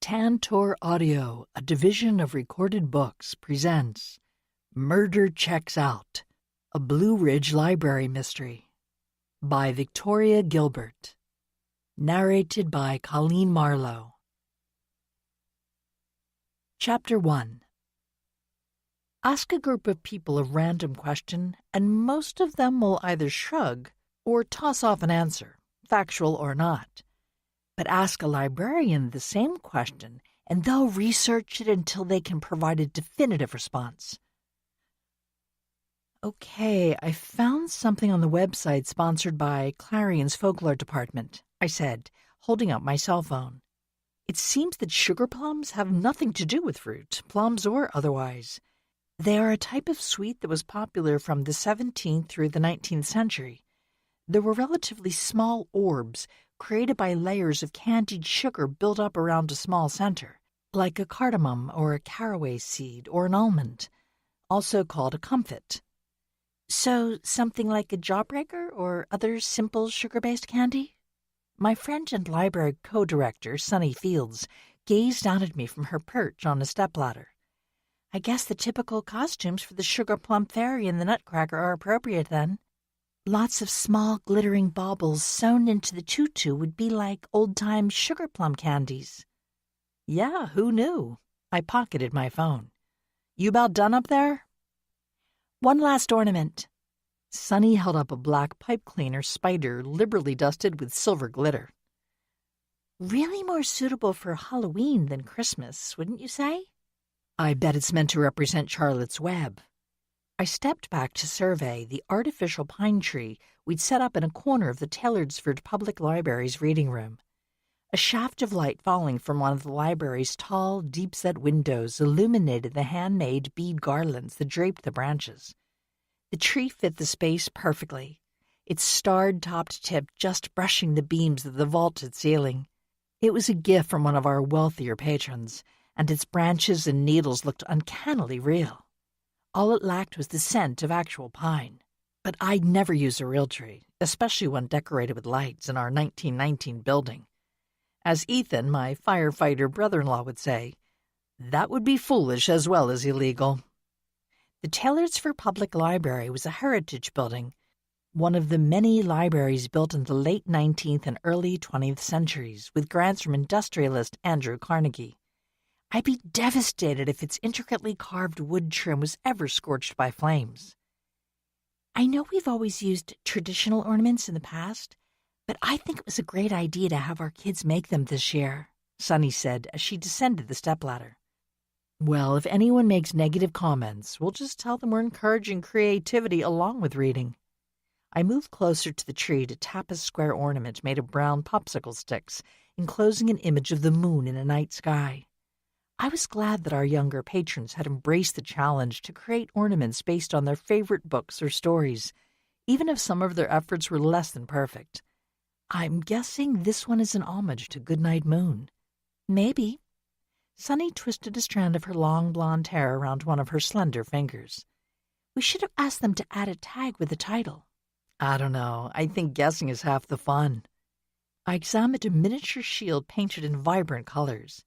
Tantor Audio, a division of Recorded Books, presents Murder Checks Out, a Blue Ridge Library Mystery by Victoria Gilbert. Narrated by Colleen Marlowe. Chapter 1. Ask a group of people a random question, and most of them will either shrug or toss off an answer, factual or not. But ask a librarian the same question, and they'll research it until they can provide a definitive response. Okay, I found something on the website sponsored by Clarion's Folklore Department, I said, holding up my cell phone. It seems that sugar plums have nothing to do with fruit, plums or otherwise. They are a type of sweet that was popular from the 17th through the 19th century. There were relatively small orbs created by layers of candied sugar built up around a small center, like a cardamom or a caraway seed or an almond, also called a comfit. So something like a jawbreaker or other simple sugar-based candy? My friend and library co-director, Sunny Fields, gazed down at me from her perch on a stepladder. I guess the typical costumes for the sugar plum fairy and the nutcracker are appropriate then. Lots of small glittering baubles sewn into the tutu would be like old-time sugar plum candies. Yeah, who knew? I pocketed my phone. You about done up there? One last ornament. Sunny held up a black pipe cleaner spider liberally dusted with silver glitter. Really more suitable for Halloween than Christmas, wouldn't you say? I bet it's meant to represent Charlotte's Web. I stepped back to survey the artificial pine tree we'd set up in a corner of the Taylorsford Public Library's reading room. A shaft of light falling from one of the library's tall, deep-set windows illuminated the handmade bead garlands that draped the branches. The tree fit the space perfectly, its starred-topped tip just brushing the beams of the vaulted ceiling. It was a gift from one of our wealthier patrons, and its branches and needles looked uncannily real. All it lacked was the scent of actual pine. But I'd never use a real tree, especially one decorated with lights in our 1919 building. As Ethan, my firefighter brother-in-law, would say, that would be foolish as well as illegal. The Taylorsford Public Library was a heritage building, one of the many libraries built in the late 19th and early 20th centuries with grants from industrialist Andrew Carnegie. I'd be devastated if its intricately carved wood trim was ever scorched by flames. I know we've always used traditional ornaments in the past, but I think it was a great idea to have our kids make them this year, Sunny said as she descended the stepladder. Well, if anyone makes negative comments, we'll just tell them we're encouraging creativity along with reading. I moved closer to the tree to tap a square ornament made of brown popsicle sticks, enclosing an image of the moon in a night sky. I was glad that our younger patrons had embraced the challenge to create ornaments based on their favorite books or stories, even if some of their efforts were less than perfect. I'm guessing this one is an homage to Goodnight Moon. Maybe. Sunny twisted a strand of her long blonde hair around one of her slender fingers. We should have asked them to add a tag with the title. I don't know. I think guessing is half the fun. I examined a miniature shield painted in vibrant colors.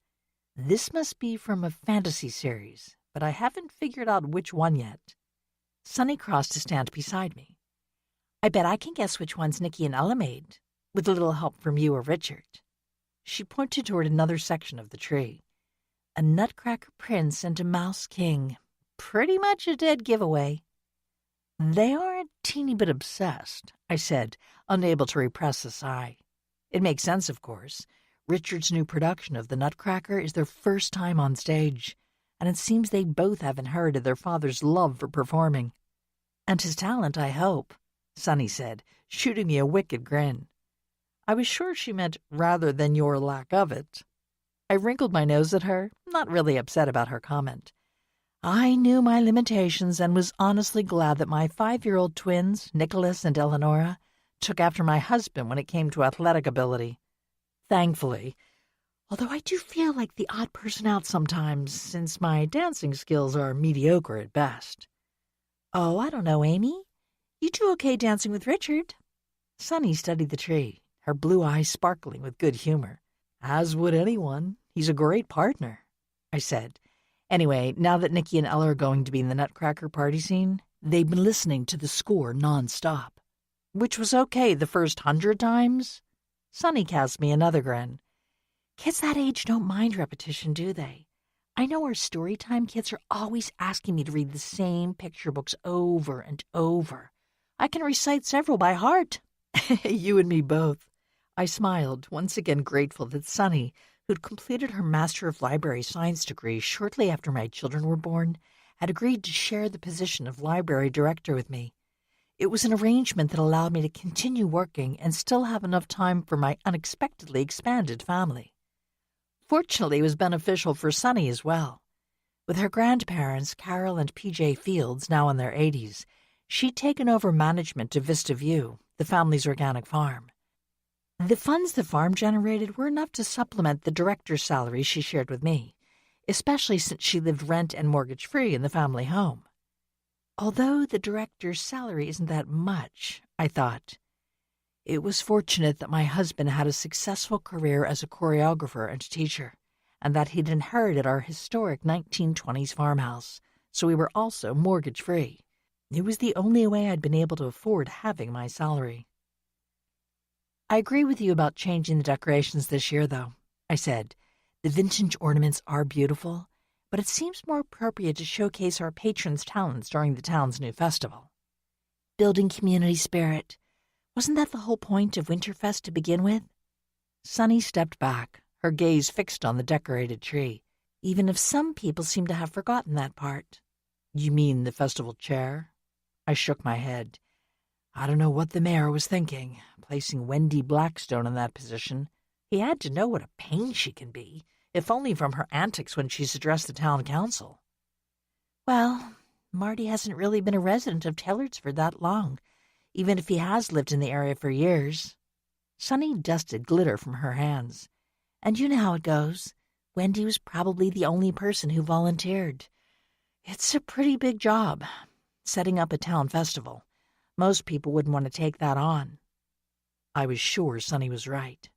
This must be from a fantasy series, but I haven't figured out which one yet. Sunny crossed to stand beside me. I bet I can guess which ones Nikki and Ella made, with a little help from you or Richard. She pointed toward another section of the tree. A nutcracker prince and a mouse king. Pretty much a dead giveaway. They are a teeny bit obsessed, I said, unable to repress a sigh. It makes sense, of course. Richard's new production of The Nutcracker is their first time on stage, and it seems they both have inherited their father's love for performing. And his talent, I hope, Sunny said, shooting me a wicked grin. I was sure she meant rather than your lack of it. I wrinkled my nose at her, not really upset about her comment. I knew my limitations and was honestly glad that my 5-year-old twins, Nicholas and Eleonora, took after my husband when it came to athletic ability. Thankfully, although I do feel like the odd person out sometimes, since my dancing skills are mediocre at best. Oh, I don't know, Amy. You do okay dancing with Richard. Sunny studied the tree, her blue eyes sparkling with good humor. As would anyone. He's a great partner, I said. Anyway, now that Nikki and Ella are going to be in the Nutcracker party scene, they've been listening to the score nonstop. Which was okay the first 100 times. Sonny cast me another grin. Kids that age don't mind repetition, do they? I know our storytime kids are always asking me to read the same picture books over and over. I can recite several by heart. You and me both. I smiled, once again grateful that Sonny, who'd completed her Master of Library Science degree shortly after my children were born, had agreed to share the position of library director with me. It was an arrangement that allowed me to continue working and still have enough time for my unexpectedly expanded family. Fortunately, it was beneficial for Sonny as well. With her grandparents, Carol and P.J. Fields, now in their 80s, she'd taken over management of Vista View, the family's organic farm. The funds the farm generated were enough to supplement the director's salary she shared with me, especially since she lived rent and mortgage-free in the family home. Although the director's salary isn't that much, I thought, it was fortunate that my husband had a successful career as a choreographer and teacher, and that he'd inherited our historic 1920s farmhouse, so we were also mortgage-free. It was the only way I'd been able to afford having my salary. I agree with you about changing the decorations this year, though, I said. The vintage ornaments are beautiful, but it seems more appropriate to showcase our patrons' talents during the town's new festival. Building community spirit. Wasn't that the whole point of Winterfest to begin with? Sonny stepped back, her gaze fixed on the decorated tree, even if some people seem to have forgotten that part. You mean the festival chair? I shook my head. I don't know what the mayor was thinking, placing Wendy Blackstone in that position. He had to know what a pain she can be, if only from her antics when she's addressed the town council. Well, Marty hasn't really been a resident of Taylorsford that long, even if he has lived in the area for years. Sonny dusted glitter from her hands. And you know how it goes. Wendy was probably the only person who volunteered. It's a pretty big job, setting up a town festival. Most people wouldn't want to take that on. I was sure Sonny was right.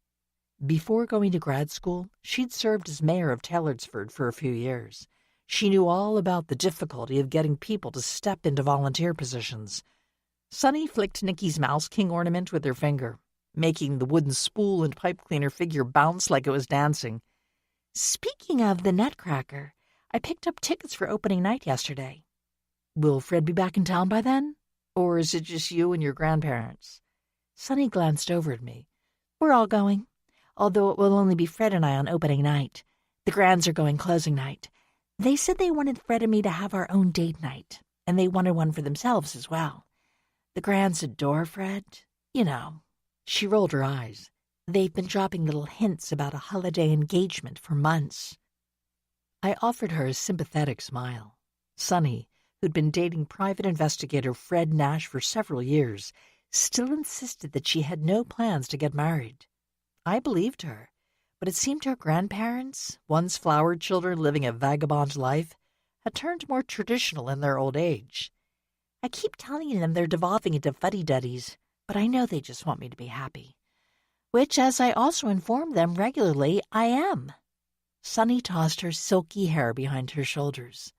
Before going to grad school, she'd served as mayor of Taylorsford for a few years. She knew all about the difficulty of getting people to step into volunteer positions. Sonny flicked Nikki's Mouse King ornament with her finger, making the wooden spool and pipe cleaner figure bounce like it was dancing. Speaking of the Nutcracker, I picked up tickets for opening night yesterday. Will Fred be back in town by then? Or is it just you and your grandparents? Sonny glanced over at me. We're all going, although it will only be Fred and I on opening night. The Grands are going closing night. They said they wanted Fred and me to have our own date night, and they wanted one for themselves as well. The Grands adore Fred. You know. She rolled her eyes. They've been dropping little hints about a holiday engagement for months. I offered her a sympathetic smile. Sonny, who'd been dating private investigator Fred Nash for several years, still insisted that she had no plans to get married. I believed her, but it seemed her grandparents, once flower children living a vagabond life, had turned more traditional in their old age. I keep telling them they're devolving into fuddy-duddies, but I know they just want me to be happy. Which, as I also inform them regularly, I am. Sonny tossed her silky hair behind her shoulders.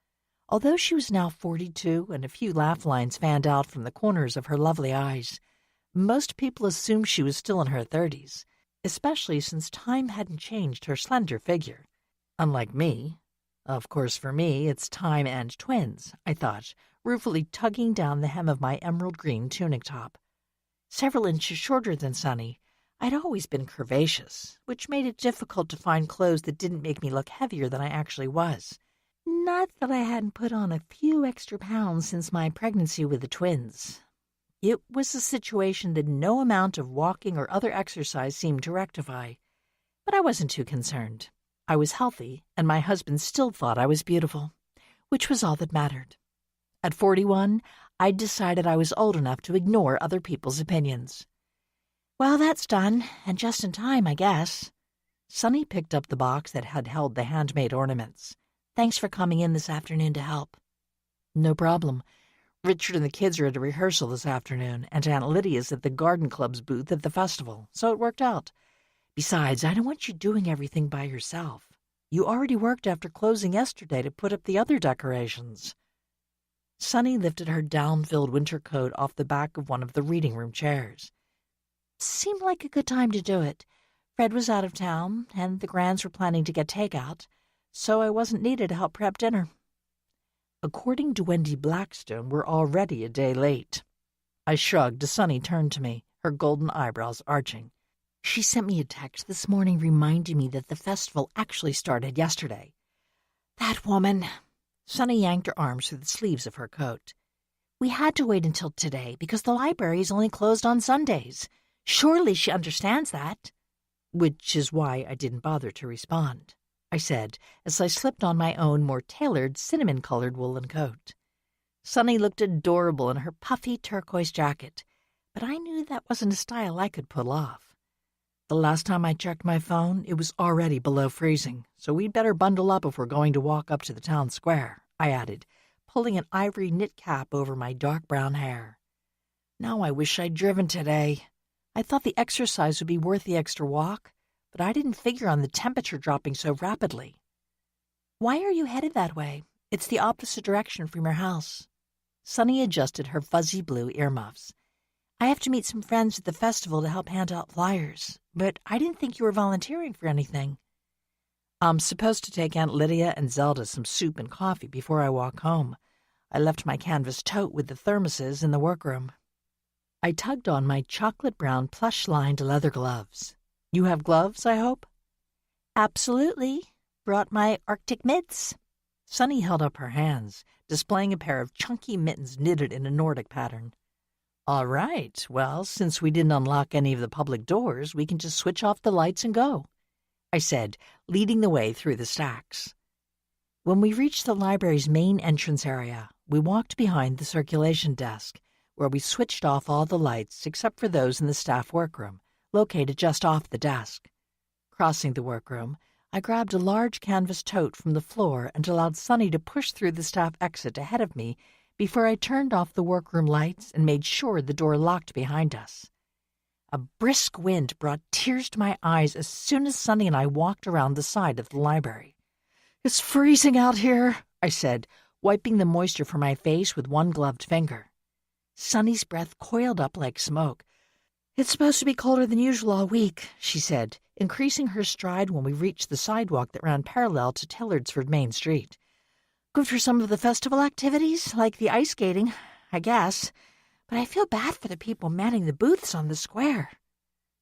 Although she was now 42 and a few laugh lines fanned out from the corners of her lovely eyes, most people assumed she was still in her 30s, especially since time hadn't changed her slender figure. Unlike me. Of course, for me, it's time and twins, I thought, ruefully tugging down the hem of my emerald green tunic top. Several inches shorter than Sonny, I'd always been curvaceous, which made it difficult to find clothes that didn't make me look heavier than I actually was. Not that I hadn't put on a few extra pounds since my pregnancy with the twins. It was a situation that no amount of walking or other exercise seemed to rectify. But I wasn't too concerned. I was healthy, and my husband still thought I was beautiful, which was all that mattered. At 41, I'd decided I was old enough to ignore other people's opinions. Well, that's done, and just in time, I guess. Sonny picked up the box that had held the handmade ornaments. Thanks for coming in this afternoon to help. No problem. Richard and the kids are at a rehearsal this afternoon, and Aunt Lydia's at the Garden Club's booth at the festival, so it worked out. Besides, I don't want you doing everything by yourself. You already worked after closing yesterday to put up the other decorations. Sunny lifted her down-filled winter coat off the back of one of the reading room chairs. Seemed like a good time to do it. Fred was out of town, and the Grands were planning to get takeout, so I wasn't needed to help prep dinner. According to Wendy Blackstone, we're already a day late. I shrugged as Sunny turned to me, her golden eyebrows arching. She sent me a text this morning reminding me that the festival actually started yesterday. That woman. Sunny yanked her arms through the sleeves of her coat. We had to wait until today because the library is only closed on Sundays. Surely she understands that. Which is why I didn't bother to respond, I said, as I slipped on my own more tailored cinnamon-colored woolen coat. Sunny looked adorable in her puffy turquoise jacket, but I knew that wasn't a style I could pull off. The last time I checked my phone, it was already below freezing, so we'd better bundle up if we're going to walk up to the town square, I added, pulling an ivory knit cap over my dark brown hair. Now I wish I'd driven today. I thought the exercise would be worth the extra walk, but I didn't figure on the temperature dropping so rapidly. Why are you headed that way? It's the opposite direction from your house. Sunny adjusted her fuzzy blue earmuffs. I have to meet some friends at the festival to help hand out flyers, but I didn't think you were volunteering for anything. I'm supposed to take Aunt Lydia and Zelda some soup and coffee before I walk home. I left my canvas tote with the thermoses in the workroom. I tugged on my chocolate-brown plush-lined leather gloves. You have gloves, I hope? Absolutely. Brought my Arctic mitts. Sunny held up her hands, displaying a pair of chunky mittens knitted in a Nordic pattern. All right, well, since we didn't unlock any of the public doors, we can just switch off the lights and go, I said, leading the way through the stacks. When we reached the library's main entrance area, we walked behind the circulation desk, where we switched off all the lights except for those in the staff workroom, located just off the desk. Crossing the workroom, I grabbed a large canvas tote from the floor and allowed Sunny to push through the staff exit ahead of me before I turned off the workroom lights and made sure the door locked behind us. A brisk wind brought tears to my eyes as soon as Sunny and I walked around the side of the library. It's freezing out here, I said, wiping the moisture from my face with one gloved finger. Sunny's breath coiled up like smoke. It's supposed to be colder than usual all week, she said, increasing her stride when we reached the sidewalk that ran parallel to Tillardsford Main Street. Good for some of the festival activities, like the ice skating, I guess, but I feel bad for the people manning the booths on the square.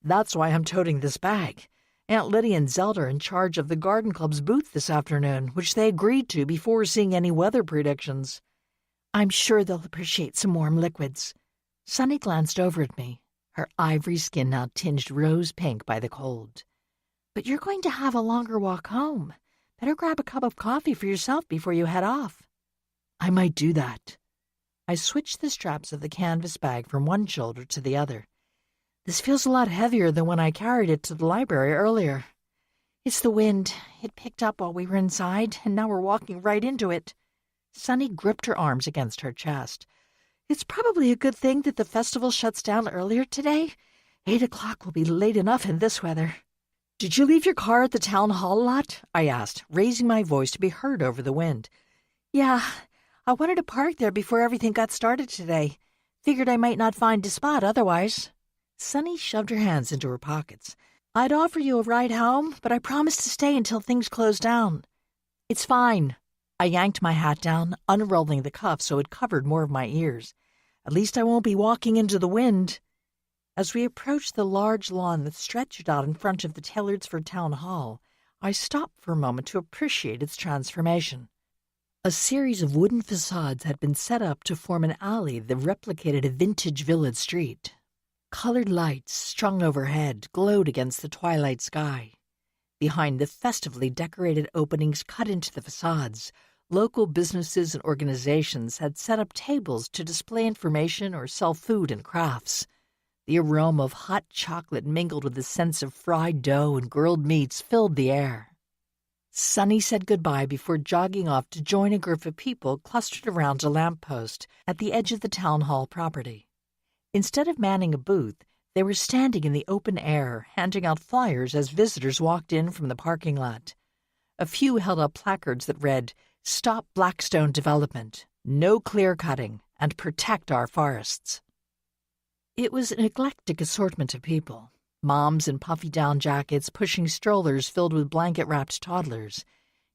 That's why I'm toting this bag. Aunt Lydia and Zelda are in charge of the Garden Club's booth this afternoon, which they agreed to before seeing any weather predictions. I'm sure they'll appreciate some warm liquids. Sunny glanced over at me, her ivory skin now tinged rose pink by the cold. But you're going to have a longer walk home. Better grab a cup of coffee for yourself before you head off. I might do that. I switched the straps of the canvas bag from one shoulder to the other. This feels a lot heavier than when I carried it to the library earlier. It's the wind. It picked up while we were inside, and now we're walking right into it. Sunny gripped her arms against her chest. It's probably a good thing that the festival shuts down earlier today. 8 o'clock will be late enough in this weather. Did you leave your car at the town hall lot? I asked, raising my voice to be heard over the wind. Yeah, I wanted to park there before everything got started today. Figured I might not find a spot otherwise. Sunny shoved her hands into her pockets. I'd offer you a ride home, but I promised to stay until things closed down. It's fine. I yanked my hat down, unrolling the cuff so it covered more of my ears. At least I won't be walking into the wind. As we approached the large lawn that stretched out in front of the Tillardsford Town Hall, I stopped for a moment to appreciate its transformation. A series of wooden facades had been set up to form an alley that replicated a vintage village street. Colored lights, strung overhead, glowed against the twilight sky. Behind the festively decorated openings cut into the facades, local businesses and organizations had set up tables to display information or sell food and crafts. The aroma of hot chocolate mingled with the sense of fried dough and grilled meats filled the air. Sunny said goodbye before jogging off to join a group of people clustered around a lamppost at the edge of the town hall property. Instead of manning a booth, they were standing in the open air, handing out flyers as visitors walked in from the parking lot. A few held up placards that read, "Stop Blackstone Development, No Clear Cutting, and Protect Our Forests." It was an eclectic assortment of people. Moms in puffy down jackets pushing strollers filled with blanket-wrapped toddlers,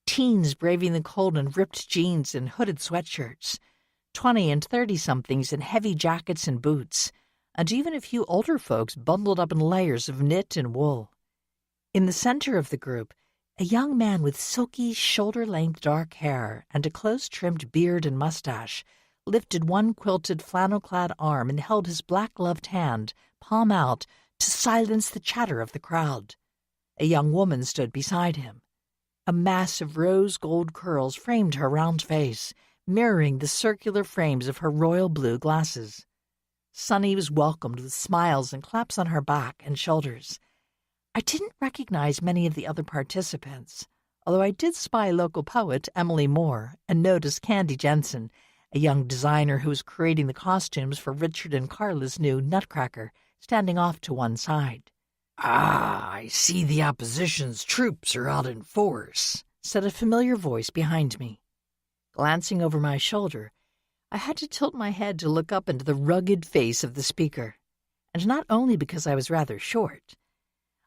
teens braving the cold in ripped jeans and hooded sweatshirts, 20 and 30-somethings in heavy jackets and boots, and even a few older folks bundled up in layers of knit and wool. In the center of the group, a young man with silky, shoulder-length dark hair and a close-trimmed beard and mustache lifted one quilted flannel-clad arm and held his black-gloved hand, palm out, to silence the chatter of the crowd. A young woman stood beside him. A mass of rose-gold curls framed her round face, mirroring the circular frames of her royal blue glasses. Sunny was welcomed with smiles and claps on her back and shoulders. I didn't recognize many of the other participants, although I did spy local poet Emily Moore and noticed Candy Jensen, a young designer who was creating the costumes for Richard and Carla's new Nutcracker, standing off to one side. "Ah, I see the opposition's troops are out in force," said a familiar voice behind me. Glancing over my shoulder, I had to tilt my head to look up into the rugged face of the speaker, and not only because I was rather short.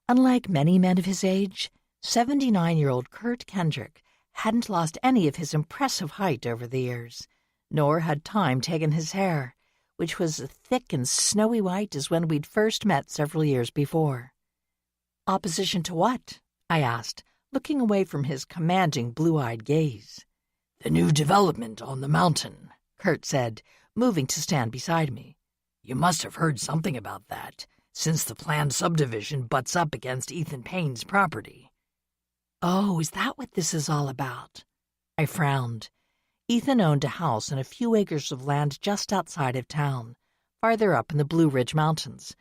Unlike many men of his age, 79-year-old Kurt Kendrick hadn't lost any of his impressive height over the years, nor had time taken his hair, which was as thick and snowy white as when we'd first met several years before. "Opposition to what?" I asked, looking away from his commanding blue-eyed gaze. "The new development on the mountain," Kurt said, moving to stand beside me. "You must have heard something about that, since the planned subdivision butts up against Ethan Payne's property." "Oh, is that what this is all about?" I frowned. Ethan owned a house and a few acres of land just outside of town, farther up in the Blue Ridge Mountains.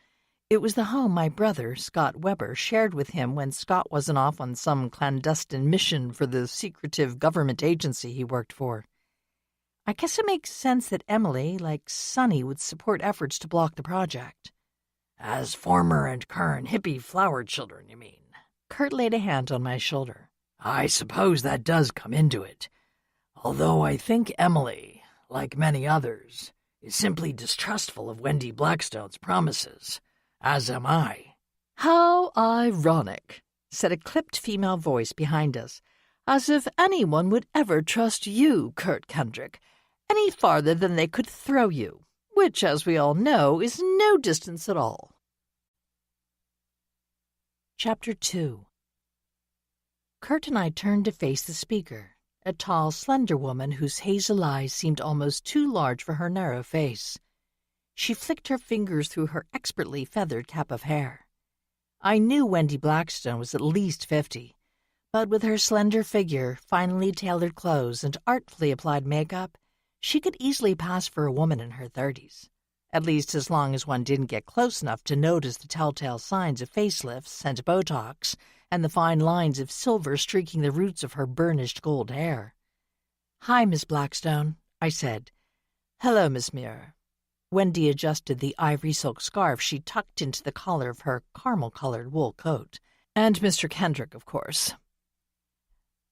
It was the home my brother, Scott Weber, shared with him when Scott wasn't off on some clandestine mission for the secretive government agency he worked for. I guess it makes sense that Emily, like Sunny, would support efforts to block the project. "As former and current hippie flower children, you mean?" Kurt laid a hand on my shoulder. "I suppose that does come into it. Although I think Emily, like many others, is simply distrustful of Wendy Blackstone's promises, as am I." "How ironic," said a clipped female voice behind us. "As if anyone would ever trust you, Kurt Kendrick, any farther than they could throw you, which, as we all know, is no distance at all." Chapter 2. Kurt and I turned to face the speaker, a tall, slender woman whose hazel eyes seemed almost too large for her narrow face. She flicked her fingers through her expertly feathered cap of hair. I knew Wendy Blackstone was at least 50, but with her slender figure, finely tailored clothes, and artfully applied makeup, she could easily pass for a woman in her 30s, at least as long as one didn't get close enough to notice the telltale signs of facelifts and Botox and the fine lines of silver streaking the roots of her burnished gold hair. "Hi, Miss Blackstone," I said. "Hello, Miss Muir." Wendy adjusted the ivory silk scarf she tucked into the collar of her caramel-colored wool coat. "And Mr. Kendrick, of course."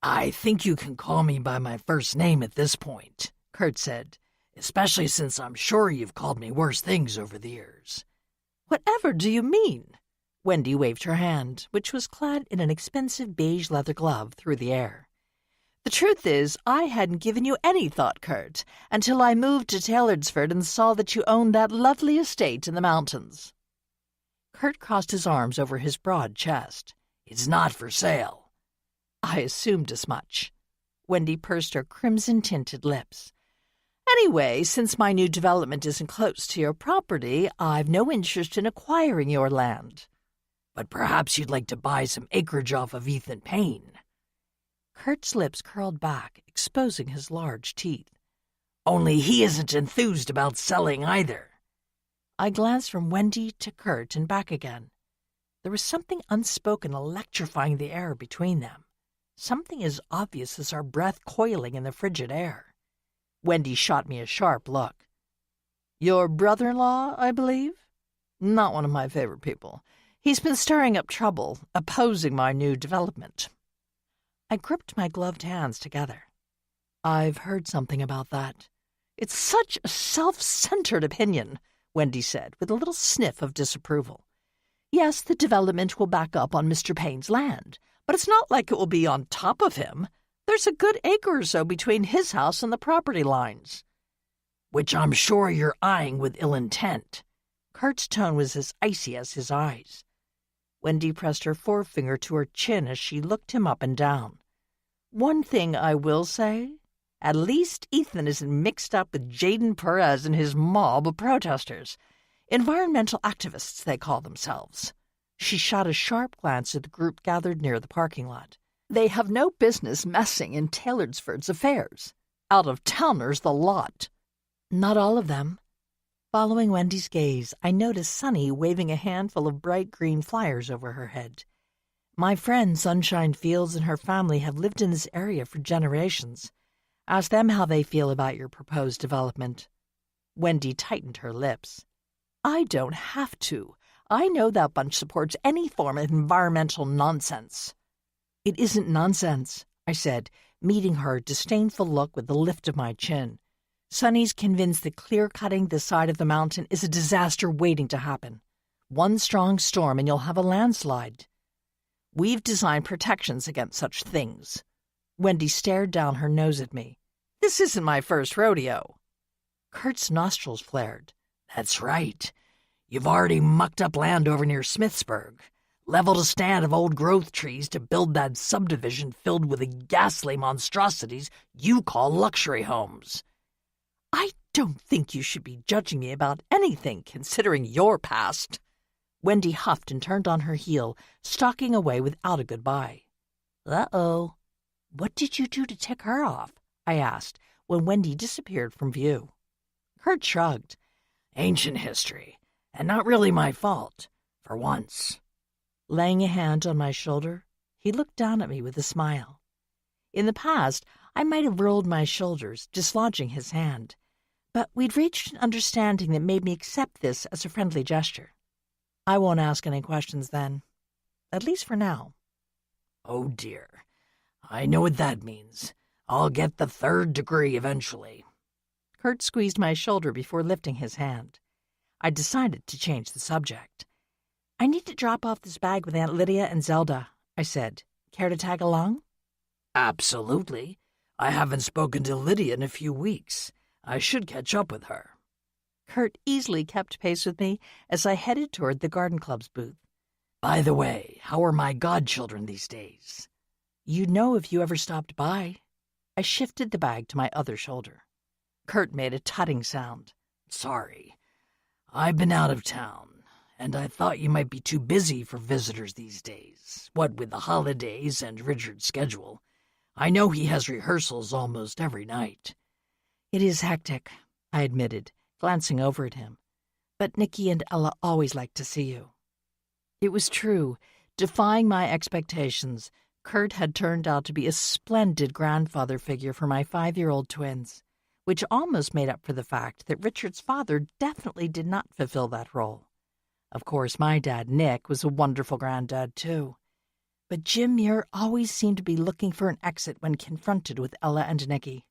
"I think you can call me by my first name at this point," Kurt said, "especially since I'm sure you've called me worse things over the years." "Whatever do you mean?" Wendy waved her hand, which was clad in an expensive beige leather glove, through the air. "The truth is, I hadn't given you any thought, Kurt, until I moved to Taylorsford and saw that you owned that lovely estate in the mountains." Kurt crossed his arms over his broad chest. "It's not for sale." I assumed as much. Wendy pursed her crimson-tinted lips. "Anyway, since my new development isn't close to your property, I've no interest in acquiring your land." "But perhaps you'd like to buy some acreage off of Ethan Payne." Kurt's lips curled back, exposing his large teeth. "Only he isn't enthused about selling either." I glanced from Wendy to Kurt and back again. There was something unspoken electrifying the air between them, something as obvious as our breath coiling in the frigid air. Wendy shot me a sharp look. "Your brother-in-law, I believe?" "Not one of my favorite people. He's been stirring up trouble, opposing my new development." I gripped my gloved hands together. I've heard something about that. It's such a self-centered opinion, Wendy said, with a little sniff of disapproval. Yes, the development will back up on Mr. Payne's land, but it's not like it will be on top of him. There's a good acre or so between his house and the property lines. Which I'm sure you're eyeing with ill intent. Kurt's tone was as icy as his eyes. Wendy pressed her forefinger to her chin as she looked him up and down. One thing I will say, at least Ethan isn't mixed up with Jaden Perez and his mob of protesters. Environmental activists, they call themselves. She shot a sharp glance at the group gathered near the parking lot. They have no business messing in Taylorsford's affairs. Out-of-towners the lot. Not all of them. Following Wendy's gaze, I noticed Sunny waving a handful of bright green flyers over her head. My friend Sunshine Fields and her family have lived in this area for generations. Ask them how they feel about your proposed development. Wendy tightened her lips. I don't have to. I know that bunch supports any form of environmental nonsense. It isn't nonsense, I said, meeting her disdainful look with the lift of my chin. Sunny's convinced that clear-cutting this side of the mountain is a disaster waiting to happen. One strong storm and you'll have a landslide. We've designed protections against such things. Wendy stared down her nose at me. This isn't my first rodeo. Kurt's nostrils flared. That's right. You've already mucked up land over near Smithsburg, leveled a stand of old growth trees to build that subdivision filled with the ghastly monstrosities you call luxury homes. I don't think you should be judging me about anything considering your past. Wendy huffed and turned on her heel, stalking away without a goodbye. Uh-oh. What did you do to tick her off? I asked, when Wendy disappeared from view. Kurt shrugged. Ancient history, and not really my fault, for once. Laying a hand on my shoulder, he looked down at me with a smile. In the past, I might have rolled my shoulders, dislodging his hand, but we'd reached an understanding that made me accept this as a friendly gesture. I won't ask any questions then, at least for now. Oh dear, I know what that means. I'll get the 3rd degree eventually. Kurt squeezed my shoulder before lifting his hand. I decided to change the subject. I need to drop off this bag with Aunt Lydia and Zelda, I said. Care to tag along? Absolutely. I haven't spoken to Lydia in a few weeks. I should catch up with her. Kurt easily kept pace with me as I headed toward the garden club's booth. By the way, how are my godchildren these days? You'd know if you ever stopped by. I shifted the bag to my other shoulder. Kurt made a tutting sound. Sorry. I've been out of town, and I thought you might be too busy for visitors these days. What with the holidays and Richard's schedule. I know he has rehearsals almost every night. It is hectic, I admitted, glancing over at him. But Nikki and Ella always like to see you. It was true. Defying my expectations, Kurt had turned out to be a splendid grandfather figure for my 5-year-old twins, which almost made up for the fact that Richard's father definitely did not fulfill that role. Of course, my dad, Nick, was a wonderful granddad, too. But Jim Muir always seemed to be looking for an exit when confronted with Ella and Nikki.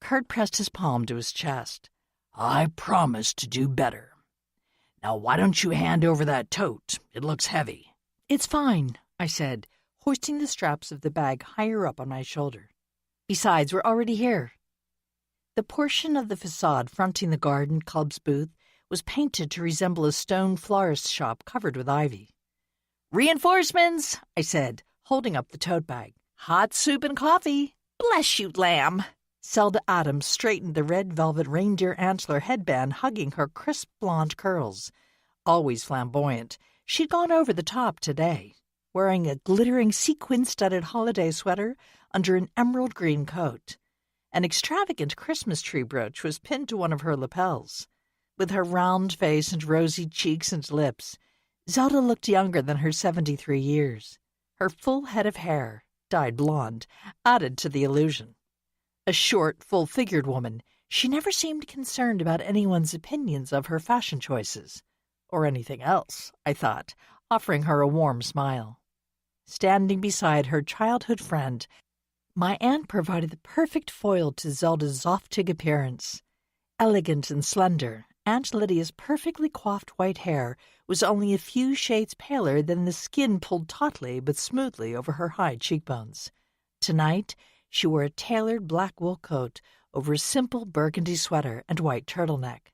Kurt pressed his palm to his chest. I promise to do better. Now, why don't you hand over that tote? It looks heavy. It's fine, I said, hoisting the straps of the bag higher up on my shoulder. Besides, we're already here. The portion of the facade fronting the garden club's booth was painted to resemble a stone florist's shop covered with ivy. Reinforcements, I said, holding up the tote bag. Hot soup and coffee. Bless you, lamb. Zelda Adams straightened the red velvet reindeer antler headband hugging her crisp blonde curls. Always flamboyant, she'd gone over the top today, wearing a glittering sequin-studded holiday sweater under an emerald green coat. An extravagant Christmas tree brooch was pinned to one of her lapels. With her round face and rosy cheeks and lips, Zelda looked younger than her 73 years. Her full head of hair, dyed blonde, added to the illusion. A short, full-figured woman, she never seemed concerned about anyone's opinions of her fashion choices. Or anything else, I thought, offering her a warm smile. standing beside her childhood friend. My aunt provided the perfect foil to Zelda's Zoftig appearance. Elegant and slender, Aunt Lydia's perfectly coiffed white hair was only a few shades paler than the skin pulled tautly but smoothly over her high cheekbones. Tonight, she wore a tailored black wool coat over a simple burgundy sweater and white turtleneck.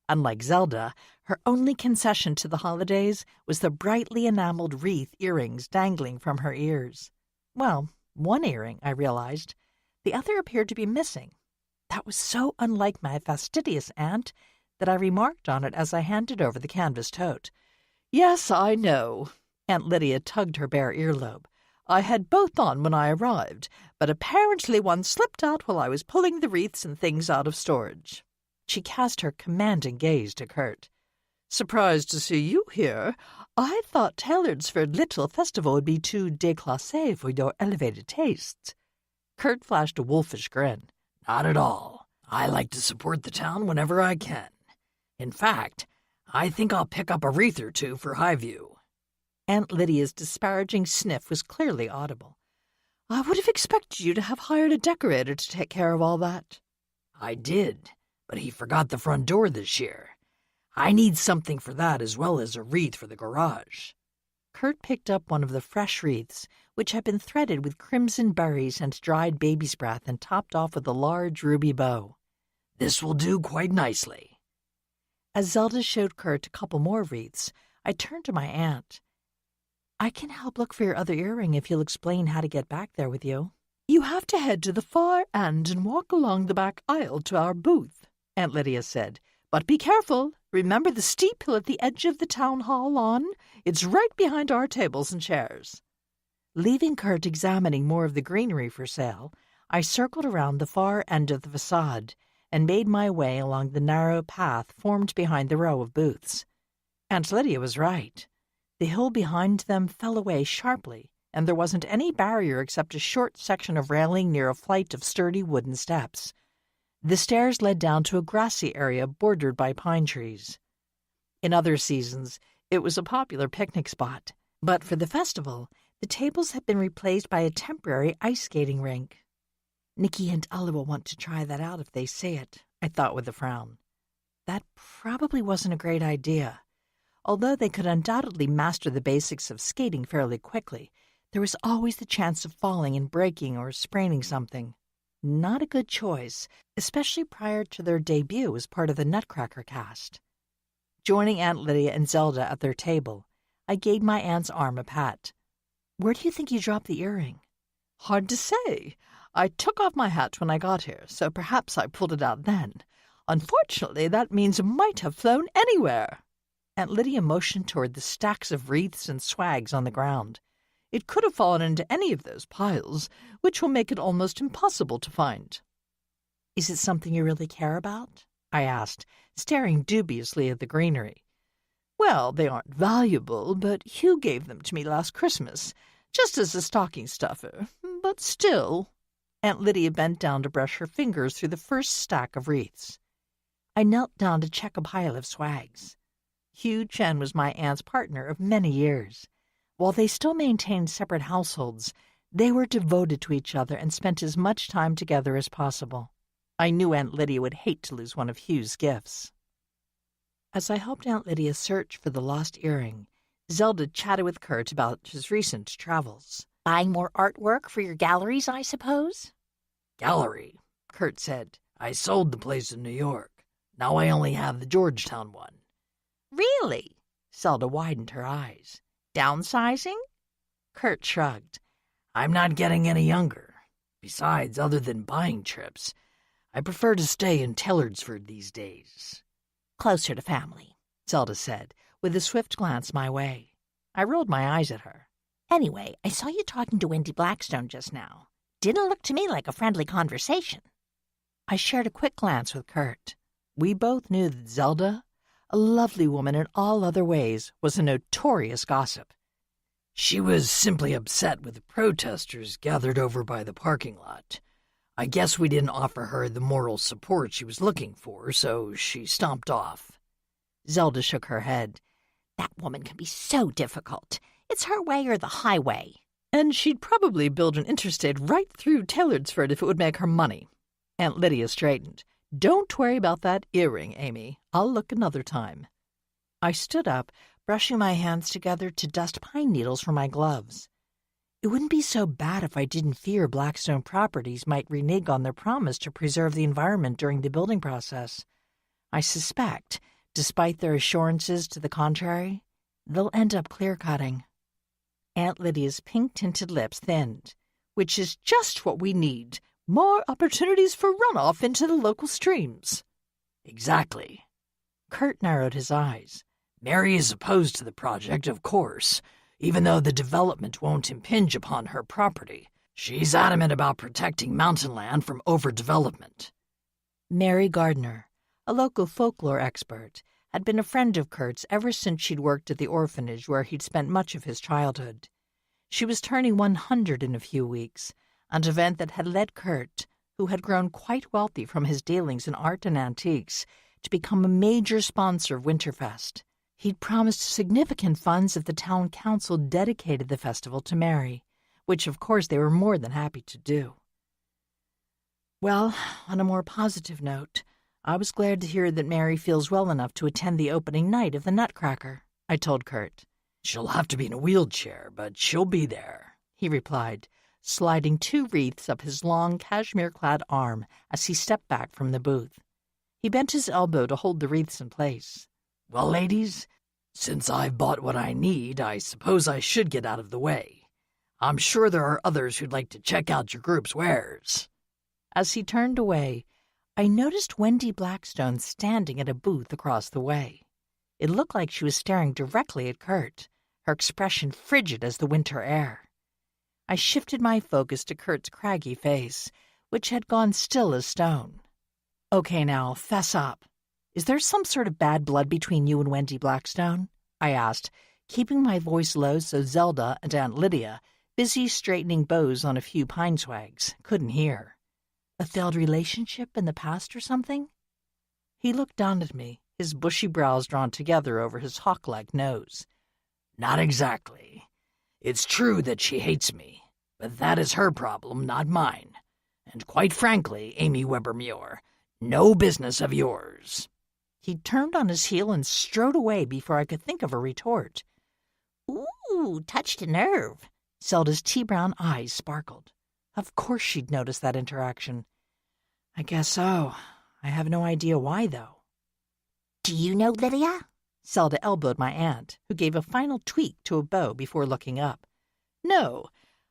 Unlike Zelda, her only concession to the holidays was the brightly enameled wreath earrings dangling from her ears. Well, one earring, I realized. The other appeared to be missing. That was so unlike my fastidious aunt that I remarked on it as I handed over the canvas tote. "Yes, I know." Aunt Lydia tugged her bare earlobe. "I had both on when I arrived, but apparently one slipped out while I was pulling the wreaths and things out of storage." She cast her commanding gaze to Kurt. "Surprised to see you here. I thought Taylorsford Little Festival would be too déclassé for your elevated tastes." Kurt flashed a wolfish grin. "Not at all. I like to support the town whenever I can. In fact, I think I'll pick up a wreath or two for Highview." Aunt Lydia's disparaging sniff was clearly audible. "I would have expected you to have hired a decorator to take care of all that." "I did, but he forgot the front door this year. I need something for that as well as a wreath for the garage." Kurt picked up one of the fresh wreaths, which had been threaded with crimson berries and dried baby's breath and topped off with a large ruby bow. "This will do quite nicely." As Zelda showed Kurt a couple more wreaths, I turned to my aunt. "I can help look for your other earring if you'll explain how to get back there with you." "You have to head to the far end and walk along the back aisle to our booth," Aunt Lydia said. "But be careful. Remember the steep hill at the edge of the town hall lawn? It's right behind our tables and chairs." Leaving Kurt examining more of the greenery for sale, I circled around the far end of the facade and made my way along the narrow path formed behind the row of booths. Aunt Lydia was right. The hill behind them fell away sharply, and there wasn't any barrier except a short section of railing near a flight of sturdy wooden steps. The stairs led down to a grassy area bordered by pine trees. In other seasons, it was a popular picnic spot, but for the festival, the tables had been replaced by a temporary ice skating rink. "Nikki and Ella will want to try that out if they see it," I thought with a frown. That probably wasn't a great idea. Although they could undoubtedly master the basics of skating fairly quickly, there was always the chance of falling and breaking or spraining something. Not a good choice, especially prior to their debut as part of the Nutcracker cast. Joining Aunt Lydia and Zelda at their table, I gave my aunt's arm a pat. "Where do you think you dropped the earring?" "Hard to say. I took off my hat when I got here, so perhaps I pulled it out then. Unfortunately, that means it might have flown anywhere." Aunt Lydia motioned toward the stacks of wreaths and swags on the ground. "It could have fallen into any of those piles, which will make it almost impossible to find." "Is it something you really care about?" I asked, staring dubiously at the greenery. "Well, they aren't valuable, but Hugh gave them to me last Christmas, just as a stocking stuffer. But still—" Aunt Lydia bent down to brush her fingers through the first stack of wreaths. I knelt down to check a pile of swags. Hugh Chen was my aunt's partner of many years. While they still maintained separate households, they were devoted to each other and spent as much time together as possible. I knew Aunt Lydia would hate to lose one of Hugh's gifts. As I helped Aunt Lydia search for the lost earring, Zelda chatted with Kurt about his recent travels. "Buying more artwork for your galleries, I suppose?" "Gallery," Kurt said. "I sold the place in New York. Now I only have the Georgetown one." "Really?" Zelda widened her eyes. "Downsizing?" Kurt shrugged. "I'm not getting any younger. Besides, other than buying trips, I prefer to stay in Taylorsford these days." "Closer to family," Zelda said, with a swift glance my way. I rolled my eyes at her. "Anyway, I saw you talking to Wendy Blackstone just now. Didn't look to me like a friendly conversation." I shared a quick glance with Kurt. We both knew that Zelda, a lovely woman in all other ways, was a notorious gossip. "She was simply upset with the protesters gathered over by the parking lot. I guess we didn't offer her the moral support she was looking for, so she stomped off." Zelda shook her head. "That woman can be so difficult. It's her way or the highway." And she'd probably build an interstate right through Taylorsford if it would make her money. Aunt Lydia straightened. Don't worry about that earring, Amy. I'll look another time. I stood up, brushing my hands together to dust pine needles from my gloves. It wouldn't be so bad if I didn't fear Blackstone Properties might renege on their promise to preserve the environment during the building process. I suspect, despite their assurances to the contrary, they'll end up clear-cutting. Aunt Lydia's pink-tinted lips thinned. Which is just what we need. More opportunities for runoff into the local streams. Exactly. Kurt narrowed his eyes. Mary is opposed to the project, of course, even though the development won't impinge upon her property. She's adamant about protecting mountain land from overdevelopment. Mary Gardner, a local folklore expert, had been a friend of Kurt's ever since she'd worked at the orphanage where he'd spent much of his childhood. She was turning 100 in a few weeks, an event that had led Kurt, who had grown quite wealthy from his dealings in art and antiques, to become a major sponsor of Winterfest. He'd promised significant funds if the town council dedicated the festival to Mary, which of course they were more than happy to do. Well, on a more positive note, I was glad to hear that Mary feels well enough to attend the opening night of the Nutcracker, I told Kurt. She'll have to be in a wheelchair, but she'll be there, he replied, sliding 2 wreaths up his long cashmere-clad arm as he stepped back from the booth. He bent his elbow to hold the wreaths in place. Well, ladies, since I've bought what I need, I suppose I should get out of the way. I'm sure there are others who'd like to check out your group's wares. As he turned away, I noticed Wendy Blackstone standing at a booth across the way. It looked like she was staring directly at Kurt, her expression frigid as the winter air. I shifted my focus to Kurt's craggy face, which had gone still as stone. Okay, now, fess up. Is there some sort of bad blood between you and Wendy Blackstone? I asked, keeping my voice low so Zelda and Aunt Lydia, busy straightening bows on a few pine swags, couldn't hear. A failed relationship in the past or something? He looked down at me, his bushy brows drawn together over his hawk-like nose. Not exactly. It's true that she hates me, but that is her problem, not mine. And quite frankly, Amy Weber-Muir, no business of yours. He turned on his heel and strode away before I could think of a retort. Ooh, touched a nerve. Zelda's tea-brown eyes sparkled. Of course she'd noticed that interaction. I guess so. I have no idea why, though. Do you know Lydia? Zelda elbowed my aunt, who gave a final tweak to a bow before looking up. No,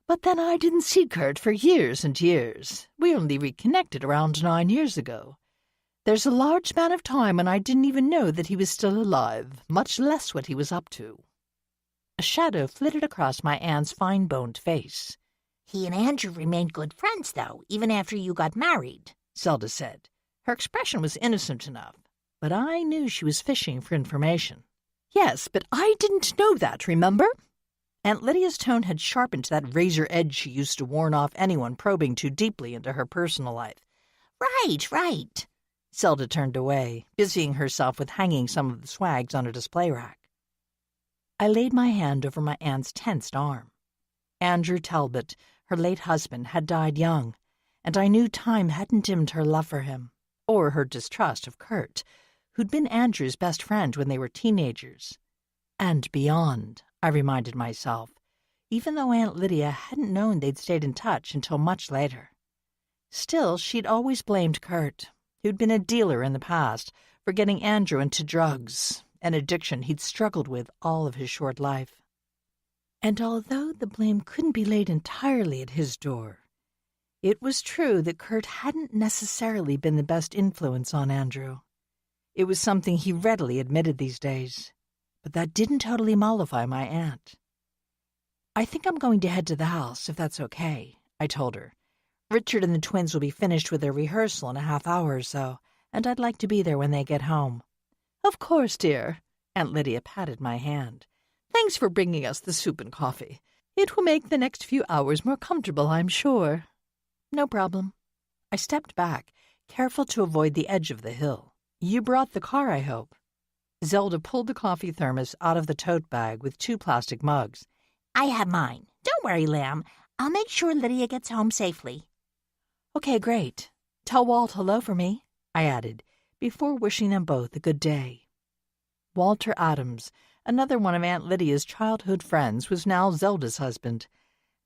but then I didn't see Kurt for years and years. We only reconnected around 9 years ago. There's a large span of time when I didn't even know that he was still alive, much less what he was up to. A shadow flitted across my aunt's fine-boned face. He and Andrew remained good friends, though, even after you got married, Zelda said. Her expression was innocent enough, but I knew she was fishing for information. Yes, but I didn't know that, remember? Aunt Lydia's tone had sharpened to that razor edge she used to warn off anyone probing too deeply into her personal life. Right. Zelda turned away, busying herself with hanging some of the swags on a display rack. I laid my hand over my aunt's tensed arm. Andrew Talbot, her late husband, had died young, and I knew time hadn't dimmed her love for him, or her distrust of Kurt, who'd been Andrew's best friend when they were teenagers. And beyond, I reminded myself, even though Aunt Lydia hadn't known they'd stayed in touch until much later. Still, she'd always blamed Kurt, who'd been a dealer in the past, for getting Andrew into drugs, an addiction he'd struggled with all of his short life. And although the blame couldn't be laid entirely at his door, it was true that Kurt hadn't necessarily been the best influence on Andrew. It was something he readily admitted these days, but that didn't totally mollify my aunt. I think I'm going to head to the house, if that's okay, I told her. Richard and the twins will be finished with their rehearsal in a half hour or so, and I'd like to be there when they get home. Of course, dear. Aunt Lydia patted my hand. Thanks for bringing us the soup and coffee. It will make the next few hours more comfortable, I'm sure. No problem. I stepped back, careful to avoid the edge of the hill. You brought the car, I hope. Zelda pulled the coffee thermos out of the tote bag with 2 plastic mugs. I have mine. Don't Don't worry, Lamb. I'll make sure Lydia gets home safely. Okay, great. Tell Walt hello for me, I added, before wishing them both a good day. Walter Adams, another one of Aunt Lydia's childhood friends, was now Zelda's husband.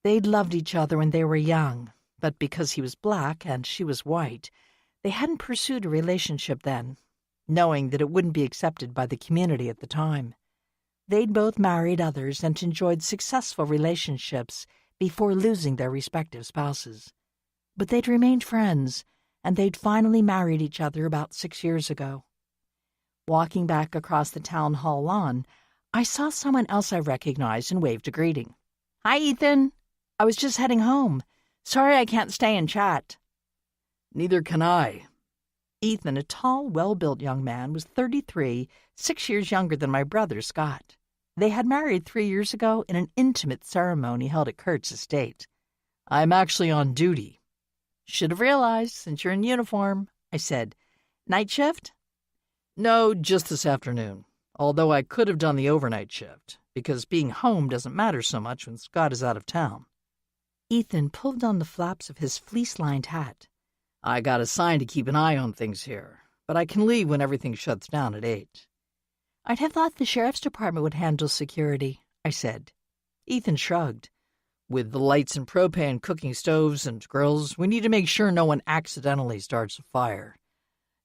They'd loved each other when they were young, but because he was black and she was white, they hadn't pursued a relationship then, knowing that it wouldn't be accepted by the community at the time. They'd both married others and enjoyed successful relationships before losing their respective spouses. But they'd remained friends, and they'd finally married each other about 6 years ago. Walking back across the town hall lawn, I saw someone else I recognized and waved a greeting. "Hi, Ethan. I was just heading home. Sorry I can't stay and chat." Neither can I. Ethan, a tall, well-built young man, was 33, 6 years younger than my brother, Scott. They had married 3 years ago in an intimate ceremony held at Kurt's estate. I'm actually on duty. "Should have realized, since you're in uniform," I said. "Night shift?" No, just this afternoon. Although I could have done the overnight shift, because being home doesn't matter so much when Scott is out of town. Ethan pulled on the flaps of his fleece-lined hat. I got assigned to keep an eye on things here, but I can leave when everything shuts down at 8. "I'd have thought the sheriff's department would handle security," I said. Ethan shrugged. With the lights and propane cooking stoves and grills, we need to make sure no one accidentally starts a fire,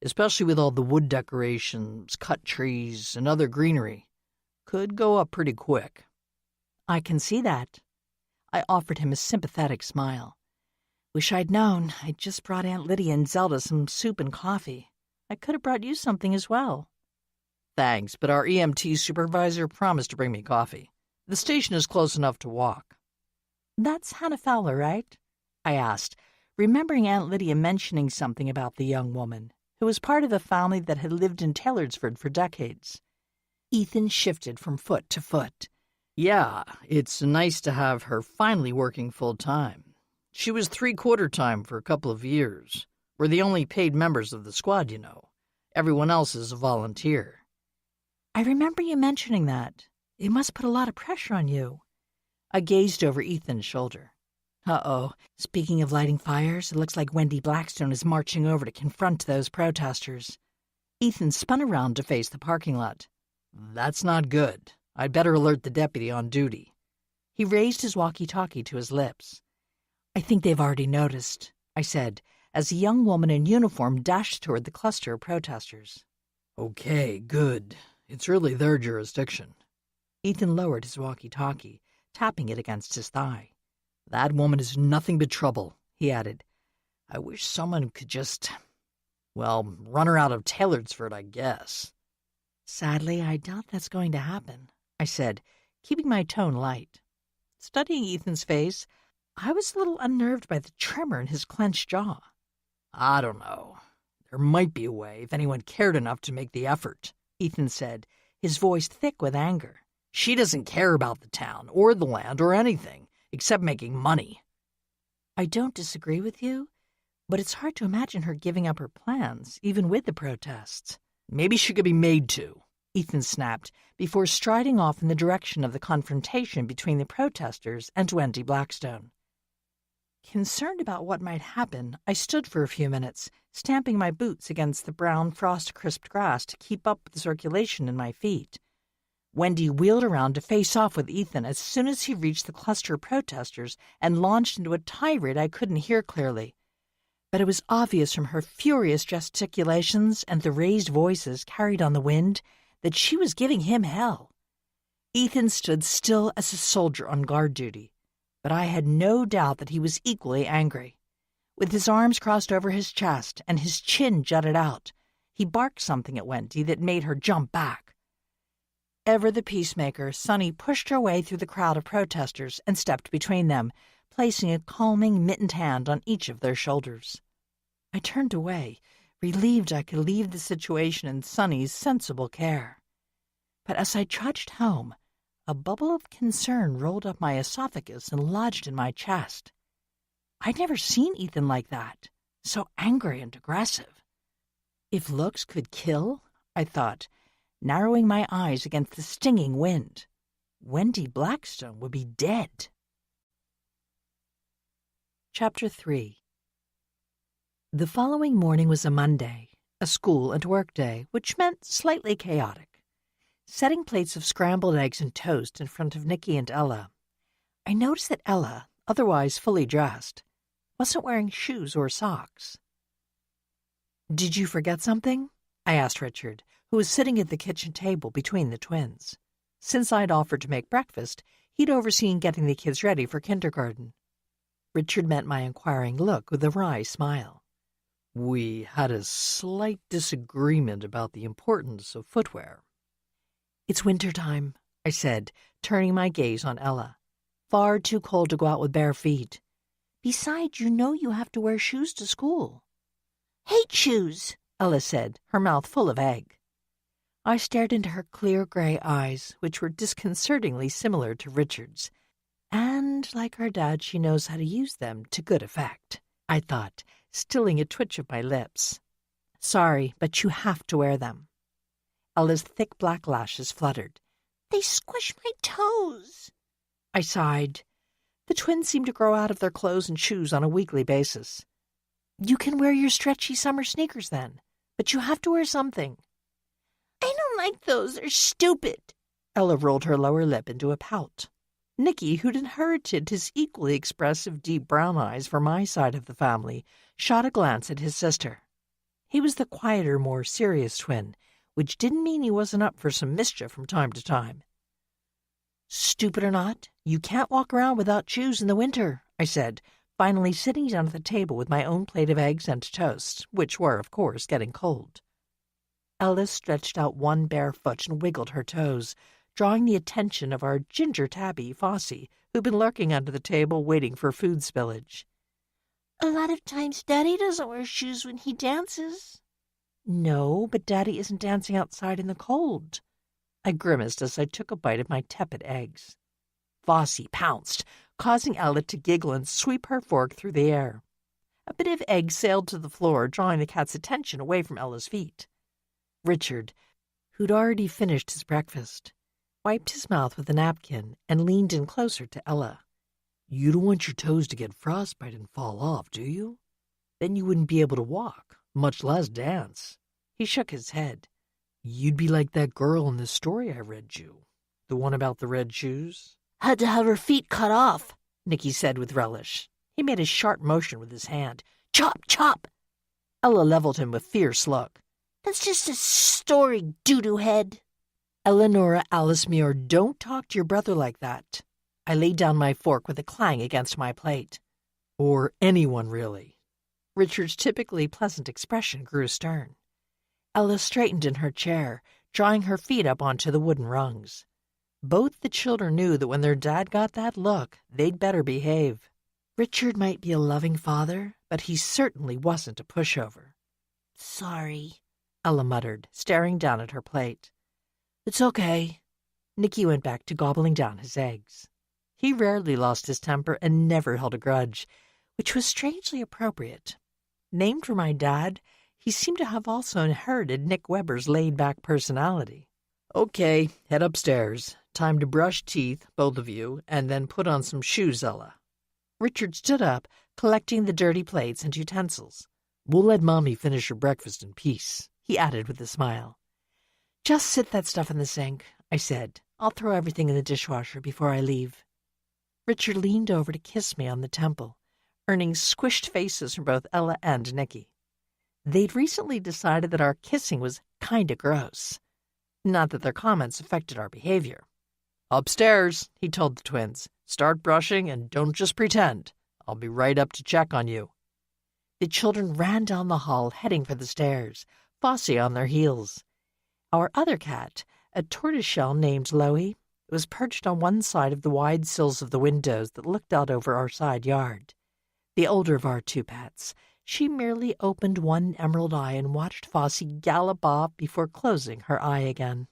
especially with all the wood decorations, cut trees, and other greenery. Could go up pretty quick. "I can see that." I offered him a sympathetic smile. "Wish I'd known. I just brought Aunt Lydia and Zelda some soup and coffee. I could have brought you something as well." Thanks, but our EMT supervisor promised to bring me coffee. The station is close enough to walk. "That's Hannah Fowler, right?" I asked, remembering Aunt Lydia mentioning something about the young woman, who was part of a family that had lived in Taylorsford for decades. Ethan shifted from foot to foot. Yeah, it's nice to have her finally working full-time. She was 3/4 time for a couple of years. We're the only paid members of the squad, you know. Everyone else is a volunteer. "I remember you mentioning that. It must put a lot of pressure on you." I gazed over Ethan's shoulder. Uh-oh. Speaking of lighting fires, it looks like Wendy Blackstone is marching over to confront those protesters. Ethan spun around to face the parking lot. That's not good. I'd better alert the deputy on duty. He raised his walkie-talkie to his lips. "I think they've already noticed," I said, as a young woman in uniform dashed toward the cluster of protesters. Okay, good. It's really their jurisdiction. Ethan lowered his walkie-talkie, tapping it against his thigh. That woman is nothing but trouble, he added. I wish someone could just, run her out of Taylorsford, I guess. Sadly, I doubt that's going to happen, I said, keeping my tone light. Studying Ethan's face, I was a little unnerved by the tremor in his clenched jaw. I don't know. There might be a way if anyone cared enough to make the effort, Ethan said, his voice thick with anger. She doesn't care about the town or the land or anything, except making money. I don't disagree with you, but it's hard to imagine her giving up her plans, even with the protests. Maybe she could be made to, Ethan snapped, before striding off in the direction of the confrontation between the protesters and Wendy Blackstone. Concerned about what might happen, I stood for a few minutes, stamping my boots against the brown, frost-crisped grass to keep up with the circulation in my feet. Wendy wheeled around to face off with Ethan as soon as he reached the cluster of protesters and launched into a tirade I couldn't hear clearly. But it was obvious from her furious gesticulations and the raised voices carried on the wind that she was giving him hell. Ethan stood still as a soldier on guard duty, but I had no doubt that he was equally angry. With his arms crossed over his chest and his chin jutted out, he barked something at Wendy that made her jump back. Ever the peacemaker, Sonny pushed her way through the crowd of protesters and stepped between them, placing a calming, mittened hand on each of their shoulders. I turned away, relieved I could leave the situation in Sonny's sensible care. But as I trudged home, a bubble of concern rolled up my esophagus and lodged in my chest. I'd never seen Ethan like that, so angry and aggressive. If looks could kill, I thought, narrowing my eyes against the stinging wind, Wendy Blackstone would be dead. Chapter 3. The following morning was a Monday, a school and work day, which meant slightly chaotic. Setting plates of scrambled eggs and toast in front of Nicky and Ella, I noticed that Ella, otherwise fully dressed, wasn't wearing shoes or socks. "Did you forget something?" I asked Richard, who was sitting at the kitchen table between the twins. Since I'd offered to make breakfast, he'd overseen getting the kids ready for kindergarten. Richard met my inquiring look with a wry smile. "We had a slight disagreement about the importance of footwear." "It's winter time," I said, turning my gaze on Ella. "Far too cold to go out with bare feet. Besides, you know you have to wear shoes to school." Hate shoes, Ella said, her mouth full of egg. I stared into her clear gray eyes, which were disconcertingly similar to Richard's. And, like her dad, she knows how to use them to good effect, I thought, stilling a twitch of my lips. "Sorry, but you have to wear them." Ella's thick black lashes fluttered. They squish my toes. I sighed. The twins seemed to grow out of their clothes and shoes on a weekly basis. "You can wear your stretchy summer sneakers then, but you have to wear something." I don't like those. They're stupid. Ella rolled her lower lip into a pout. Nicky, who'd inherited his equally expressive deep brown eyes from my side of the family, shot a glance at his sister. He was the quieter, more serious twin, which didn't mean he wasn't up for some mischief from time to time. "Stupid or not, you can't walk around without shoes in the winter," I said, finally sitting down at the table with my own plate of eggs and toast, which were, of course, getting cold. Ella stretched out one bare foot and wiggled her toes, drawing the attention of our ginger tabby, Fossey, who'd been lurking under the table waiting for food spillage. A lot of times Daddy doesn't wear shoes when he dances. "No, but Daddy isn't dancing outside in the cold." I grimaced as I took a bite of my tepid eggs. Fossey pounced, causing Ella to giggle and sweep her fork through the air. A bit of egg sailed to the floor, drawing the cat's attention away from Ella's feet. Richard, who'd already finished his breakfast, wiped his mouth with a napkin and leaned in closer to Ella. "You don't want your toes to get frostbite and fall off, do you? Then you wouldn't be able to walk, much less dance." He shook his head. "You'd be like that girl in the story I read you, the one about the red shoes." Had to have her feet cut off, Nicky said with relish. He made a sharp motion with his hand. Chop, chop. Ella leveled him with fierce look. That's just a story, doo-doo head. "Eleonora Alice Muir, don't talk to your brother like that." I laid down my fork with a clang against my plate. "Or anyone, really." Richard's typically pleasant expression grew stern. Ella straightened in her chair, drawing her feet up onto the wooden rungs. Both the children knew that when their dad got that look, they'd better behave. Richard might be a loving father, but he certainly wasn't a pushover. Sorry, Ella muttered, staring down at her plate. "It's okay." Nicky went back to gobbling down his eggs. He rarely lost his temper and never held a grudge, which was strangely appropriate. Named for my dad, he seemed to have also inherited Nick Webber's laid-back personality. "Okay, head upstairs. Time to brush teeth, both of you, and then put on some shoes, Ella." Richard stood up, collecting the dirty plates and utensils. "We'll let Mommy finish her breakfast in peace," he added with a smile. "Just sit that stuff in the sink," I said. "I'll throw everything in the dishwasher before I leave." Richard leaned over to kiss me on the temple, earning squished faces from both Ella and Nicky. They'd recently decided that our kissing was kinda gross. Not that their comments affected our behavior. "Upstairs," he told the twins. "Start brushing and don't just pretend. I'll be right up to check on you." The children ran down the hall, heading for the stairs, Fossey on their heels. Our other cat, a tortoiseshell named Loey, was perched on one side of the wide sills of the windows that looked out over our side yard. The older of our two pets, she merely opened one emerald eye and watched Fossey gallop off before closing her eye again.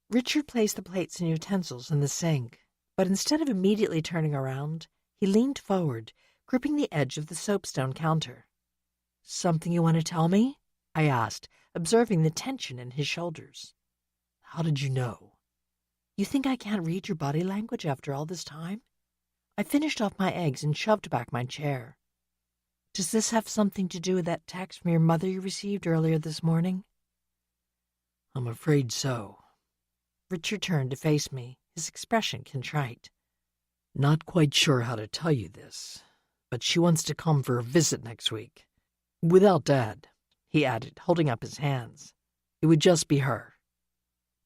Richard placed the plates and utensils in the sink, but instead of immediately turning around, he leaned forward, gripping the edge of the soapstone counter. "Something you want to tell me?" I asked, observing the tension in his shoulders. "How did you know?" "You think I can't read your body language after all this time?" I finished off my eggs and shoved back my chair. Does this have something to do with that text from your mother you received earlier this morning? I'm afraid so. Richard turned to face me, his expression contrite. Not quite sure how to tell you this, but she wants to come for a visit next week. Without Dad, he added, holding up his hands. It would just be her.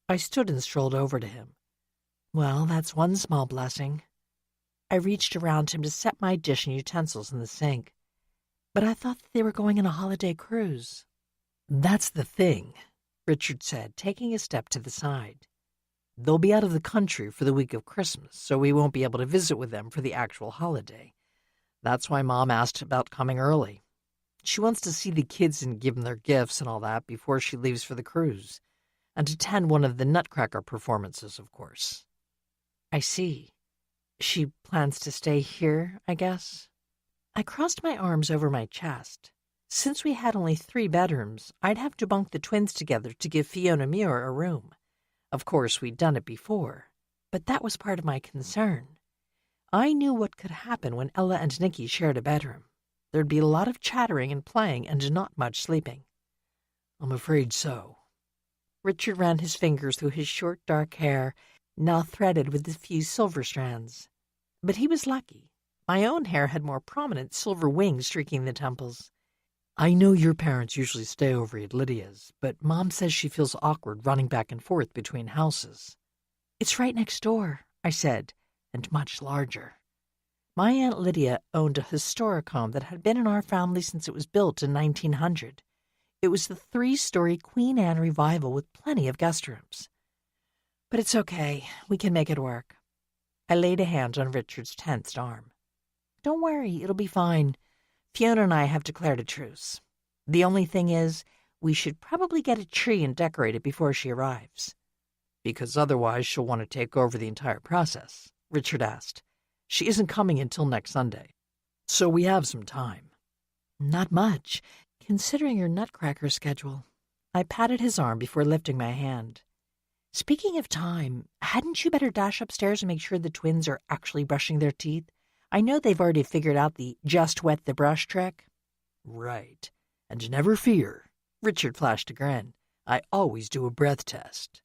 I stood and strolled over to him. Well, that's one small blessing. I reached around him to set my dish and utensils in the sink. But I thought that they were going on a holiday cruise. That's the thing, Richard said, taking a step to the side. They'll be out of the country for the week of Christmas, so we won't be able to visit with them for the actual holiday. That's why Mom asked about coming early. She wants to see the kids and give them their gifts and all that before she leaves for the cruise, and attend one of the Nutcracker performances, of course. I see. She plans to stay here, I guess? I crossed my arms over my chest. Since we had only 3 bedrooms, I'd have to bunk the twins together to give Fiona Muir a room. Of course, we'd done it before, but that was part of my concern. I knew what could happen when Ella and Nicky shared a bedroom. There'd be a lot of chattering and playing and not much sleeping. I'm afraid so. Richard ran his fingers through his short, dark hair, now threaded with a few silver strands. But he was lucky. My own hair had more prominent silver wings streaking the temples. I know your parents usually stay over at Lydia's, but Mom says she feels awkward running back and forth between houses. It's right next door, I said, and much larger. My Aunt Lydia owned a historic home that had been in our family since it was built in 1900. It was the 3-story Queen Anne revival with plenty of guest rooms. But it's okay. We can make it work. I laid a hand on Richard's tensed arm. Don't worry, it'll be fine. Fiona and I have declared a truce. The only thing is, we should probably get a tree and decorate it before she arrives. Because otherwise she'll want to take over the entire process, Richard asked. She isn't coming until next Sunday, so we have some time. Not much, considering your Nutcracker schedule. I patted his arm before lifting my hand. Speaking of time, hadn't you better dash upstairs and make sure the twins are actually brushing their teeth? I know they've already figured out the just wet the brush trick. Right. And never fear, Richard flashed a grin. I always do a breath test.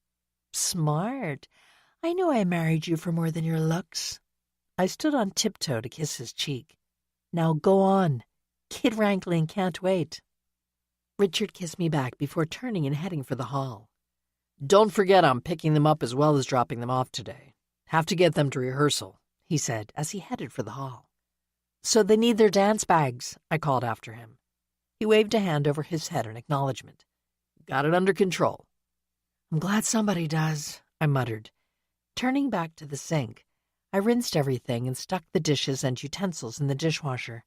Smart. I knew I married you for more than your looks. I stood on tiptoe to kiss his cheek. Now go on. Kid wrangling can't wait. Richard kissed me back before turning and heading for the hall. Don't forget I'm picking them up as well as dropping them off today. Have to get them to rehearsal, he said as he headed for the hall. So they need their dance bags, I called after him. He waved a hand over his head in acknowledgement. Got it under control. I'm glad somebody does, I muttered. Turning back to the sink, I rinsed everything and stuck the dishes and utensils in the dishwasher,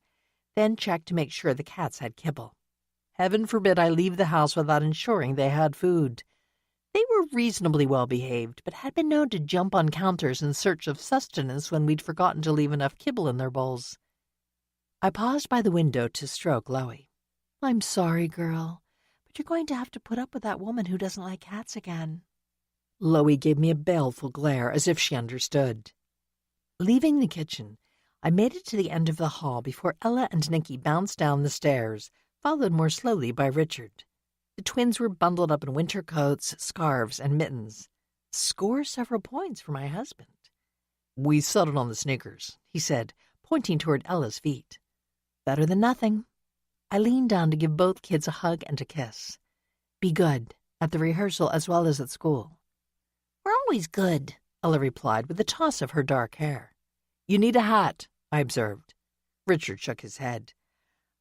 then checked to make sure the cats had kibble. Heaven forbid I leave the house without ensuring they had food. They were reasonably well behaved, but had been known to jump on counters in search of sustenance when we'd forgotten to leave enough kibble in their bowls. I paused by the window to stroke Loie. I'm sorry, girl, but you're going to have to put up with that woman who doesn't like cats again. Loie gave me a baleful glare as if she understood. Leaving the kitchen, I made it to the end of the hall before Ella and Nicky bounced down the stairs, followed more slowly by Richard. The twins were bundled up in winter coats, scarves, and mittens. Score several points for my husband. We settled on the sneakers, he said, pointing toward Ella's feet. Better than nothing. I leaned down to give both kids a hug and a kiss. Be good, at the rehearsal as well as at school. We're always good, Ella replied with a toss of her dark hair. You need a hat, I observed. Richard shook his head.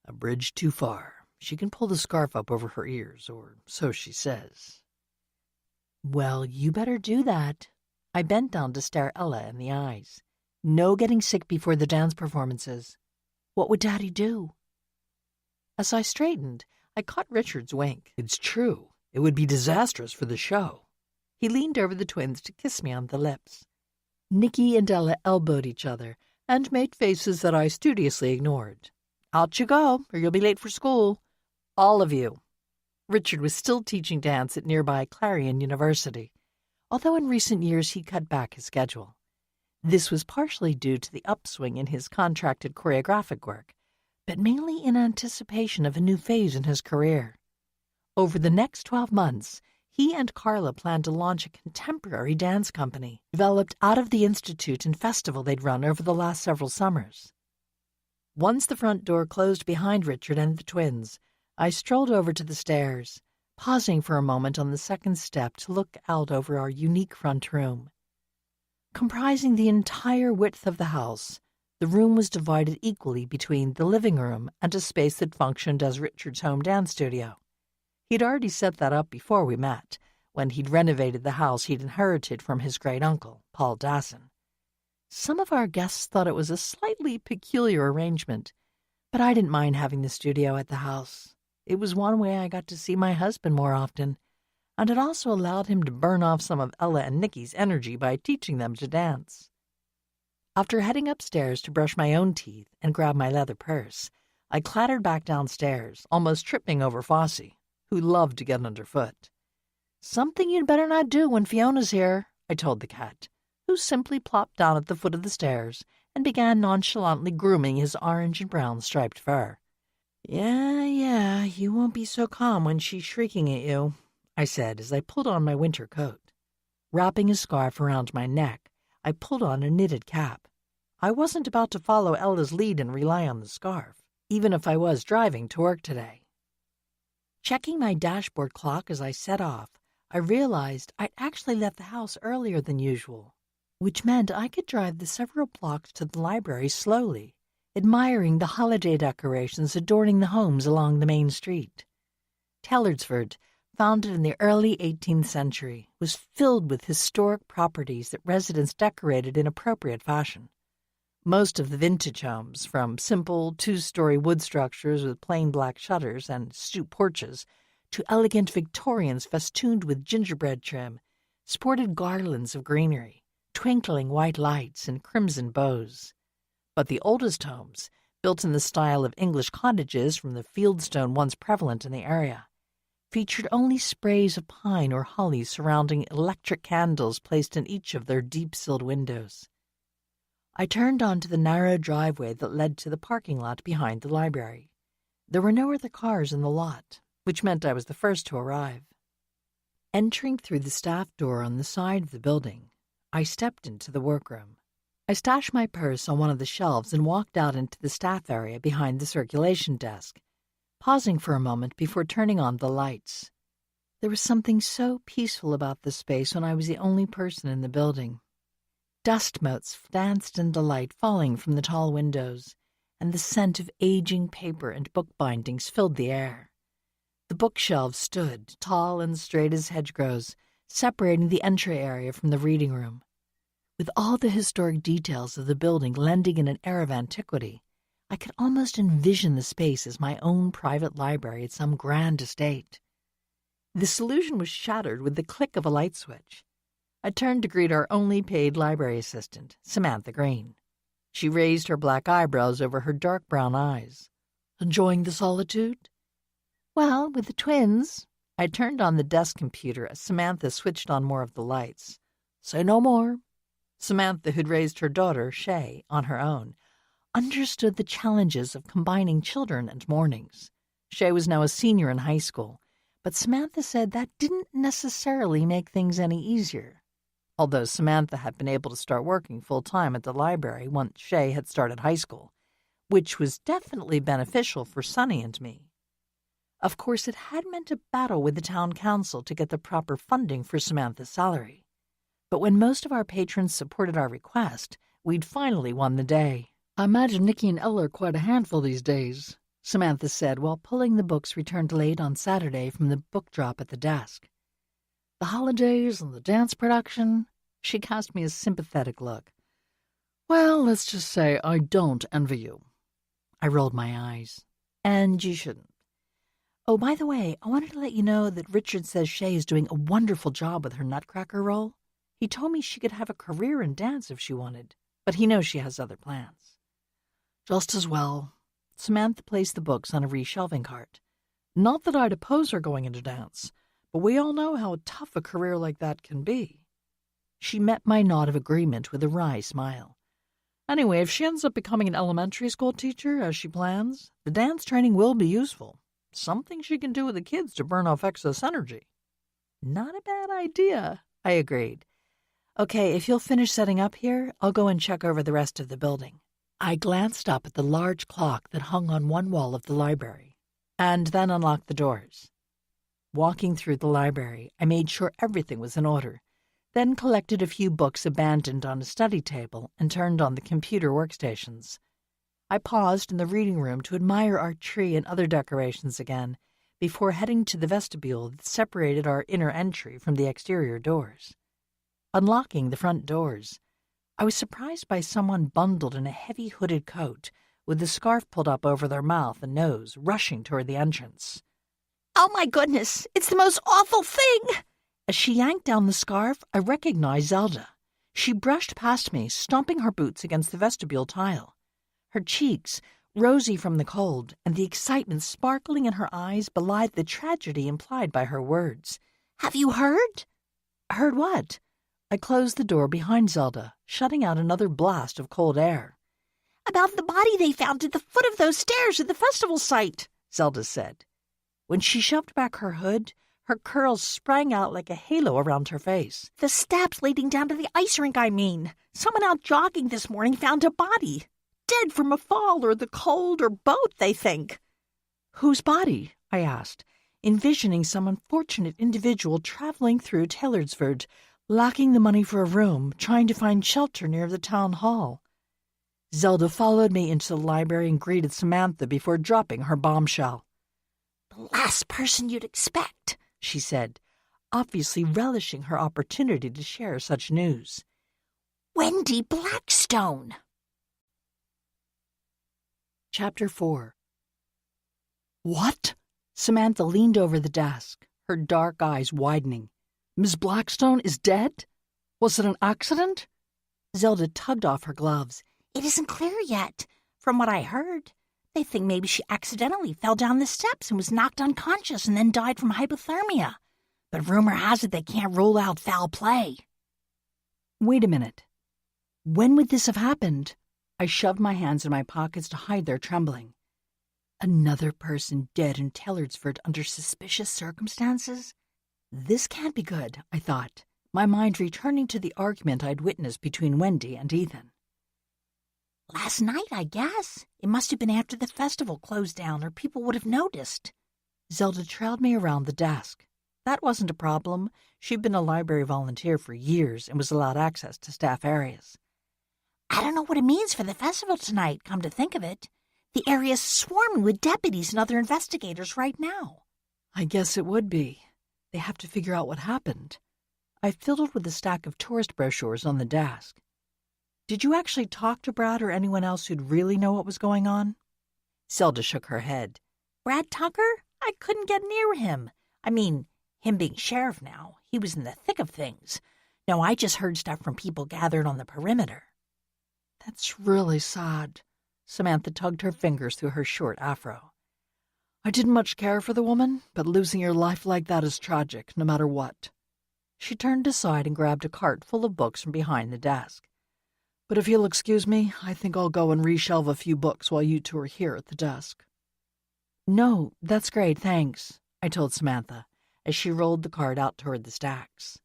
A bridge too far. She can pull the scarf up over her ears, or so she says. Well, you better do that. I bent down to stare Ella in the eyes. No getting sick before the dance performances. What would Daddy do? As I straightened, I caught Richard's wink. It's true. It would be disastrous for the show. He leaned over the twins to kiss me on the lips. Nicky and Ella elbowed each other and made faces that I studiously ignored. Out you go, or you'll be late for school. All of you. Richard was still teaching dance at nearby Clarion University, although in recent years he cut back his schedule. This was partially due to the upswing in his contracted choreographic work, but mainly in anticipation of a new phase in his career. Over the next 12 months, he and Carla planned to launch a contemporary dance company developed out of the institute and festival they'd run over the last several summers. Once the front door closed behind Richard and the twins, I strolled over to the stairs, pausing for a moment on the second step to look out over our unique front room. Comprising the entire width of the house, the room was divided equally between the living room and a space that functioned as Richard's home dance studio. He'd already set that up before we met, when he'd renovated the house he'd inherited from his great-uncle, Paul Dasson. Some of our guests thought it was a slightly peculiar arrangement, but I didn't mind having the studio at the house. It was one way I got to see my husband more often, and it also allowed him to burn off some of Ella and Nikki's energy by teaching them to dance. After heading upstairs to brush my own teeth and grab my leather purse, I clattered back downstairs, almost tripping over Fossey, who loved to get underfoot. "Something you'd better not do when Fiona's here," I told the cat, who simply plopped down at the foot of the stairs and began nonchalantly grooming his orange and brown striped fur. Yeah, you won't be so calm when she's shrieking at you," I said as I pulled on my winter coat. Wrapping a scarf around my neck, I pulled on a knitted cap. I wasn't about to follow Ella's lead and rely on the scarf, even if I was driving to work today. Checking my dashboard clock as I set off, I realized I'd actually left the house earlier than usual, which meant I could drive the several blocks to the library slowly, admiring the holiday decorations adorning the homes along the main street. Tellardsford, founded in the early 18th century, was filled with historic properties that residents decorated in appropriate fashion. Most of the vintage homes, from simple two-story wood structures with plain black shutters and stoop porches, to elegant Victorians festooned with gingerbread trim, sported garlands of greenery, twinkling white lights and crimson bows. But the oldest homes, built in the style of English cottages from the fieldstone once prevalent in the area, featured only sprays of pine or holly surrounding electric candles placed in each of their deep-silled windows. I turned onto the narrow driveway that led to the parking lot behind the library. There were no other cars in the lot, which meant I was the first to arrive. Entering through the staff door on the side of the building, I stepped into the workroom. I stashed my purse on one of the shelves and walked out into the staff area behind the circulation desk, pausing for a moment before turning on the lights. There was something so peaceful about the space when I was the only person in the building. Dust motes danced in delight falling from the tall windows, and the scent of aging paper and book bindings filled the air. The bookshelves stood, tall and straight as hedgerows, separating the entry area from the reading room. With all the historic details of the building lending in an air of antiquity, I could almost envision the space as my own private library at some grand estate. This illusion was shattered with the click of a light switch. I turned to greet our only paid library assistant, Samantha Green. She raised her black eyebrows over her dark brown eyes. "Enjoying the solitude?" "Well, with the twins." I turned on the desk computer as Samantha switched on more of the lights. "Say no more." Samantha, who'd raised her daughter, Shay, on her own, understood the challenges of combining children and mornings. Shay was now a senior in high school, but Samantha said that didn't necessarily make things any easier. Although Samantha had been able to start working full-time at the library once Shay had started high school, which was definitely beneficial for Sonny and me. Of course, it had meant a battle with the town council to get the proper funding for Samantha's salary. But when most of our patrons supported our request, we'd finally won the day. "I imagine Nikki and Ella are quite a handful these days," Samantha said while pulling the books returned late on Saturday from the book drop at the desk. "The holidays and the dance production." She cast me a sympathetic look. "Well, let's just say I don't envy you." I rolled my eyes. "And you shouldn't. Oh, by the way, I wanted to let you know that Richard says Shay is doing a wonderful job with her Nutcracker role. He told me she could have a career in dance if she wanted, but he knows she has other plans." "Just as well." Samantha placed the books on a reshelving cart. "Not that I'd oppose her going into dance, but we all know how tough a career like that can be." She met my nod of agreement with a wry smile. Anyway, if she ends up becoming an elementary school teacher, as she plans, the dance training will be useful. Something she can do with the kids to burn off excess energy. Not a bad idea, I agreed. Okay, if you'll finish setting up here, I'll go and check over the rest of the building. I glanced up at the large clock that hung on one wall of the library, and then unlocked the doors. Walking through the library, I made sure everything was in order, then collected a few books abandoned on a study table and turned on the computer workstations. I paused in the reading room to admire our tree and other decorations again before heading to the vestibule that separated our inner entry from the exterior doors. Unlocking the front doors, I was surprised by someone bundled in a heavy hooded coat with the scarf pulled up over their mouth and nose, rushing toward the entrance. Oh my goodness, it's the most awful thing! As she yanked down the scarf, I recognized Zelda. She brushed past me, stomping her boots against the vestibule tile. Her cheeks, rosy from the cold, and the excitement sparkling in her eyes belied the tragedy implied by her words. Have you heard? Heard what? I closed the door behind Zelda, shutting out another blast of cold air. About the body they found at the foot of those stairs at the festival site, Zelda said. When she shoved back her hood, her curls sprang out like a halo around her face. The steps leading down to the ice rink, I mean. Someone out jogging this morning found a body. Dead from a fall or the cold or both, they think. Whose body? I asked, envisioning some unfortunate individual traveling through Taylorsford, lacking the money for a room, trying to find shelter near the town hall. Zelda followed me into the library and greeted Samantha before dropping her bombshell. The last person you'd expect, she said, obviously relishing her opportunity to share such news. Wendy Blackstone. Chapter 4. What? Samantha leaned over the desk, her dark eyes widening. Miss Blackstone is dead? Was it an accident? Zelda tugged off her gloves. It isn't clear yet. From what I heard, they think maybe she accidentally fell down the steps and was knocked unconscious and then died from hypothermia. But rumor has it they can't rule out foul play. Wait a minute. When would this have happened? I shoved my hands in my pockets to hide their trembling. Another person dead in Taylorsford under suspicious circumstances? This can't be good, I thought, my mind returning to the argument I'd witnessed between Wendy and Ethan. Last night, I guess. It must have been after the festival closed down or people would have noticed. Zelda trailed me around the desk. That wasn't a problem. She'd been a library volunteer for years and was allowed access to staff areas. I don't know what it means for the festival tonight, come to think of it. The area's swarming with deputies and other investigators right now. I guess it would be. They have to figure out what happened. I fiddled with a stack of tourist brochures on the desk. Did you actually talk to Brad or anyone else who'd really know what was going on? Zelda shook her head. Brad Tucker? I couldn't get near him. I mean, him being sheriff now, he was in the thick of things. No, I just heard stuff from people gathered on the perimeter. That's really sad. Samantha tugged her fingers through her short afro. I didn't much care for the woman, but losing your life like that is tragic, no matter what. She turned aside and grabbed a cart full of books from behind the desk. But if you'll excuse me, I think I'll go and reshelve a few books while you two are here at the desk. No, that's great, thanks, I told Samantha, as she rolled the cart out toward the stacks.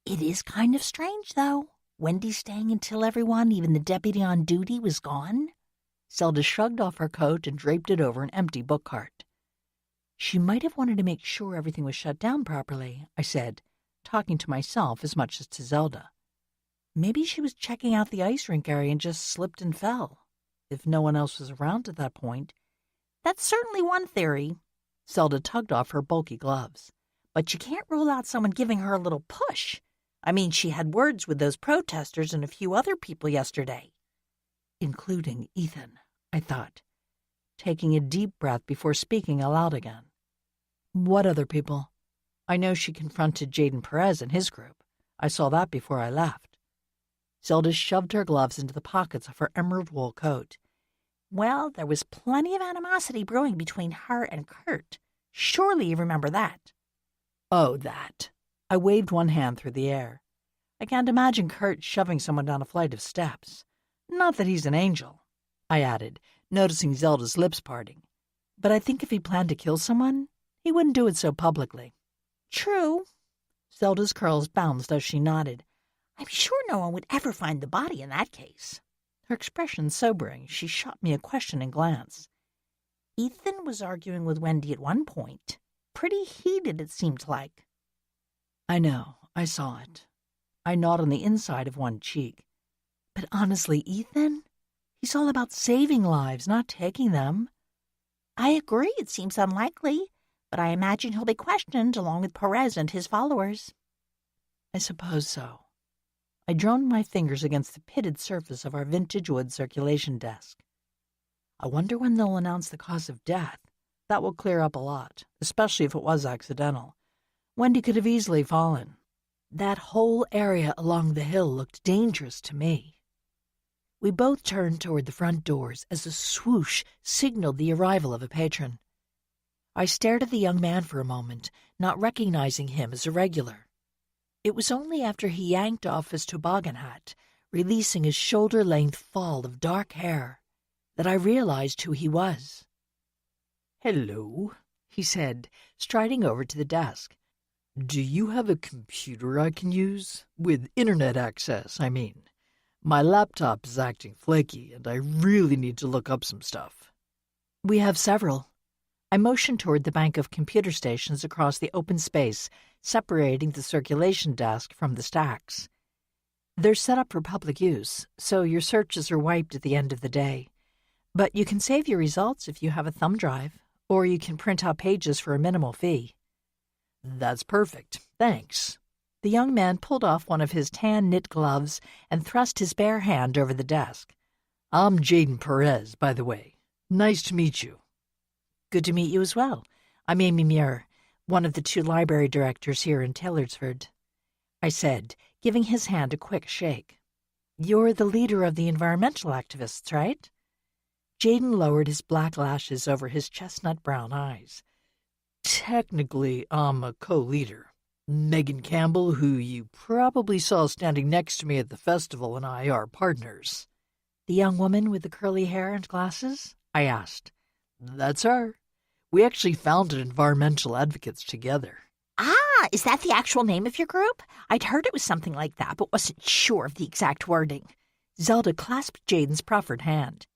It is kind of strange, though. Wendy staying until everyone, even the deputy on duty, was gone. Zelda shrugged off her coat and draped it over an empty book cart. She might have wanted to make sure everything was shut down properly, I said, talking to myself as much as to Zelda. Maybe she was checking out the ice rink area and just slipped and fell. If no one else was around at that point. That's certainly one theory. Zelda tugged off her bulky gloves. But you can't rule out someone giving her a little push. I mean, she had words with those protesters and a few other people yesterday. Including Ethan, I thought, taking a deep breath before speaking aloud again. What other people? I know she confronted Jaden Perez and his group. I saw that before I left. Zelda shoved her gloves into the pockets of her emerald wool coat. Well, there was plenty of animosity brewing between her and Kurt. Surely you remember that. Oh, that. I waved one hand through the air. I can't imagine Kurt shoving someone down a flight of steps. Not that he's an angel, I added, noticing Zelda's lips parting. But I think if he planned to kill someone, he wouldn't do it so publicly. True. Zelda's curls bounced as she nodded. I'm sure no one would ever find the body in that case. Her expression sobering, she shot me a questioning glance. Ethan was arguing with Wendy at one point. Pretty heated, it seemed like. I know, I saw it. I gnawed on the inside of one cheek. But honestly, Ethan, he's all about saving lives, not taking them. I agree, it seems unlikely, but I imagine he'll be questioned along with Perez and his followers. I suppose so. I droned my fingers against the pitted surface of our vintage wood circulation desk. I wonder when they'll announce the cause of death. That will clear up a lot, especially if it was accidental. Wendy could have easily fallen. That whole area along the hill looked dangerous to me. We both turned toward the front doors as a swoosh signaled the arrival of a patron. I stared at the young man for a moment, not recognizing him as a regular. It was only after he yanked off his toboggan hat, releasing his shoulder-length fall of dark hair, that I realized who he was. "Hello," he said, striding over to the desk. "Do you have a computer I can use? With internet access, I mean. My laptop is acting flaky, and I really need to look up some stuff." "We have several." I motioned toward the bank of computer stations across the open space, separating the circulation desk from the stacks. They're set up for public use, so your searches are wiped at the end of the day. But you can save your results if you have a thumb drive, or you can print out pages for a minimal fee. "That's perfect, thanks." The young man pulled off one of his tan knit gloves and thrust his bare hand over the desk. "I'm Jaden Perez, by the way. Nice to meet you." "Good to meet you as well. I'm Amy Muir, one of the 2 library directors here in Taylorsford," I said, giving his hand a quick shake. "You're the leader of the environmental activists, right?" Jaden lowered his black lashes over his chestnut-brown eyes. "Technically, I'm a co-leader. Megan Campbell, who you probably saw standing next to me at the festival, and I are partners." "The young woman with the curly hair and glasses?" I asked. "That's her. We actually founded Environmental Advocates together." Ah, is that the actual name of your group? I'd heard it was something like that, but wasn't sure of the exact wording. Zelda clasped Jaden's proffered hand.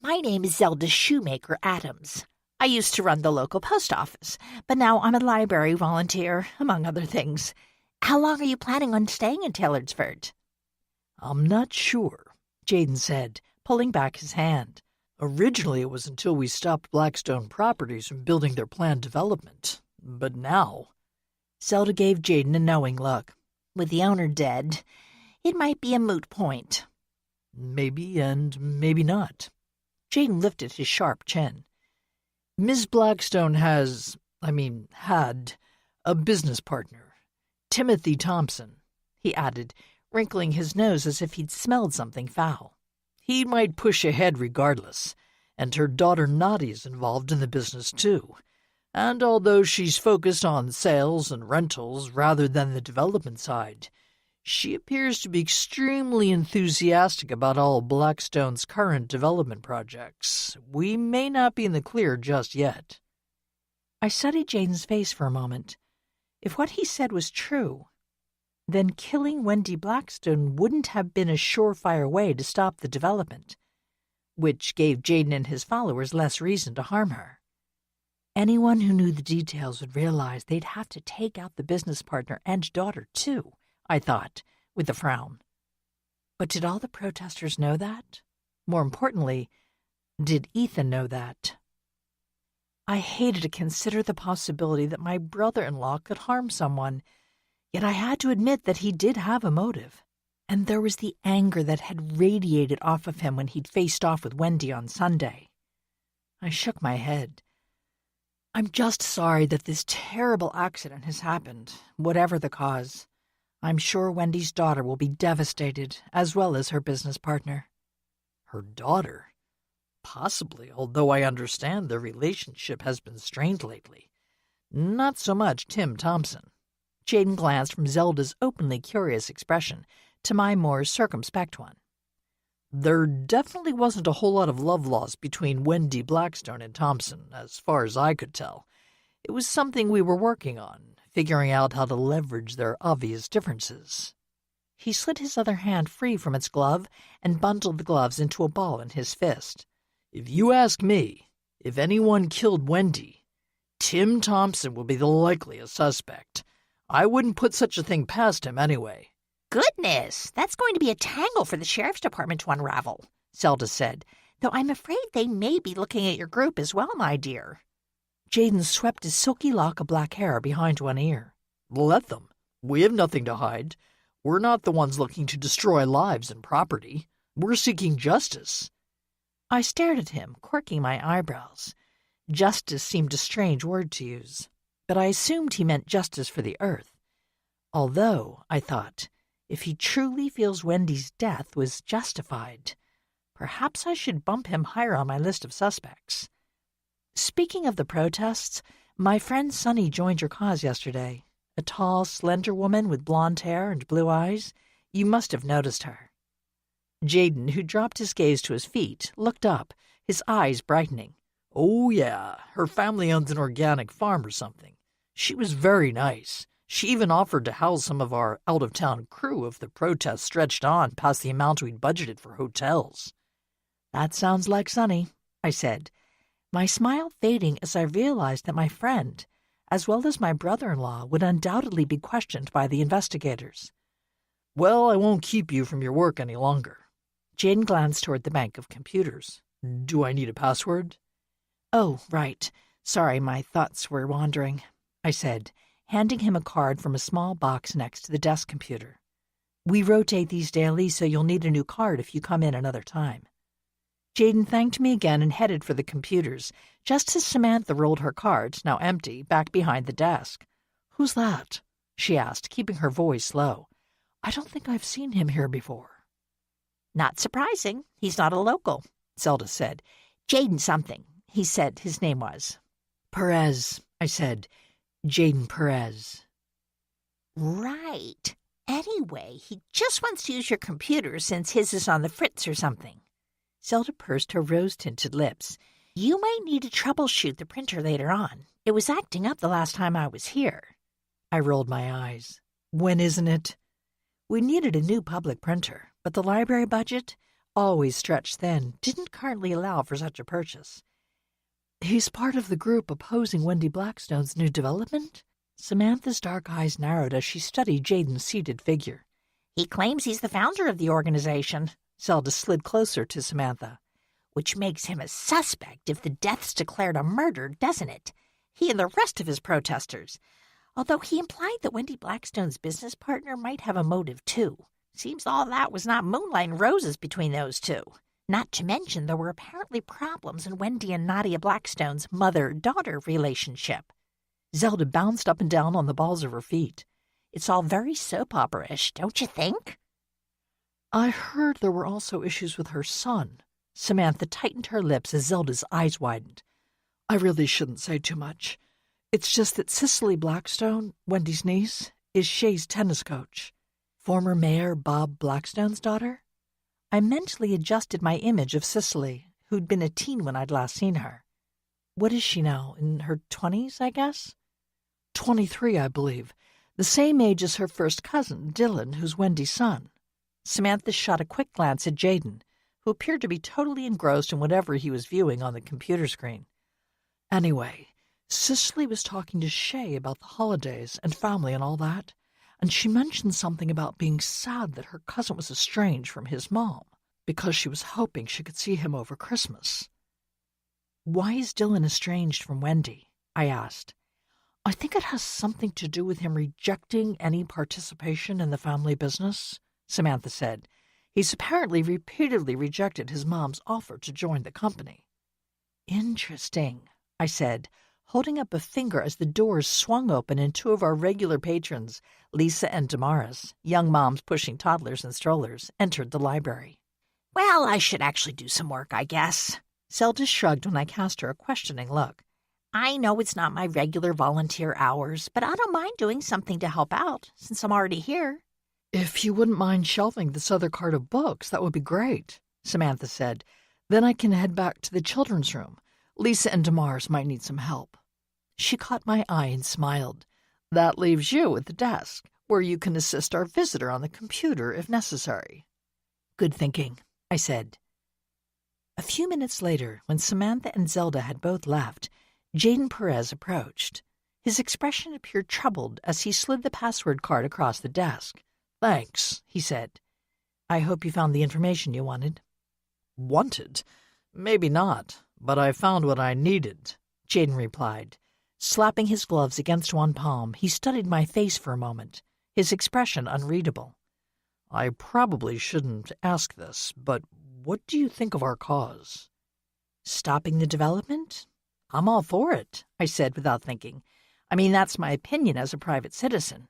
My name is Zelda Shoemaker Adams. I used to run the local post office, but now I'm a library volunteer, among other things. How long are you planning on staying in Taylorsford? "I'm not sure," Jaden said, pulling back his hand. "Originally it was until we stopped Blackstone Properties from building their planned development. But now—" Zelda gave Jaden a knowing look. "With the owner dead, it might be a moot point." "Maybe and maybe not." Jaden lifted his sharp chin. "Ms. Blackstone had a business partner, Timothy Thompson," he added, wrinkling his nose as if he'd smelled something foul. "He might push ahead regardless, and her daughter Nadia's involved in the business too. And although she's focused on sales and rentals rather than the development side, she appears to be extremely enthusiastic about all Blackstone's current development projects. We may not be in the clear just yet." I studied Jaden's face for a moment. If what he said was true, then killing Wendy Blackstone wouldn't have been a surefire way to stop the development, which gave Jaden and his followers less reason to harm her. Anyone who knew the details would realize they'd have to take out the business partner and daughter, too, I thought, with a frown. But did all the protesters know that? More importantly, did Ethan know that? I hated to consider the possibility that my brother-in-law could harm someone, yet I had to admit that he did have a motive. And there was the anger that had radiated off of him when he'd faced off with Wendy on Sunday. I shook my head. "I'm just sorry that this terrible accident has happened, whatever the cause. I'm sure Wendy's daughter will be devastated, as well as her business partner." "Her daughter? Possibly, although I understand their relationship has been strained lately. Not so much Tim Thompson." Jaden glanced from Zelda's openly curious expression to my more circumspect one. There definitely wasn't a whole lot of love lost between Wendy Blackstone and Thompson, as far as I could tell. It was something we were working on, figuring out how to leverage their obvious differences. He slid his other hand free from its glove and bundled the gloves into a ball in his fist. If you ask me, if anyone killed Wendy, Tim Thompson will be the likeliest suspect. I wouldn't put such a thing past him anyway. Goodness, that's going to be a tangle for the sheriff's department to unravel, Zelda said, though I'm afraid they may be looking at your group as well, my dear. Jaden swept his silky lock of black hair behind one ear. Let them. We have nothing to hide. We're not the ones looking to destroy lives and property. We're seeking justice. I stared at him, quirking my eyebrows. Justice seemed a strange word to use, but I assumed he meant justice for the earth. Although, I thought, if he truly feels Wendy's death was justified, perhaps I should bump him higher on my list of suspects. Speaking of the protests, my friend Sunny joined your cause yesterday. A tall, slender woman with blonde hair and blue eyes. You must have noticed her. Jaden, who dropped his gaze to his feet, looked up, his eyes brightening. Oh, yeah, her family owns an organic farm or something. She was very nice. She even offered to house some of our out-of-town crew if the protests stretched on past the amount we'd budgeted for hotels. That sounds like Sunny, I said, my smile fading as I realized that my friend, as well as my brother-in-law, would undoubtedly be questioned by the investigators. Well, I won't keep you from your work any longer. Jaden glanced toward the bank of computers. Do I need a password? Oh, right. Sorry, my thoughts were wandering, I said, handing him a card from a small box next to the desk computer. We rotate these daily, so you'll need a new card if you come in another time. Jaden thanked me again and headed for the computers, just as Samantha rolled her card, now empty, back behind the desk. Who's that? She asked, keeping her voice low. I don't think I've seen him here before. Not surprising. He's not a local, Zelda said. Jaden something, he said his name was. Perez, I said. Jaden Perez. Right. Anyway, he just wants to use your computer since his is on the fritz or something. Zelda pursed her rose-tinted lips. You might need to troubleshoot the printer later on. It was acting up the last time I was here. I rolled my eyes. When isn't it? We needed a new public printer, but the library budget, always stretched thin, didn't currently allow for such a purchase. He's part of the group opposing Wendy Blackstone's new development? Samantha's dark eyes narrowed as she studied Jaden's seated figure. He claims he's the founder of the organization. Zelda slid closer to Samantha. Which makes him a suspect if the death's declared a murder, doesn't it? He and the rest of his protesters. Although he implied that Wendy Blackstone's business partner might have a motive, too. Seems all that was not moonlight and roses between those two. Not to mention there were apparently problems in Wendy and Nadia Blackstone's mother-daughter relationship. Zelda bounced up and down on the balls of her feet. It's all very soap opera-ish, don't you think? I heard there were also issues with her son. Samantha tightened her lips as Zelda's eyes widened. I really shouldn't say too much. It's just that Cicely Blackstone, Wendy's niece, is Shay's tennis coach. Former Mayor Bob Blackstone's daughter? I mentally adjusted my image of Cicely, who'd been a teen when I'd last seen her. What is she now, in her 20s, I guess? 23, I believe. The same age as her first cousin, Dylan, who's Wendy's son. Samantha shot a quick glance at Jaden, who appeared to be totally engrossed in whatever he was viewing on the computer screen. Anyway, Cicely was talking to Shay about the holidays and family and all that, and she mentioned something about being sad that her cousin was estranged from his mom because she was hoping she could see him over Christmas. Why is Dylan estranged from Wendy? I asked. I think it has something to do with him rejecting any participation in the family business, Samantha said. He's apparently repeatedly rejected his mom's offer to join the company. Interesting, I said, holding up a finger as the doors swung open and two of our regular patrons, Lisa and Damaris, young moms pushing toddlers and strollers, entered the library. Well, I should actually do some work, I guess. Zelda shrugged when I cast her a questioning look. I know it's not my regular volunteer hours, but I don't mind doing something to help out since I'm already here. If you wouldn't mind shelving this other cart of books, that would be great, Samantha said. Then I can head back to the children's room. Lisa and Demars might need some help. She caught my eye and smiled. That leaves you at the desk, where you can assist our visitor on the computer if necessary. Good thinking, I said. A few minutes later, when Samantha and Zelda had both left, Jaden Perez approached. His expression appeared troubled as he slid the password card across the desk. Thanks, he said. I hope you found the information you wanted. Wanted? Maybe not, but I found what I needed, Jaden replied. Slapping his gloves against one palm, he studied my face for a moment, his expression unreadable. I probably shouldn't ask this, but what do you think of our cause? Stopping the development? I'm all for it, I said without thinking. I mean, that's my opinion as a private citizen.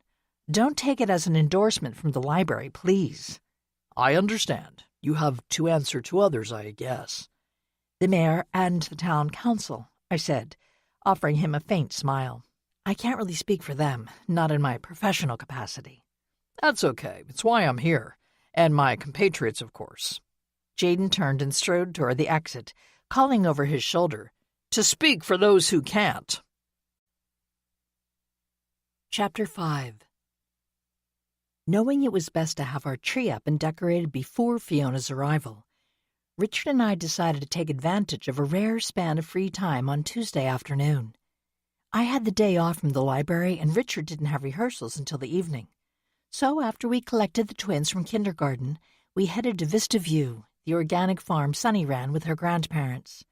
Don't take it as an endorsement from the library, please. I understand. You have to answer to others, I guess. The mayor and the town council, I said, offering him a faint smile. I can't really speak for them, not in my professional capacity. That's okay. It's why I'm here. And my compatriots, of course. Jaden turned and strode toward the exit, calling over his shoulder, to speak for those who can't. Chapter 5. Knowing it was best to have our tree up and decorated before Fiona's arrival, Richard and I decided to take advantage of a rare span of free time on Tuesday afternoon. I had the day off from the library, and Richard didn't have rehearsals until the evening. So after we collected the twins from kindergarten, we headed to Vista View, the organic farm Sunny ran with her grandparents.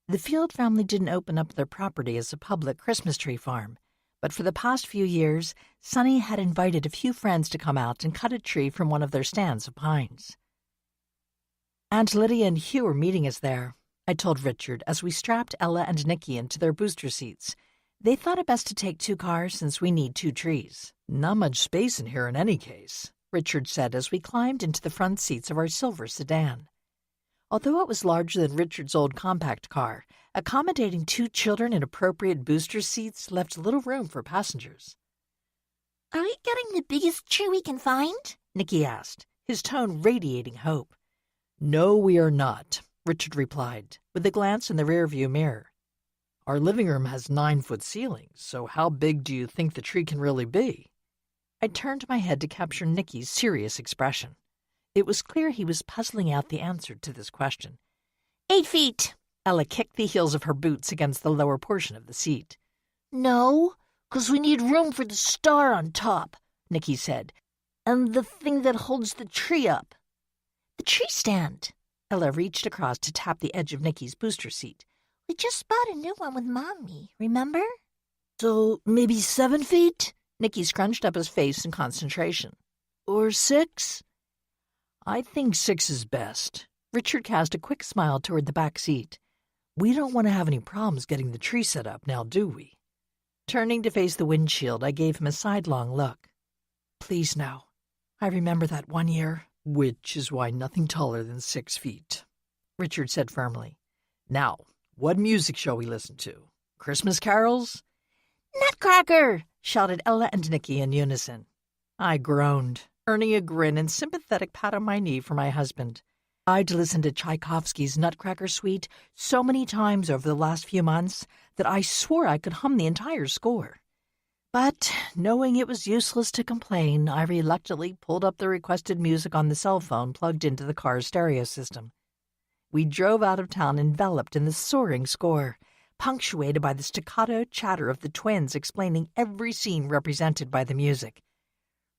The Field family didn't open up their property as a public Christmas tree farm, but for the past few years, Sunny had invited a few friends to come out and cut a tree from one of their stands of pines. Aunt Lydia and Hugh are meeting us there, I told Richard as we strapped Ella and Nikki into their booster seats. They thought it best to take 2 cars since we need 2 trees. Not much space in here in any case, Richard said as we climbed into the front seats of our silver sedan. Although it was larger than Richard's old compact car, accommodating 2 children in appropriate booster seats left little room for passengers. Are we getting the biggest tree we can find? Nikki asked, his tone radiating hope. No, we are not, Richard replied, with a glance in the rearview mirror. Our living room has 9-foot ceilings, so how big do you think the tree can really be? I turned my head to capture Nikki's serious expression. It was clear he was puzzling out the answer to this question. 8 feet. Ella kicked the heels of her boots against the lower portion of the seat. No, 'cause we need room for the star on top, Nikki said, and the thing that holds the tree up. The tree stand. Ella reached across to tap the edge of Nikki's booster seat. We just bought a new one with Mommy, remember? So maybe 7 feet? Nikki scrunched up his face in concentration. Or 6? I think 6 is best. Richard cast a quick smile toward the back seat. We don't want to have any problems getting the tree set up now, do we? Turning to face the windshield, I gave him a sidelong look. Please no. I remember that one year. Which is why nothing taller than 6 feet, Richard said firmly. Now, what music shall we listen to? Christmas carols? Nutcracker! Shouted Ella and Nikki in unison. I groaned, earning a grin and sympathetic pat on my knee for my husband. I'd listened to Tchaikovsky's Nutcracker Suite so many times over the last few months that I swore I could hum the entire score. But, knowing it was useless to complain, I reluctantly pulled up the requested music on the cell phone plugged into the car's stereo system. We drove out of town enveloped in the soaring score, punctuated by the staccato chatter of the twins explaining every scene represented by the music.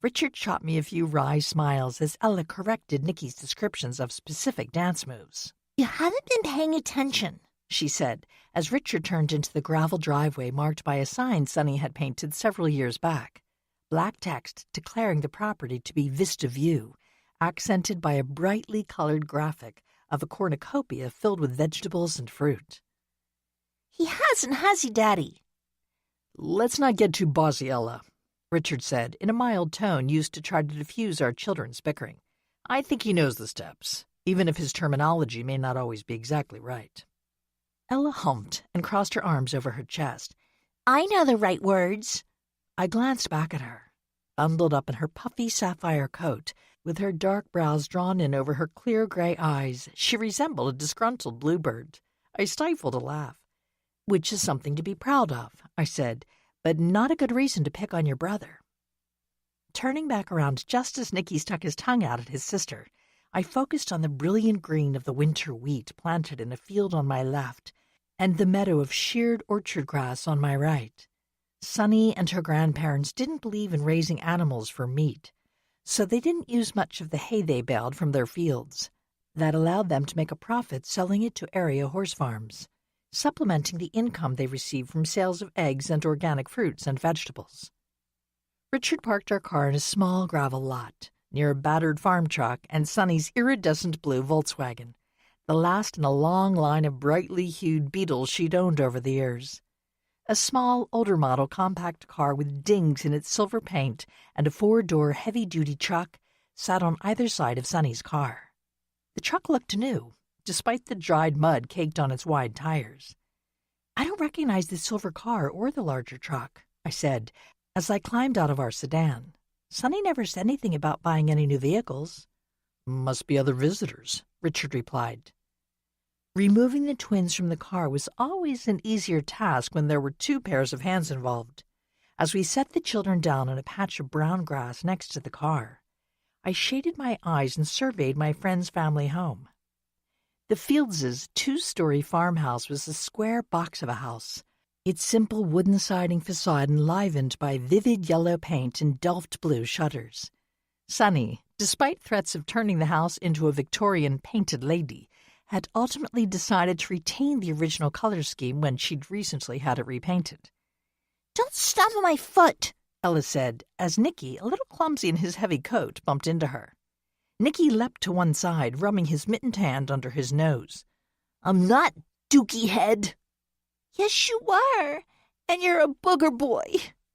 Richard shot me a few wry smiles as Ella corrected Nikki's descriptions of specific dance moves. You haven't been paying attention, she said, as Richard turned into the gravel driveway marked by a sign Sunny had painted several years back. Black text declaring the property to be Vista View, accented by a brightly colored graphic of a cornucopia filled with vegetables and fruit. He hasn't, has he, Daddy? Let's not get too bossy, Ella, Richard said, in a mild tone used to try to diffuse our children's bickering. I think he knows the steps, even if his terminology may not always be exactly right. Ella humped and crossed her arms over her chest. I know the right words. I glanced back at her. Bundled up in her puffy sapphire coat, with her dark brows drawn in over her clear gray eyes, she resembled a disgruntled bluebird. I stifled a laugh. Which is something to be proud of, I said, but not a good reason to pick on your brother. Turning back around just as Nicky stuck his tongue out at his sister, I focused on the brilliant green of the winter wheat planted in a field on my left and the meadow of sheared orchard grass on my right. Sunny and her grandparents didn't believe in raising animals for meat, so they didn't use much of the hay they baled from their fields. That allowed them to make a profit selling it to area horse farms, supplementing the income they received from sales of eggs and organic fruits and vegetables. Richard parked our car in a small gravel lot, near a battered farm truck and Sunny's iridescent blue Volkswagen, the last in a long line of brightly hued Beetles she'd owned over the years. A small, older model compact car with dings in its silver paint and a 4-door heavy-duty truck sat on either side of Sunny's car. The truck looked new, despite the dried mud caked on its wide tires. I don't recognize the silver car or the larger truck, I said, as I climbed out of our sedan. Sunny never said anything about buying any new vehicles. Must be other visitors, Richard replied. Removing the twins from the car was always an easier task when there were 2 pairs of hands involved. As we set the children down on a patch of brown grass next to the car, I shaded my eyes and surveyed my friend's family home. The Fields' 2-story farmhouse was a square box of a house, its simple wooden siding facade enlivened by vivid yellow paint and Delft blue shutters. Sunny, despite threats of turning the house into a Victorian painted lady, had ultimately decided to retain the original color scheme when she'd recently had it repainted. Don't stomp on my foot, Ella said, as Nicky, a little clumsy in his heavy coat, bumped into her. Nicky leapt to one side, rubbing his mittened hand under his nose. I'm not, Dookie Head. Yes, you were, and you're a booger boy,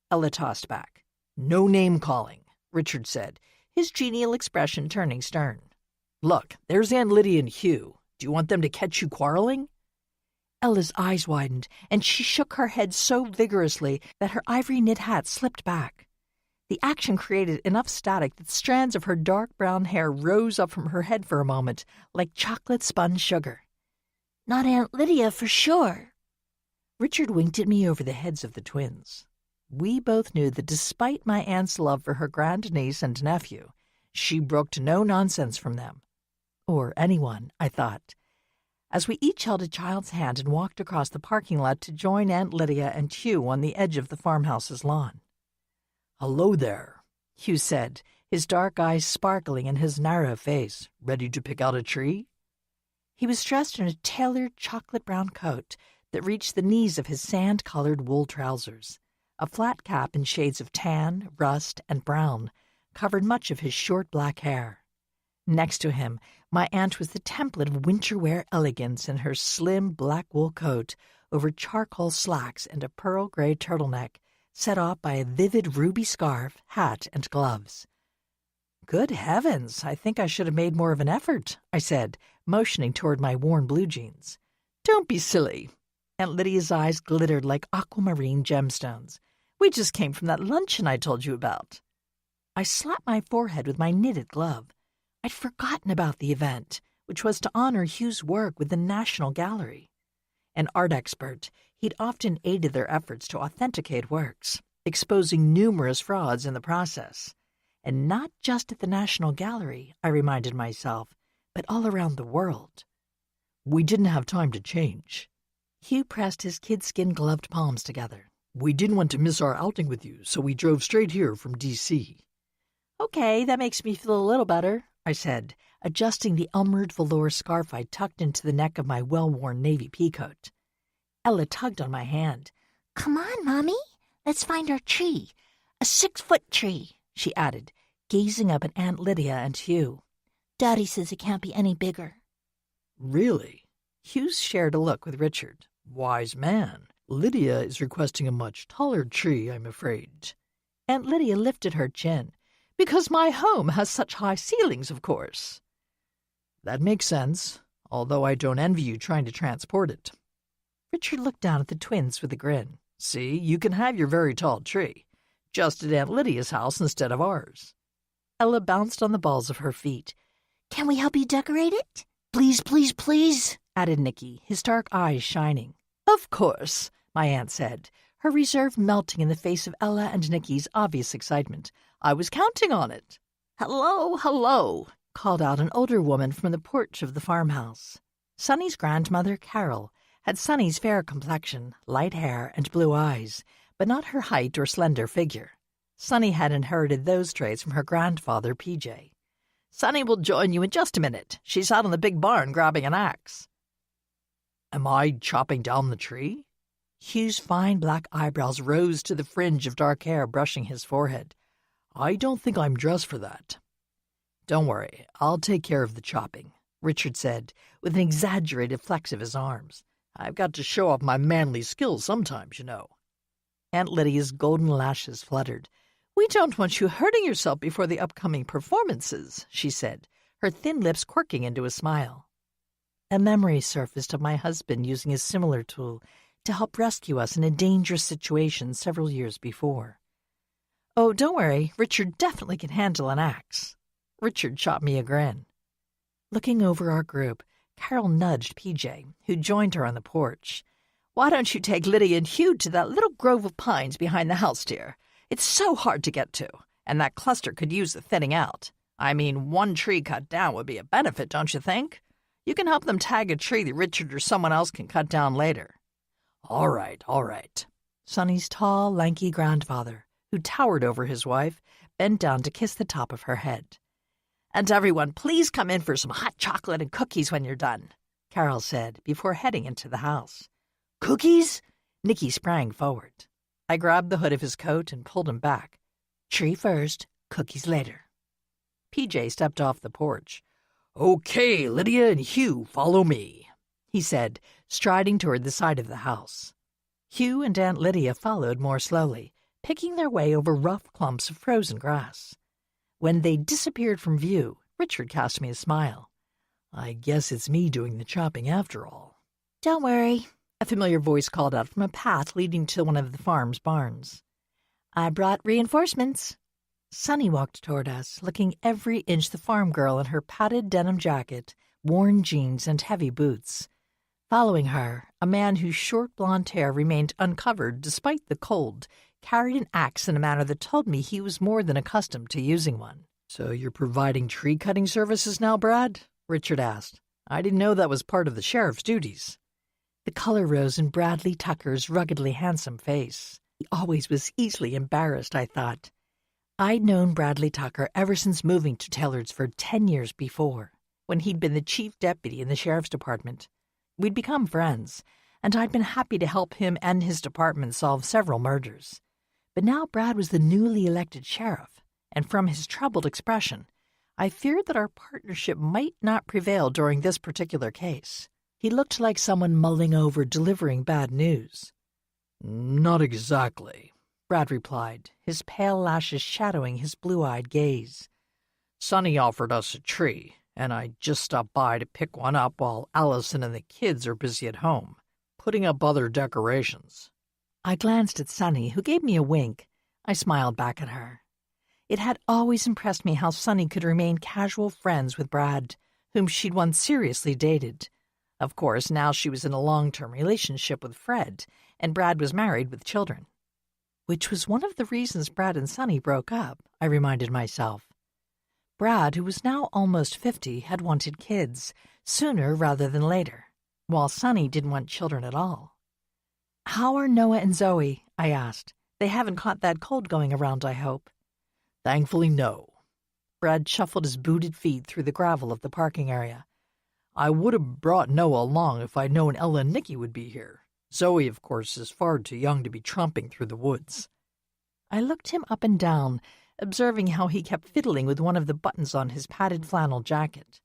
Ella tossed back. No name-calling, Richard said, his genial expression turning stern. Look, there's Aunt Lydia and Hugh. Do you want them to catch you quarreling? Ella's eyes widened, and she shook her head so vigorously that her ivory knit hat slipped back. The action created enough static that strands of her dark brown hair rose up from her head for a moment, like chocolate spun sugar. Not Aunt Lydia for sure. Richard winked at me over the heads of the twins. We both knew that despite my aunt's love for her grandniece and nephew, she brooked no nonsense from them. Or anyone, I thought, as we each held a child's hand and walked across the parking lot to join Aunt Lydia and Hugh on the edge of the farmhouse's lawn. Hello there, Hugh said, his dark eyes sparkling in his narrow face. Ready to pick out a tree? He was dressed in a tailored chocolate-brown coat that reached the knees of his sand-colored wool trousers. A flat cap in shades of tan, rust, and brown covered much of his short black hair. Next to him, my aunt was the template of winter-wear elegance in her slim black wool coat over charcoal slacks and a pearl gray turtleneck, set off by a vivid ruby scarf, hat, and gloves. Good heavens, I think I should have made more of an effort, I said, motioning toward my worn blue jeans. Don't be silly. Aunt Lydia's eyes glittered like aquamarine gemstones. We just came from that luncheon I told you about. I slapped my forehead with my knitted glove. I'd forgotten about the event, which was to honor Hugh's work with the National Gallery. An art expert, he'd often aided their efforts to authenticate works, exposing numerous frauds in the process. And not just at the National Gallery, I reminded myself, but all around the world. We didn't have time to change. Hugh pressed his kid-skin-gloved palms together. We didn't want to miss our outing with you, so we drove straight here from D.C. Okay, that makes me feel a little better, I said, adjusting the emerald velour scarf I tucked into the neck of my well-worn navy peacoat. Ella tugged on my hand. Come on, Mommy. Let's find our tree. A 6-foot tree, she added, gazing up at Aunt Lydia and Hugh. Daddy says it can't be any bigger. Really? Hugh shared a look with Richard. Wise man. Lydia is requesting a much taller tree, I'm afraid. Aunt Lydia lifted her chin. Because my home has such high ceilings, of course. That makes sense, although I don't envy you trying to transport it. Richard looked down at the twins with a grin. See, you can have your very tall tree, just at Aunt Lydia's house instead of ours. Ella bounced on the balls of her feet. Can we help you decorate it? Please, please, please, added Nicky, his dark eyes shining. Of course, my aunt said, her reserve melting in the face of Ella and Nicky's obvious excitement. I was counting on it. Hello, hello, called out an older woman from the porch of the farmhouse. Sonny's grandmother, Carol, had Sonny's fair complexion, light hair, and blue eyes, but not her height or slender figure. Sonny had inherited those traits from her grandfather, PJ. Sonny will join you in just a minute. She's out in the big barn grabbing an axe. Am I chopping down the tree? Hugh's fine black eyebrows rose to the fringe of dark hair brushing his forehead. I don't think I'm dressed for that. Don't worry, I'll take care of the chopping, Richard said, with an exaggerated flex of his arms. I've got to show off my manly skills sometimes, you know. Aunt Lydia's golden lashes fluttered. We don't want you hurting yourself before the upcoming performances, she said, her thin lips quirking into a smile. A memory surfaced of my husband using a similar tool to help rescue us in a dangerous situation several years before. Oh, don't worry, Richard definitely can handle an axe. Richard shot me a grin. Looking over our group, Carol nudged PJ, who joined her on the porch. Why don't you take Lydia and Hugh to that little grove of pines behind the house, dear? It's so hard to get to, and that cluster could use the thinning out. I mean, one tree cut down would be a benefit, don't you think? You can help them tag a tree that Richard or someone else can cut down later. All right. Sonny's tall, lanky grandfather, who towered over his wife, bent down to kiss the top of her head. And everyone, please come in for some hot chocolate and cookies when you're done, Carol said before heading into the house. Cookies? Nicky sprang forward. I grabbed the hood of his coat and pulled him back. Tree first, cookies later. PJ stepped off the porch. Okay, Lydia and Hugh, follow me, he said, striding toward the side of the house. Hugh and Aunt Lydia followed more slowly, picking their way over rough clumps of frozen grass. When they disappeared from view, Richard cast me a smile. I guess it's me doing the chopping after all. Don't worry, a familiar voice called out from a path leading to one of the farm's barns. I brought reinforcements. Sonny walked toward us, looking every inch the farm girl in her padded denim jacket, worn jeans, and heavy boots. Following her, a man whose short blonde hair remained uncovered despite the cold, carried an axe in a manner that told me he was more than accustomed to using one. So you're providing tree-cutting services now, Brad? Richard asked. I didn't know that was part of the sheriff's duties. The color rose in Bradley Tucker's ruggedly handsome face. He always was easily embarrassed, I thought. I'd known Bradley Tucker ever since moving to Taylorsford 10 years before, when he'd been the chief deputy in the sheriff's department. We'd become friends, and I'd been happy to help him and his department solve several murders. But now Brad was the newly elected sheriff, and from his troubled expression, I feared that our partnership might not prevail during this particular case. He looked like someone mulling over delivering bad news. Not exactly, Brad replied, his pale lashes shadowing his blue-eyed gaze. Sonny offered us a tree, and I just stopped by to pick one up while Allison and the kids are busy at home, putting up other decorations. I glanced at Sonny, who gave me a wink. I smiled back at her. It had always impressed me how Sonny could remain casual friends with Brad, whom she'd once seriously dated. Of course, now she was in a long-term relationship with Fred, and Brad was married with children. Which was one of the reasons Brad and Sonny broke up, I reminded myself. Brad, who was now almost 50, had wanted kids, sooner rather than later, while Sonny didn't want children at all. How are Noah and Zoe? I asked. They haven't caught that cold going around, I hope. Thankfully, no. Brad shuffled his booted feet through the gravel of the parking area. I would have brought Noah along if I'd known Ella and Nicky would be here. Zoe, of course, is far too young to be tromping through the woods. I looked him up and down, observing how he kept fiddling with one of the buttons on his padded flannel jacket.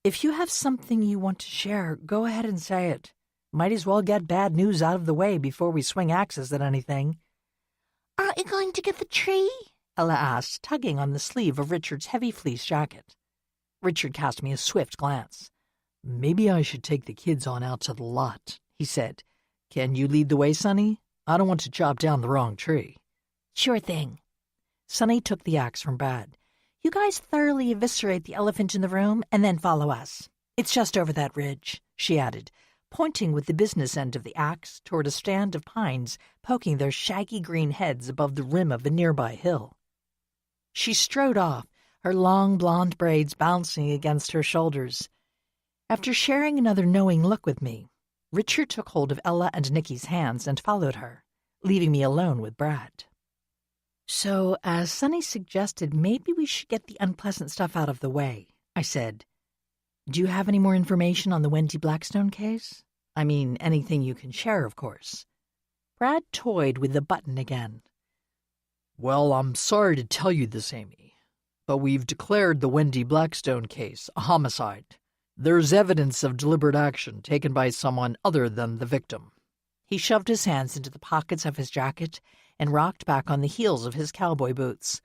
If you have something you want to share, go ahead and say it. Might as well get bad news out of the way before we swing axes at anything. Aren't you going to get the tree? Ella asked, tugging on the sleeve of Richard's heavy fleece jacket. Richard cast me a swift glance. Maybe I should take the kids on out to the lot, he said, Can you lead the way, Sonny? I don't want to chop down the wrong tree. Sure thing. Sonny took the axe from Brad. You guys thoroughly eviscerate the elephant in the room and then follow us. It's just over that ridge, she added, pointing with the business end of the axe toward a stand of pines poking their shaggy green heads above the rim of a nearby hill. She strode off, her long blonde braids bouncing against her shoulders. After sharing another knowing look with me, Richard took hold of Ella and Nicky's hands and followed her, leaving me alone with Brad. So, as Sonny suggested, maybe we should get the unpleasant stuff out of the way, I said. Do you have any more information on the Wendy Blackstone case? I mean, anything you can share, of course. Brad toyed with the button again. Well, I'm sorry to tell you this, Amy, but we've declared the Wendy Blackstone case a homicide. There's evidence of deliberate action taken by someone other than the victim. He shoved his hands into the pockets of his jacket and rocked back on the heels of his cowboy boots.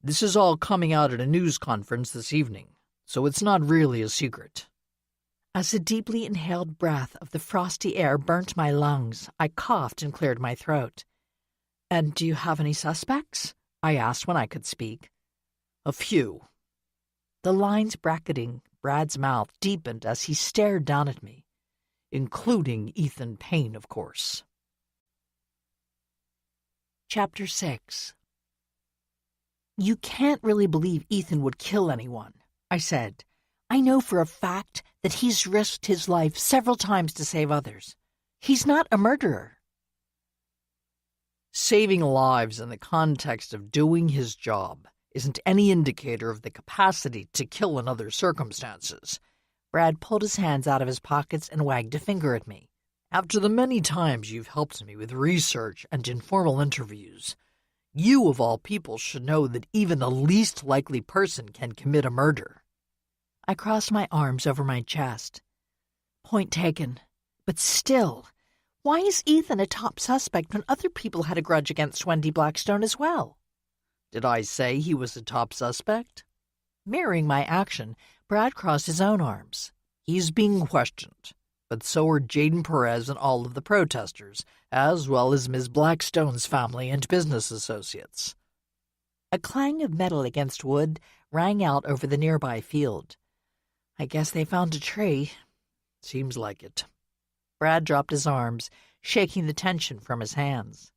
This is all coming out at a news conference this evening, so it's not really a secret. As a deeply inhaled breath of the frosty air burnt my lungs, I coughed and cleared my throat. And do you have any suspects? I asked when I could speak. A few. The lines bracketing Brad's mouth deepened as he stared down at me. Including Ethan Payne, of course. Chapter 6. You can't really believe Ethan would kill anyone, I said. I know for a fact that he's risked his life several times to save others. He's not a murderer. Saving lives in the context of doing his job isn't any indicator of the capacity to kill in other circumstances. Brad pulled his hands out of his pockets and wagged a finger at me. After the many times you've helped me with research and informal interviews, you of all people should know that even the least likely person can commit a murder. I crossed my arms over my chest. Point taken. But still, why is Ethan a top suspect when other people had a grudge against Wendy Blackstone as well? Did I say he was a top suspect? Mirroring my action, Brad crossed his own arms. He's being questioned, but so are Jaden Perez and all of the protesters, as well as Ms. Blackstone's family and business associates. A clang of metal against wood rang out over the nearby field. I guess they found a tree. Seems like it. Brad dropped his arms, shaking the tension from his hands.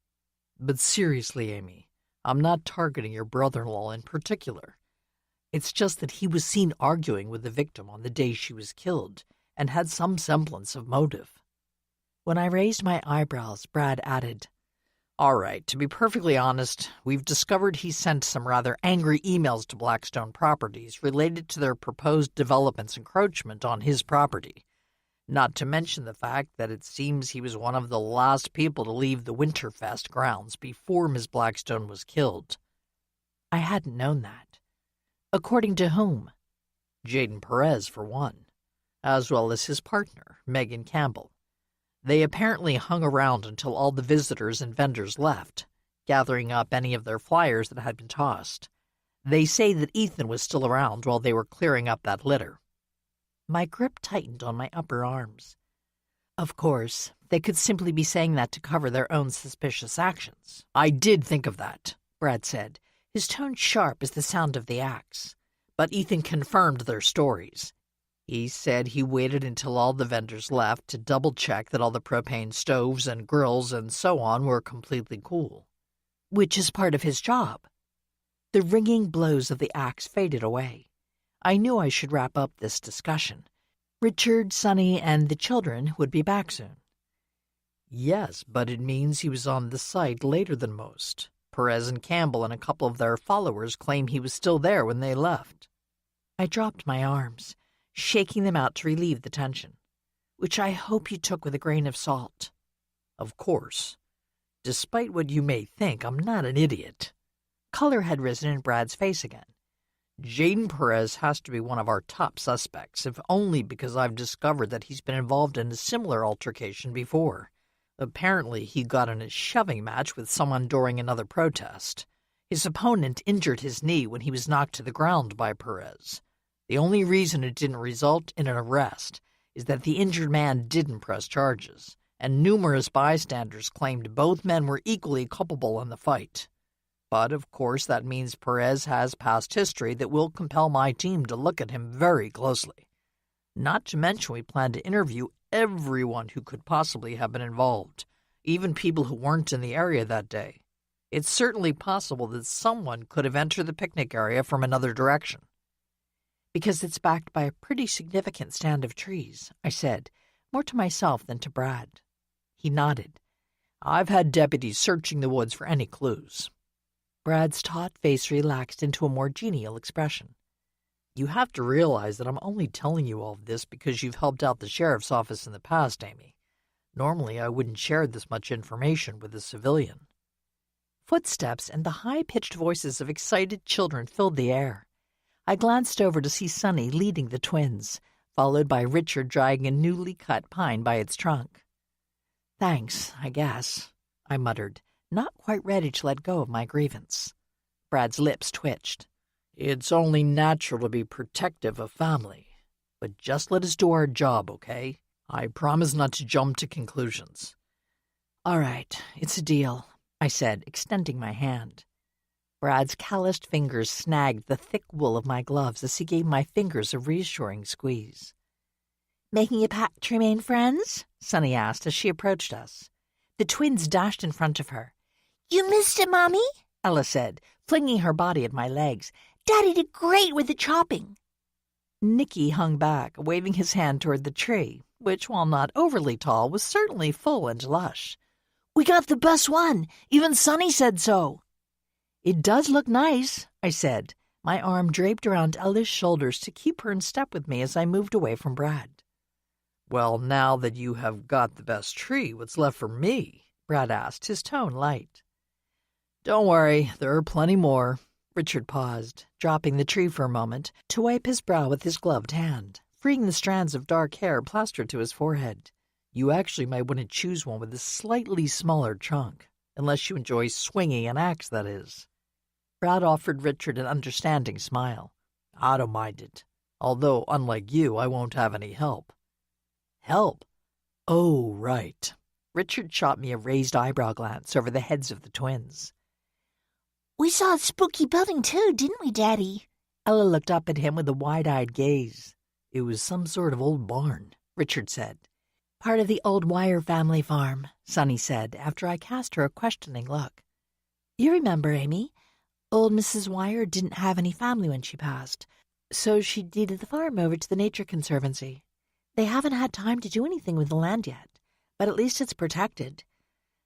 But seriously, Amy, I'm not targeting your brother-in-law in particular. It's just that he was seen arguing with the victim on the day she was killed and had some semblance of motive. When I raised my eyebrows, Brad added, All right, to be perfectly honest, we've discovered he sent some rather angry emails to Blackstone Properties related to their proposed development's encroachment on his property. Not to mention the fact that it seems he was one of the last people to leave the Winterfest grounds before Ms. Blackstone was killed. I hadn't known that. According to whom? Jaden Perez, for one, as well as his partner, Megan Campbell. They apparently hung around until all the visitors and vendors left, gathering up any of their flyers that had been tossed. They say that Ethan was still around while they were clearing up that litter. My grip tightened on my upper arms. Of course, they could simply be saying that to cover their own suspicious actions. I did think of that, Brad said, his tone sharp as the sound of the axe. But Ethan confirmed their stories. He said he waited until all the vendors left to double-check that all the propane stoves and grills and so on were completely cool. Which is part of his job. The ringing blows of the axe faded away. I knew I should wrap up this discussion. Richard, Sonny, and the children would be back soon. Yes, but it means he was on the site later than most. Perez and Campbell and a couple of their followers claim he was still there when they left. I dropped my arms, shaking them out to relieve the tension, which I hope you took with a grain of salt. Of course. Despite what you may think, I'm not an idiot. Color had risen in Brad's face again. Jaden Perez has to be one of our top suspects, if only because I've discovered that he's been involved in a similar altercation before. Apparently, he got in a shoving match with someone during another protest. His opponent injured his knee when he was knocked to the ground by Perez. The only reason it didn't result in an arrest is that the injured man didn't press charges, and numerous bystanders claimed both men were equally culpable in the fight. But, of course, that means Perez has past history that will compel my team to look at him very closely. Not to mention we plan to interview everyone who could possibly have been involved, even people who weren't in the area that day. It's certainly possible that someone could have entered the picnic area from another direction. Because it's backed by a pretty significant stand of trees, I said, more to myself than to Brad. He nodded. I've had deputies searching the woods for any clues. Brad's taut face relaxed into a more genial expression. You have to realize that I'm only telling you all of this because you've helped out the sheriff's office in the past, Amy. Normally, I wouldn't share this much information with a civilian. Footsteps and the high-pitched voices of excited children filled the air. I glanced over to see Sonny leading the twins, followed by Richard dragging a newly cut pine by its trunk. "Thanks, I guess," I muttered, not quite ready to let go of my grievance. Brad's lips twitched. It's only natural to be protective of family. But just let us do our job, okay? I promise not to jump to conclusions. "All right, it's a deal," I said, extending my hand. Brad's calloused fingers snagged the thick wool of my gloves as he gave my fingers a reassuring squeeze. "Making a pact to remain friends?" Sonny asked as she approached us. The twins dashed in front of her. "You missed it, Mommy," Ella said, flinging her body at my legs. "Daddy did great with the chopping." Nicky hung back, waving his hand toward the tree, which, while not overly tall, was certainly full and lush. "We got the best one. Even Sonny said so." "It does look nice," I said, my arm draped around Ella's shoulders to keep her in step with me as I moved away from Brad. "Well, now that you have got the best tree, what's left for me?" Brad asked, his tone light. "Don't worry, there are plenty more." Richard paused, dropping the tree for a moment to wipe his brow with his gloved hand, freeing the strands of dark hair plastered to his forehead. "You actually might want to choose one with a slightly smaller trunk, unless you enjoy swinging an axe, that is." Brad offered Richard an understanding smile. "I don't mind it, although, unlike you, I won't have any help." "Help? Oh, right." Richard shot me a raised eyebrow glance over the heads of the twins. "We saw a spooky building too, didn't we, Daddy?" Ella looked up at him with a wide-eyed gaze. "It was some sort of old barn," Richard said. "Part of the old Wire family farm," Sonny said, after I cast her a questioning look. "You remember, Amy, old Mrs. Wire didn't have any family when she passed, so she deeded the farm over to the Nature Conservancy. They haven't had time to do anything with the land yet, but at least it's protected.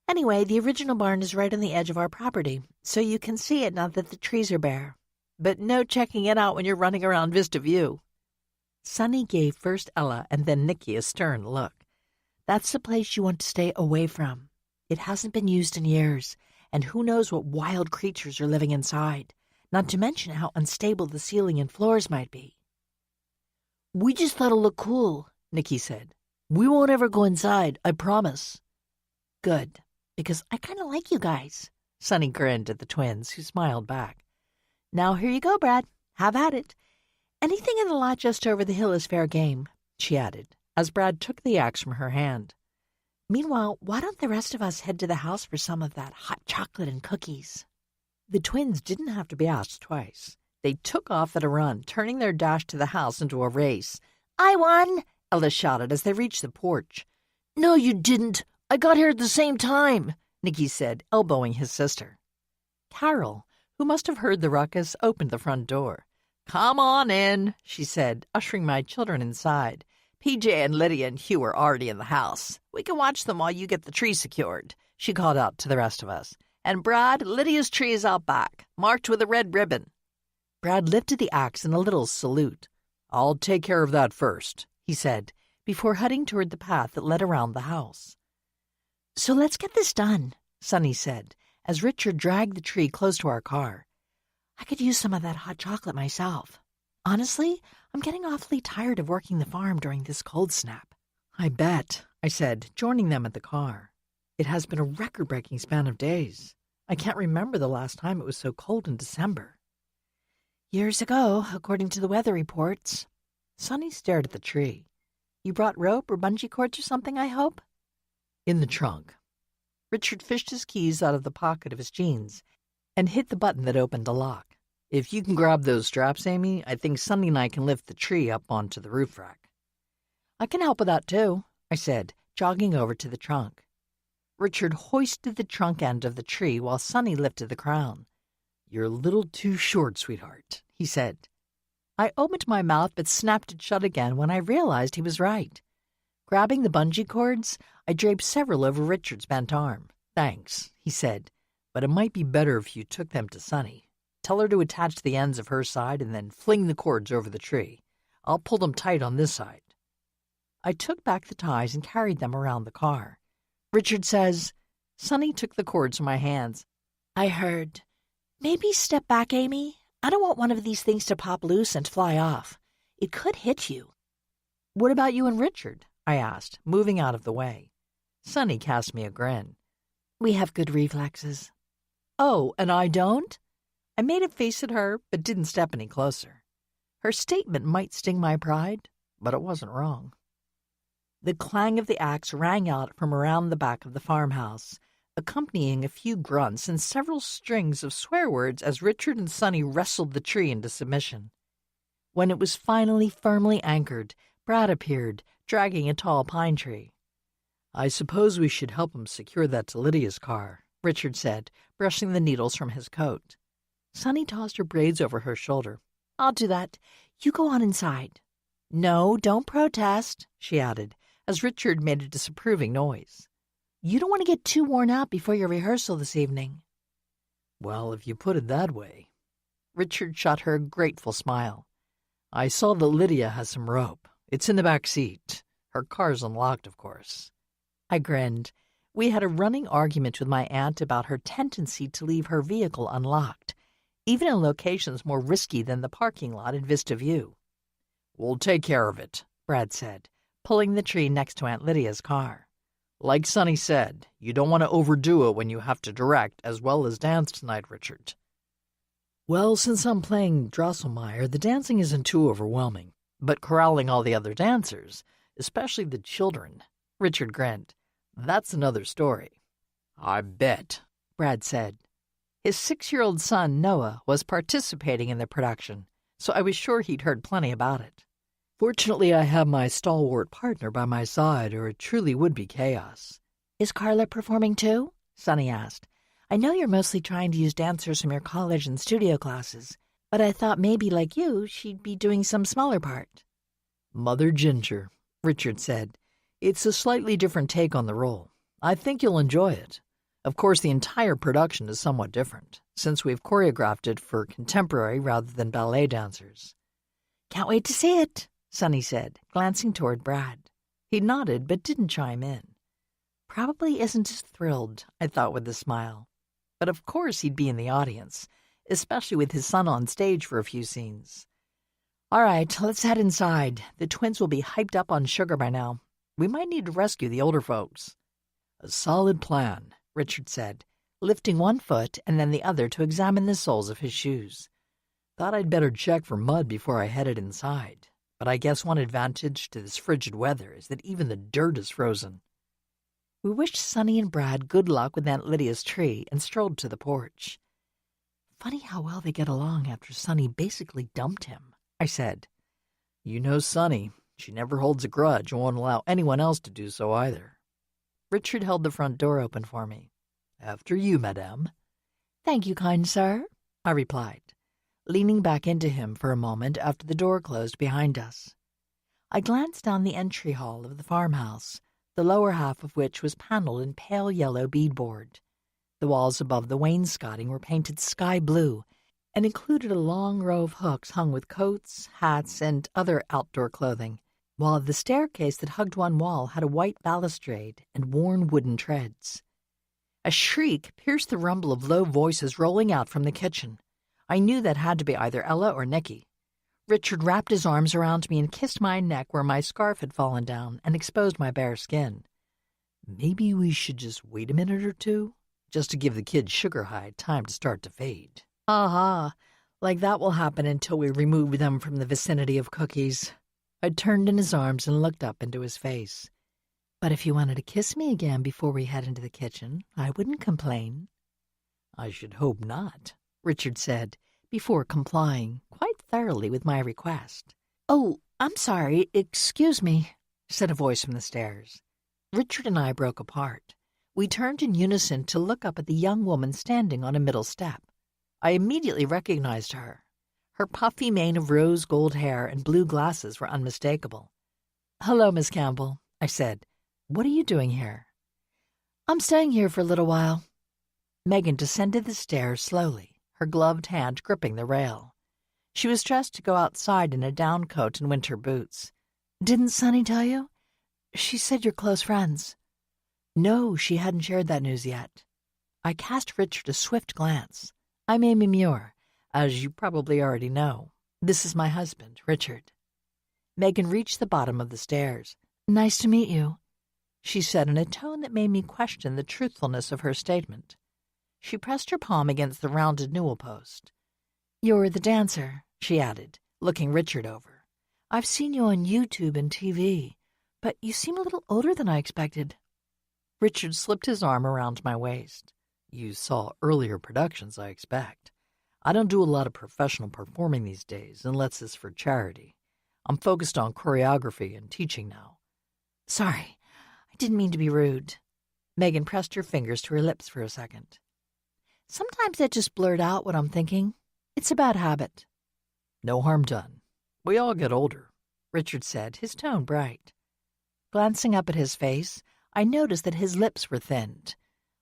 Anyway, the original barn is right on the edge of our property, so you can see it now that the trees are bare. But no checking it out when you're running around Vista View." Sonny gave first Ella and then Nicky a stern look. "That's the place you want to stay away from. It hasn't been used in years, and who knows what wild creatures are living inside, not to mention how unstable the ceiling and floors might be." "We just thought it'd look cool," Nicky said. "We won't ever go inside, I promise." "Good, because I kind of like you guys." Sonny grinned at the twins, who smiled back. "Now here you go, Brad. Have at it. Anything in the lot just over the hill is fair game," she added, as Brad took the axe from her hand. "Meanwhile, why don't the rest of us head to the house for some of that hot chocolate and cookies?" The twins didn't have to be asked twice. They took off at a run, turning their dash to the house into a race. "I won!" Ella shouted as they reached the porch. "No, you didn't. I got here at the same time," Nicky said, elbowing his sister. Carol, who must have heard the ruckus, opened the front door. "Come on in," she said, ushering my children inside. "PJ and Lydia and Hugh are already in the house. We can watch them while you get the tree secured," she called out to the rest of us. "And Brad, Lydia's tree is out back, marked with a red ribbon." Brad lifted the axe in a little salute. "I'll take care of that first," he said, before heading toward the path that led around the house. "So let's get this done," Sonny said, as Richard dragged the tree close to our car. "I could use some of that hot chocolate myself. Honestly, I'm getting awfully tired of working the farm during this cold snap." "I bet," I said, joining them at the car. "It has been a record-breaking span of days. I can't remember the last time it was so cold in December." "Years ago, according to the weather reports." Sonny stared at the tree. "You brought rope or bungee cords or something, I hope?" In the trunk. Richard fished his keys out of the pocket of his jeans and hit the button that opened the lock. If you can grab those straps, Amy, I think Sonny and I can lift the tree up onto the roof rack. I can help with that, too, I said, jogging over to the trunk. Richard hoisted the trunk end of the tree while Sonny lifted the crown. You're a little too short, sweetheart, he said. I opened my mouth but snapped it shut again when I realized he was right. Grabbing the bungee cords, I draped several over Richard's bent arm. Thanks, he said, but it might be better if you took them to Sonny. Tell her to attach the ends of her side and then fling the cords over the tree. I'll pull them tight on this side. I took back the ties and carried them around the car. Richard says, Sonny took the cords from my hands. I heard, maybe step back, Amy. I don't want one of these things to pop loose and fly off. It could hit you. What about you and Richard? I asked, moving out of the way. Sonny cast me a grin. We have good reflexes. Oh, and I don't? I made a face at her, but didn't step any closer. Her statement might sting my pride, but it wasn't wrong. The clang of the axe rang out from around the back of the farmhouse, accompanying a few grunts and several strings of swear words as Richard and Sonny wrestled the tree into submission. When it was finally firmly anchored, Brad appeared, dragging a tall pine tree. I suppose we should help him secure that to Lydia's car, Richard said, brushing the needles from his coat. Sonny tossed her braids over her shoulder. I'll do that. You go on inside. No, don't protest, she added, as Richard made a disapproving noise. You don't want to get too worn out before your rehearsal this evening. Well, if you put it that way. Richard shot her a grateful smile. I saw that Lydia has some rope. It's in the back seat. Her car's unlocked, of course. I grinned. We had a running argument with my aunt about her tendency to leave her vehicle unlocked, even in locations more risky than the parking lot at Vista View. We'll take care of it, Brad said, pulling the tree next to Aunt Lydia's car. Like Sonny said, you don't want to overdo it when you have to direct as well as dance tonight, Richard. Well, since I'm playing Drosselmeyer, the dancing isn't too overwhelming, but corralling all the other dancers, especially the children, Richard grinned. That's another story. I bet, Brad said. His 6-year-old son, Noah, was participating in the production, so I was sure he'd heard plenty about it. Fortunately, I have my stalwart partner by my side, or it truly would be chaos. Is Carla performing too? Sonny asked. I know you're mostly trying to use dancers from your college and studio classes, but I thought maybe, like you, she'd be doing some smaller part. Mother Ginger, Richard said. It's a slightly different take on the role. I think you'll enjoy it. Of course, the entire production is somewhat different, since we've choreographed it for contemporary rather than ballet dancers. Can't wait to see it, Sonny said, glancing toward Brad. He nodded but didn't chime in. Probably isn't as thrilled, I thought with a smile. But of course he'd be in the audience, especially with his son on stage for a few scenes. All right, let's head inside. The twins will be hyped up on sugar by now. We might need to rescue the older folks. A solid plan, Richard said, lifting one foot and then the other to examine the soles of his shoes. Thought I'd better check for mud before I headed inside, but I guess one advantage to this frigid weather is that even the dirt is frozen. We wished Sonny and Brad good luck with Aunt Lydia's tree and strolled to the porch. Funny how well they get along after Sonny basically dumped him, I said. You know Sonny. She never holds a grudge and won't allow anyone else to do so either. Richard held the front door open for me. After you, madame. Thank you, kind sir, I replied, leaning back into him for a moment after the door closed behind us. I glanced down the entry hall of the farmhouse, the lower half of which was paneled in pale yellow beadboard. The walls above the wainscoting were painted sky blue and included a long row of hooks hung with coats, hats, and other outdoor clothing, while the staircase that hugged one wall had a white balustrade and worn wooden treads. A shriek pierced the rumble of low voices rolling out from the kitchen. I knew that had to be either Ella or Nicky. Richard wrapped his arms around me and kissed my neck where my scarf had fallen down and exposed my bare skin. Maybe we should just wait a minute or two, just to give the kids sugar high time to start to fade. Aha, like that will happen until we remove them from the vicinity of cookies. I turned in his arms and looked up into his face. But if you wanted to kiss me again before we head into the kitchen, I wouldn't complain." "I should hope not," Richard said, before complying quite thoroughly with my request. "Oh, I'm sorry. Excuse me," said a voice from the stairs. Richard and I broke apart. We turned in unison to look up at the young woman standing on a middle step. I immediately recognized her. Her puffy mane of rose gold hair and blue glasses were unmistakable. "Hello, Miss Campbell," I said. "What are you doing here?" "I'm staying here for a little while." Megan descended the stairs slowly, her gloved hand gripping the rail. She was dressed to go outside in a down coat and winter boots. "Didn't Sunny tell you? She said you're close friends." No, she hadn't shared that news yet. I cast Richard a swift glance. "I'm Amy Muir, as you probably already know. This is my husband, Richard." Megan reached the bottom of the stairs. "Nice to meet you," she said in a tone that made me question the truthfulness of her statement. She pressed her palm against the rounded newel post. "You're the dancer," she added, looking Richard over. "I've seen you on YouTube and TV, but you seem a little older than I expected." Richard slipped his arm around my waist. "You saw earlier productions, I expect. I don't do a lot of professional performing these days, unless it's for charity. I'm focused on choreography and teaching now." "Sorry, I didn't mean to be rude." Megan pressed her fingers to her lips for a second. "Sometimes I just blurt out what I'm thinking. It's a bad habit." "No harm done. We all get older," Richard said, his tone bright. Glancing up at his face, I noticed that his lips were thinned.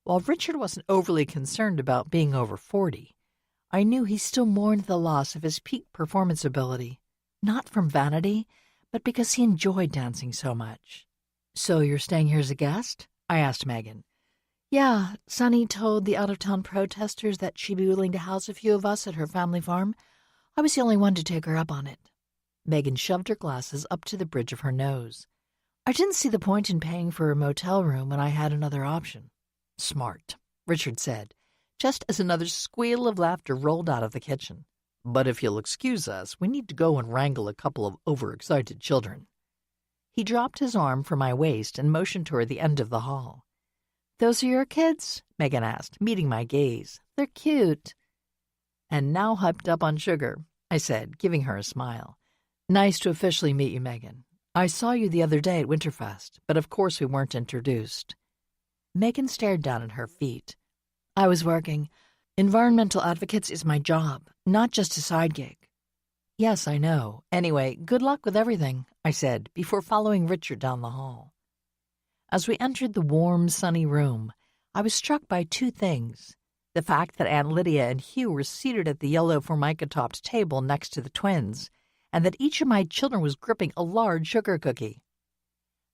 While Richard wasn't overly concerned about being over 40, I knew he still mourned the loss of his peak performance ability, not from vanity, but because he enjoyed dancing so much. "So you're staying here as a guest?" I asked Megan. "Yeah, Sunny told the out-of-town protesters that she'd be willing to house a few of us at her family farm. I was the only one to take her up on it." Megan shoved her glasses up to the bridge of her nose. "I didn't see the point in paying for a motel room when I had another option." "Smart," Richard said, just as another squeal of laughter rolled out of the kitchen. "But if you'll excuse us, we need to go and wrangle a couple of overexcited children." He dropped his arm from my waist and motioned toward the end of the hall. "Those are your kids?" Megan asked, meeting my gaze. "They're cute." "And now hyped up on sugar," I said, giving her a smile. "Nice to officially meet you, Megan. I saw you the other day at Winterfest, but of course we weren't introduced." Megan stared down at her feet. "I was working. Environmental advocates is my job, not just a side gig." "Yes, I know. Anyway, good luck with everything," I said, before following Richard down the hall. As we entered the warm, sunny room, I was struck by two things. The fact that Aunt Lydia and Hugh were seated at the yellow formica-topped table next to the twins, and that each of my children was gripping a large sugar cookie.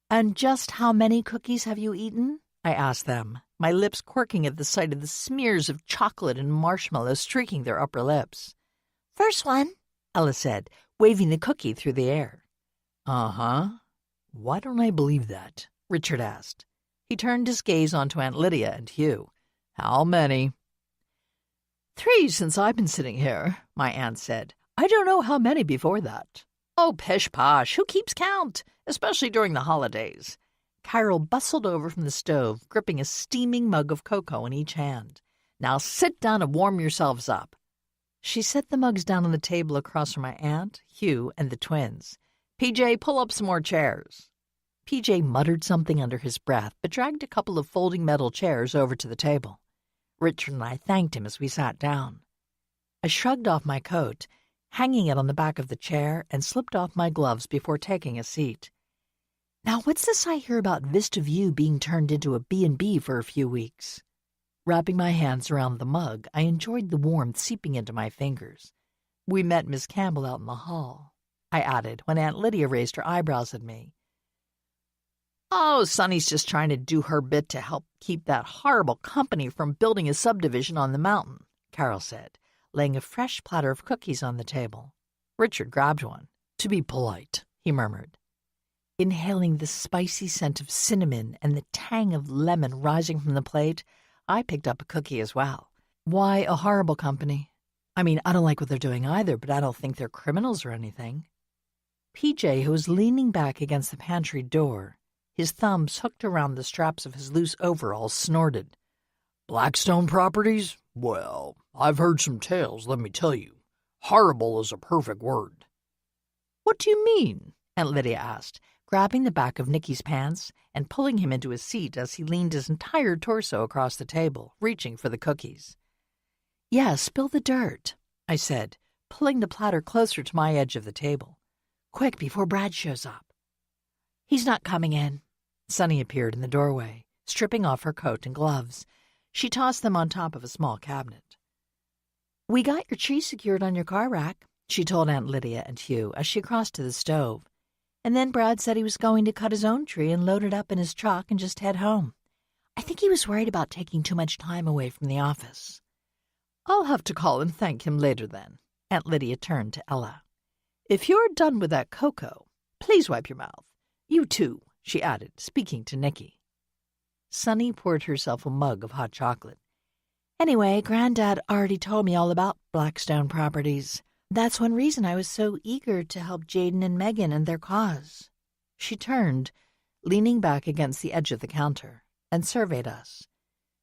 "And just how many cookies have you eaten?" I asked them, my lips quirking at the sight of the smears of chocolate and marshmallow streaking their upper lips. "First one," Ella said, waving the cookie through the air. "Uh-huh. Why don't I believe that?" Richard asked. He turned his gaze onto Aunt Lydia and Hugh. "How many?" "3 since I've been sitting here," my aunt said. "I don't know how many before that." "Oh, pish-posh, who keeps count, especially during the holidays?" Carol bustled over from the stove, gripping a steaming mug of cocoa in each hand. "Now sit down and warm yourselves up." She set the mugs down on the table across from my aunt, Hugh, and the twins. "PJ, pull up some more chairs." PJ muttered something under his breath, but dragged a couple of folding metal chairs over to the table. Richard and I thanked him as we sat down. I shrugged off my coat, hanging it on the back of the chair, and slipped off my gloves before taking a seat. "Now what's this I hear about Vista View being turned into a B&B for a few weeks?" Wrapping my hands around the mug, I enjoyed the warmth seeping into my fingers. "We met Miss Campbell out in the hall," I added when Aunt Lydia raised her eyebrows at me. "Oh, Sunny's just trying to do her bit to help keep that horrible company from building a subdivision on the mountain," Carol said, laying a fresh platter of cookies on the table. Richard grabbed one. "To be polite," he murmured. Inhaling the spicy scent of cinnamon and the tang of lemon rising from the plate, I picked up a cookie as well. "Why a horrible company? I mean, I don't like what they're doing either, but I don't think they're criminals or anything." PJ, who was leaning back against the pantry door, His thumbs hooked around the straps of his loose overalls, snorted. Blackstone Properties? Well, I've heard some tales, let me tell you. Horrible is a perfect word. What do you mean? Aunt Lydia asked, grabbing the back of Nicky's pants and pulling him into his seat as he leaned his entire torso across the table, reaching for the cookies. Yeah, spill the dirt, I said, pulling the platter closer to my edge of the table. Quick, before Brad shows up. He's not coming in. Sunny appeared in the doorway, stripping off her coat and gloves. She tossed them on top of a small cabinet. We got your tree secured on your car rack, she told Aunt Lydia and Hugh as she crossed to the stove. And then Brad said he was going to cut his own tree and load it up in his truck and just head home. I think he was worried about taking too much time away from the office. I'll have to call and thank him later then. Aunt Lydia turned to Ella. If you're done with that cocoa, please wipe your mouth. You too, she added, speaking to Nicky. Sunny poured herself a mug of hot chocolate. Anyway, Granddad already told me all about Blackstone Properties. That's one reason I was so eager to help Jaden and Megan and their cause. She turned, leaning back against the edge of the counter, and surveyed us.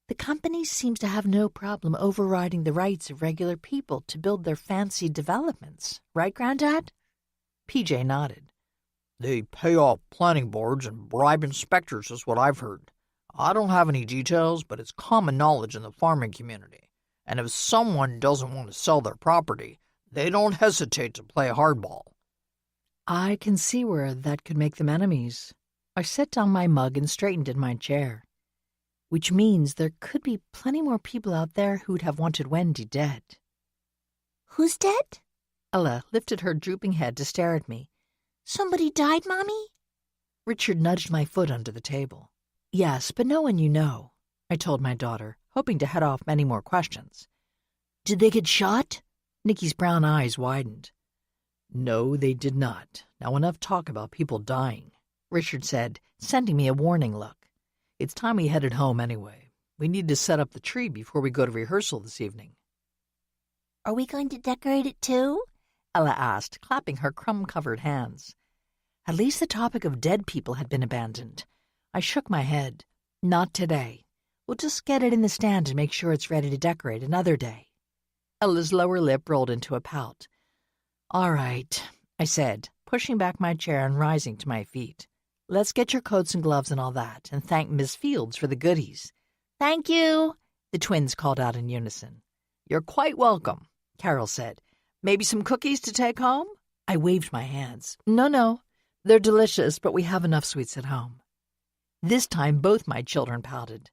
The company seems to have no problem overriding the rights of regular people to build their fancy developments, right, Granddad? PJ nodded. They pay off planning boards and bribe inspectors is what I've heard. I don't have any details, but it's common knowledge in the farming community. And if someone doesn't want to sell their property, they don't hesitate to play hardball. I can see where that could make them enemies. I set down my mug and straightened in my chair. Which means there could be plenty more people out there who'd have wanted Wendy dead. Who's dead? Ella lifted her drooping head to stare at me. Somebody died, Mommy? Richard nudged my foot under the table. Yes, but no one you know, I told my daughter, hoping to head off many more questions. Did they get shot? Nicky's brown eyes widened. No, they did not. Now enough talk about people dying, Richard said, sending me a warning look. It's time we headed home anyway. We need to set up the tree before we go to rehearsal this evening. Are we going to decorate it too? Ella asked, clapping her crumb-covered hands. At least the topic of dead people had been abandoned. I shook my head. Not today. We'll just get it in the stand and make sure it's ready to decorate another day. Ella's lower lip rolled into a pout. All right, I said, pushing back my chair and rising to my feet. Let's get your coats and gloves and all that, and thank Miss Fields for the goodies. Thank you, the twins called out in unison. You're quite welcome, Carol said. Maybe some cookies to take home? I waved my hands. No, they're delicious, but we have enough sweets at home. This time both my children pouted.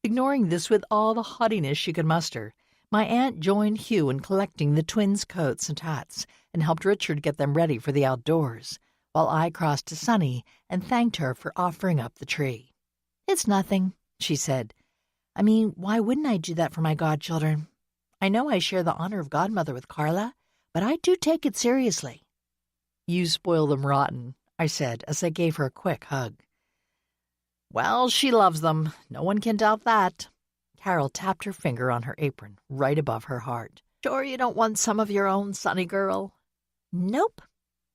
Ignoring this with all the haughtiness she could muster, my aunt joined Hugh in collecting the twins' coats and hats and helped Richard get them ready for the outdoors, while I crossed to Sunny and thanked her for offering up the tree. It's nothing, she said. I mean, why wouldn't I do that for my godchildren? I know I share the honor of godmother with Carla, but I do take it seriously. You spoil them rotten, I said as I gave her a quick hug. Well, she loves them. No one can doubt that. Carol tapped her finger on her apron, right above her heart. Sure you don't want some of your own, Sunny girl? Nope.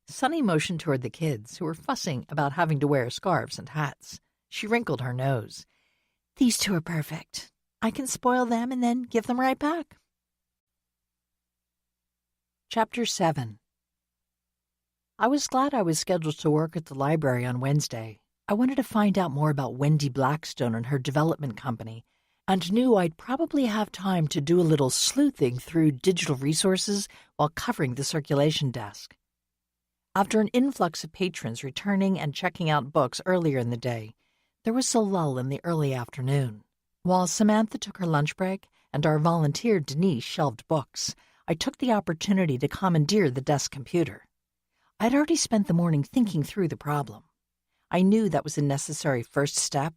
Sunny motioned toward the kids, who were fussing about having to wear scarves and hats. She wrinkled her nose. These two are perfect. I can spoil them and then give them right back. Chapter 7. I was glad I was scheduled to work at the library on Wednesday. I wanted to find out more about Wendy Blackstone and her development company, and knew I'd probably have time to do a little sleuthing through digital resources while covering the circulation desk. After an influx of patrons returning and checking out books earlier in the day, there was a lull in the early afternoon. While Samantha took her lunch break and our volunteer Denise shelved books, I took the opportunity to commandeer the desk computer. I'd already spent the morning thinking through the problem. I knew that was a necessary first step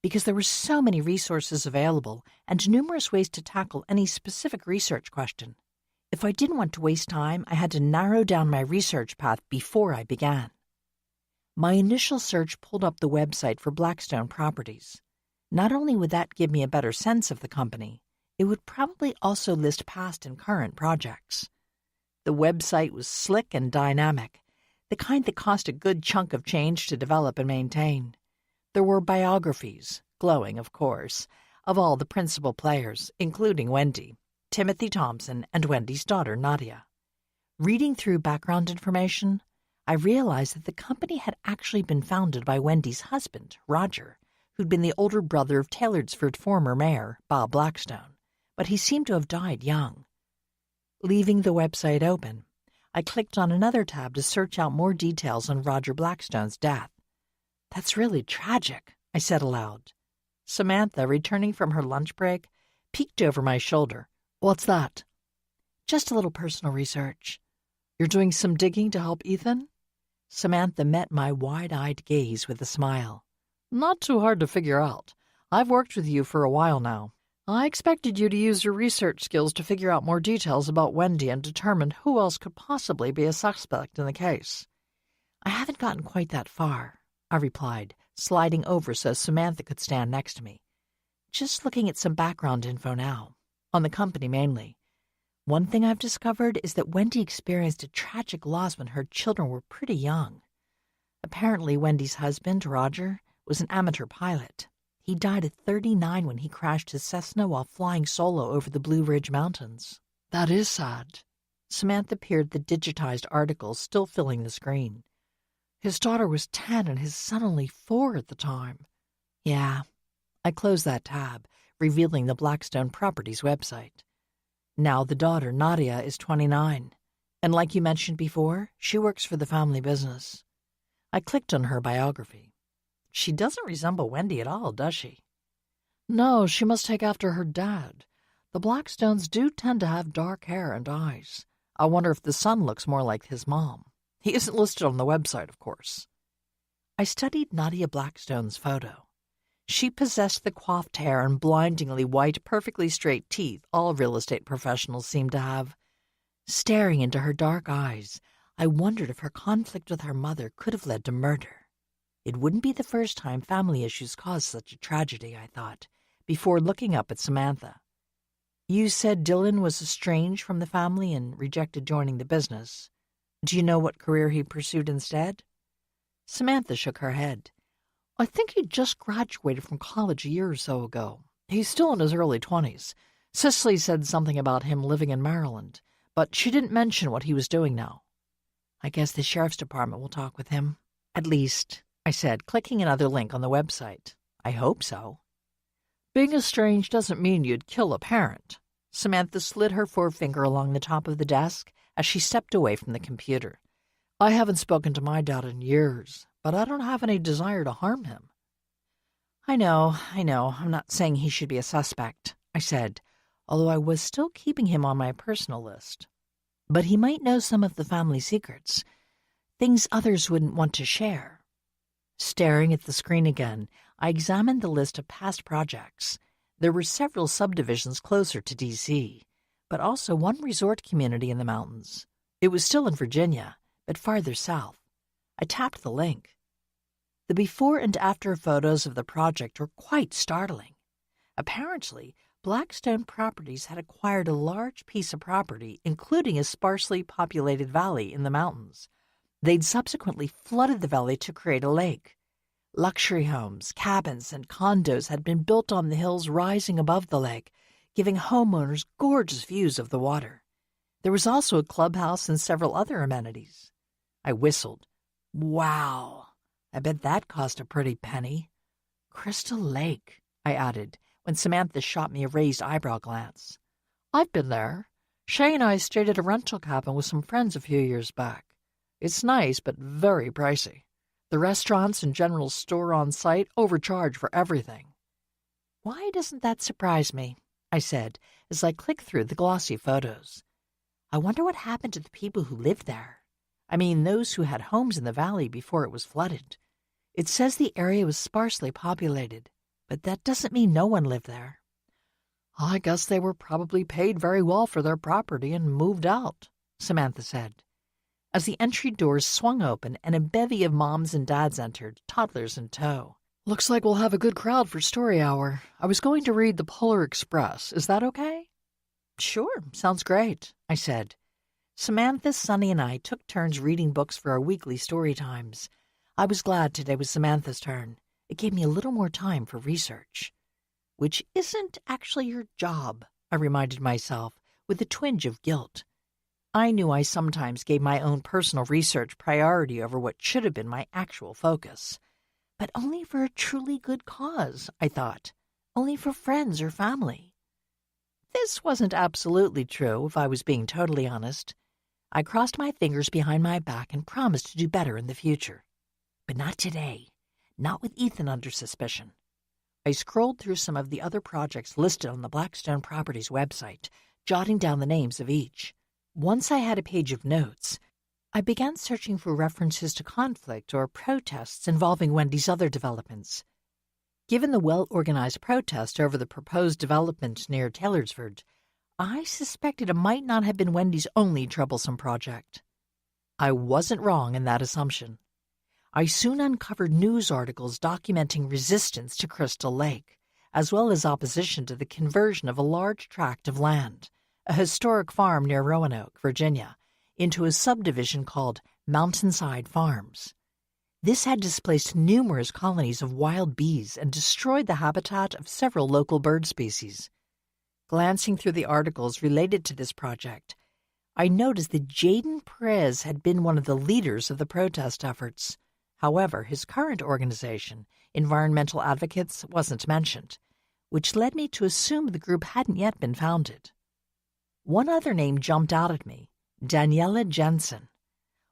because there were so many resources available and numerous ways to tackle any specific research question. If I didn't want to waste time, I had to narrow down my research path before I began. My initial search pulled up the website for Blackstone Properties. Not only would that give me a better sense of the company, it would probably also list past and current projects. The website was slick and dynamic, the kind that cost a good chunk of change to develop and maintain. There were biographies, glowing, of course, of all the principal players, including Wendy, Timothy Thompson, and Wendy's daughter, Nadia. Reading through background information, I realized that the company had actually been founded by Wendy's husband, Roger, who'd been the older brother of Taylorsford's former mayor, Bob Blackstone, but he seemed to have died young. Leaving the website open, I clicked on another tab to search out more details on Roger Blackstone's death. "That's really tragic," I said aloud. Samantha, returning from her lunch break, peeked over my shoulder. "What's that?" "Just a little personal research." "You're doing some digging to help Ethan?" Samantha met my wide-eyed gaze with a smile. "Not too hard to figure out. I've worked with you for a while now. I expected you to use your research skills to figure out more details about Wendy and determine who else could possibly be a suspect in the case." "I haven't gotten quite that far," I replied, sliding over so Samantha could stand next to me. "Just looking at some background info now, on the company mainly. One thing I've discovered is that Wendy experienced a tragic loss when her children were pretty young. Apparently, Wendy's husband, Roger, was an amateur pilot. He died at 39 when he crashed his Cessna while flying solo over the Blue Ridge Mountains." "That is sad." Samantha peered the digitized articles still filling the screen. "His daughter was 10 and his son only 4 at the time." "Yeah." I closed that tab, revealing the Blackstone Properties website. Now the daughter, Nadia, is 29, and like you mentioned before, she works for the family business. I clicked on her biography. She doesn't resemble Wendy at all, does she? "No, she must take after her dad. The Blackstones do tend to have dark hair and eyes. I wonder if the son looks more like his mom. He isn't listed on the website, of course." I studied Nadia Blackstone's photo. She possessed the coiffed hair and blindingly white, perfectly straight teeth all real estate professionals seem to have. Staring into her dark eyes, I wondered if her conflict with her mother could have led to murder. It wouldn't be the first time family issues caused such a tragedy, I thought, before looking up at Samantha. "You said Dylan was estranged from the family and rejected joining the business. Do you know what career he pursued instead?" Samantha shook her head. "I think he just graduated from college a year or so ago. He's still in his early 20s. Cicely said something about him living in Maryland, but she didn't mention what he was doing now." "I guess the sheriff's department will talk with him. At least," I said, clicking another link on the website. "I hope so." "Being estranged doesn't mean you'd kill a parent." Samantha slid her forefinger along the top of the desk as she stepped away from the computer. "I haven't spoken to my dad in years, but I don't have any desire to harm him." I know. I'm not saying he should be a suspect," I said, although I was still keeping him on my personal list. "But he might know some of the family secrets, things others wouldn't want to share." Staring at the screen again, I examined the list of past projects. There were several subdivisions closer to D.C., but also one resort community in the mountains. It was still in Virginia, but farther south. I tapped the link. The before and after photos of the project were quite startling. Apparently, Blackstone Properties had acquired a large piece of property, including a sparsely populated valley in the mountains. They'd subsequently flooded the valley to create a lake. Luxury homes, cabins, and condos had been built on the hills rising above the lake, giving homeowners gorgeous views of the water. There was also a clubhouse and several other amenities. I whistled. "Wow, I bet that cost a pretty penny." "Crystal Lake," I added, when Samantha shot me a raised eyebrow glance. "I've been there. Shay and I stayed at a rental cabin with some friends a few years back. It's nice, but very pricey. The restaurants and general store on site overcharge for everything." "Why doesn't that surprise me?" I said, as I clicked through the glossy photos. "I wonder what happened to the people who lived there. I mean, those who had homes in the valley before it was flooded. It says the area was sparsely populated, but that doesn't mean no one lived there." "I guess they were probably paid very well for their property and moved out," Samantha said. As the entry doors swung open and a bevy of moms and dads entered, toddlers in tow. "Looks like we'll have a good crowd for story hour. I was going to read the Polar Express. Is that okay?" "Sure, sounds great," I said. Samantha, Sunny, and I took turns reading books for our weekly story times. I was glad today was Samantha's turn. It gave me a little more time for research. Which isn't actually your job, I reminded myself, with a twinge of guilt. I knew I sometimes gave my own personal research priority over what should have been my actual focus. But only for a truly good cause, I thought. Only for friends or family. This wasn't absolutely true, if I was being totally honest. I crossed my fingers behind my back and promised to do better in the future. But not today. Not with Ethan under suspicion. I scrolled through some of the other projects listed on the Blackstone Properties website, jotting down the names of each. Once I had a page of notes, I began searching for references to conflict or protests involving Wendy's other developments. Given the well-organized protest over the proposed development near Taylorsford, I suspected it might not have been Wendy's only troublesome project. I wasn't wrong in that assumption. I soon uncovered news articles documenting resistance to Crystal Lake, as well as opposition to the conversion of a large tract of land, a historic farm near Roanoke, Virginia, into a subdivision called Mountainside Farms. This had displaced numerous colonies of wild bees and destroyed the habitat of several local bird species. Glancing through the articles related to this project, I noticed that Jaden Perez had been one of the leaders of the protest efforts. However, his current organization, Environmental Advocates, wasn't mentioned, which led me to assume the group hadn't yet been founded. One other name jumped out at me, Daniela Jensen.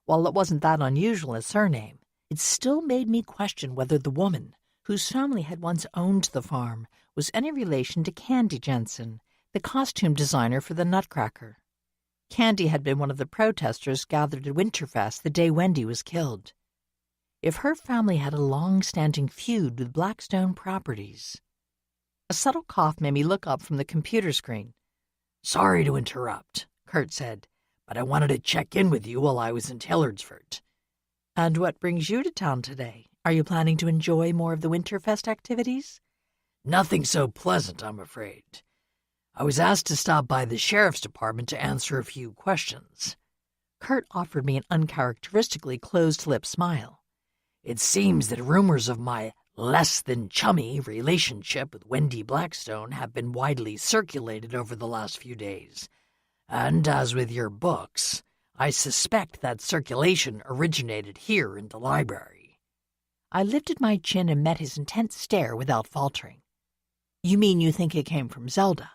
While it wasn't that unusual a surname, it still made me question whether the woman, whose family had once owned the farm, was any relation to Candy Jensen, the costume designer for the Nutcracker. Candy had been one of the protesters gathered at Winterfest the day Wendy was killed. If her family had a long-standing feud with Blackstone Properties. A subtle cough made me look up from the computer screen. Sorry to interrupt, Kurt said, but I wanted to check in with you while I was in Taylorsford. And what brings you to town today? Are you planning to enjoy more of the Winterfest activities? Nothing so pleasant, I'm afraid. I was asked to stop by the sheriff's department to answer a few questions. Kurt offered me an uncharacteristically closed-lipped smile. It seems that rumors of my less-than-chummy relationship with Wendy Blackstone have been widely circulated over the last few days. And as with your books, I suspect that circulation originated here in the library. I lifted my chin and met his intense stare without faltering. You mean you think it came from Zelda?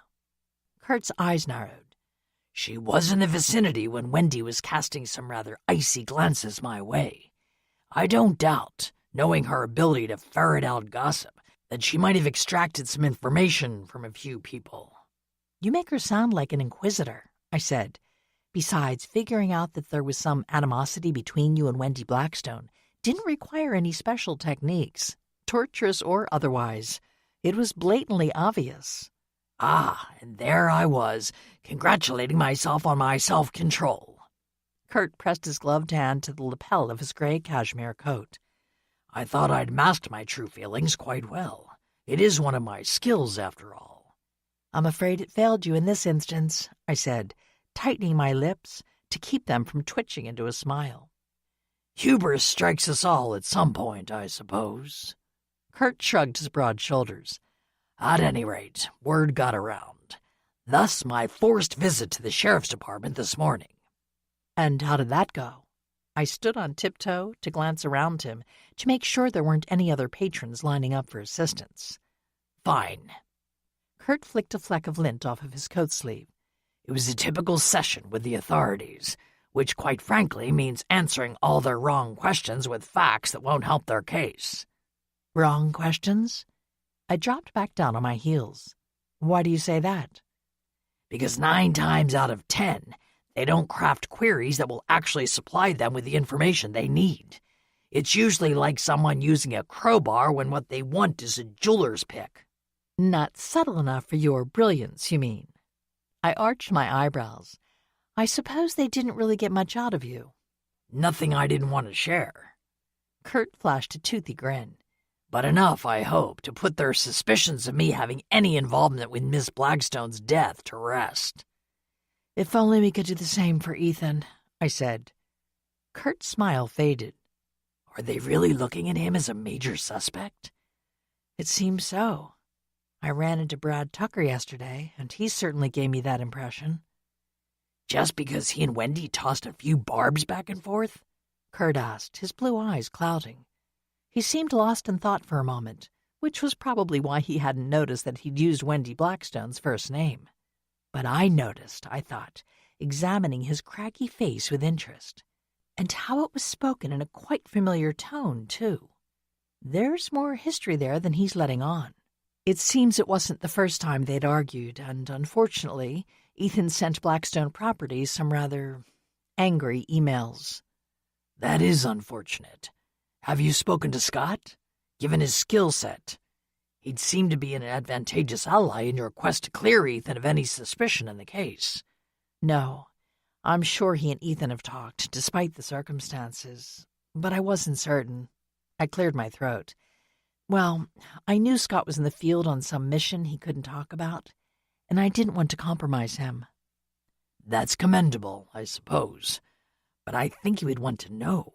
Kurt's eyes narrowed. She was in the vicinity when Wendy was casting some rather icy glances my way. I don't doubt, knowing her ability to ferret out gossip, that she might have extracted some information from a few people. You make her sound like an inquisitor, I said. Besides, figuring out that there was some animosity between you and Wendy Blackstone didn't require any special techniques, torturous or otherwise. It was blatantly obvious. Ah, and there I was, congratulating myself on my self-control. Kurt pressed his gloved hand to the lapel of his gray cashmere coat. I thought I'd masked my true feelings quite well. It is one of my skills, after all. I'm afraid it failed you in this instance, I said, tightening my lips to keep them from twitching into a smile. Hubris strikes us all at some point, I suppose. Kurt shrugged his broad shoulders. At any rate, word got around. Thus my forced visit to the sheriff's department this morning. And how did that go? I stood on tiptoe to glance around him to make sure there weren't any other patrons lining up for assistance. Fine. Kurt flicked a fleck of lint off of his coat sleeve. It was a typical session with the authorities, which quite frankly means answering all their wrong questions with facts that won't help their case. Wrong questions? I dropped back down on my heels. Why do you say that? Because 9 times out of 10, they don't craft queries that will actually supply them with the information they need. It's usually like someone using a crowbar when what they want is a jeweler's pick. Not subtle enough for your brilliance, you mean? I arched my eyebrows. I suppose they didn't really get much out of you. Nothing I didn't want to share. Kurt flashed a toothy grin. But enough, I hope, to put their suspicions of me having any involvement with Miss Blackstone's death to rest. If only we could do the same for Ethan, I said. Kurt's smile faded. Are they really looking at him as a major suspect? It seems so. I ran into Brad Tucker yesterday, and he certainly gave me that impression. Just because he and Wendy tossed a few barbs back and forth? Kurt asked, his blue eyes clouding. He seemed lost in thought for a moment, which was probably why he hadn't noticed that he'd used Wendy Blackstone's first name. But I noticed, I thought, examining his craggy face with interest. And how it was spoken in a quite familiar tone, too. There's more history there than he's letting on. It seems it wasn't the first time they'd argued, and unfortunately, Ethan sent Blackstone Properties some rather angry emails. That is unfortunate. Have you spoken to Scott? Given his skill set, he'd seem to be an advantageous ally in your quest to clear Ethan of any suspicion in the case. No, I'm sure he and Ethan have talked, despite the circumstances, but I wasn't certain. I cleared my throat. Well, I knew Scott was in the field on some mission he couldn't talk about, and I didn't want to compromise him. That's commendable, I suppose, but I think you would want to know.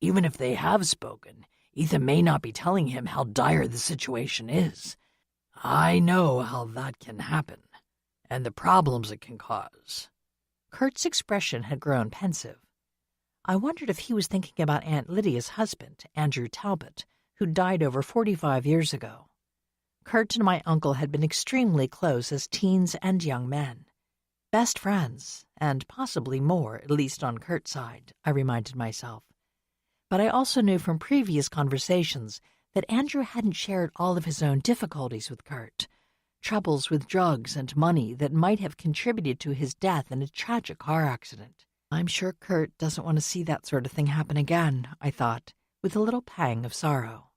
Even if they have spoken, Ethan may not be telling him how dire the situation is. I know how that can happen, and the problems it can cause. Kurt's expression had grown pensive. I wondered if he was thinking about Aunt Lydia's husband, Andrew Talbot, who died over 45 years ago. Kurt and my uncle had been extremely close as teens and young men. Best friends, and possibly more, at least on Kurt's side, I reminded myself. But I also knew from previous conversations that Andrew hadn't shared all of his own difficulties with Kurt, troubles with drugs and money that might have contributed to his death in a tragic car accident. I'm sure Kurt doesn't want to see that sort of thing happen again, I thought, with a little pang of sorrow.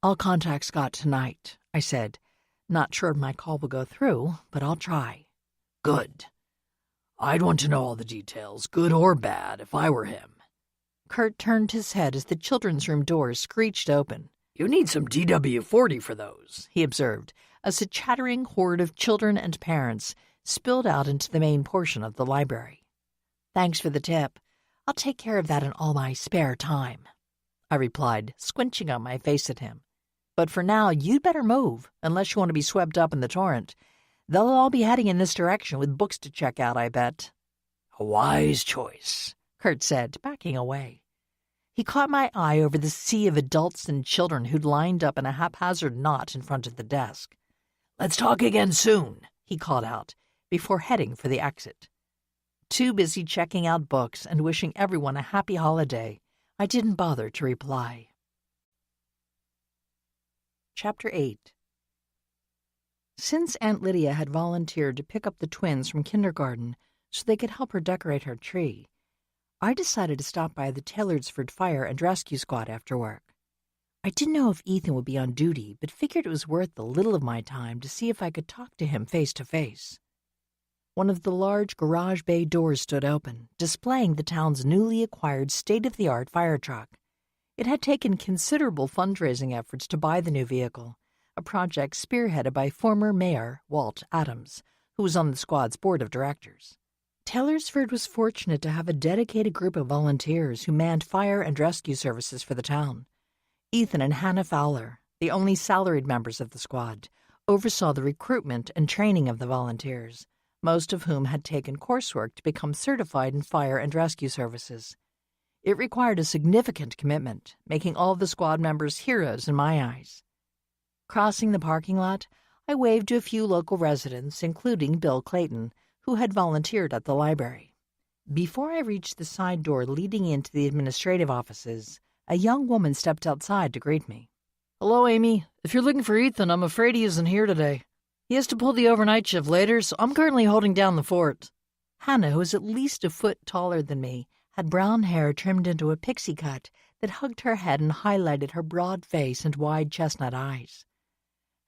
I'll contact Scott tonight, I said. Not sure if my call will go through, but I'll try. Good. I'd want to know all the details, good or bad, if I were him. Kurt turned his head as the children's room doors screeched open. You need some DW-40 for those, he observed, as a chattering horde of children and parents spilled out into the main portion of the library. Thanks for the tip. I'll take care of that in all my spare time, I replied, squinching up my face at him. But for now, you'd better move, unless you want to be swept up in the torrent. They'll all be heading in this direction with books to check out, I bet. A wise choice, Kurt said, backing away. He caught my eye over the sea of adults and children who'd lined up in a haphazard knot in front of the desk. Let's talk again soon, he called out, before heading for the exit. Too busy checking out books and wishing everyone a happy holiday, I didn't bother to reply. Chapter 8. Since Aunt Lydia had volunteered to pick up the twins from kindergarten so they could help her decorate her tree, I decided to stop by the Taylorsford Fire and Rescue Squad after work. I didn't know if Ethan would be on duty, but figured it was worth the little of my time to see if I could talk to him face to face. One of the large garage bay doors stood open, displaying the town's newly acquired state-of-the-art fire truck. It had taken considerable fundraising efforts to buy the new vehicle, a project spearheaded by former Mayor Walt Adams, who was on the squad's board of directors. Taylorsford was fortunate to have a dedicated group of volunteers who manned fire and rescue services for the town. Ethan and Hannah Fowler, the only salaried members of the squad, oversaw the recruitment and training of the volunteers, most of whom had taken coursework to become certified in fire and rescue services. It required a significant commitment, making all the squad members heroes in my eyes. Crossing the parking lot, I waved to a few local residents, including Bill Clayton, who had volunteered at the library. Before I reached the side door leading into the administrative offices, a young woman stepped outside to greet me. Hello, Amy. If you're looking for Ethan, I'm afraid he isn't here today. He has to pull the overnight shift later, so I'm currently holding down the fort. Hannah, who was at least a foot taller than me, had brown hair trimmed into a pixie cut that hugged her head and highlighted her broad face and wide chestnut eyes.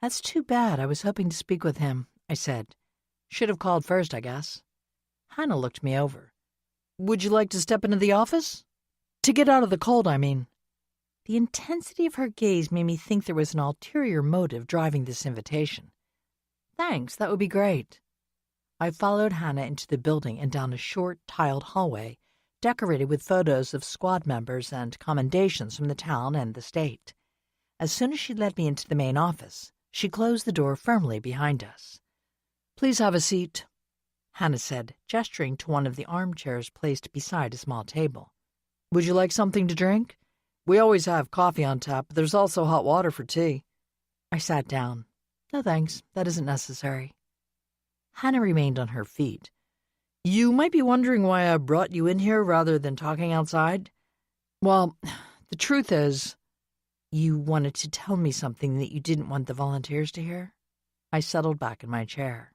That's too bad. I was hoping to speak with him, I said. Should have called first, I guess. Hannah looked me over. Would you like to step into the office? To get out of the cold, I mean. The intensity of her gaze made me think there was an ulterior motive driving this invitation. Thanks, that would be great. I followed Hannah into the building and down a short, tiled hallway decorated with photos of squad members and commendations from the town and the state. As soon as she led me into the main office, she closed the door firmly behind us. Please have a seat, Hannah said, gesturing to one of the armchairs placed beside a small table. Would you like something to drink? We always have coffee on tap, but there's also hot water for tea. I sat down. No thanks, that isn't necessary. Hannah remained on her feet. You might be wondering why I brought you in here rather than talking outside. Well, the truth is, you wanted to tell me something that you didn't want the volunteers to hear? I settled back in my chair.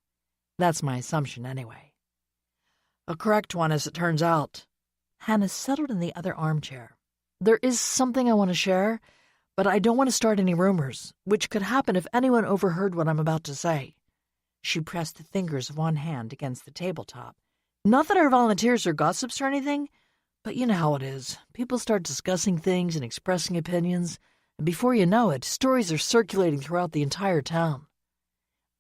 That's my assumption anyway. A correct one, as it turns out. Hannah settled in the other armchair. There is something I want to share, but I don't want to start any rumors, which could happen if anyone overheard what I'm about to say. She pressed the fingers of one hand against the tabletop. Not that our volunteers are gossips or anything, but you know how it is. People start discussing things and expressing opinions, and before you know it, stories are circulating throughout the entire town.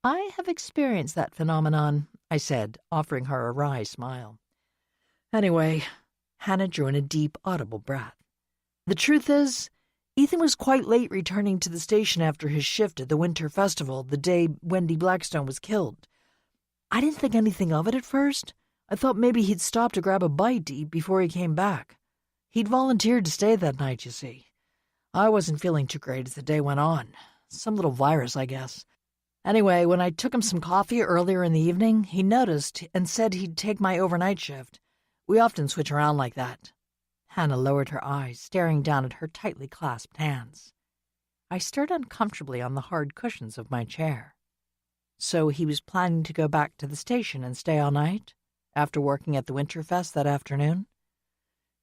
I have experienced that phenomenon, I said, offering her a wry smile. Anyway, Hannah drew in a deep, audible breath. The truth is, Ethan was quite late returning to the station after his shift at the Winter Festival the day Wendy Blackstone was killed. I didn't think anything of it at first. I thought maybe he'd stop to grab a bite to eat before he came back. He'd volunteered to stay that night, you see. I wasn't feeling too great as the day went on. Some little virus, I guess. Anyway, when I took him some coffee earlier in the evening, he noticed and said he'd take my overnight shift. We often switch around like that. Hannah lowered her eyes, staring down at her tightly clasped hands. I stirred uncomfortably on the hard cushions of my chair. So he was planning to go back to the station and stay all night? After working at the Winterfest that afternoon?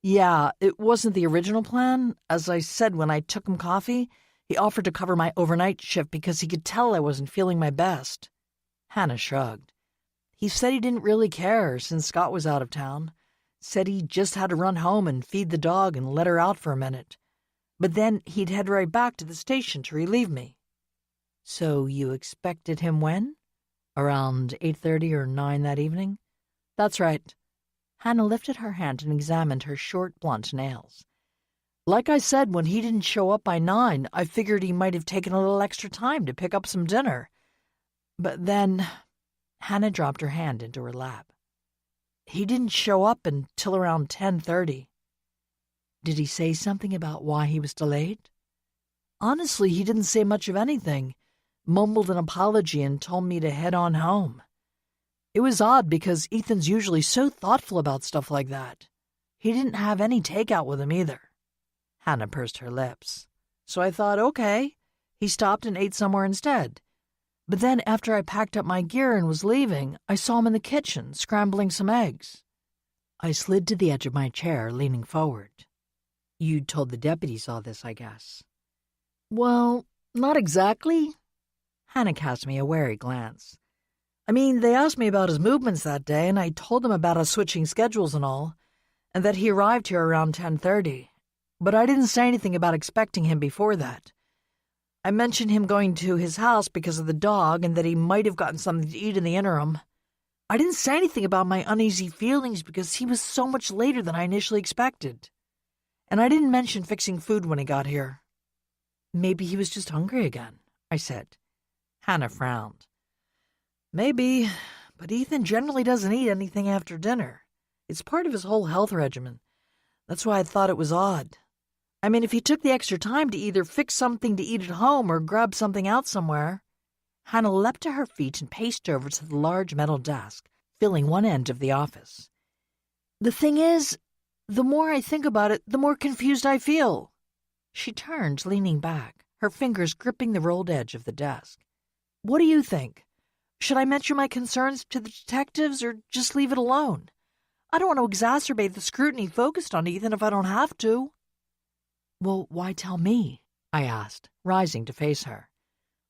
Yeah, it wasn't the original plan. As I said when I took him coffee, he offered to cover my overnight shift because he could tell I wasn't feeling my best. Hannah shrugged. He said he didn't really care since Scott was out of town. Said he just had to run home and feed the dog and let her out for a minute. But then he'd head right back to the station to relieve me. So you expected him when? Around 8:30 or 9 that evening? That's right. Hannah lifted her hand and examined her short, blunt nails. Like I said, when he didn't show up by 9, I figured he might have taken a little extra time to pick up some dinner. But then Hannah dropped her hand into her lap. He didn't show up until around 10:30. Did he say something about why he was delayed? Honestly, he didn't say much of anything. Mumbled an apology and told me to head on home. It was odd because Ethan's usually so thoughtful about stuff like that. He didn't have any takeout with him either. Hannah pursed her lips. So I thought, okay, he stopped and ate somewhere instead. But then after I packed up my gear and was leaving, I saw him in the kitchen, scrambling some eggs. I slid to the edge of my chair, leaning forward. You'd told the deputies all this, I guess. Well, not exactly. Hannah cast me a wary glance. I mean, they asked me about his movements that day, and I told them about us switching schedules and all, and that he arrived here around 10:30. But I didn't say anything about expecting him before that. I mentioned him going to his house because of the dog and that he might have gotten something to eat in the interim. I didn't say anything about my uneasy feelings because he was so much later than I initially expected. And I didn't mention fixing food when he got here. Maybe he was just hungry again, I said. Hannah frowned. Maybe, but Ethan generally doesn't eat anything after dinner. It's part of his whole health regimen. That's why I thought it was odd. I mean, if he took the extra time to either fix something to eat at home or grab something out somewhere. Hannah leapt to her feet and paced over to the large metal desk, filling one end of the office. The thing is, the more I think about it, the more confused I feel. She turned, leaning back, her fingers gripping the rolled edge of the desk. What do you think? Should I mention my concerns to the detectives or just leave it alone? I don't want to exacerbate the scrutiny focused on Ethan if I don't have to. Well, why tell me? I asked, rising to face her.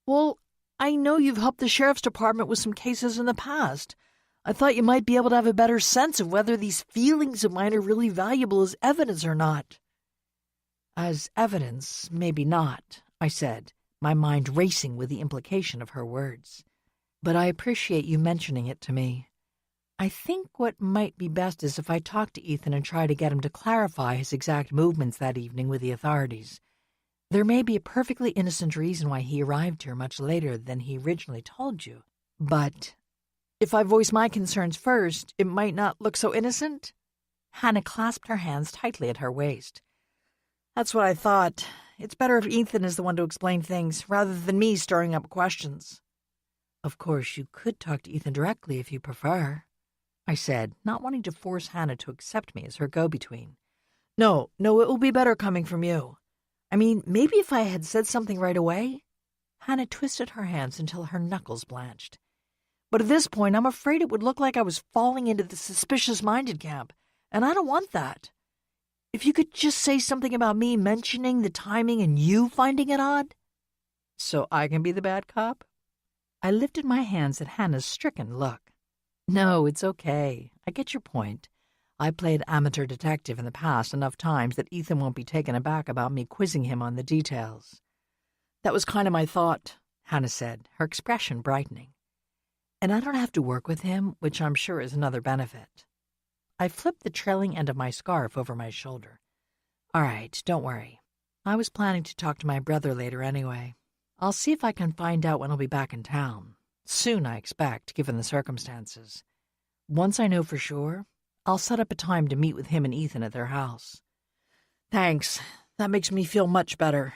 Well, I know you've helped the sheriff's department with some cases in the past. I thought you might be able to have a better sense of whether these feelings of mine are really valuable as evidence or not. As evidence, maybe not, I said, my mind racing with the implication of her words. But I appreciate you mentioning it to me. I think what might be best is if I talk to Ethan and try to get him to clarify his exact movements that evening with the authorities. There may be a perfectly innocent reason why he arrived here much later than he originally told you, but if I voice my concerns first, it might not look so innocent. Hannah clasped her hands tightly at her waist. That's what I thought. It's better if Ethan is the one to explain things, rather than me stirring up questions. Of course, you could talk to Ethan directly if you prefer, I said, not wanting to force Hannah to accept me as her go-between. No, it will be better coming from you. I mean, maybe if I had said something right away. Hannah twisted her hands until her knuckles blanched. But at this point, I'm afraid it would look like I was falling into the suspicious-minded camp, and I don't want that. If you could just say something about me mentioning the timing and you finding it odd. So I can be the bad cop? I lifted my hands at Hannah's stricken look. No, it's okay. I get your point. I played amateur detective in the past enough times that Ethan won't be taken aback about me quizzing him on the details. That was kind of my thought, Hannah said, her expression brightening. And I don't have to work with him, which I'm sure is another benefit. I flipped the trailing end of my scarf over my shoulder. All right, don't worry. I was planning to talk to my brother later anyway. I'll see if I can find out when I'll be back in town. Soon, I expect, given the circumstances. Once I know for sure, I'll set up a time to meet with him and Ethan at their house. Thanks. That makes me feel much better.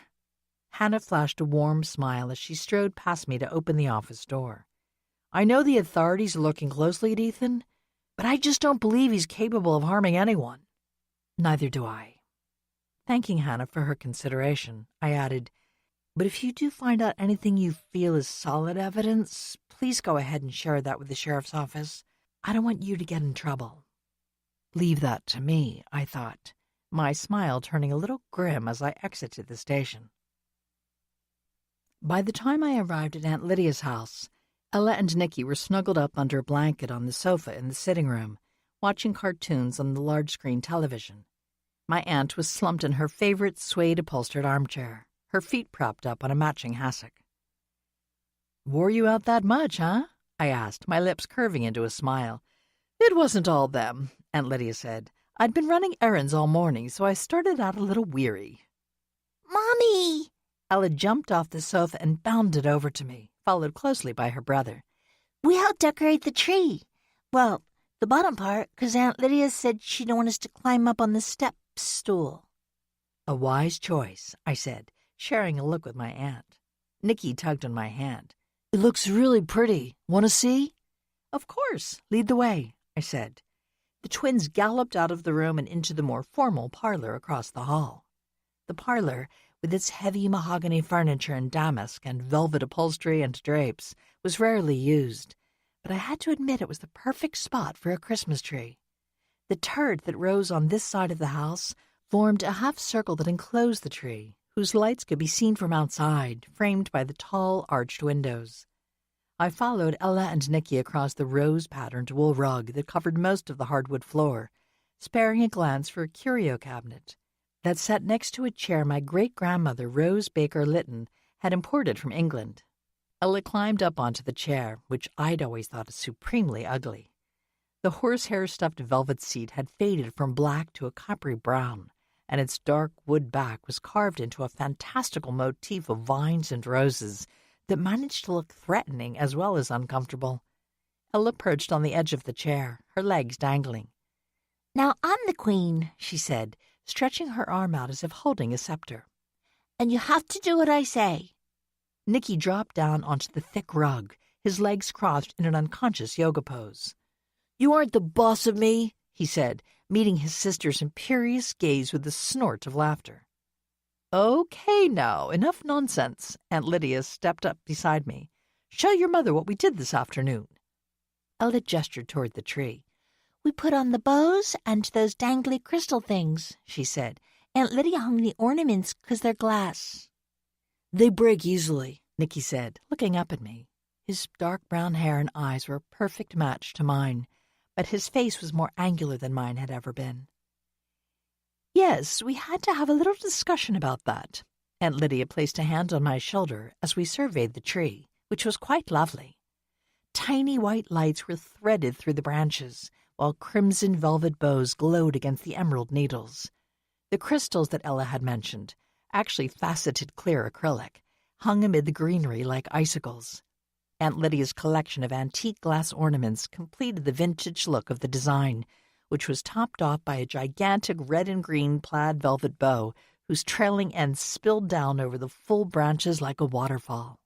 Hannah flashed a warm smile as she strode past me to open the office door. I know the authorities are looking closely at Ethan, but I just don't believe he's capable of harming anyone. Neither do I. Thanking Hannah for her consideration, I added, but if you do find out anything you feel is solid evidence, please go ahead and share that with the sheriff's office. I don't want you to get in trouble. Leave that to me, I thought, my smile turning a little grim as I exited the station. By the time I arrived at Aunt Lydia's house, Ella and Nicky were snuggled up under a blanket on the sofa in the sitting room, watching cartoons on the large-screen television. My aunt was slumped in her favorite suede-upholstered armchair, her feet propped up on a matching hassock. "Wore you out that much, huh?" I asked, my lips curving into a smile. "It wasn't all them," Aunt Lydia said. "I'd been running errands all morning, so I started out a little weary." Mommy! Ella jumped off the sofa and bounded over to me, followed closely by her brother. We helped decorate the tree. Well, the bottom part, 'cause Aunt Lydia said she didn't want us to climb up on the step stool. A wise choice, I said, sharing a look with my aunt. Nicky tugged on my hand. "It looks really pretty. Want to see?" "Of course. Lead the way," I said. The twins galloped out of the room and into the more formal parlor across the hall. The parlor, with its heavy mahogany furniture and damask and velvet upholstery and drapes, was rarely used, but I had to admit it was the perfect spot for a Christmas tree. The turret that rose on this side of the house formed a half circle that enclosed the tree, whose lights could be seen from outside, framed by the tall, arched windows. I followed Ella and Nicky across the rose-patterned wool rug that covered most of the hardwood floor, sparing a glance for a curio cabinet that sat next to a chair my great-grandmother Rose Baker Lytton had imported from England. Ella climbed up onto the chair, which I'd always thought supremely ugly. The horsehair-stuffed velvet seat had faded from black to a coppery brown, and its dark wood back was carved into a fantastical motif of vines and roses that managed to look threatening as well as uncomfortable. Ella perched on the edge of the chair, her legs dangling. Now I'm the queen, she said, stretching her arm out as if holding a scepter. And you have to do what I say. Nicky dropped down onto the thick rug, his legs crossed in an unconscious yoga pose. "You aren't the boss of me," he said, meeting his sister's imperious gaze with a snort of laughter. "Okay, now, enough nonsense." Aunt Lydia stepped up beside me. "Show your mother what we did this afternoon." Ella gestured toward the tree. We put on the bows and those dangly crystal things, she said. Aunt Lydia hung the ornaments 'cause they're glass. "They break easily," Nicky said, looking up at me. His dark brown hair and eyes were a perfect match to mine, but his face was more angular than mine had ever been. "Yes, we had to have a little discussion about that." Aunt Lydia placed a hand on my shoulder as we surveyed the tree, which was quite lovely. Tiny white lights were threaded through the branches, while crimson velvet bows glowed against the emerald needles. The crystals that Ella had mentioned, actually faceted clear acrylic, hung amid the greenery like icicles. Aunt Lydia's collection of antique glass ornaments completed the vintage look of the design, which was topped off by a gigantic red and green plaid velvet bow whose trailing ends spilled down over the full branches like a waterfall.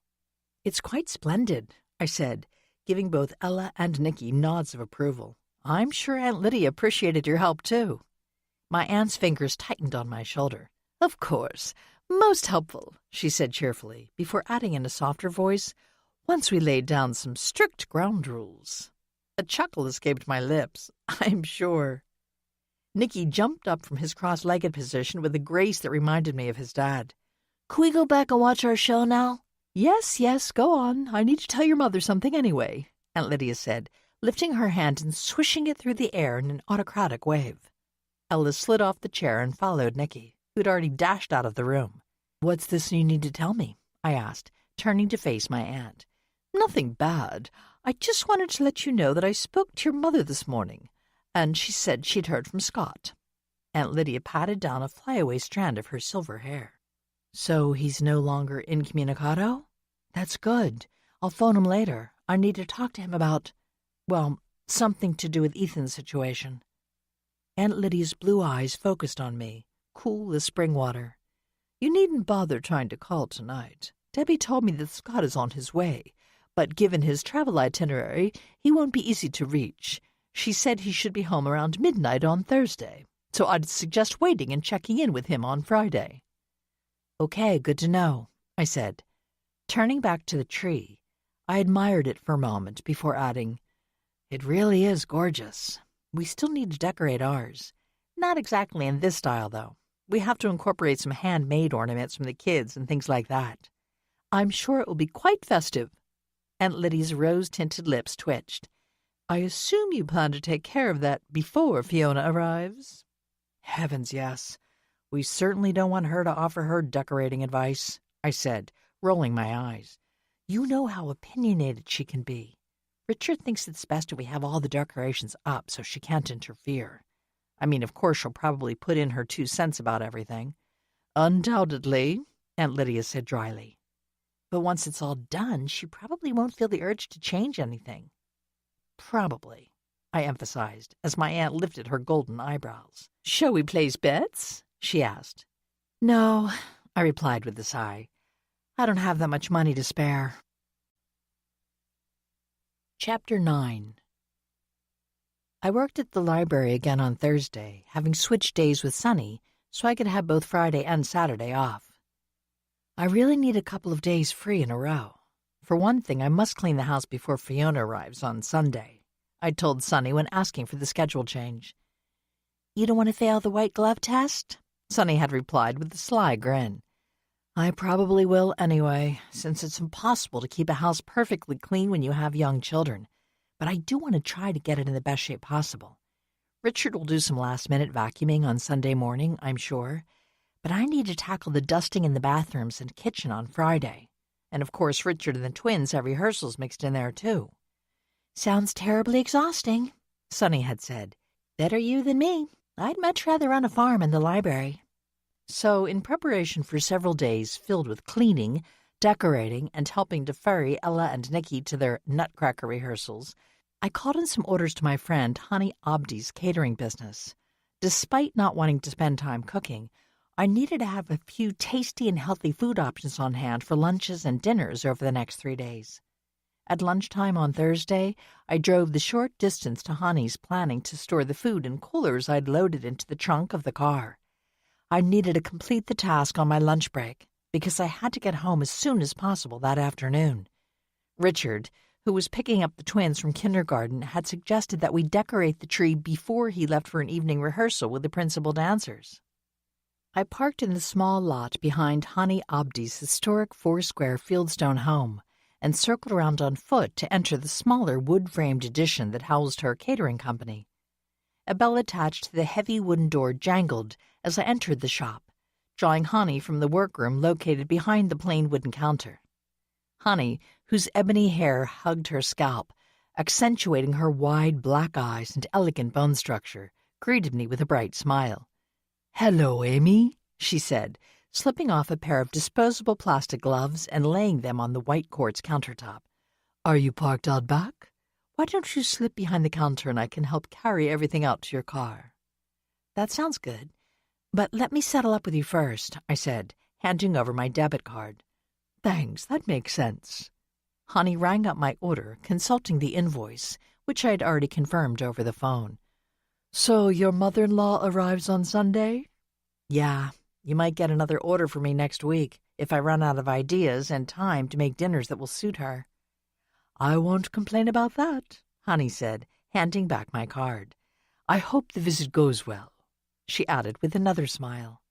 "It's quite splendid," I said, giving both Ella and Nicky nods of approval. "I'm sure Aunt Lydia appreciated your help, too." My aunt's fingers tightened on my shoulder. "Of course, most helpful," she said cheerfully, before adding in a softer voice, "once we laid down some strict ground rules." A chuckle escaped my lips, I'm sure. Nicky jumped up from his cross-legged position with a grace that reminded me of his dad. "Can we go back and watch our show now?" Yes, go on. I need to tell your mother something anyway," Aunt Lydia said, lifting her hand and swishing it through the air in an autocratic wave. Ella slid off the chair and followed Nicky, who'd already dashed out of the room. "What's this you need to tell me?" I asked, turning to face my aunt. "Nothing bad. I just wanted to let you know that I spoke to your mother this morning, and she said she'd heard from Scott." Aunt Lydia patted down a flyaway strand of her silver hair. "So he's no longer incommunicado? That's good. I'll phone him later. I need to talk to him about, well, something to do with Ethan's situation." Aunt Lydia's blue eyes focused on me, cool as spring water. "You needn't bother trying to call tonight. Debbie told me that Scott is on his way, but given his travel itinerary, he won't be easy to reach. She said he should be home around midnight on Thursday, so I'd suggest waiting and checking in with him on Friday." "Okay, good to know," I said. Turning back to the tree, I admired it for a moment before adding, "It really is gorgeous. We still need to decorate ours. Not exactly in this style, though. We have to incorporate some handmade ornaments from the kids and things like that. I'm sure it will be quite festive." Aunt Lydia's rose-tinted lips twitched. "I assume you plan to take care of that before Fiona arrives?" "Heavens, yes. We certainly don't want her to offer her decorating advice," I said, rolling my eyes. "You know how opinionated she can be. Richard thinks it's best if we have all the decorations up so she can't interfere. I mean, of course she'll probably put in her 2 cents about everything." "Undoubtedly," Aunt Lydia said dryly. "But once it's all done, she probably won't feel the urge to change anything." "Probably," I emphasized, as my aunt lifted her golden eyebrows. "Shall we place bets?" she asked. "No," I replied with a sigh. "I don't have that much money to spare." Chapter 9. I worked at the library again on Thursday, having switched days with Sunny so I could have both Friday and Saturday off. I really need a couple of days free in a row. For one thing, I must clean the house before Fiona arrives on Sunday, I told Sunny when asking for the schedule change. "You don't want to fail the white glove test?" Sunny had replied with a sly grin. "I probably will anyway, since it's impossible to keep a house perfectly clean when you have young children, but I do want to try to get it in the best shape possible. Richard will do some last-minute vacuuming on Sunday morning, I'm sure, but I need to tackle the dusting in the bathrooms and kitchen on Friday. And of course Richard and the twins have rehearsals mixed in there too." "Sounds terribly exhausting," Sunny had said. "Better you than me. I'd much rather run a farm in the library." So, in preparation for several days filled with cleaning, decorating, and helping to ferry Ella and Nicky to their Nutcracker rehearsals, I called in some orders to my friend Hani Abdi's catering business. Despite not wanting to spend time cooking, I needed to have a few tasty and healthy food options on hand for lunches and dinners over the next 3 days. At lunchtime on Thursday, I drove the short distance to Hani's, planning to store the food in coolers I'd loaded into the trunk of the car. I needed to complete the task on my lunch break, because I had to get home as soon as possible that afternoon. Richard, who was picking up the twins from kindergarten, had suggested that we decorate the tree before he left for an evening rehearsal with the principal dancers. I parked in the small lot behind Hani Abdi's historic 4-square fieldstone home and circled around on foot to enter the smaller wood-framed addition that housed her catering company. A bell attached to the heavy wooden door jangled as I entered the shop, drawing Hani from the workroom located behind the plain wooden counter. Hani, whose ebony hair hugged her scalp, accentuating her wide black eyes and elegant bone structure, greeted me with a bright smile. "Hello, Amy," she said, slipping off a pair of disposable plastic gloves and laying them on the white quartz countertop. "Are you parked out back? Why don't you slip behind the counter and I can help carry everything out to your car?" "That sounds good. But let me settle up with you first," I said, handing over my debit card. "Thanks, that makes sense." Honey rang up my order, consulting the invoice, which I had already confirmed over the phone. "So your mother-in-law arrives on Sunday?" "Yeah, you might get another order for me next week if I run out of ideas and time to make dinners that will suit her." "I won't complain about that," Honey said, handing back my card. "I hope the visit goes well," she added with another smile.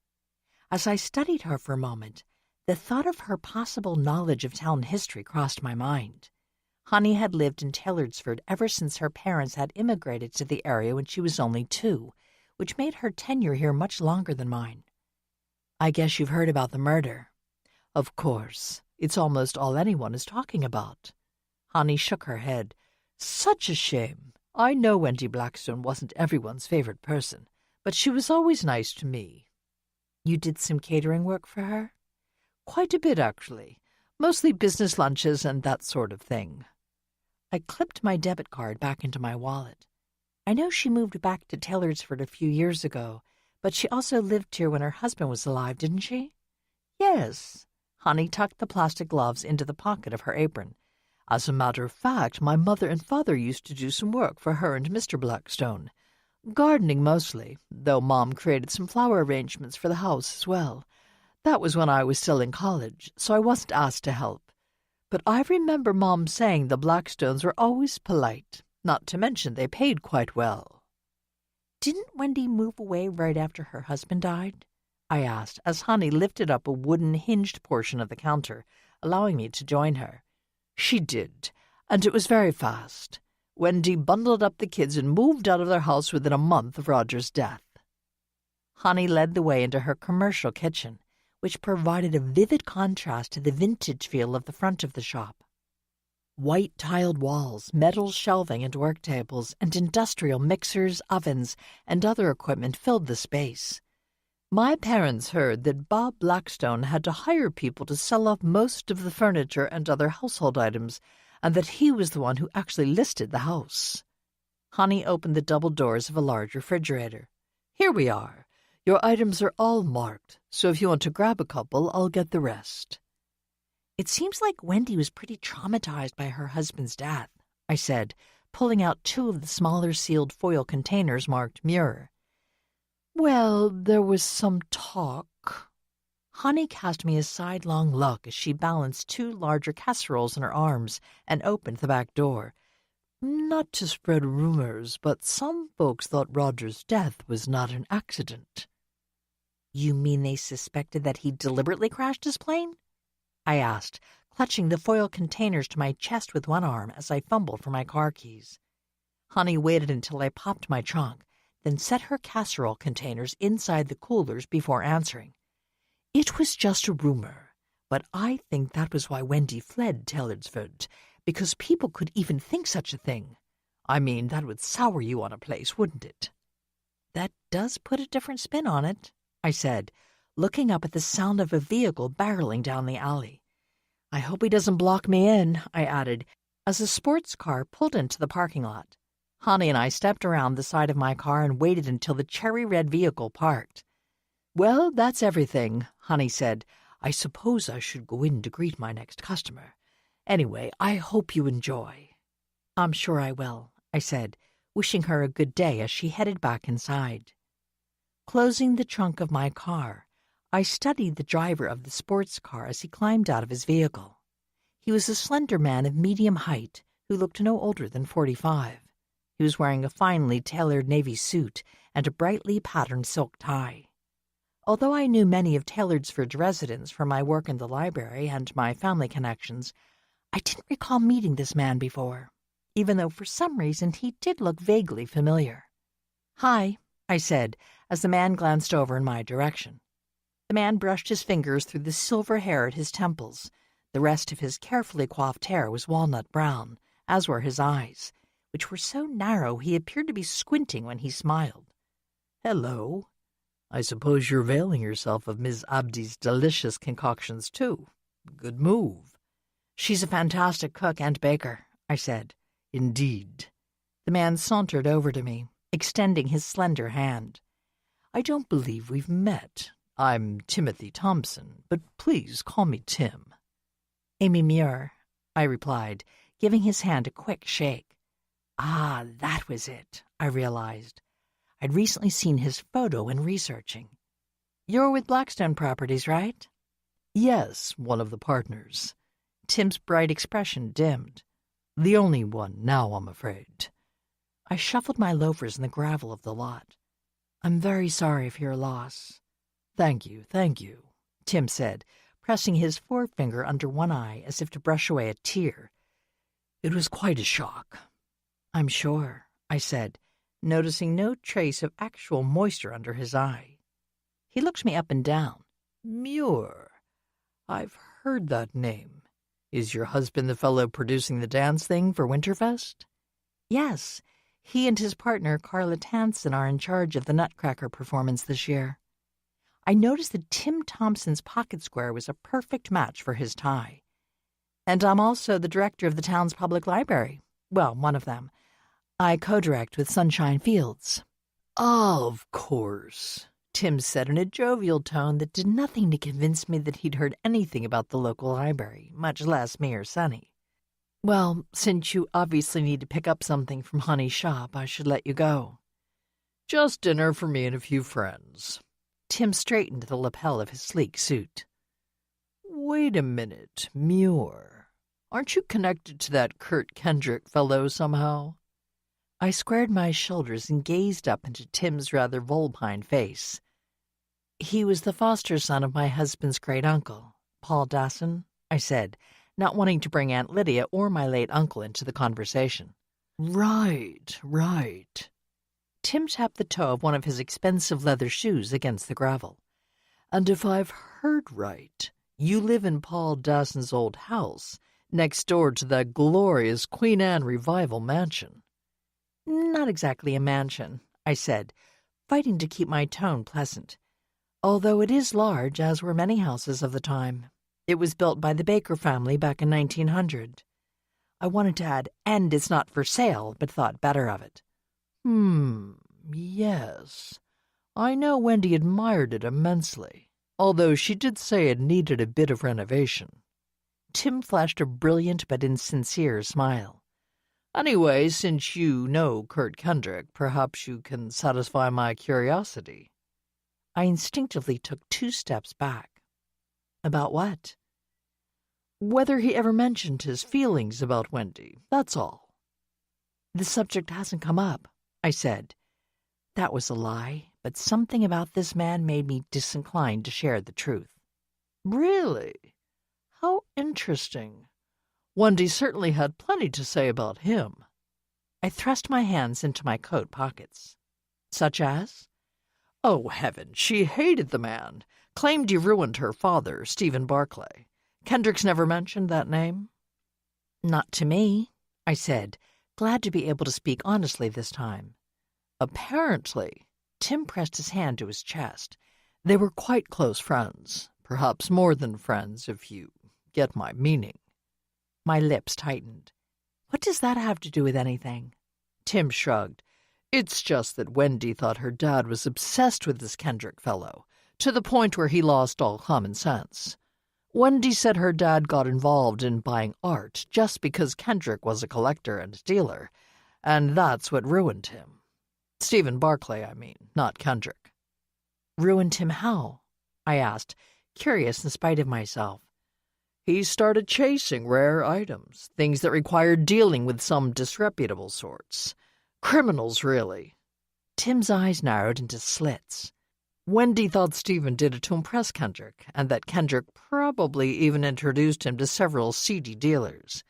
As I studied her for a moment, the thought of her possible knowledge of town history crossed my mind. Honey had lived in Taylorsford ever since her parents had immigrated to the area when she was only 2, which made her tenure here much longer than mine. "I guess you've heard about the murder." "Of course. It's almost all anyone is talking about." Honey shook her head. "Such a shame. I know Wendy Blackstone wasn't everyone's favorite person, but she was always nice to me." "You did some catering work for her?" "Quite a bit, actually. Mostly business lunches and that sort of thing." I clipped my debit card back into my wallet. I know she moved back to Taylorsford a few years ago, but she also lived here when her husband was alive, didn't she? "Yes." Honey tucked the plastic gloves into the pocket of her apron. "As a matter of fact, my mother and father used to do some work for her and Mr. Blackstone. Gardening mostly, though Mom created some flower arrangements for the house as well. That was when I was still in college, so I wasn't asked to help. But I remember Mom saying the Blackstones were always polite, not to mention they paid quite well." "Didn't Wendy move away right after her husband died?" I asked, as Honey lifted up a wooden hinged portion of the counter, allowing me to join her. "She did, and it was very fast. Wendy bundled up the kids and moved out of their house within a month of Roger's death." Honey led the way into her commercial kitchen, which provided a vivid contrast to the vintage feel of the front of the shop. White tiled walls, metal shelving and work tables, and industrial mixers, ovens, and other equipment filled the space. "My parents heard that Bob Blackstone had to hire people to sell off most of the furniture and other household items, and that he was the one who actually listed the house." Honey opened the double doors of a large refrigerator. "Here we are. Your items are all marked, so if you want to grab a couple, I'll get the rest." "It seems like Wendy was pretty traumatized by her husband's death," I said, pulling out 2 of the smaller sealed foil containers marked Muir. "Well, there was some talk." Honey cast me a sidelong look as she balanced 2 larger casseroles in her arms and opened the back door. "Not to spread rumors, but some folks thought Roger's death was not an accident." "You mean they suspected that he deliberately crashed his plane?" I asked, clutching the foil containers to my chest with one arm as I fumbled for my car keys. Honey waited until I popped my trunk, then set her casserole containers inside the coolers before answering. "It was just a rumor, but I think that was why Wendy fled Taylorsford, because people could even think such a thing. I mean, that would sour you on a place, wouldn't it?" "That does put a different spin on it," I said, looking up at the sound of a vehicle barreling down the alley. "I hope he doesn't block me in," I added, as a sports car pulled into the parking lot. Honey and I stepped around the side of my car and waited until the cherry-red vehicle parked. "Well, that's everything," Honey said. "I suppose I should go in to greet my next customer. Anyway, I hope you enjoy." "I'm sure I will," I said, wishing her a good day as she headed back inside. Closing the trunk of my car, I studied the driver of the sports car as he climbed out of his vehicle. He was a slender man of medium height who looked no older than 45. He was wearing a finely tailored navy suit and a brightly patterned silk tie. Although I knew many of Taylorsford's residents from my work in the library and my family connections, I didn't recall meeting this man before, even though for some reason he did look vaguely familiar. "Hi," I said, as the man glanced over in my direction. The man brushed his fingers through the silver hair at his temples. The rest of his carefully coiffed hair was walnut brown, as were his eyes, which were so narrow he appeared to be squinting when he smiled. "Hello. I suppose you're availing yourself of Miss Abdi's delicious concoctions, too. Good move." "She's a fantastic cook and baker," I said. "Indeed." The man sauntered over to me, extending his slender hand. "I don't believe we've met. I'm Timothy Thompson, but please call me Tim." "Amy Muir," I replied, giving his hand a quick shake. Ah, that was it, I realized. I'd recently seen his photo when researching. "You're with Blackstone Properties, right?" "Yes, one of the partners." Tim's bright expression dimmed. "The only one now, I'm afraid." I shuffled my loafers in the gravel of the lot. "I'm very sorry for your loss." Thank you, Tim said, pressing his forefinger under one eye as if to brush away a tear. "It was quite a shock." "I'm sure," I said, noticing no trace of actual moisture under his eye. He looked me up and down. "Muir. I've heard that name. Is your husband the fellow producing the dance thing for Winterfest?" "Yes. He and his partner, Carla Tansen, are in charge of the Nutcracker performance this year." I noticed that Tim Thompson's pocket square was a perfect match for his tie. "And I'm also the director of the town's public library. Well, one of them. I co-direct with Sunshine Fields." "Of course," Tim said in a jovial tone that did nothing to convince me that he'd heard anything about the local library, much less me or Sonny. "Well, since you obviously need to pick up something from Honey's shop, I should let you go." "Just dinner for me and a few friends." Tim straightened the lapel of his sleek suit. "Wait a minute, Muir. Aren't you connected to that Kurt Kendrick fellow somehow?" I squared my shoulders and gazed up into Tim's rather vulpine face. "He was the foster son of my husband's great-uncle, Paul Dawson," I said, not wanting to bring Aunt Lydia or my late uncle into the conversation. Right. Tim tapped the toe of one of his expensive leather shoes against the gravel. "And if I've heard right, you live in Paul Dawson's old house, next door to that glorious Queen Anne Revival mansion." "Not exactly a mansion," I said, fighting to keep my tone pleasant. "Although it is large, as were many houses of the time. It was built by the Baker family back in 1900. I wanted to add, and it's not for sale, but thought better of it. Yes. I know Wendy admired it immensely, although she did say it needed a bit of renovation." Tim flashed a brilliant but insincere smile. "Anyway, since you know Kurt Kendrick, perhaps you can satisfy my curiosity." I instinctively took 2 steps back. "About what?" "Whether he ever mentioned his feelings about Wendy, that's all." "The subject hasn't come up," I said. That was a lie, but something about this man made me disinclined to share the truth. "Really? How interesting. Wendy certainly had plenty to say about him." I thrust my hands into my coat pockets. "Such as?" "Oh, heaven, she hated the man. Claimed he ruined her father, Stephen Barclay. Kendrick's never mentioned that name?" "Not to me," I said, glad to be able to speak honestly this time. "Apparently." Tim pressed his hand to his chest. "They were quite close friends, perhaps more than friends, if you get my meaning." My lips tightened. "What does that have to do with anything?" Tim shrugged. "It's just that Wendy thought her dad was obsessed with this Kendrick fellow, to the point where he lost all common sense. Wendy said her dad got involved in buying art just because Kendrick was a collector and dealer, and that's what ruined him. Stephen Barclay, I mean, not Kendrick." "Ruined him how?" I asked, curious in spite of myself. "He started chasing rare items, things that required dealing with some disreputable sorts. Criminals, really." Tim's eyes narrowed into slits. "Wendy thought Stephen did it to impress Kendrick, and that Kendrick probably even introduced him to several seedy dealers.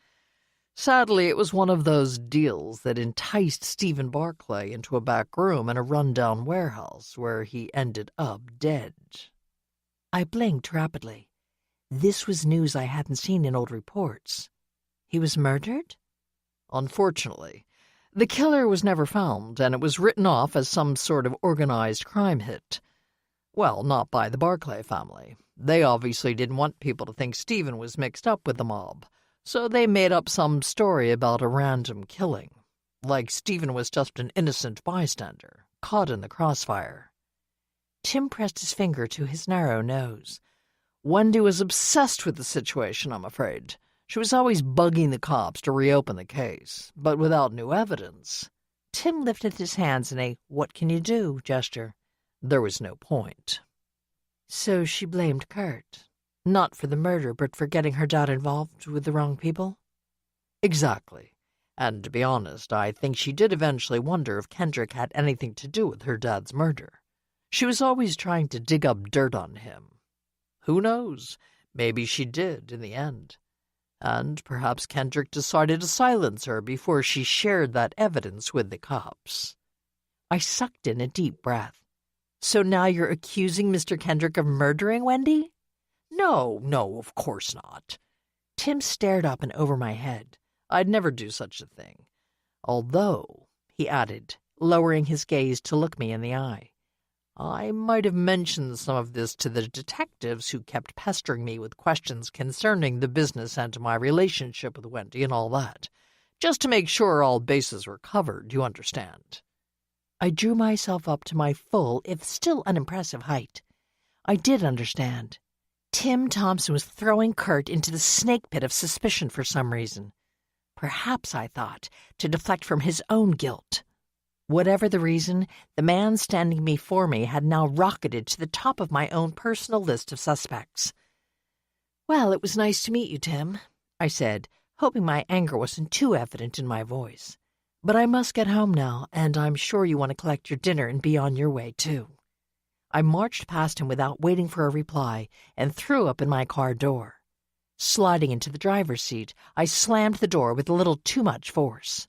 Sadly, it was one of those deals that enticed Stephen Barclay into a back room in a run-down warehouse where he ended up dead." I blinked rapidly. This was news I hadn't seen in old reports. "He was murdered?" "Unfortunately. The killer was never found, and it was written off as some sort of organized crime hit. Well, not by the Barclay family. They obviously didn't want people to think Stephen was mixed up with the mob, so they made up some story about a random killing. Like Stephen was just an innocent bystander, caught in the crossfire. Tim pressed his finger to his narrow nose. Wendy was obsessed with the situation, I'm afraid. She was always bugging the cops to reopen the case, but without new evidence. Tim lifted his hands in a what-can-you-do gesture. There was no point. So she blamed Kurt, not for the murder, but for getting her dad involved with the wrong people? Exactly. And to be honest, I think she did eventually wonder if Kendrick had anything to do with her dad's murder. She was always trying to dig up dirt on him. Who knows? Maybe she did in the end. And perhaps Kendrick decided to silence her before she shared that evidence with the cops. I sucked in a deep breath. So now you're accusing Mr. Kendrick of murdering Wendy? No, of course not. Tim stared up and over my head. I'd never do such a thing. Although, he added, lowering his gaze to look me in the eye, I might have mentioned some of this to the detectives who kept pestering me with questions concerning the business and my relationship with Wendy and all that, just to make sure all bases were covered, you understand. I drew myself up to my full, if still unimpressive, height. I did understand. Tim Thompson was throwing Kurt into the snake pit of suspicion for some reason. Perhaps, I thought, to deflect from his own guilt. Whatever the reason, the man standing before me had now rocketed to the top of my own personal list of suspects. "Well, it was nice to meet you, Tim," I said, hoping my anger wasn't too evident in my voice. "But I must get home now, and I'm sure you want to collect your dinner and be on your way, too." I marched past him without waiting for a reply and threw open my car door. Sliding into the driver's seat, I slammed the door with a little too much force.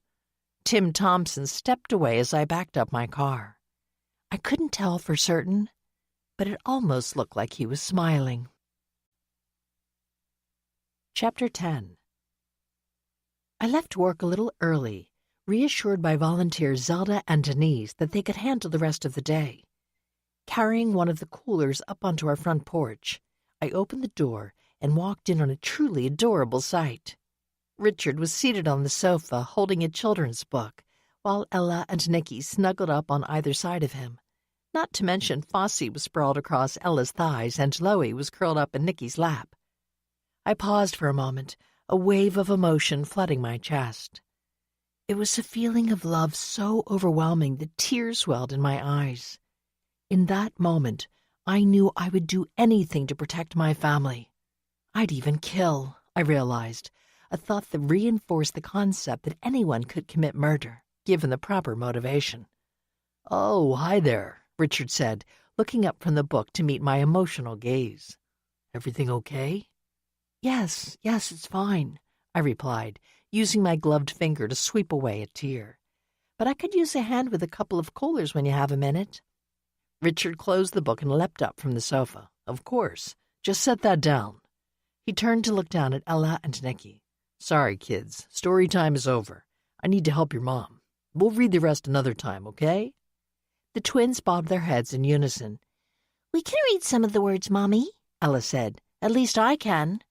Tim Thompson stepped away as I backed up my car. I couldn't tell for certain, but it almost looked like he was smiling. Chapter 10. I left work a little early, reassured by volunteers Zelda and Denise that they could handle the rest of the day. Carrying one of the coolers up onto our front porch, I opened the door and walked in on a truly adorable sight. Richard was seated on the sofa holding a children's book, while Ella and Nicky snuggled up on either side of him. Not to mention Fosse was sprawled across Ella's thighs and Loie was curled up in Nicky's lap. I paused for a moment, a wave of emotion flooding my chest. It was a feeling of love so overwhelming that tears welled in my eyes. In that moment, I knew I would do anything to protect my family. I'd even kill, I realized, a thought that reinforced the concept that anyone could commit murder, given the proper motivation. "Oh, hi there," Richard said, looking up from the book to meet my emotional gaze. "Everything okay?" Yes, it's fine," I replied, using my gloved finger to sweep away a tear. "But I could use a hand with a couple of coolers when you have a minute." Richard closed the book and leapt up from the sofa. "Of course. Just set that down." He turned to look down at Ella and Nicky. "Sorry, kids. Story time is over. I need to help your mom. We'll read the rest another time, okay?" The twins bobbed their heads in unison. "We can read some of the words, Mommy," Ella said. "At least I can."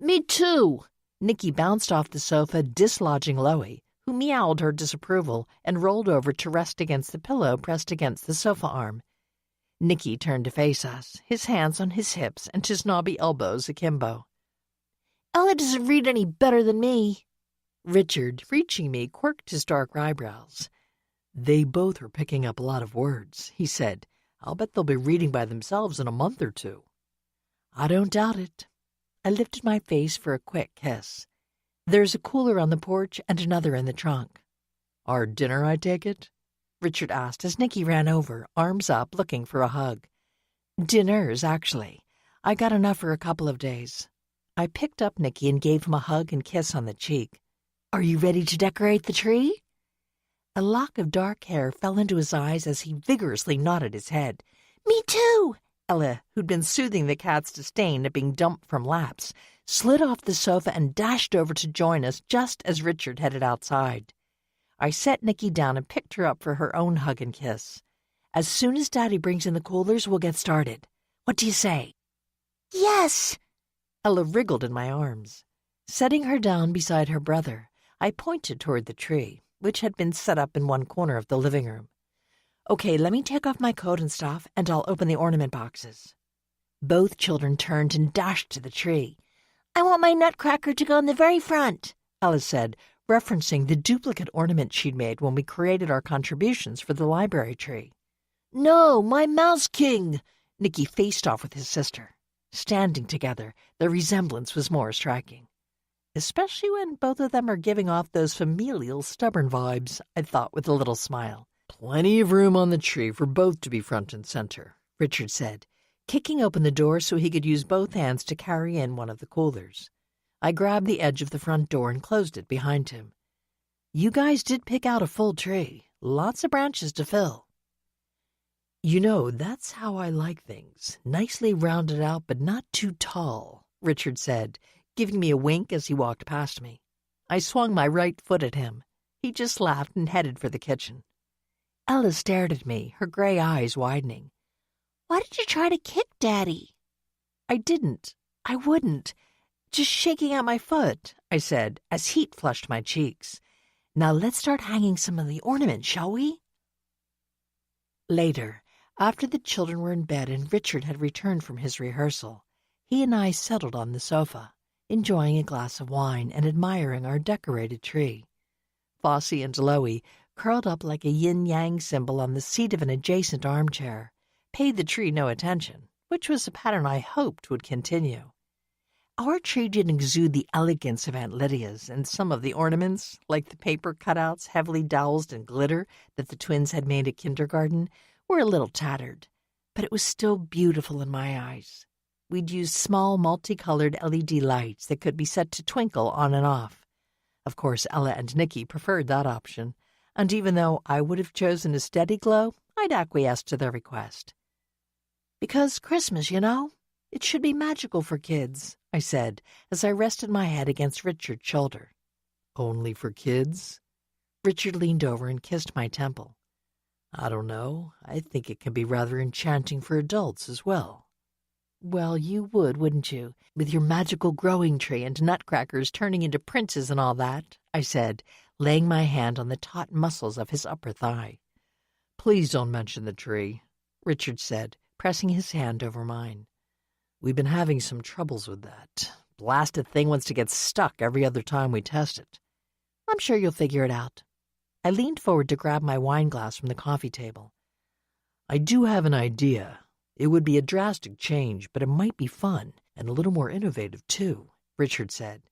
"Me too." Nicky bounced off the sofa, dislodging Loie, who meowed her disapproval and rolled over to rest against the pillow pressed against the sofa arm. Nicky turned to face us, his hands on his hips and his knobby elbows akimbo. "Ella doesn't read any better than me." Richard, reaching me, quirked his dark eyebrows. "They both are picking up a lot of words," he said. "I'll bet they'll be reading by themselves in a month or two." "I don't doubt it." I lifted my face for a quick kiss. "There's a cooler on the porch and another in the trunk." "Our dinner, I take it?" Richard asked as Nicky ran over, arms up, looking for a hug. "Dinners, actually. I got enough for a couple of days." I picked up Nicky and gave him a hug and kiss on the cheek. "Are you ready to decorate the tree?" A lock of dark hair fell into his eyes as he vigorously nodded his head. "Me too." Ella, who'd been soothing the cat's disdain at being dumped from laps, slid off the sofa and dashed over to join us just as Richard headed outside. I set Nikki down and picked her up for her own hug and kiss. As soon as Daddy brings in the coolers, we'll get started. What do you say? Yes! Ella wriggled in my arms. Setting her down beside her brother, I pointed toward the tree, which had been set up in one corner of the living room. Okay, let me take off my coat and stuff, and I'll open the ornament boxes. Both children turned and dashed to the tree. I want my nutcracker to go in the very front, Ella said, referencing the duplicate ornament she'd made when we created our contributions for the library tree. No, my Mouse King! Nicky faced off with his sister. Standing together, the resemblance was more striking. Especially when both of them are giving off those familial stubborn vibes, I thought with a little smile. Plenty of room on the tree for both to be front and center, Richard said, kicking open the door so he could use both hands to carry in one of the coolers. I grabbed the edge of the front door and closed it behind him. You guys did pick out a full tree. Lots of branches to fill. You know, that's how I like things. Nicely rounded out, but not too tall, Richard said, giving me a wink as he walked past me. I swung my right foot at him. He just laughed and headed for the kitchen. Ella stared at me, her gray eyes widening. Why did you try to kick Daddy? I didn't. I wouldn't. Just shaking out my foot, I said, as heat flushed my cheeks. Now let's start hanging some of the ornaments, shall we? Later, after the children were in bed and Richard had returned from his rehearsal, he and I settled on the sofa, enjoying a glass of wine and admiring our decorated tree. Flossie and Loie, curled up like a yin-yang symbol on the seat of an adjacent armchair, paid the tree no attention, which was a pattern I hoped would continue. Our tree didn't exude the elegance of Aunt Lydia's, and some of the ornaments, like the paper cutouts heavily doweled in glitter that the twins had made at kindergarten, were a little tattered, but it was still beautiful in my eyes. We'd used small multicolored LED lights that could be set to twinkle on and off. Of course, Ella and Nicky preferred that option, and even though I would have chosen a steady glow, I'd acquiesced to their request. Because Christmas, you know, it should be magical for kids, I said as I rested my head against Richard's shoulder. Only for kids? Richard leaned over and kissed my temple. I don't know. I think it can be rather enchanting for adults as well. Well, you would, wouldn't you, with your magical growing tree and nutcrackers turning into princes and all that, I said, laying my hand on the taut muscles of his upper thigh. Please don't mention the tree, Richard said, pressing his hand over mine. We've been having some troubles with that. Blasted thing wants to get stuck every other time we test it. I'm sure you'll figure it out. I leaned forward to grab my wine glass from the coffee table. I do have an idea. It would be a drastic change, but it might be fun and a little more innovative, too, Richard said.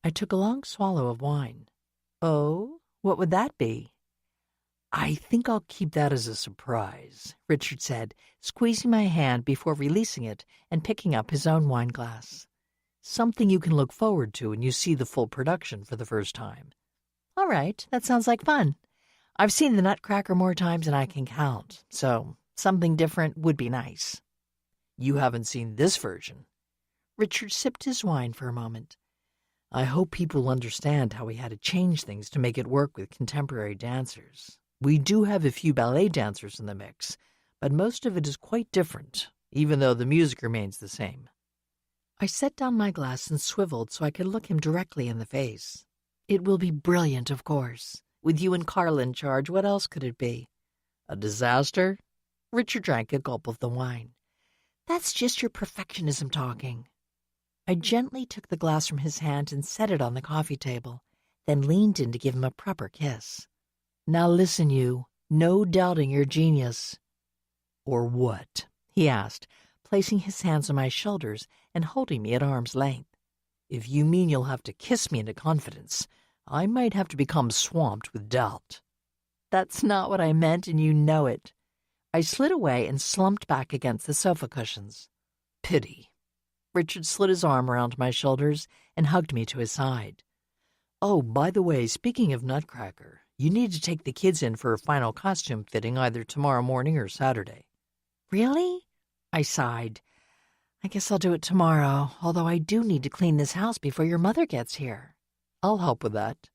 I took a long swallow of wine. Oh, what would that be? I think I'll keep that as a surprise, Richard said, squeezing my hand before releasing it and picking up his own wine glass. Something you can look forward to when you see the full production for the first time. All right, that sounds like fun. I've seen the Nutcracker more times than I can count, so something different would be nice. You haven't seen this version. Richard sipped his wine for a moment. I hope people understand how we had to change things to make it work with contemporary dancers. We do have a few ballet dancers in the mix, but most of it is quite different, even though the music remains the same. I set down my glass and swiveled so I could look him directly in the face. It will be brilliant, of course. With you and Carla in charge, what else could it be? A disaster? Richard drank a gulp of the wine. That's just your perfectionism talking. I gently took the glass from his hand and set it on the coffee table, then leaned in to give him a proper kiss. Now listen, you. No doubting your genius. Or what? He asked, placing his hands on my shoulders and holding me at arm's length. If you mean you'll have to kiss me into confidence, I might have to become swamped with doubt. That's not what I meant, and you know it. I slid away and slumped back against the sofa cushions. Pity. Richard slid his arm around my shoulders and hugged me to his side. Oh, by the way, speaking of Nutcracker, you need to take the kids in for a final costume fitting either tomorrow morning or Saturday. Really? I sighed. I guess I'll do it tomorrow, although I do need to clean this house before your mother gets here. I'll help with that.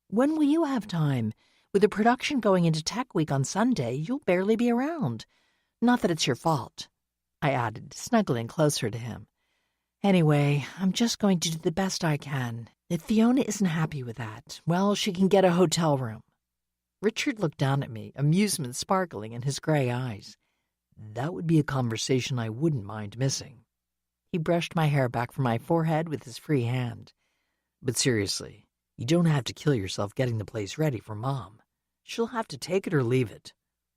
When will you have time? With the production going into Tech Week on Sunday, you'll barely be around. Not that it's your fault," I added, snuggling closer to him. "Anyway, I'm just going to do the best I can. If Fiona isn't happy with that, well, she can get a hotel room." Richard looked down at me, amusement sparkling in his gray eyes. "That would be a conversation I wouldn't mind missing." He brushed my hair back from my forehead with his free hand. "But seriously, you don't have to kill yourself getting the place ready for Mom. She'll have to take it or leave it.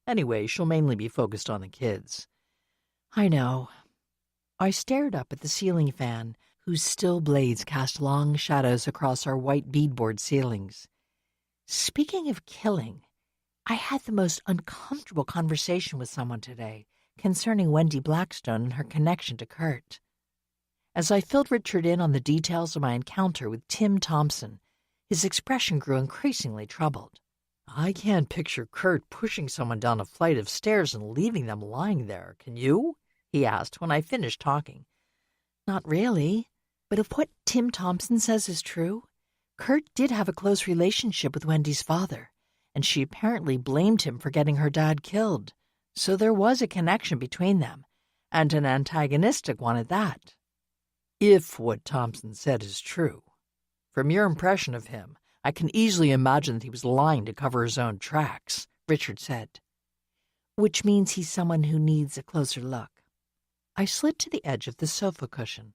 Anyway, she'll mainly be focused on the kids." "I know." I stared up at the ceiling fan, whose still blades cast long shadows across our white beadboard ceilings. Speaking of killing, I had the most uncomfortable conversation with someone today concerning Wendy Blackstone and her connection to Kurt. As I filled Richard in on the details of my encounter with Tim Thompson, his expression grew increasingly troubled. "I can't picture Kurt pushing someone down a flight of stairs and leaving them lying there, can you?" he asked when I finished talking. "Not really, but if what Tim Thompson says is true, Kurt did have a close relationship with Wendy's father, and she apparently blamed him for getting her dad killed. So there was a connection between them, and an antagonistic one at that." "If what Thompson said is true. From your impression of him, I can easily imagine that he was lying to cover his own tracks," Richard said. "Which means he's someone who needs a closer look." I slid to the edge of the sofa cushion.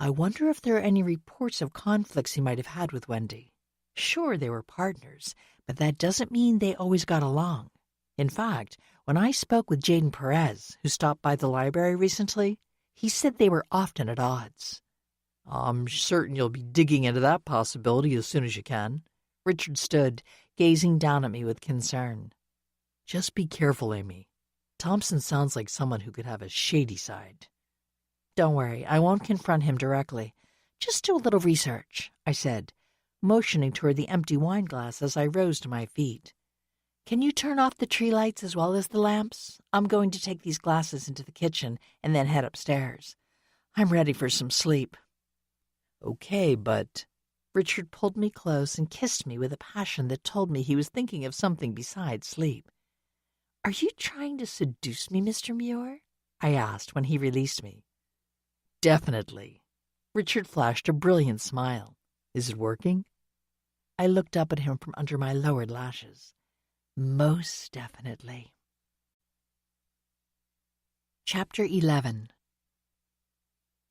I wonder if there are any reports of conflicts he might have had with Wendy. Sure, they were partners, but that doesn't mean they always got along. In fact, when I spoke with Jaden Perez, who stopped by the library recently, he said they were often at odds. "I'm certain you'll be digging into that possibility as soon as you can." Richard stood, gazing down at me with concern. "Just be careful, Amy. Thompson sounds like someone who could have a shady side." "Don't worry, I won't confront him directly. Just do a little research," I said, motioning toward the empty wine glass as I rose to my feet. "Can you turn off the tree lights as well as the lamps? I'm going to take these glasses into the kitchen and then head upstairs. I'm ready for some sleep." "Okay, but—" Richard pulled me close and kissed me with a passion that told me he was thinking of something besides sleep. "Are you trying to seduce me, Mr. Muir?" I asked when he released me. "Definitely." Richard flashed a brilliant smile. "Is it working?" I looked up at him from under my lowered lashes. "Most definitely." Chapter 11.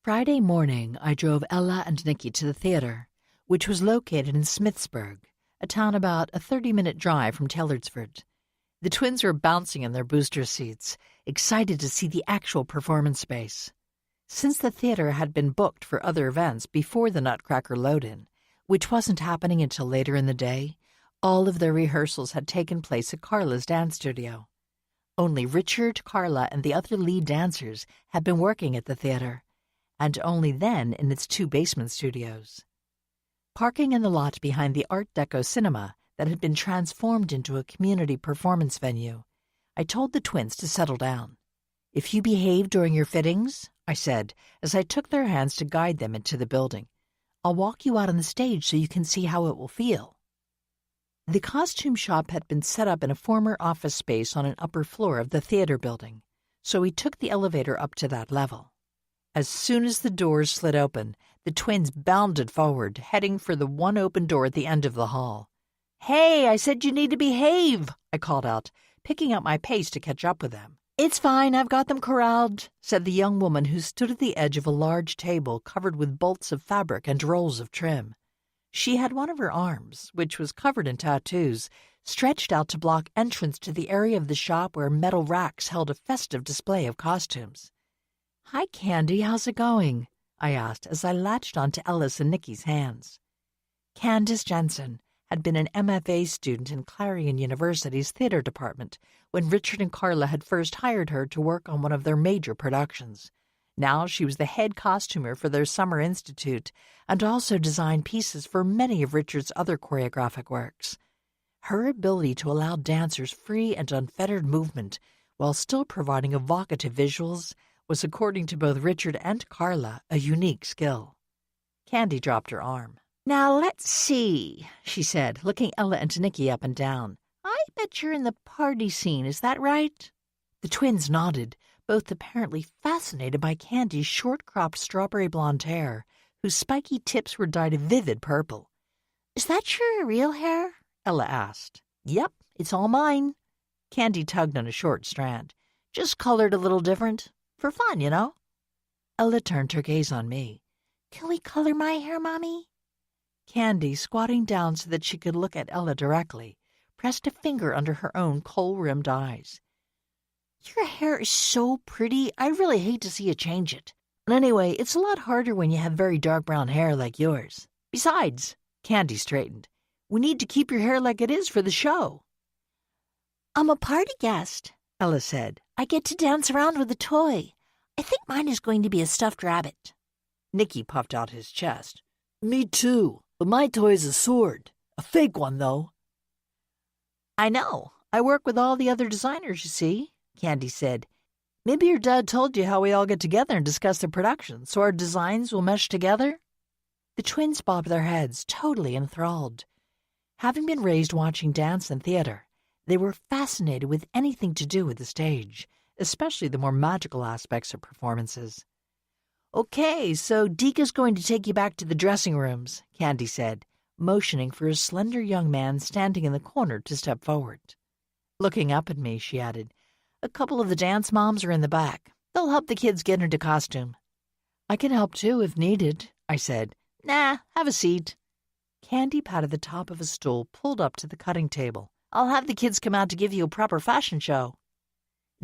Friday morning, I drove Ella and Nikki to the theater, which was located in Smithsburg, a town about a 30-minute drive from Taylorsford. The twins were bouncing in their booster seats, excited to see the actual performance space. Since the theater had been booked for other events before the Nutcracker load-in, which wasn't happening until later in the day, all of their rehearsals had taken place at Carla's dance studio. Only Richard, Carla, and the other lead dancers had been working at the theater, and only then in its 2 basement studios. Parking in the lot behind the Art Deco cinema that had been transformed into a community performance venue, I told the twins to settle down. "If you behave during your fittings," I said, as I took their hands to guide them into the building, "I'll walk you out on the stage so you can see how it will feel." The costume shop had been set up in a former office space on an upper floor of the theater building, so we took the elevator up to that level. As soon as the doors slid open, the twins bounded forward, heading for the one open door at the end of the hall. "Hey, I said you need to behave," I called out, picking up my pace to catch up with them. "It's fine, I've got them corralled," said the young woman who stood at the edge of a large table covered with bolts of fabric and rolls of trim. She had one of her arms, which was covered in tattoos, stretched out to block entrance to the area of the shop where metal racks held a festive display of costumes. "Hi, Candy, how's it going?" I asked as I latched onto Ellis and Nikki's hands. Candace Jensen had been an MFA student in Clarion University's theater department when Richard and Carla had first hired her to work on one of their major productions. Now she was the head costumer for their summer institute and also designed pieces for many of Richard's other choreographic works. Her ability to allow dancers free and unfettered movement while still providing evocative visuals was, according to both Richard and Carla, a unique skill. Candy dropped her arm. "Now let's see," she said, looking Ella and Nikki up and down. bet you're in the party scene, is that right? The twins nodded, both apparently fascinated by Candy's short-cropped strawberry blonde hair, whose spiky tips were dyed a vivid purple. Is that your real hair? Ella asked. Yep, it's all mine. Candy tugged on a short strand. Just colored a little different. For fun, you know. Ella turned her gaze on me. Can we color my hair, Mommy? Candy, squatting down so that she could look at Ella directly, pressed a finger under her own kohl-rimmed eyes. Your hair is so pretty, I really hate to see you change it. And anyway, it's a lot harder when you have very dark brown hair like yours. Besides, Candy straightened, we need to keep your hair like it is for the show. I'm a party guest, Ella said. I get to dance around with a toy. I think mine is going to be a stuffed rabbit. Nicky puffed out his chest. Me too, but my toy is a sword. A fake one, though. I know. I work with all the other designers, you see, Candy said. Maybe your dad told you how we all get together and discuss the production, so our designs will mesh together? The twins bobbed their heads, totally enthralled. Having been raised watching dance and theater, they were fascinated with anything to do with the stage, especially the more magical aspects of performances. Okay, so Deeka's going to take you back to the dressing rooms, Candy said, motioning for a slender young man standing in the corner to step forward. Looking up at me, she added, a couple of the dance moms are in the back. They'll help the kids get into costume. I can help too if needed, I said. Nah, have a seat. Candy patted the top of a stool pulled up to the cutting table. I'll have the kids come out to give you a proper fashion show.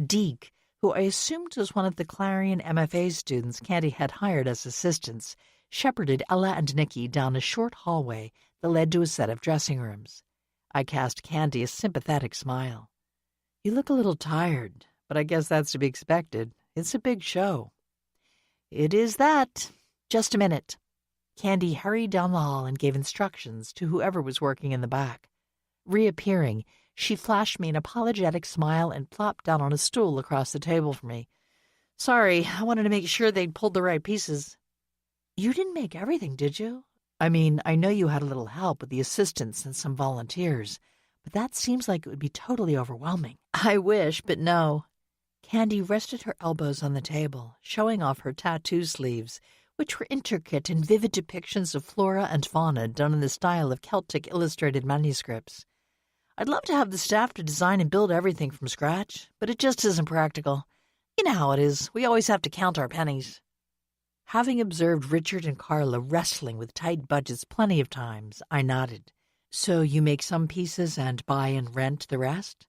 Deke, who I assumed was one of the Clarion MFA students Candy had hired as assistants, shepherded Ella and Nicky down a short hallway that led to a set of dressing rooms. I cast Candy a sympathetic smile. You look a little tired, but I guess that's to be expected. It's a big show. It is that. Just a minute. Candy hurried down the hall and gave instructions to whoever was working in the back. Reappearing, she flashed me an apologetic smile and plopped down on a stool across the table from me. Sorry, I wanted to make sure they'd pulled the right pieces. You didn't make everything, did you? I mean, I know you had a little help with the assistants and some volunteers, but that seems like it would be totally overwhelming. I wish, but no. Candy rested her elbows on the table, showing off her tattoo sleeves, which were intricate and vivid depictions of flora and fauna done in the style of Celtic illustrated manuscripts. I'd love to have the staff to design and build everything from scratch, but it just isn't practical. You know how it is. We always have to count our pennies. Having observed Richard and Carla wrestling with tight budgets plenty of times, I nodded. So you make some pieces and buy and rent the rest?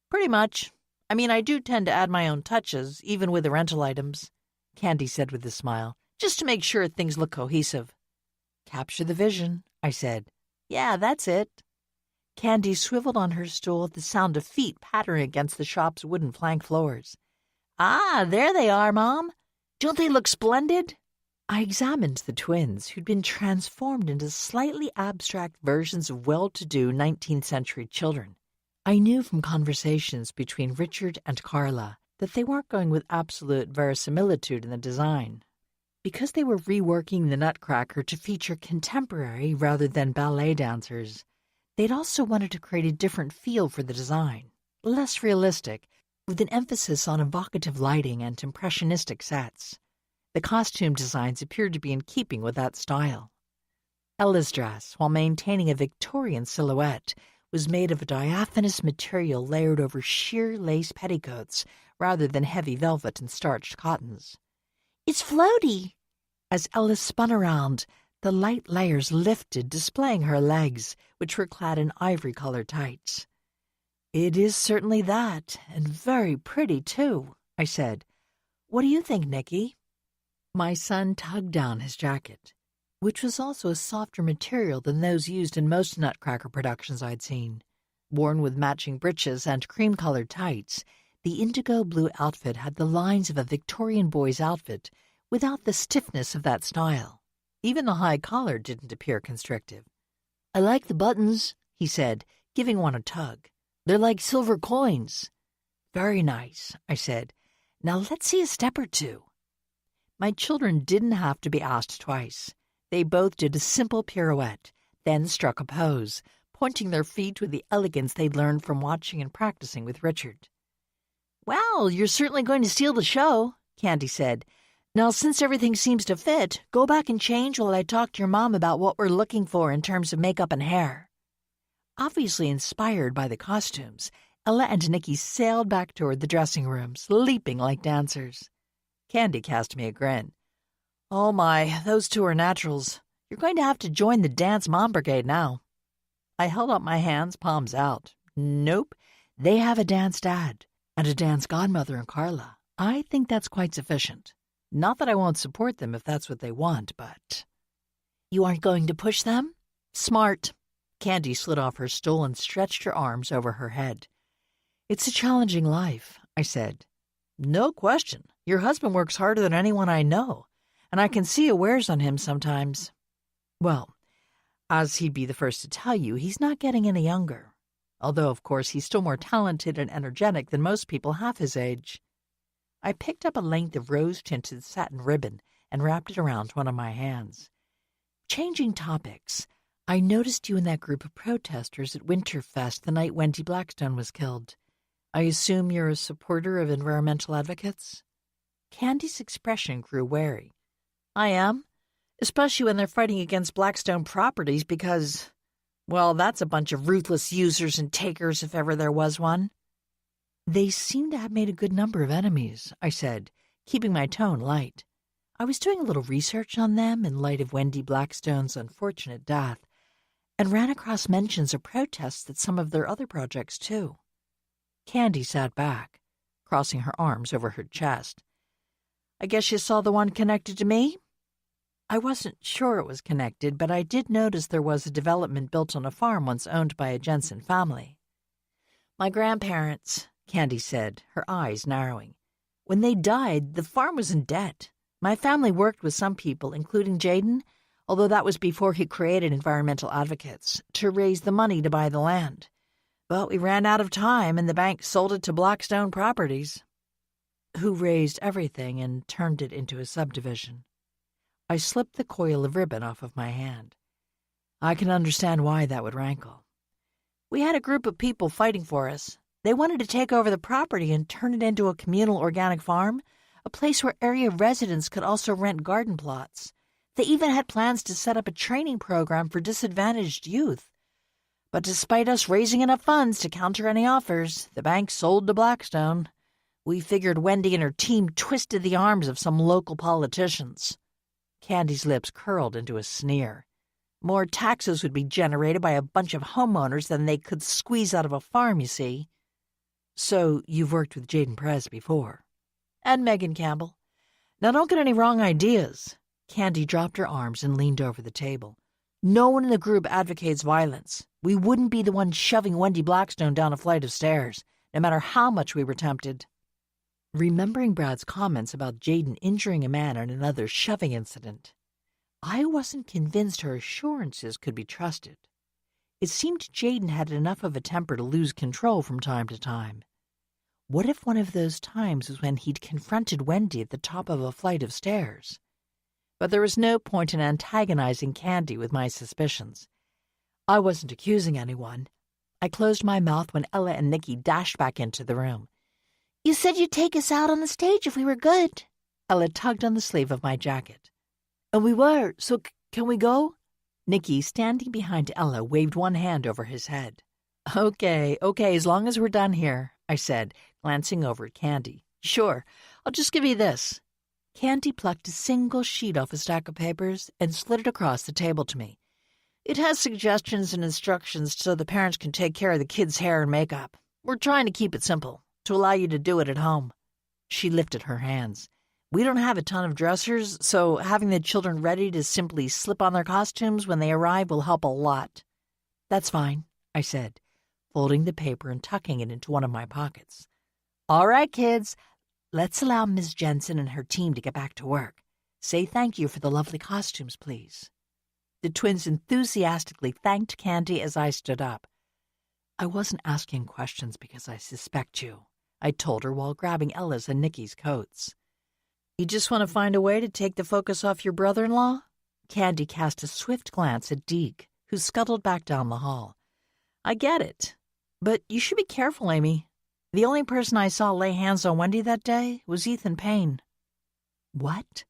Pretty much. I mean, I do tend to add my own touches, even with the rental items, Candy said with a smile, just to make sure things look cohesive. Capture the vision, I said. Yeah, that's it. Candy swiveled on her stool at the sound of feet pattering against the shop's wooden plank floors. Ah, there they are, Mom. Don't they look splendid? I examined the twins, who'd been transformed into slightly abstract versions of well-to-do 19th century children. I knew from conversations between Richard and Carla that they weren't going with absolute verisimilitude in the design. Because they were reworking the Nutcracker to feature contemporary rather than ballet dancers, they'd also wanted to create a different feel for the design, less realistic, with an emphasis on evocative lighting and impressionistic sets. The costume designs appeared to be in keeping with that style. Ella's dress, while maintaining a Victorian silhouette, was made of a diaphanous material layered over sheer lace petticoats rather than heavy velvet and starched cottons. It's floaty. As Ella spun around, the light layers lifted, displaying her legs, which were clad in ivory-colored tights. It is certainly that, and very pretty, too, I said. What do you think, Nicky? My son tugged down his jacket, which was also a softer material than those used in most Nutcracker productions I'd seen. Worn with matching breeches and cream-colored tights, the indigo-blue outfit had the lines of a Victorian boy's outfit without the stiffness of that style. Even the high collar didn't appear constrictive. I like the buttons, he said, giving one a tug. They're like silver coins. Very nice, I said. Now let's see a step or two. My children didn't have to be asked twice. They both did a simple pirouette, then struck a pose, pointing their feet with the elegance they'd learned from watching and practicing with Richard. "Well, you're certainly going to steal the show," Candy said. "Now, since everything seems to fit, go back and change while I talk to your mom about what we're looking for in terms of makeup and hair." Obviously inspired by the costumes, Ella and Nikki sailed back toward the dressing rooms, leaping like dancers. Candy cast me a grin. "Oh my, those two are naturals. You're going to have to join the Dance Mom Brigade now." I held up my hands, palms out. Nope, they have a dance dad and a dance godmother in Carla. I think that's quite sufficient. Not that I won't support them if that's what they want, but... "You aren't going to push them?" "Smart." Candy slid off her stool and stretched her arms over her head. "It's a challenging life," I said. "No question. Your husband works harder than anyone I know, and I can see it wears on him sometimes." "Well, as he'd be the first to tell you, he's not getting any younger. Although, of course, he's still more talented and energetic than most people half his age." I picked up a length of rose-tinted satin ribbon and wrapped it around one of my hands. "Changing topics, I noticed you in that group of protesters at Winterfest the night Wendy Blackstone was killed. I assume you're a supporter of environmental advocates?" Candy's expression grew wary. "I am, especially when they're fighting against Blackstone Properties because, well, that's a bunch of ruthless users and takers if ever there was one." "They seem to have made a good number of enemies," I said, keeping my tone light. I was doing a little research on them in light of Wendy Blackstone's unfortunate death, and ran across mentions of protests at some of their other projects, too. Candy sat back, crossing her arms over her chest. "I guess you saw the one connected to me?" I wasn't sure it was connected, but I did notice there was a development built on a farm once owned by a Jensen family. "My grandparents," Candy said, her eyes narrowing. "When they died, the farm was in debt. My family worked with some people, including Jaden, although that was before he created environmental advocates, to raise the money to buy the land. But we ran out of time, and the bank sold it to Blackstone Properties." "Who raised everything and turned it into a subdivision." I slipped the coil of ribbon off of my hand. "I can understand why that would rankle." "We had a group of people fighting for us. They wanted to take over the property and turn it into a communal organic farm, a place where area residents could also rent garden plots. They even had plans to set up a training program for disadvantaged youth. But despite us raising enough funds to counter any offers, the bank sold to Blackstone. We figured Wendy and her team twisted the arms of some local politicians." Candy's lips curled into a sneer. "More taxes would be generated by a bunch of homeowners than they could squeeze out of a farm, you see." "So you've worked with Jaden Perez before?" "And Megan Campbell. Now don't get any wrong ideas." Candy dropped her arms and leaned over the table. "No one in the group advocates violence. We wouldn't be the ones shoving Wendy Blackstone down a flight of stairs, no matter how much we were tempted." Remembering Brad's comments about Jaden injuring a man in another shoving incident, I wasn't convinced her assurances could be trusted. It seemed Jaden had enough of a temper to lose control from time to time. What if one of those times was when he'd confronted Wendy at the top of a flight of stairs? But there was no point in antagonizing Candy with my suspicions. I wasn't accusing anyone. I closed my mouth when Ella and Nikki dashed back into the room. "You said you'd take us out on the stage if we were good." Ella tugged on the sleeve of my jacket. "And we were, so can we go?" Nikki, standing behind Ella, waved one hand over his head. Okay, as long as we're done here," I said, glancing over at Candy. "Sure, I'll just give you this." Candy plucked a single sheet off a stack of papers and slid it across the table to me. "It has suggestions and instructions so the parents can take care of the kids' hair and makeup. We're trying to keep it simple, to allow you to do it at home." She lifted her hands. "We don't have a ton of dressers, so having the children ready to simply slip on their costumes when they arrive will help a lot." "That's fine," I said, folding the paper and tucking it into one of my pockets. "All right, kids, let's allow Ms. Jensen and her team to get back to work. Say thank you for the lovely costumes, please." The twins enthusiastically thanked Candy as I stood up. "I wasn't asking questions because I suspect you," I told her while grabbing Ella's and Nikki's coats. "You just want to find a way to take the focus off your brother-in-law?" Candy cast a swift glance at Deke, who scuttled back down the hall. I get it. But you should be careful, Amy. The only person I saw lay hands on Wendy that day was Ethan Payne. What?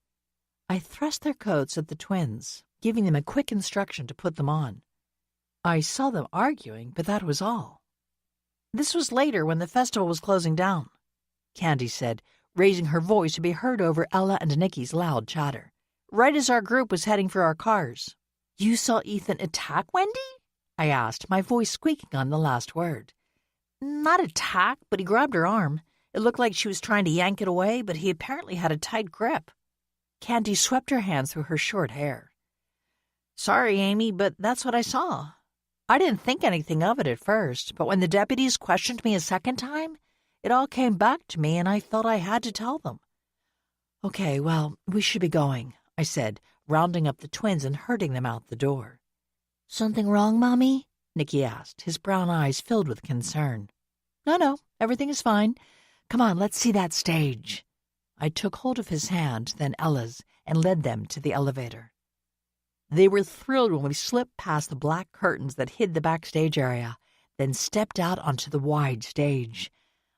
I thrust their coats at the twins, giving them a quick instruction to put them on. I saw them arguing, but that was all. This was later when the festival was closing down, Candy said, raising her voice to be heard over Ella and Nikki's loud chatter, right as our group was heading for our cars. You saw Ethan attack Wendy? I asked, my voice squeaking on the last word. Not attack, but he grabbed her arm. It looked like she was trying to yank it away, but he apparently had a tight grip. Candy swept her hand through her short hair. Sorry, Amy, but that's what I saw. I didn't think anything of it at first, but when the deputies questioned me a second time, it all came back to me and I felt I had to tell them. Okay, well, we should be going, I said, rounding up the twins and herding them out the door. Something wrong, Mommy? Nicky asked, his brown eyes filled with concern. No, everything is fine. Come on, let's see that stage. I took hold of his hand, then Ella's, and led them to the elevator. They were thrilled when we slipped past the black curtains that hid the backstage area, then stepped out onto the wide stage.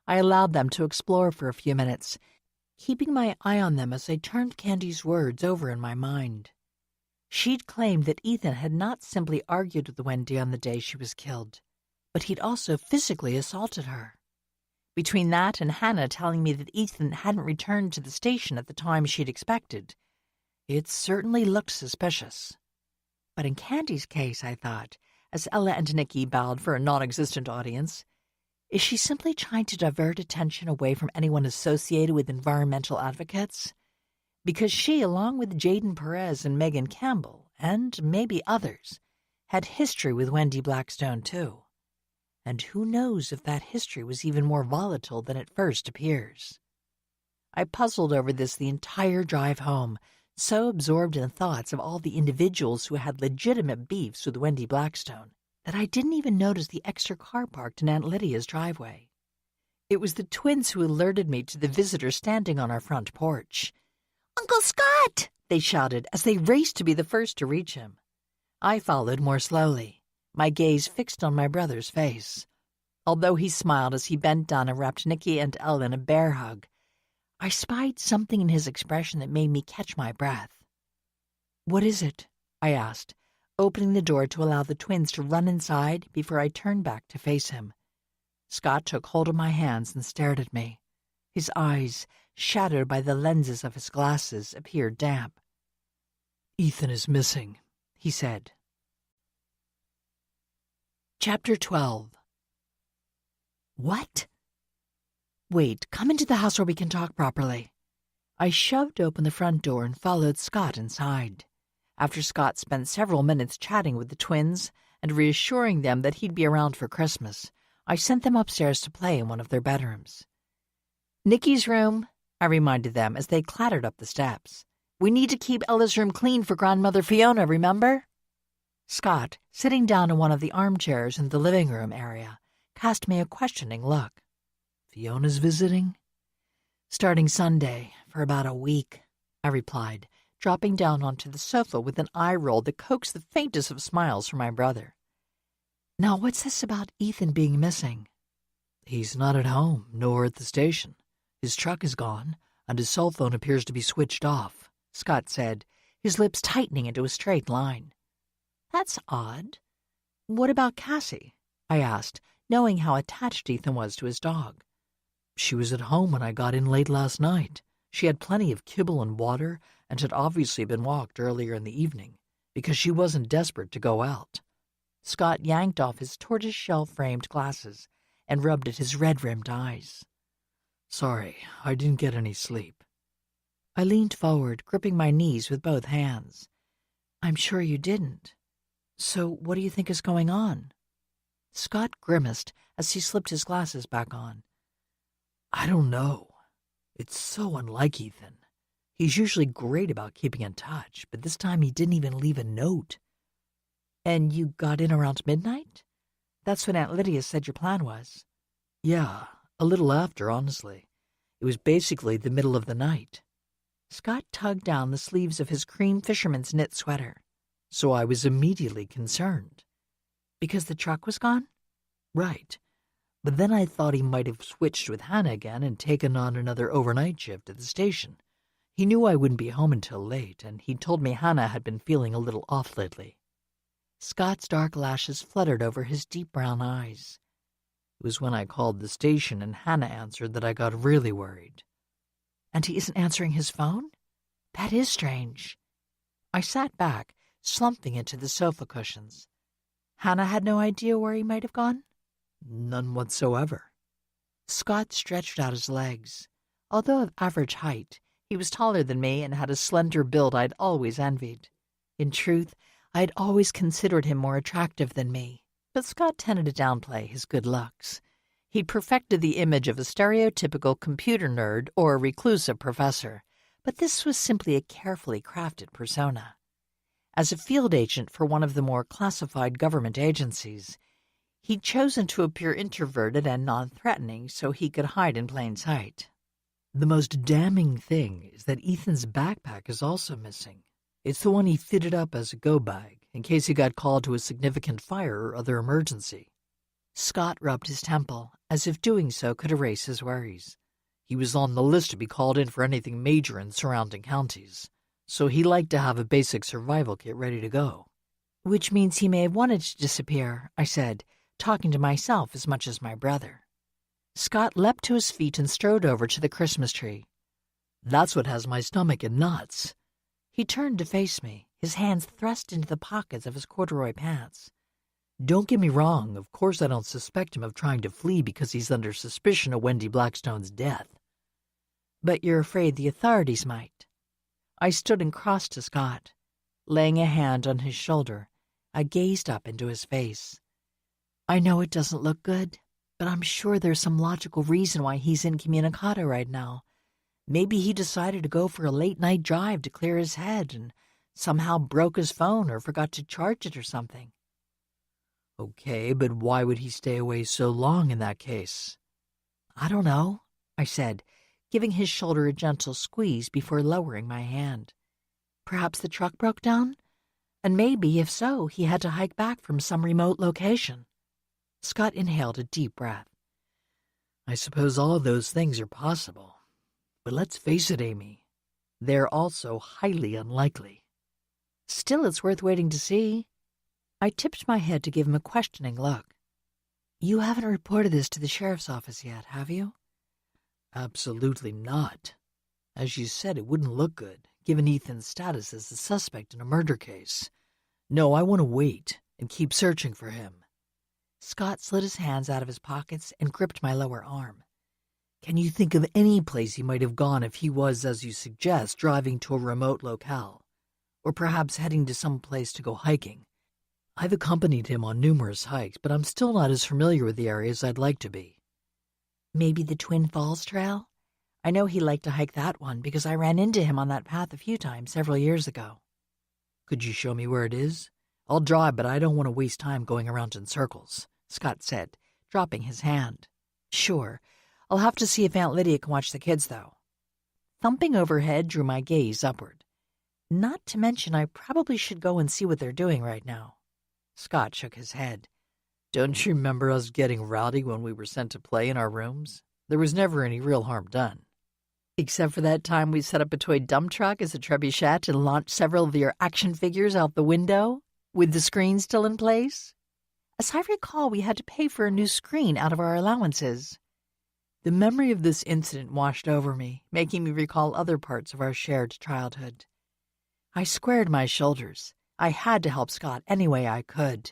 I allowed them to explore for a few minutes, keeping my eye on them as I turned Candy's words over in my mind. She'd claimed that Ethan had not simply argued with Wendy on the day she was killed, but he'd also physically assaulted her. Between that and Hannah telling me that Ethan hadn't returned to the station at the time she'd expected, it certainly looked suspicious. But in Candy's case, I thought, as Ella and Nicky bowed for a non-existent audience, is she simply trying to divert attention away from anyone associated with environmental advocates? Because she, along with Jaden Perez and Megan Campbell, and maybe others, had history with Wendy Blackstone too. And who knows if that history was even more volatile than it first appears. I puzzled over this the entire drive home, so absorbed in thoughts of all the individuals who had legitimate beefs with Wendy Blackstone that I didn't even notice the extra car parked in Aunt Lydia's driveway. It was the twins who alerted me to the visitor standing on our front porch. "Uncle Scott!" they shouted as they raced to be the first to reach him. I followed more slowly, my gaze fixed on my brother's face. Although he smiled as he bent down and wrapped Nicky and Elle in a bear hug, I spied something in his expression that made me catch my breath. "What is it?" I asked, opening the door to allow the twins to run inside before I turned back to face him. Scott took hold of my hands and stared at me. His eyes, shadowed by the lenses of his glasses, appeared damp. "Ethan is missing," he said. Chapter 12. What? Wait, come into the house where we can talk properly. I shoved open the front door and followed Scott inside. After Scott spent several minutes chatting with the twins and reassuring them that he'd be around for Christmas, I sent them upstairs to play in one of their bedrooms. "Nicky's room," I reminded them as they clattered up the steps. "We need to keep Ella's room clean for Grandmother Fiona, remember?" Scott, sitting down in one of the armchairs in the living room area, cast me a questioning look. "Fiona's visiting?" "Starting Sunday, for about a week," I replied, dropping down onto the sofa with an eye roll that coaxed the faintest of smiles from my brother. "Now what's this about Ethan being missing?" "He's not at home, nor at the station. His truck is gone, and his cell phone appears to be switched off," Scott said, his lips tightening into a straight line. "That's odd. What about Cassie?" I asked, knowing how attached Ethan was to his dog. "She was at home when I got in late last night. She had plenty of kibble and water and had obviously been walked earlier in the evening, because she wasn't desperate to go out." Scott yanked off his tortoiseshell-framed glasses and rubbed at his red-rimmed eyes. "Sorry, I didn't get any sleep." I leaned forward, gripping my knees with both hands. "I'm sure you didn't. So what do you think is going on?" Scott grimaced as he slipped his glasses back on. "I don't know. It's so unlike Ethan. He's usually great about keeping in touch, but this time he didn't even leave a note." "And you got in around midnight? That's what Aunt Lydia said your plan was." "Yeah, a little after, honestly. It was basically the middle of the night." Scott tugged down the sleeves of his cream fisherman's knit sweater. "So I was immediately concerned." "Because the truck was gone?" Right. But then I thought he might have switched with Hannah again and taken on another overnight shift at the station. He knew I wouldn't be home until late, and he told me Hannah had been feeling a little off lately. Scott's dark lashes fluttered over his deep brown eyes. It was when I called the station and Hannah answered that I got really worried. And he isn't answering his phone? That is strange. I sat back, slumping into the sofa cushions. Hannah had no idea where he might have gone? None whatsoever. Scott stretched out his legs. Although of average height, he was taller than me and had a slender build I'd always envied. In truth, I'd always considered him more attractive than me, but Scott tended to downplay his good looks. He'd perfected the image of a stereotypical computer nerd or a reclusive professor, but this was simply a carefully crafted persona. As a field agent for one of the more classified government agencies, he'd chosen to appear introverted and non-threatening so he could hide in plain sight. The most damning thing is that Ethan's backpack is also missing. It's the one he fitted up as a go-bag in case he got called to a significant fire or other emergency. Scott rubbed his temple, as if doing so could erase his worries. He was on the list to be called in for anything major in surrounding counties, so he liked to have a basic survival kit ready to go. Which means he may have wanted to disappear, I said, talking to myself as much as my brother. Scott leapt to his feet and strode over to the Christmas tree. That's what has my stomach in knots. He turned to face me, his hands thrust into the pockets of his corduroy pants. Don't get me wrong, of course I don't suspect him of trying to flee because he's under suspicion of Wendy Blackstone's death. But you're afraid the authorities might. I stood and crossed to Scott. Laying a hand on his shoulder, I gazed up into his face. I know it doesn't look good, but I'm sure there's some logical reason why he's incommunicado right now. Maybe he decided to go for a late-night drive to clear his head and somehow broke his phone or forgot to charge it or something. Okay, but why would he stay away so long in that case? I don't know, I said, giving his shoulder a gentle squeeze before lowering my hand. Perhaps the truck broke down? And maybe, if so, he had to hike back from some remote location. Scott inhaled a deep breath. I suppose all of those things are possible. But let's face it, Amy, they're also highly unlikely. Still, it's worth waiting to see. I tipped my head to give him a questioning look. You haven't reported this to the sheriff's office yet, have you? Absolutely not. As you said, it wouldn't look good, given Ethan's status as a suspect in a murder case. No, I want to wait and keep searching for him. Scott slid his hands out of his pockets and gripped my lower arm. Can you think of any place he might have gone if he was, as you suggest, driving to a remote locale? Or perhaps heading to some place to go hiking? I've accompanied him on numerous hikes, but I'm still not as familiar with the area as I'd like to be. Maybe the Twin Falls Trail? I know he liked to hike that one because I ran into him on that path a few times several years ago. Could you show me where it is? I'll drive, but I don't want to waste time going around in circles, Scott said, dropping his hand. Sure. I'll have to see if Aunt Lydia can watch the kids, though. Thumping overhead drew my gaze upward. Not to mention I probably should go and see what they're doing right now. Scott shook his head. Don't you remember us getting rowdy when we were sent to play in our rooms? There was never any real harm done. Except for that time we set up a toy dump truck as a trebuchet and launched several of your action figures out the window, with the screen still in place. As I recall, we had to pay for a new screen out of our allowances. The memory of this incident washed over me, making me recall other parts of our shared childhood. I squared my shoulders. I had to help Scott any way I could.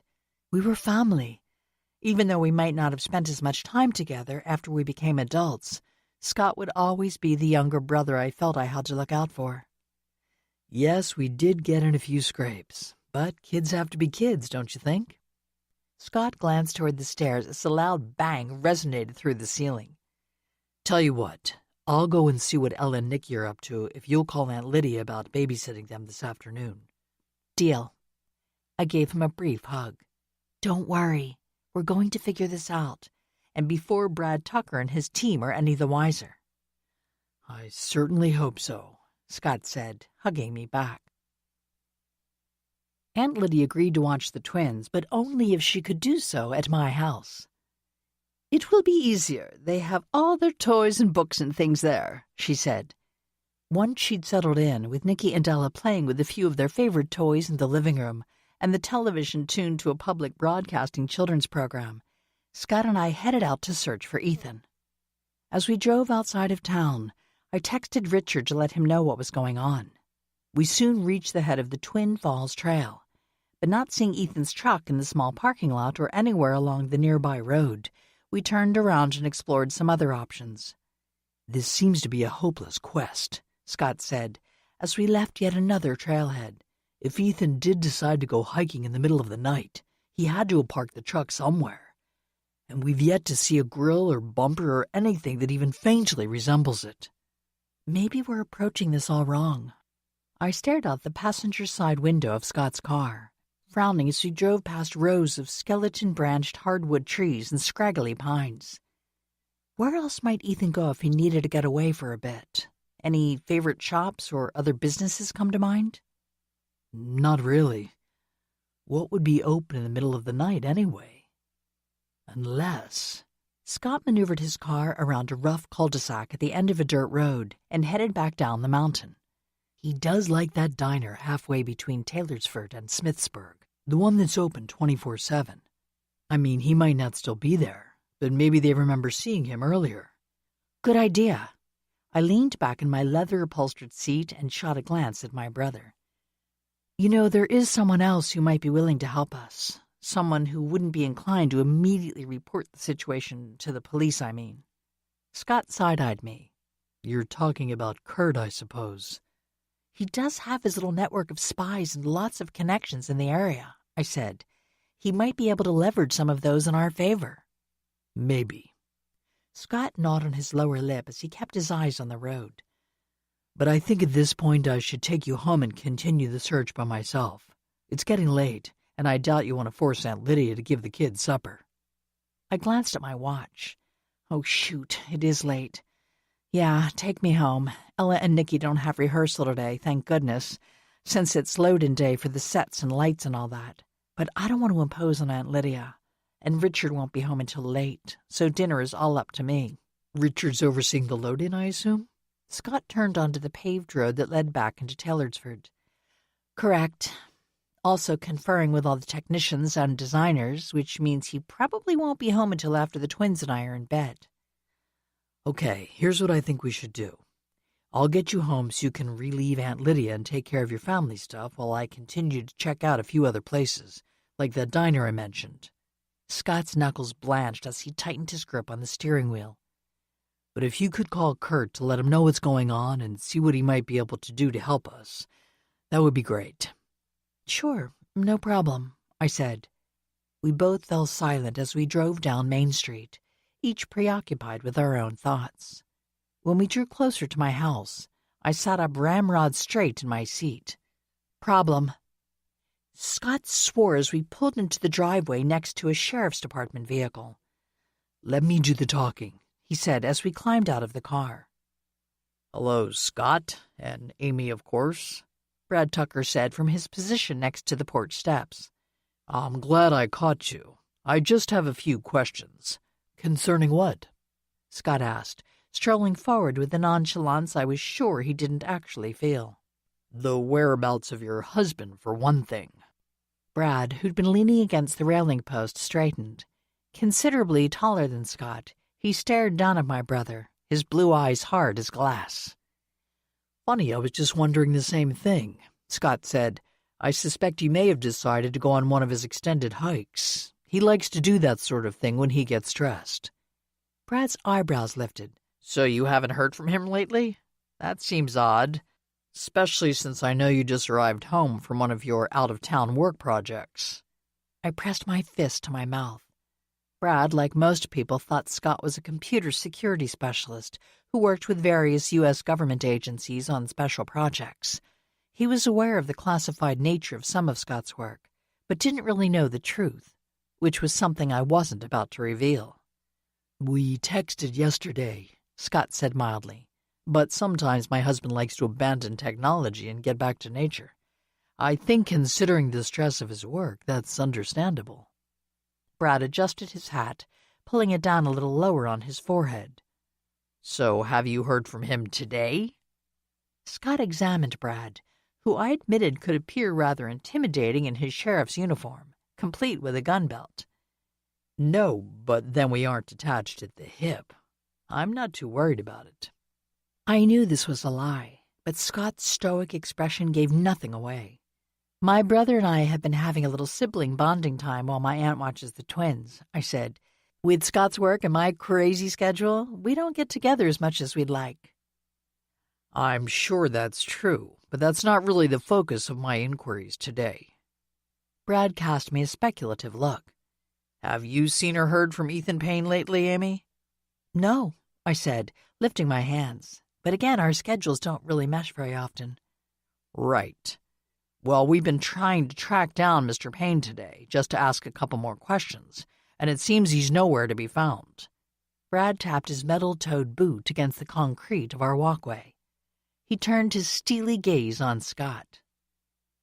We were family. Even though we might not have spent as much time together after we became adults, Scott would always be the younger brother I felt I had to look out for. Yes, we did get in a few scrapes, but kids have to be kids, don't you think? Scott glanced toward the stairs as a loud bang resonated through the ceiling. Tell you what, I'll go and see what Ella and Nicky are up to if you'll call Aunt Lydia about babysitting them this afternoon. Deal. I gave him a brief hug. Don't worry. We're going to figure this out, and before Brad Tucker and his team are any the wiser. I certainly hope so, Scott said, hugging me back. Aunt Lydia agreed to watch the twins, but only if she could do so at my house. "It will be easier. They have all their toys and books and things there," she said. Once she'd settled in, with Nicky and Ella playing with a few of their favorite toys in the living room and the television tuned to a public broadcasting children's program, Scott and I headed out to search for Ethan. As we drove outside of town, I texted Richard to let him know what was going on. We soon reached the head of the Twin Falls Trail, but not seeing Ethan's truck in the small parking lot or anywhere along the nearby road, we turned around and explored some other options. "This seems to be a hopeless quest," Scott said, as we left yet another trailhead. "If Ethan did decide to go hiking in the middle of the night, he had to have parked the truck somewhere. And we've yet to see a grill or bumper or anything that even faintly resembles it." Maybe we're approaching this all wrong. I stared out the passenger side window of Scott's car, frowning as we drove past rows of skeleton-branched hardwood trees and scraggly pines. Where else might Ethan go if he needed to get away for a bit? Any favorite shops or other businesses come to mind? "Not really. What would be open in the middle of the night anyway? Unless—" Scott maneuvered his car around a rough cul-de-sac at the end of a dirt road and headed back down the mountain. "He does like that diner halfway between Taylorsford and Smithsburg, the one that's open 24/7. I mean, he might not still be there, but maybe they remember seeing him earlier." Good idea. I leaned back in my leather-upholstered seat and shot a glance at my brother. You know, there is someone else who might be willing to help us. Someone who wouldn't be inclined to immediately report the situation to the police, I mean. Scott side-eyed me. "You're talking about Kurt, I suppose." "He does have his little network of spies and lots of connections in the area," I said. "He might be able to leverage some of those in our favor." "Maybe." Scott gnawed on his lower lip as he kept his eyes on the road. "But I think at this point I should take you home and continue the search by myself. It's getting late, and I doubt you want to force Aunt Lydia to give the kids supper." I glanced at my watch. Oh, shoot, it is late. Yeah, take me home. Ella and Nicky don't have rehearsal today, thank goodness, since it's load-in day for the sets and lights and all that. But I don't want to impose on Aunt Lydia. And Richard won't be home until late, so dinner is all up to me. "Richard's overseeing the load-in, I assume?" Scott turned onto the paved road that led back into Taylorsford. "Correct. Also conferring with all the technicians and designers, which means he probably won't be home until after the twins and I are in bed." "Okay, here's what I think we should do. I'll get you home so you can relieve Aunt Lydia and take care of your family stuff while I continue to check out a few other places, like that diner I mentioned." Scott's knuckles blanched as he tightened his grip on the steering wheel. "But if you could call Kurt to let him know what's going on and see what he might be able to do to help us, that would be great." "Sure, no problem," I said. We both fell silent as we drove down Main Street, each preoccupied with our own thoughts. When we drew closer to my house, I sat up ramrod straight in my seat. "Problem." Scott swore as we pulled into the driveway next to a sheriff's department vehicle. "Let me do the talking," he said as we climbed out of the car. "Hello, Scott, and Amy, of course," Brad Tucker said from his position next to the porch steps. "I'm glad I caught you. I just have a few questions." "Concerning what?" Scott asked, strolling forward with the nonchalance I was sure he didn't actually feel. "The whereabouts of your husband, for one thing." Brad, who'd been leaning against the railing post, straightened. Considerably taller than Scott, he stared down at my brother, his blue eyes hard as glass. "Funny, I was just wondering the same thing," Scott said. "I suspect he may have decided to go on one of his extended hikes. He likes to do that sort of thing when he gets stressed." Brad's eyebrows lifted. "So you haven't heard from him lately? That seems odd. Especially since I know you just arrived home from one of your out-of-town work projects." I pressed my fist to my mouth. Brad, like most people, thought Scott was a computer security specialist who worked with various U.S. government agencies on special projects. He was aware of the classified nature of some of Scott's work, but didn't really know the truth, which was something I wasn't about to reveal. "We texted yesterday," Scott said mildly. "But sometimes my husband likes to abandon technology and get back to nature. I think considering the stress of his work, that's understandable." Brad adjusted his hat, pulling it down a little lower on his forehead. So have you heard from him today? Scott examined Brad, who I admitted could appear rather intimidating in his sheriff's uniform, complete with a gun belt. No, but then we aren't attached at the hip. I'm not too worried about it. I knew this was a lie, but Scott's stoic expression gave nothing away. My brother and I have been having a little sibling bonding time while my aunt watches the twins, I said. With Scott's work and my crazy schedule, we don't get together as much as we'd like. I'm sure that's true, but that's not really the focus of my inquiries today. Brad cast me a speculative look. Have you seen or heard from Ethan Payne lately, Amy? No, I said, lifting my hands. But again, our schedules don't really mesh very often. Right. Well, we've been trying to track down Mr. Payne today, just to ask a couple more questions, and it seems he's nowhere to be found. Brad tapped his metal-toed boot against the concrete of our walkway. He turned his steely gaze on Scott.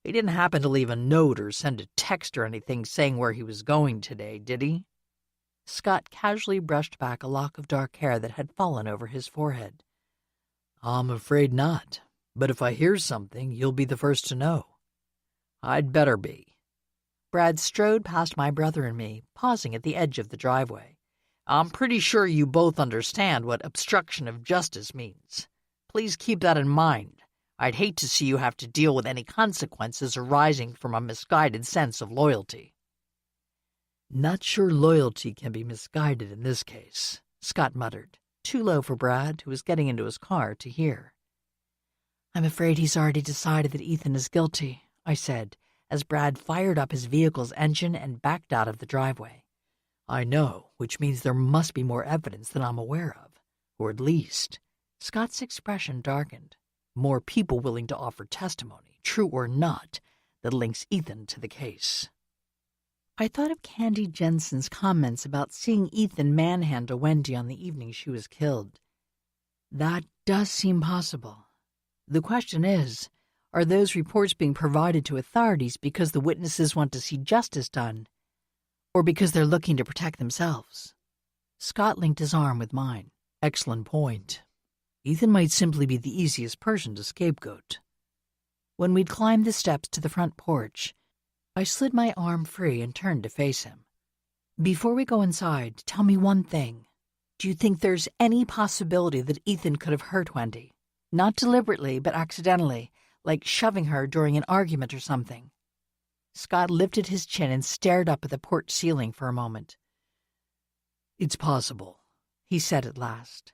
He didn't happen to leave a note or send a text or anything saying where he was going today, did he? Scott casually brushed back a lock of dark hair that had fallen over his forehead. I'm afraid not, but if I hear something, you'll be the first to know. I'd better be. Brad strode past my brother and me, pausing at the edge of the driveway. I'm pretty sure you both understand what obstruction of justice means. Please keep that in mind. I'd hate to see you have to deal with any consequences arising from a misguided sense of loyalty. Not sure loyalty can be misguided in this case, Scott muttered, too low for Brad, who was getting into his car, to hear. I'm afraid he's already decided that Ethan is guilty, I said, as Brad fired up his vehicle's engine and backed out of the driveway. I know, which means there must be more evidence than I'm aware of, or at least, Scott's expression darkened, more people willing to offer testimony, true or not, that links Ethan to the case. I thought of Candy Jensen's comments about seeing Ethan manhandle Wendy on the evening she was killed. That does seem possible. The question is, are those reports being provided to authorities because the witnesses want to see justice done, or because they're looking to protect themselves? Scott linked his arm with mine. Excellent point. Ethan might simply be the easiest person to scapegoat. When we'd climbed the steps to the front porch, I slid my arm free and turned to face him. Before we go inside, tell me one thing. Do you think there's any possibility that Ethan could have hurt Wendy? Not deliberately, but accidentally, like shoving her during an argument or something. Scott lifted his chin and stared up at the porch ceiling for a moment. It's possible, he said at last.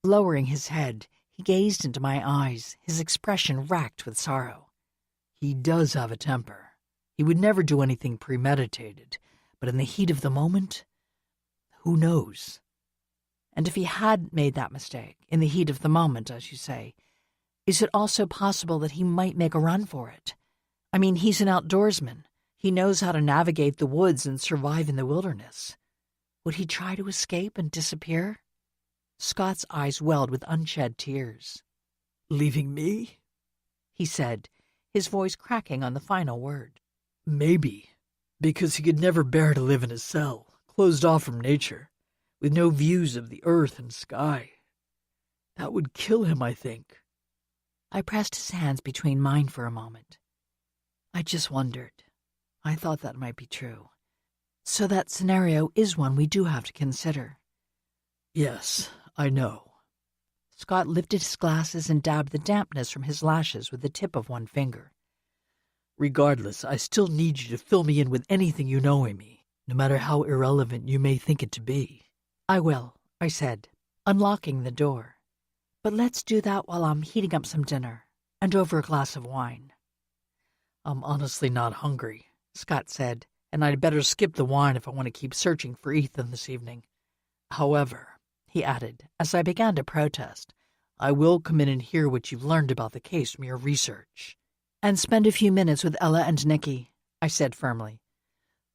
Lowering his head, he gazed into my eyes, his expression racked with sorrow. He does have a temper. He would never do anything premeditated, but in the heat of the moment, who knows? And if he had made that mistake, in the heat of the moment, as you say, is it also possible that he might make a run for it? I mean, he's an outdoorsman. He knows how to navigate the woods and survive in the wilderness. Would he try to escape and disappear? Scott's eyes welled with unshed tears. Leaving me? He said, his voice cracking on the final word. Maybe, because he could never bear to live in a cell, closed off from nature, with no views of the earth and sky. That would kill him, I think. I pressed his hands between mine for a moment. I just wondered. I thought that might be true. So that scenario is one we do have to consider. Yes, I know. Scott lifted his glasses and dabbed the dampness from his lashes with the tip of one finger. Regardless, I still need you to fill me in with anything you know, Amy, no matter how irrelevant you may think it to be. I will, I said, unlocking the door. But let's do that while I'm heating up some dinner, and over a glass of wine. I'm honestly not hungry, Scott said, and I'd better skip the wine if I want to keep searching for Ethan this evening. However, he added, as I began to protest, I will come in and hear what you've learned about the case from your research. And spend a few minutes with Ella and Nicky, I said firmly.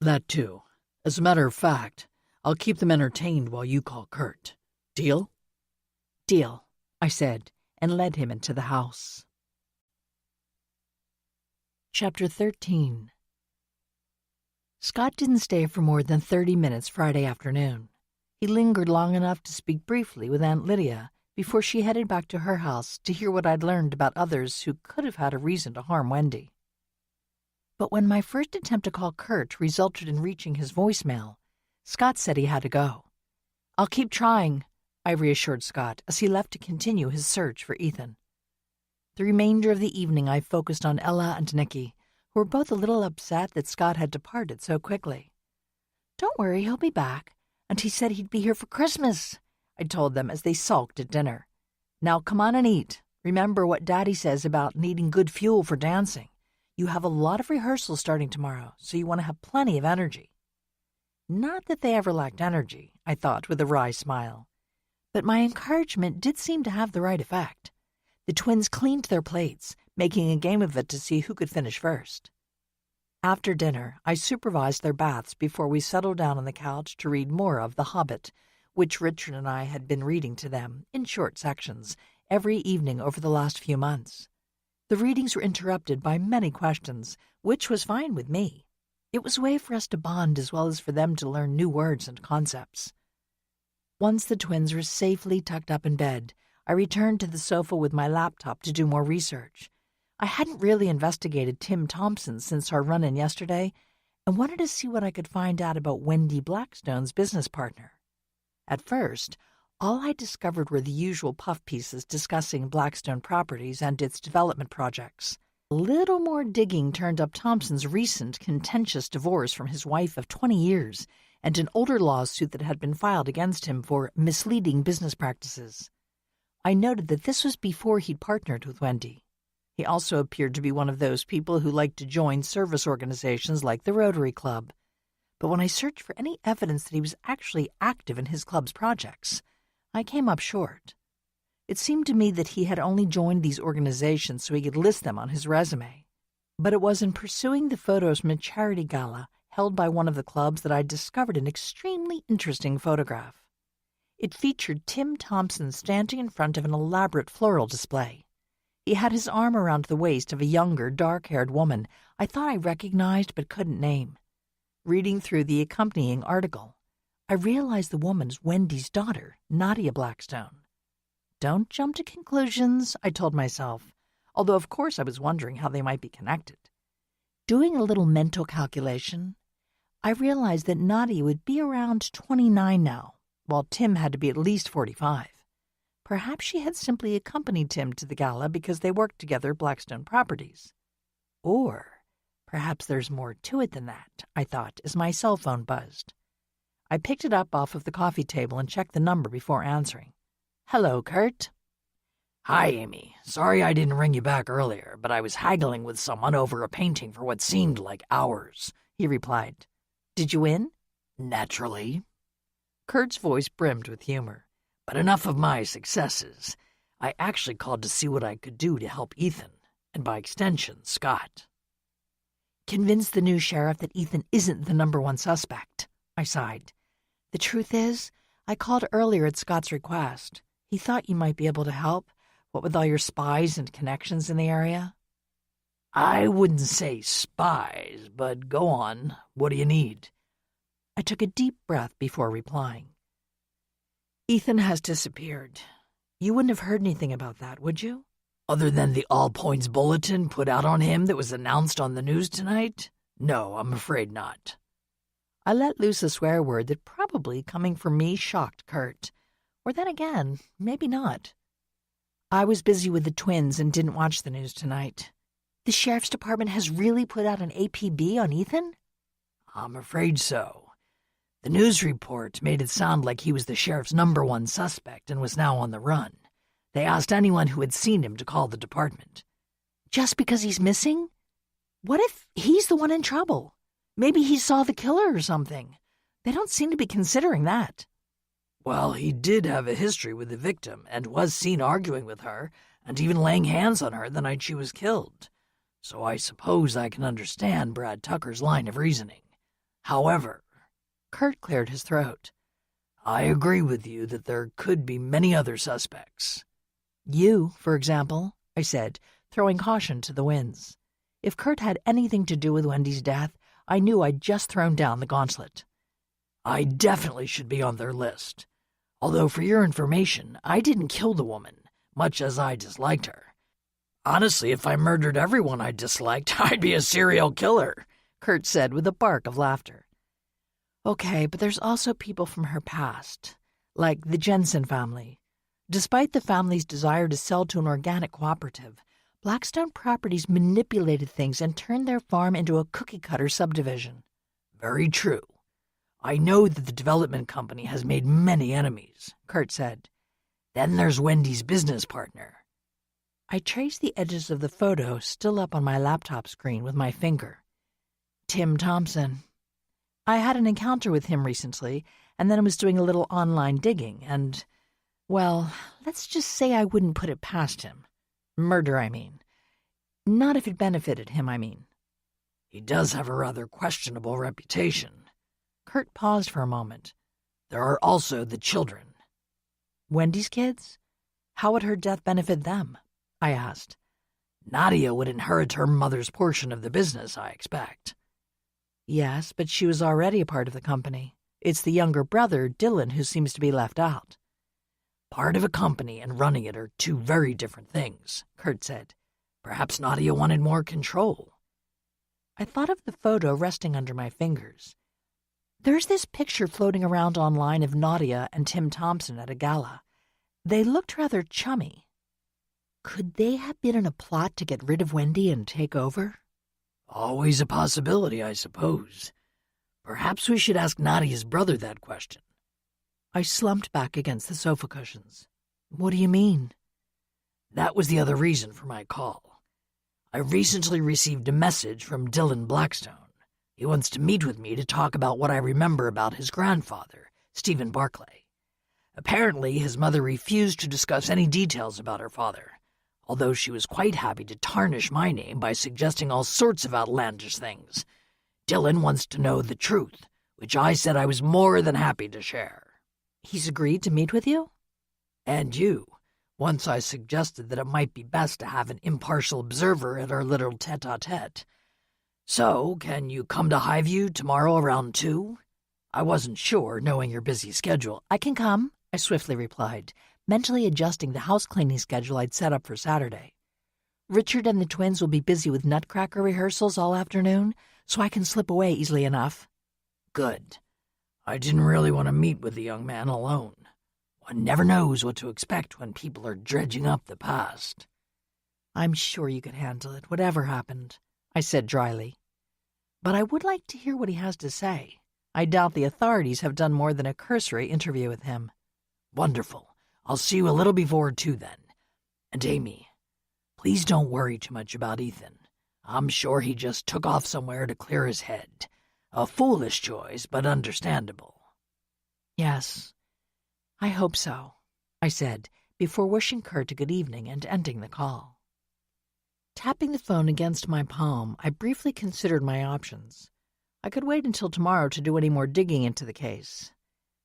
That too. As a matter of fact, I'll keep them entertained while you call Kurt. Deal? Deal, I said, and led him into the house. Chapter 13. Scott didn't stay for more than 30 minutes Friday afternoon. He lingered long enough to speak briefly with Aunt Lydia before she headed back to her house to hear what I'd learned about others who could have had a reason to harm Wendy. But when my first attempt to call Kurt resulted in reaching his voicemail, Scott said he had to go. "I'll keep trying," I reassured Scott as he left to continue his search for Ethan. The remainder of the evening I focused on Ella and Nicky, who were both a little upset that Scott had departed so quickly. "Don't worry, he'll be back, and he said he'd be here for Christmas," I told them as they sulked at dinner. "Now come on and eat. Remember what Daddy says about needing good fuel for dancing. You have a lot of rehearsals starting tomorrow, so you want to have plenty of energy." Not that they ever lacked energy, I thought with a wry smile. But my encouragement did seem to have the right effect. The twins cleaned their plates, making a game of it to see who could finish first. After dinner, I supervised their baths before we settled down on the couch to read more of The Hobbit, which Richard and I had been reading to them, in short sections, every evening over the last few months. The readings were interrupted by many questions, which was fine with me. It was a way for us to bond as well as for them to learn new words and concepts. Once the twins were safely tucked up in bed, I returned to the sofa with my laptop to do more research. I hadn't really investigated Tim Thompson since our run-in yesterday and wanted to see what I could find out about Wendy Blackstone's business partner. At first, all I discovered were the usual puff pieces discussing Blackstone Properties and its development projects. A little more digging turned up Thompson's recent contentious divorce from his wife of 20 years and an older lawsuit that had been filed against him for misleading business practices. I noted that this was before he'd partnered with Wendy. He also appeared to be one of those people who liked to join service organizations like the Rotary Club. But when I searched for any evidence that he was actually active in his club's projects, I came up short. It seemed to me that he had only joined these organizations so he could list them on his resume. But it was in pursuing the photos from a charity gala held by one of the clubs that I discovered an extremely interesting photograph. It featured Tim Thompson standing in front of an elaborate floral display. He had his arm around the waist of a younger, dark-haired woman I thought I recognized but couldn't name. Reading through the accompanying article, I realized the woman's Wendy's daughter, Nadia Blackstone. Don't jump to conclusions, I told myself, although of course I was wondering how they might be connected. Doing a little mental calculation, I realized that Nadia would be around 29 now, while Tim had to be at least 45. Perhaps she had simply accompanied Tim to the gala because they worked together at Blackstone Properties. Or perhaps there's more to it than that, I thought, as my cell phone buzzed. I picked it up off of the coffee table and checked the number before answering. "Hello, Kurt." "Hi, Amy. Sorry I didn't ring you back earlier, but I was haggling with someone over a painting for what seemed like hours," he replied. "Did you win?" "Naturally." Kurt's voice brimmed with humor. "But enough of my successes. I actually called to see what I could do to help Ethan, and by extension, Scott." "Convince the new sheriff that Ethan isn't the #1 suspect," I sighed. "The truth is, I called earlier at Scott's request. He thought you might be able to help, what with all your spies and connections in the area." "I wouldn't say spies, but go on. What do you need?" I took a deep breath before replying. "Ethan has disappeared. You wouldn't have heard anything about that, would you?" "Other than the all-points bulletin put out on him that was announced on the news tonight? No, I'm afraid not." I let loose a swear word that probably, coming from me, shocked Kurt. Or then again, maybe not. "I was busy with the twins and didn't watch the news tonight. The sheriff's department has really put out an APB on Ethan?" "I'm afraid so. The news report made it sound like he was the sheriff's #1 suspect and was now on the run. They asked anyone who had seen him to call the department." "Just because he's missing? What if he's the one in trouble? Maybe he saw the killer or something. They don't seem to be considering that." "Well, he did have a history with the victim and was seen arguing with her and even laying hands on her the night she was killed. So I suppose I can understand Brad Tucker's line of reasoning. However," Kurt cleared his throat, "I agree with you that there could be many other suspects." "You, for example," I said, throwing caution to the winds. If Kurt had anything to do with Wendy's death, I knew I'd just thrown down the gauntlet. I definitely should be on their list. Although for your information, I didn't kill the woman, much as I disliked her. Honestly, if I murdered everyone I disliked, I'd be a serial killer, Kurt said with a bark of laughter. Okay, but there's also people from her past, like the Jensen family. Despite the family's desire to sell to an organic cooperative, Blackstone Properties manipulated things and turned their farm into a cookie-cutter subdivision. Very true. I know that the development company has made many enemies, Kurt said. Then there's Wendy's business partner. I traced the edges of the photo still up on my laptop screen with my finger. Tim Thompson. I had an encounter with him recently, and then I was doing a little online digging, and, well, let's just say I wouldn't put it past him. Murder, I mean. Not if it benefited him, I mean. He does have a rather questionable reputation. Kurt paused for a moment. There are also the children. Wendy's kids? How would her death benefit them? I asked. Nadia would inherit her mother's portion of the business, I expect. Yes, but she was already a part of the company. It's the younger brother, Dylan, who seems to be left out. Part of a company and running it are two very different things, Kurt said. Perhaps Nadia wanted more control. I thought of the photo resting under my fingers. There's this picture floating around online of Nadia and Tim Thompson at a gala. They looked rather chummy. Could they have been in a plot to get rid of Wendy and take over? Always a possibility, I suppose. Perhaps we should ask Nadia's brother that question. I slumped back against the sofa cushions. What do you mean? That was the other reason for my call. I recently received a message from Dylan Blackstone. He wants to meet with me to talk about what I remember about his grandfather, Stephen Barclay. Apparently, his mother refused to discuss any details about her father, although she was quite happy to tarnish my name by suggesting all sorts of outlandish things. Dylan wants to know the truth, which I said I was more than happy to share. He's agreed to meet with you? And you, once I suggested that it might be best to have an impartial observer at our little tete-a-tete. So, can you come to Highview tomorrow around 2? I wasn't sure, knowing your busy schedule. I can come, I swiftly replied, mentally adjusting the house-cleaning schedule I'd set up for Saturday. Richard and the twins will be busy with Nutcracker rehearsals all afternoon, so I can slip away easily enough. Good. I didn't really want to meet with the young man alone. One never knows what to expect when people are dredging up the past. I'm sure you could handle it, whatever happened, I said dryly. But I would like to hear what he has to say. I doubt the authorities have done more than a cursory interview with him. Wonderful. I'll see you a little before 2 then. And Amy, please don't worry too much about Ethan. I'm sure he just took off somewhere to clear his head. A foolish choice, but understandable. Yes, I hope so, I said, before wishing Kurt a good evening and ending the call. Tapping the phone against my palm, I briefly considered my options. I could wait until tomorrow to do any more digging into the case.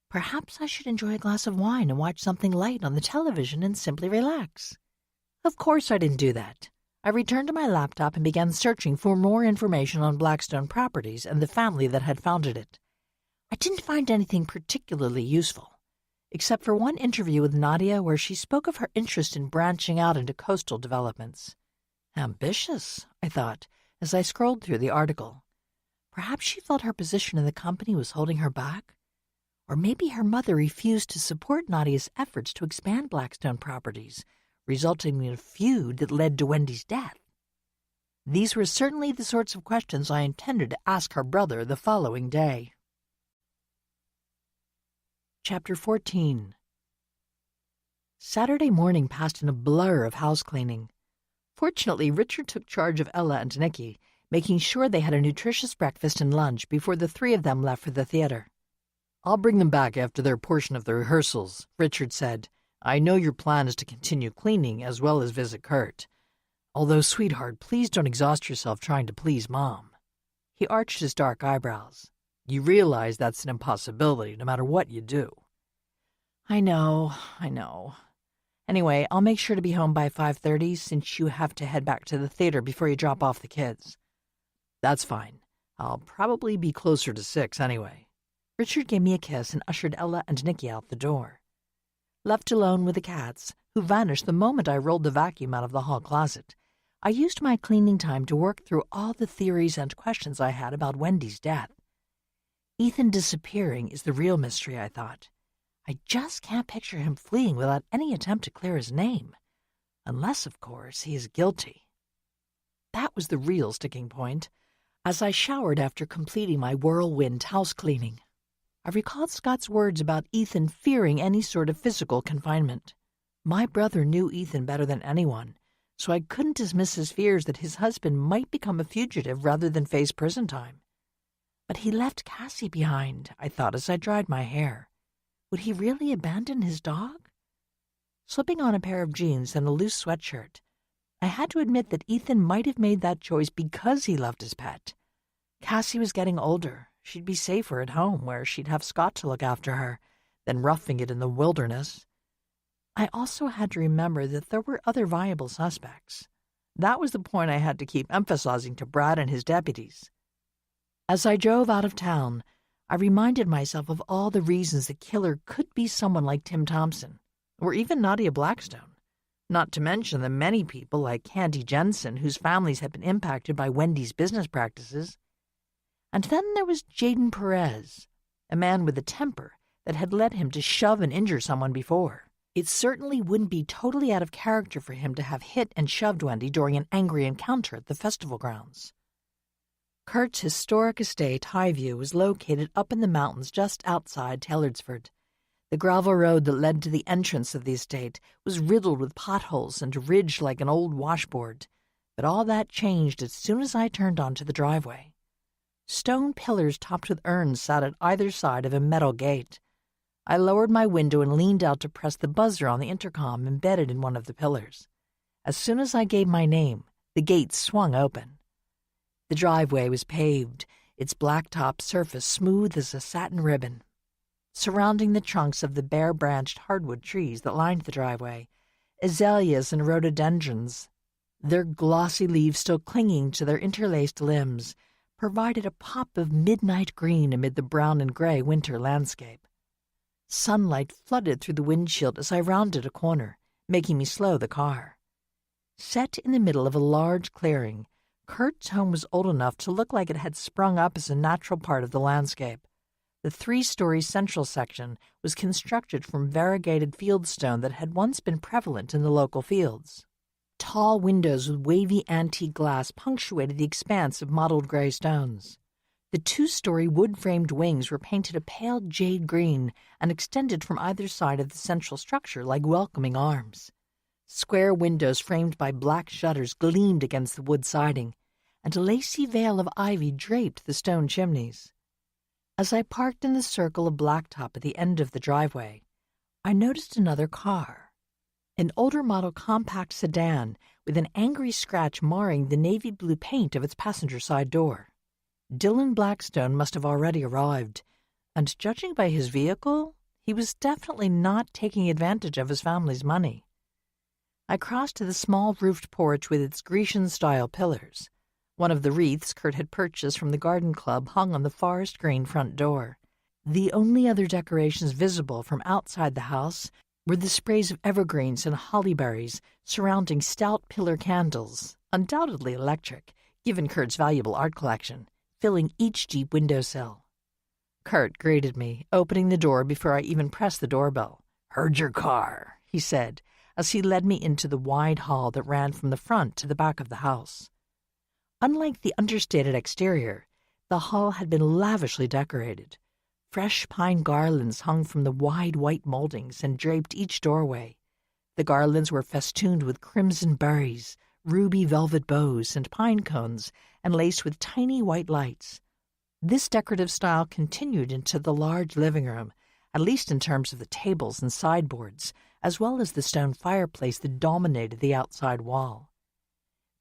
Perhaps I should enjoy a glass of wine and watch something light on the television and simply relax. Of course I didn't do that. I returned to my laptop and began searching for more information on Blackstone Properties and the family that had founded it. I didn't find anything particularly useful, except for one interview with Nadia where she spoke of her interest in branching out into coastal developments. Ambitious, I thought, as I scrolled through the article. Perhaps she felt her position in the company was holding her back? Or maybe her mother refused to support Nadia's efforts to expand Blackstone Properties, resulting in a feud that led to Wendy's death. These were certainly the sorts of questions I intended to ask her brother the following day. Chapter 14. Saturday morning passed in a blur of house cleaning. Fortunately, Richard took charge of Ella and Nicky, making sure they had a nutritious breakfast and lunch before the three of them left for the theater. I'll bring them back after their portion of the rehearsals, Richard said. I know your plan is to continue cleaning as well as visit Kurt. Although, sweetheart, please don't exhaust yourself trying to please Mom. He arched his dark eyebrows. You realize that's an impossibility no matter what you do. I know. Anyway, I'll make sure to be home by 5:30 since you have to head back to the theater before you drop off the kids. That's fine. I'll probably be closer to 6 anyway. Richard gave me a kiss and ushered Ella and Nicky out the door. Left alone with the cats, who vanished the moment I rolled the vacuum out of the hall closet, I used my cleaning time to work through all the theories and questions I had about Wendy's death. Ethan disappearing is the real mystery, I thought. I just can't picture him fleeing without any attempt to clear his name. Unless, of course, he is guilty. That was the real sticking point. As I showered after completing my whirlwind house cleaning, I recalled Scott's words about Ethan fearing any sort of physical confinement. My brother knew Ethan better than anyone, so I couldn't dismiss his fears that his husband might become a fugitive rather than face prison time. But he left Cassie behind, I thought as I dried my hair. Would he really abandon his dog? Slipping on a pair of jeans and a loose sweatshirt, I had to admit that Ethan might have made that choice because he loved his pet. Cassie was getting older. She'd be safer at home, where she'd have Scott to look after her, than roughing it in the wilderness. I also had to remember that there were other viable suspects. That was the point I had to keep emphasizing to Brad and his deputies. As I drove out of town, I reminded myself of all the reasons the killer could be someone like Tim Thompson, or even Nadia Blackstone, not to mention the many people like Candy Jensen whose families had been impacted by Wendy's business practices. And then there was Jaden Perez, a man with a temper that had led him to shove and injure someone before. It certainly wouldn't be totally out of character for him to have hit and shoved Wendy during an angry encounter at the festival grounds. Kurt's historic estate, Highview, was located up in the mountains just outside Taylorsford. The gravel road that led to the entrance of the estate was riddled with potholes and ridged like an old washboard, but all that changed as soon as I turned onto the driveway. Stone pillars topped with urns sat at either side of a metal gate. I lowered my window and leaned out to press the buzzer on the intercom embedded in one of the pillars. As soon as I gave my name, the gate swung open. The driveway was paved, its blacktop surface smooth as a satin ribbon. Surrounding the trunks of the bare-branched hardwood trees that lined the driveway, azaleas and rhododendrons, their glossy leaves still clinging to their interlaced limbs, provided a pop of midnight green amid the brown and gray winter landscape. Sunlight flooded through the windshield as I rounded a corner, making me slow the car. Set in the middle of a large clearing, Kurt's home was old enough to look like it had sprung up as a natural part of the landscape. The 3-story central section was constructed from variegated fieldstone that had once been prevalent in the local fields. Tall windows with wavy antique glass punctuated the expanse of mottled gray stones. The 2-story wood-framed wings were painted a pale jade green and extended from either side of the central structure like welcoming arms. Square windows framed by black shutters gleamed against the wood siding, and a lacy veil of ivy draped the stone chimneys. As I parked in the circle of blacktop at the end of the driveway, I noticed another car. An older model compact sedan with an angry scratch marring the navy blue paint of its passenger side door. Dylan Blackstone must have already arrived, and judging by his vehicle, he was definitely not taking advantage of his family's money. I crossed to the small roofed porch with its Grecian-style pillars. One of the wreaths Kurt had purchased from the garden club hung on the forest green front door. The only other decorations visible from outside the house were the sprays of evergreens and hollyberries surrounding stout pillar candles, undoubtedly electric, given Kurt's valuable art collection, filling each deep windowsill. Kurt greeted me, opening the door before I even pressed the doorbell. "Heard your car," he said, as he led me into the wide hall that ran from the front to the back of the house. Unlike the understated exterior, the hall had been lavishly decorated. Fresh pine garlands hung from the wide white moldings and draped each doorway. The garlands were festooned with crimson berries, ruby velvet bows, and pine cones, and laced with tiny white lights. This decorative style continued into the large living room, at least in terms of the tables and sideboards, as well as the stone fireplace that dominated the outside wall.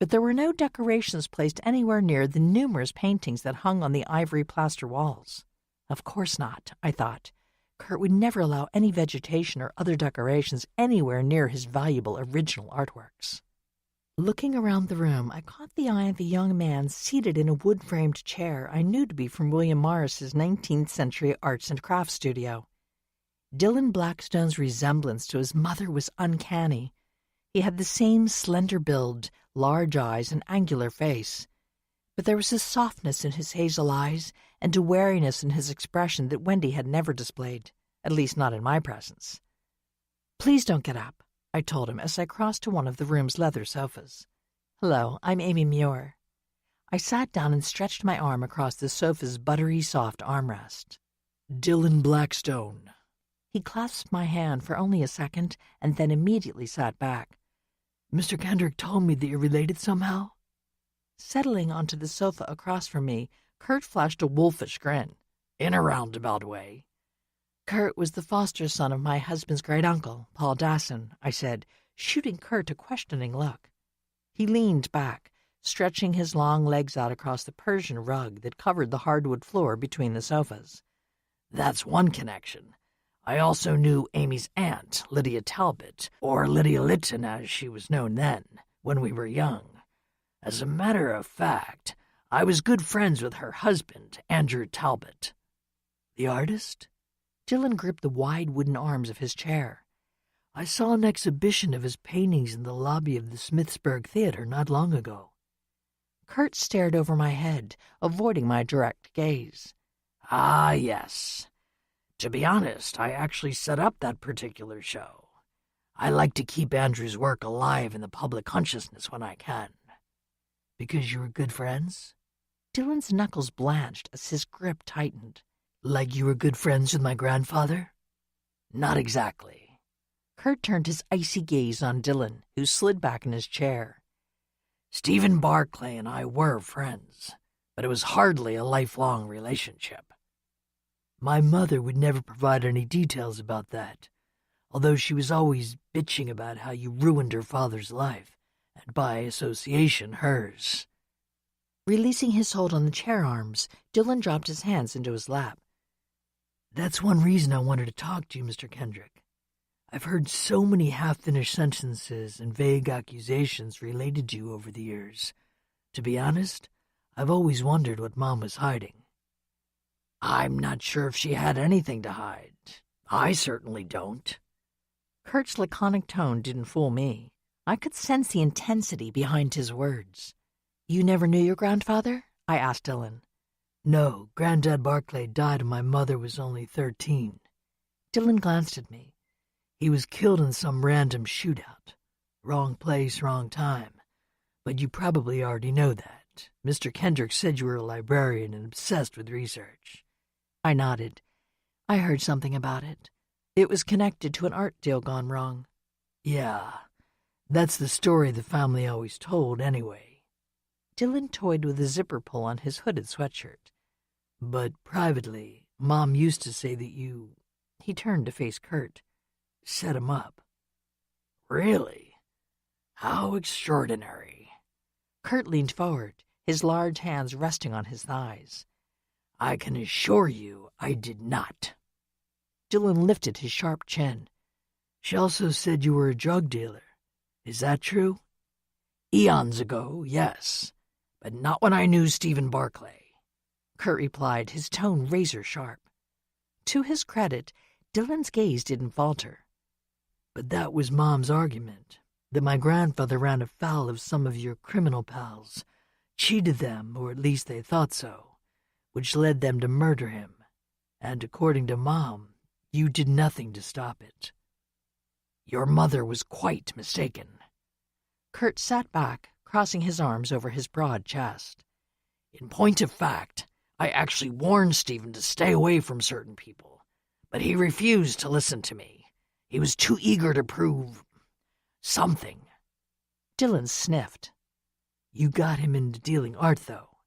But there were no decorations placed anywhere near the numerous paintings that hung on the ivory plaster walls. Of course not, I thought. Kurt would never allow any vegetation or other decorations anywhere near his valuable original artworks. Looking around the room, I caught the eye of a young man seated in a wood-framed chair I knew to be from William Morris's 19th century arts and crafts studio. Dylan Blackstone's resemblance to his mother was uncanny. He had the same slender build, large eyes, and angular face. But there was a softness in his hazel eyes and a wariness in his expression that Wendy had never displayed, at least not in my presence. "Please don't get up," I told him as I crossed to one of the room's leather sofas. "Hello, I'm Amy Muir." I sat down and stretched my arm across the sofa's buttery soft armrest. Dylan Blackstone. He clasped my hand for only a second and then immediately sat back. Mr. Kendrick told me that you're related somehow? Settling onto the sofa across from me, Kurt flashed a wolfish grin. In a roundabout way. Kurt was the foster son of my husband's great-uncle, Paul Dasson, I said, shooting Kurt a questioning look. He leaned back, stretching his long legs out across the Persian rug that covered the hardwood floor between the sofas. That's one connection. I also knew Amy's aunt, Lydia Talbot, or Lydia Lytton as she was known then, when we were young. As a matter of fact, I was good friends with her husband, Andrew Talbot. The artist? Dylan gripped the wide wooden arms of his chair. I saw an exhibition of his paintings in the lobby of the Smithsburg Theater not long ago. Kurt stared over my head, avoiding my direct gaze. Ah, yes. To be honest, I actually set up that particular show. I like to keep Andrew's work alive in the public consciousness when I can. Because you were good friends? Dylan's knuckles blanched as his grip tightened. Like you were good friends with my grandfather? Not exactly. Kurt turned his icy gaze on Dylan, who slid back in his chair. Stephen Barclay and I were friends, but it was hardly a lifelong relationship. My mother would never provide any details about that, although she was always bitching about how you ruined her father's life, and by association hers. Releasing his hold on the chair arms, Dylan dropped his hands into his lap. That's one reason I wanted to talk to you, Mr. Kendrick. I've heard so many half-finished sentences and vague accusations related to you over the years. To be honest, I've always wondered what Mom was hiding. I'm not sure if she had anything to hide. I certainly don't. Kurt's laconic tone didn't fool me. I could sense the intensity behind his words. You never knew your grandfather? I asked Dylan. No, Granddad Barclay died when my mother was only 13. Dylan glanced at me. He was killed in some random shootout. Wrong place, wrong time. But you probably already know that. Mr. Kendrick said you were a librarian and obsessed with research. I nodded. I heard something about it. It was connected to an art deal gone wrong. Yeah, that's the story the family always told anyway. Dylan toyed with a zipper pull on his hooded sweatshirt. But privately, Mom used to say that you... He turned to face Kurt. Set him up. Really? How extraordinary. Kurt leaned forward, his large hands resting on his thighs. I can assure you I did not. Dylan lifted his sharp chin. She also said you were a drug dealer. Is that true? Eons ago, yes, but not when I knew Stephen Barclay. Kurt replied, his tone razor-sharp. To his credit, Dylan's gaze didn't falter. But that was Mom's argument, that my grandfather ran afoul of some of your criminal pals, cheated them, or at least they thought so, which led them to murder him. And according to Mom, you did nothing to stop it. Your mother was quite mistaken. Kurt sat back, crossing his arms over his broad chest. In point of fact, I actually warned Stephen to stay away from certain people, but he refused to listen to me. He was too eager to prove... something. Dylan sniffed. You got him into dealing art, though.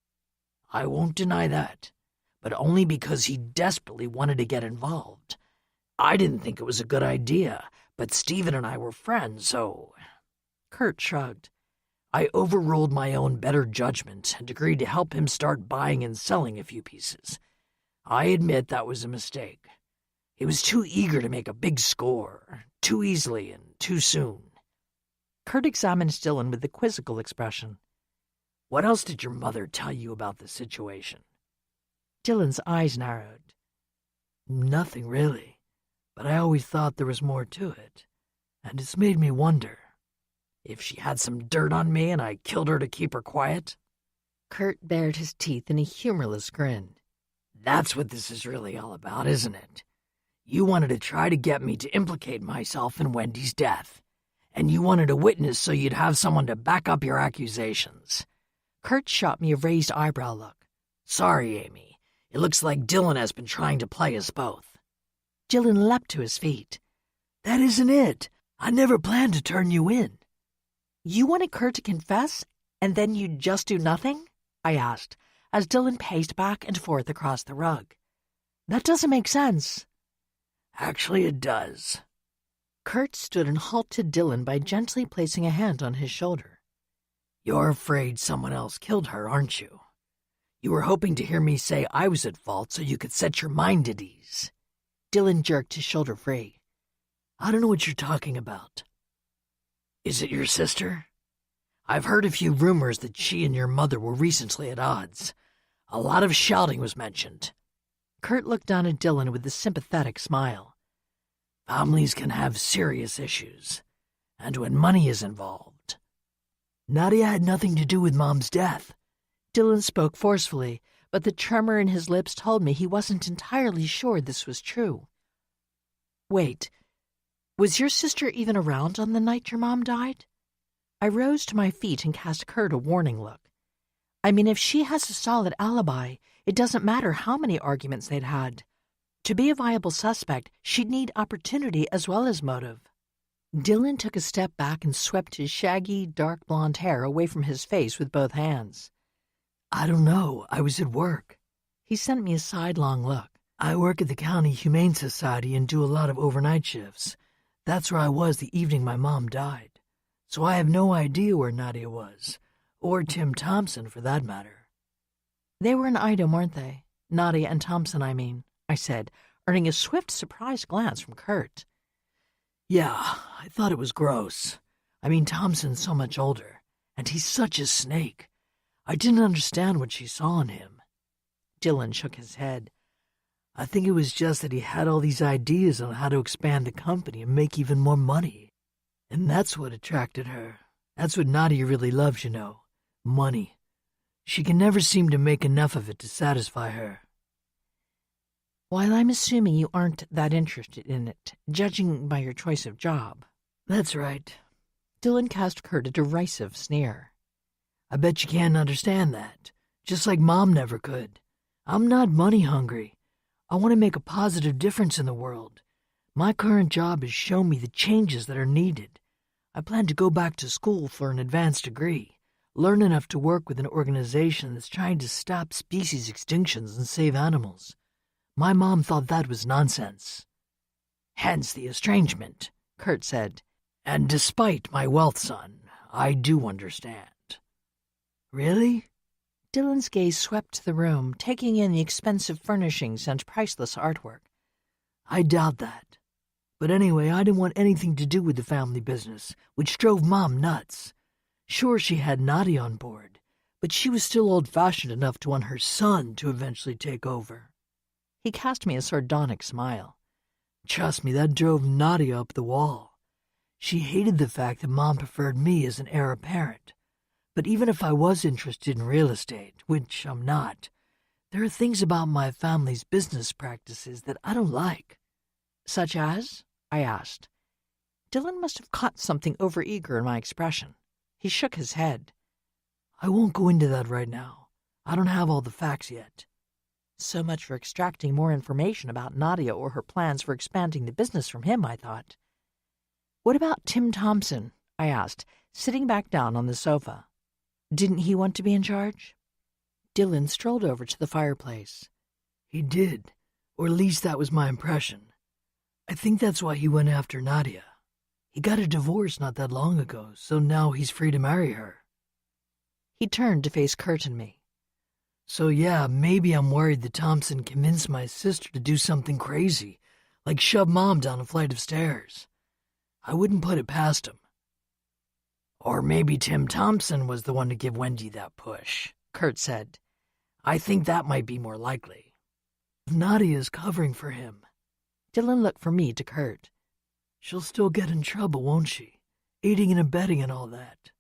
I won't deny that, but only because he desperately wanted to get involved. I didn't think it was a good idea, but Stephen and I were friends, so... Kurt shrugged. I overruled my own better judgment and agreed to help him start buying and selling a few pieces. I admit that was a mistake. He was too eager to make a big score, too easily and too soon. Kurt examined Dylan with a quizzical expression. What else did your mother tell you about the situation? Dylan's eyes narrowed. Nothing really, but I always thought there was more to it, and it's made me wonder. If she had some dirt on me and I killed her to keep her quiet? Kurt bared his teeth in a humorless grin. That's what this is really all about, isn't it? You wanted to try to get me to implicate myself in Wendy's death, and you wanted a witness so you'd have someone to back up your accusations. Kurt shot me a raised eyebrow look. Sorry, Amy. It looks like Dylan has been trying to play us both. Dylan leapt to his feet. That isn't it. I never planned to turn you in. You wanted Kurt to confess, and then you'd just do nothing? I asked, as Dylan paced back and forth across the rug. That doesn't make sense. Actually, it does. Kurt stood and halted Dylan by gently placing a hand on his shoulder. You're afraid someone else killed her, aren't you? You were hoping to hear me say I was at fault so you could set your mind at ease. Dylan jerked his shoulder free. I don't know what you're talking about. Is it your sister? I've heard a few rumors that she and your mother were recently at odds. A lot of shouting was mentioned. Kurt looked down at Dylan with a sympathetic smile. Families can have serious issues, and when money is involved. Nadia had nothing to do with Mom's death. Dylan spoke forcefully, but the tremor in his lips told me he wasn't entirely sure this was true. Wait, was your sister even around on the night your mom died? I rose to my feet and cast Kurt a warning look. I mean, if she has a solid alibi, it doesn't matter how many arguments they'd had. To be a viable suspect, she'd need opportunity as well as motive. Dylan took a step back and swept his shaggy, dark blonde hair away from his face with both hands. I don't know. I was at work. He sent me a sidelong look. I work at the County Humane Society and do a lot of overnight shifts. That's where I was the evening my mom died. So I have no idea where Nadia was, or Tim Thompson for that matter. They were in Idaho, weren't they? Nadia and Thompson, I mean, I said, earning a swift, surprised glance from Kurt. Yeah, I thought it was gross. I mean, Thompson's so much older, and he's such a snake. I didn't understand what she saw in him. Dylan shook his head. I think it was just that he had all these ideas on how to expand the company and make even more money. And that's what attracted her. That's what Nadia really loves, you know. Money. She can never seem to make enough of it to satisfy her. While I'm assuming you aren't that interested in it, judging by your choice of job. That's right. Dylan cast Kurt a derisive sneer. I bet you can't understand that. Just like Mom never could. I'm not money hungry. I want to make a positive difference in the world. My current job has shown me the changes that are needed. I plan to go back to school for an advanced degree, learn enough to work with an organization that's trying to stop species extinctions and save animals. My mom thought that was nonsense. Hence the estrangement, Kurt said. And despite my wealth, son, I do understand. Really? Dylan's gaze swept the room, taking in the expensive furnishings and priceless artwork. I doubt that. But anyway, I didn't want anything to do with the family business, which drove Mom nuts. Sure, she had Nadia on board, but she was still old-fashioned enough to want her son to eventually take over. He cast me a sardonic smile. Trust me, that drove Nadia up the wall. She hated the fact that Mom preferred me as an heir apparent. But even if I was interested in real estate, which I'm not, there are things about my family's business practices that I don't like. Such as? I asked. Dylan must have caught something overeager in my expression. He shook his head. I won't go into that right now. I don't have all the facts yet. So much for extracting more information about Nadia or her plans for expanding the business from him, I thought. What about Tim Thompson? I asked, sitting back down on the sofa. Didn't he want to be in charge? Dylan strolled over to the fireplace. He did, or at least that was my impression. I think that's why he went after Nadia. He got a divorce not that long ago, so now he's free to marry her. He turned to face Kurt and me. So yeah, maybe I'm worried that Thompson convinced my sister to do something crazy, like shove Mom down a flight of stairs. I wouldn't put it past him. Or maybe Tim Thompson was the one to give Wendy that push, Kurt said. I think that might be more likely. If Nadia's covering for him. Dylan looked from me to Kurt. She'll still get in trouble, won't she? Aiding and abetting and all that.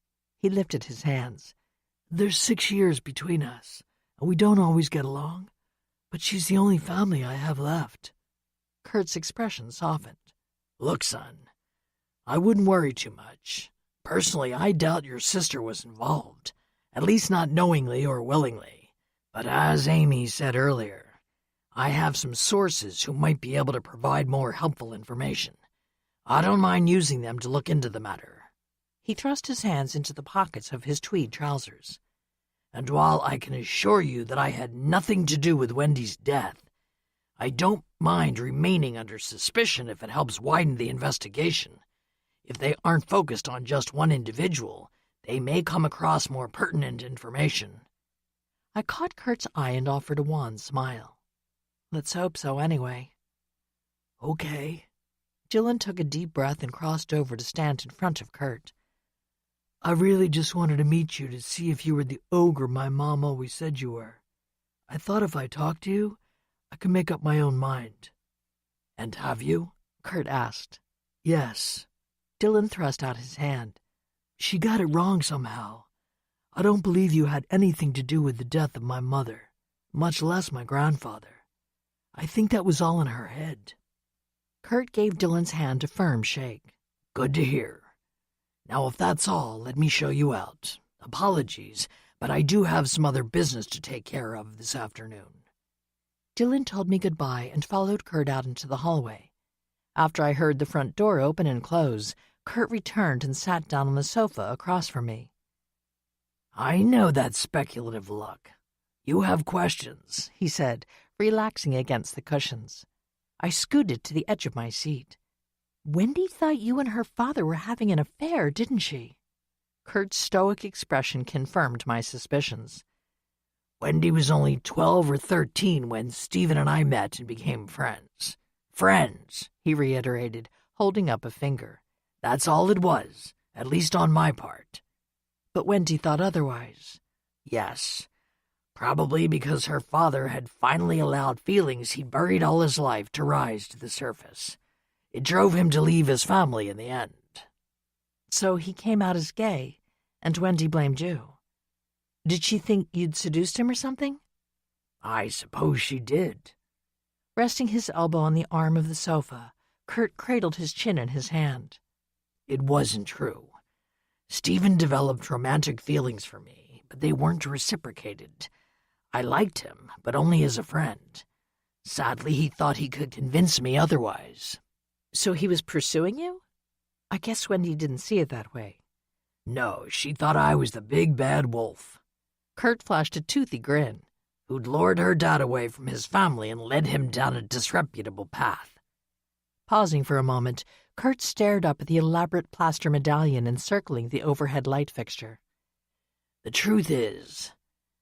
He lifted his hands. There's 6 years between us, and we don't always get along. But she's the only family I have left. Kurt's expression softened. Look, son, I wouldn't worry too much. Personally, I doubt your sister was involved, at least not knowingly or willingly. But as Amy said earlier, I have some sources who might be able to provide more helpful information. I don't mind using them to look into the matter. He thrust his hands into the pockets of his tweed trousers. And while I can assure you that I had nothing to do with Wendy's death, I don't mind remaining under suspicion if it helps widen the investigation. If they aren't focused on just one individual, they may come across more pertinent information. I caught Kurt's eye and offered a wan smile. Let's hope so anyway. Okay. Dylan took a deep breath and crossed over to stand in front of Kurt. I really just wanted to meet you to see if you were the ogre my mom always said you were. I thought if I talked to you, I could make up my own mind. And have you? Kurt asked. Yes. Dylan thrust out his hand. She got it wrong somehow. I don't believe you had anything to do with the death of my mother, much less my grandfather. I think that was all in her head. Kurt gave Dylan's hand a firm shake. Good to hear. Now, if that's all, let me show you out. Apologies, but I do have some other business to take care of this afternoon. Dylan told me goodbye and followed Kurt out into the hallway. After I heard the front door open and close, Kurt returned and sat down on the sofa across from me. I know that speculative look. You have questions, he said, relaxing against the cushions. I scooted to the edge of my seat. Wendy thought you and her father were having an affair, didn't she? Kurt's stoic expression confirmed my suspicions. Wendy was only 12 or 13 when Stephen and I met and became friends. Friends, he reiterated, holding up a finger. That's all it was, at least on my part. But Wendy thought otherwise. Yes, probably because her father had finally allowed feelings he'd buried all his life to rise to the surface. It drove him to leave his family in the end. So he came out as gay, and Wendy blamed you. Did she think you'd seduced him or something? I suppose she did. Resting his elbow on the arm of the sofa, Kurt cradled his chin in his hand. It wasn't true. Stephen developed romantic feelings for me, but they weren't reciprocated. I liked him, but only as a friend. Sadly, he thought he could convince me otherwise. So he was pursuing you? I guess Wendy didn't see it that way. No, she thought I was the big bad wolf. Kurt flashed a toothy grin. Who'd lured her dad away from his family and led him down a disreputable path. Pausing for a moment, Kurt stared up at the elaborate plaster medallion encircling the overhead light fixture. The truth is,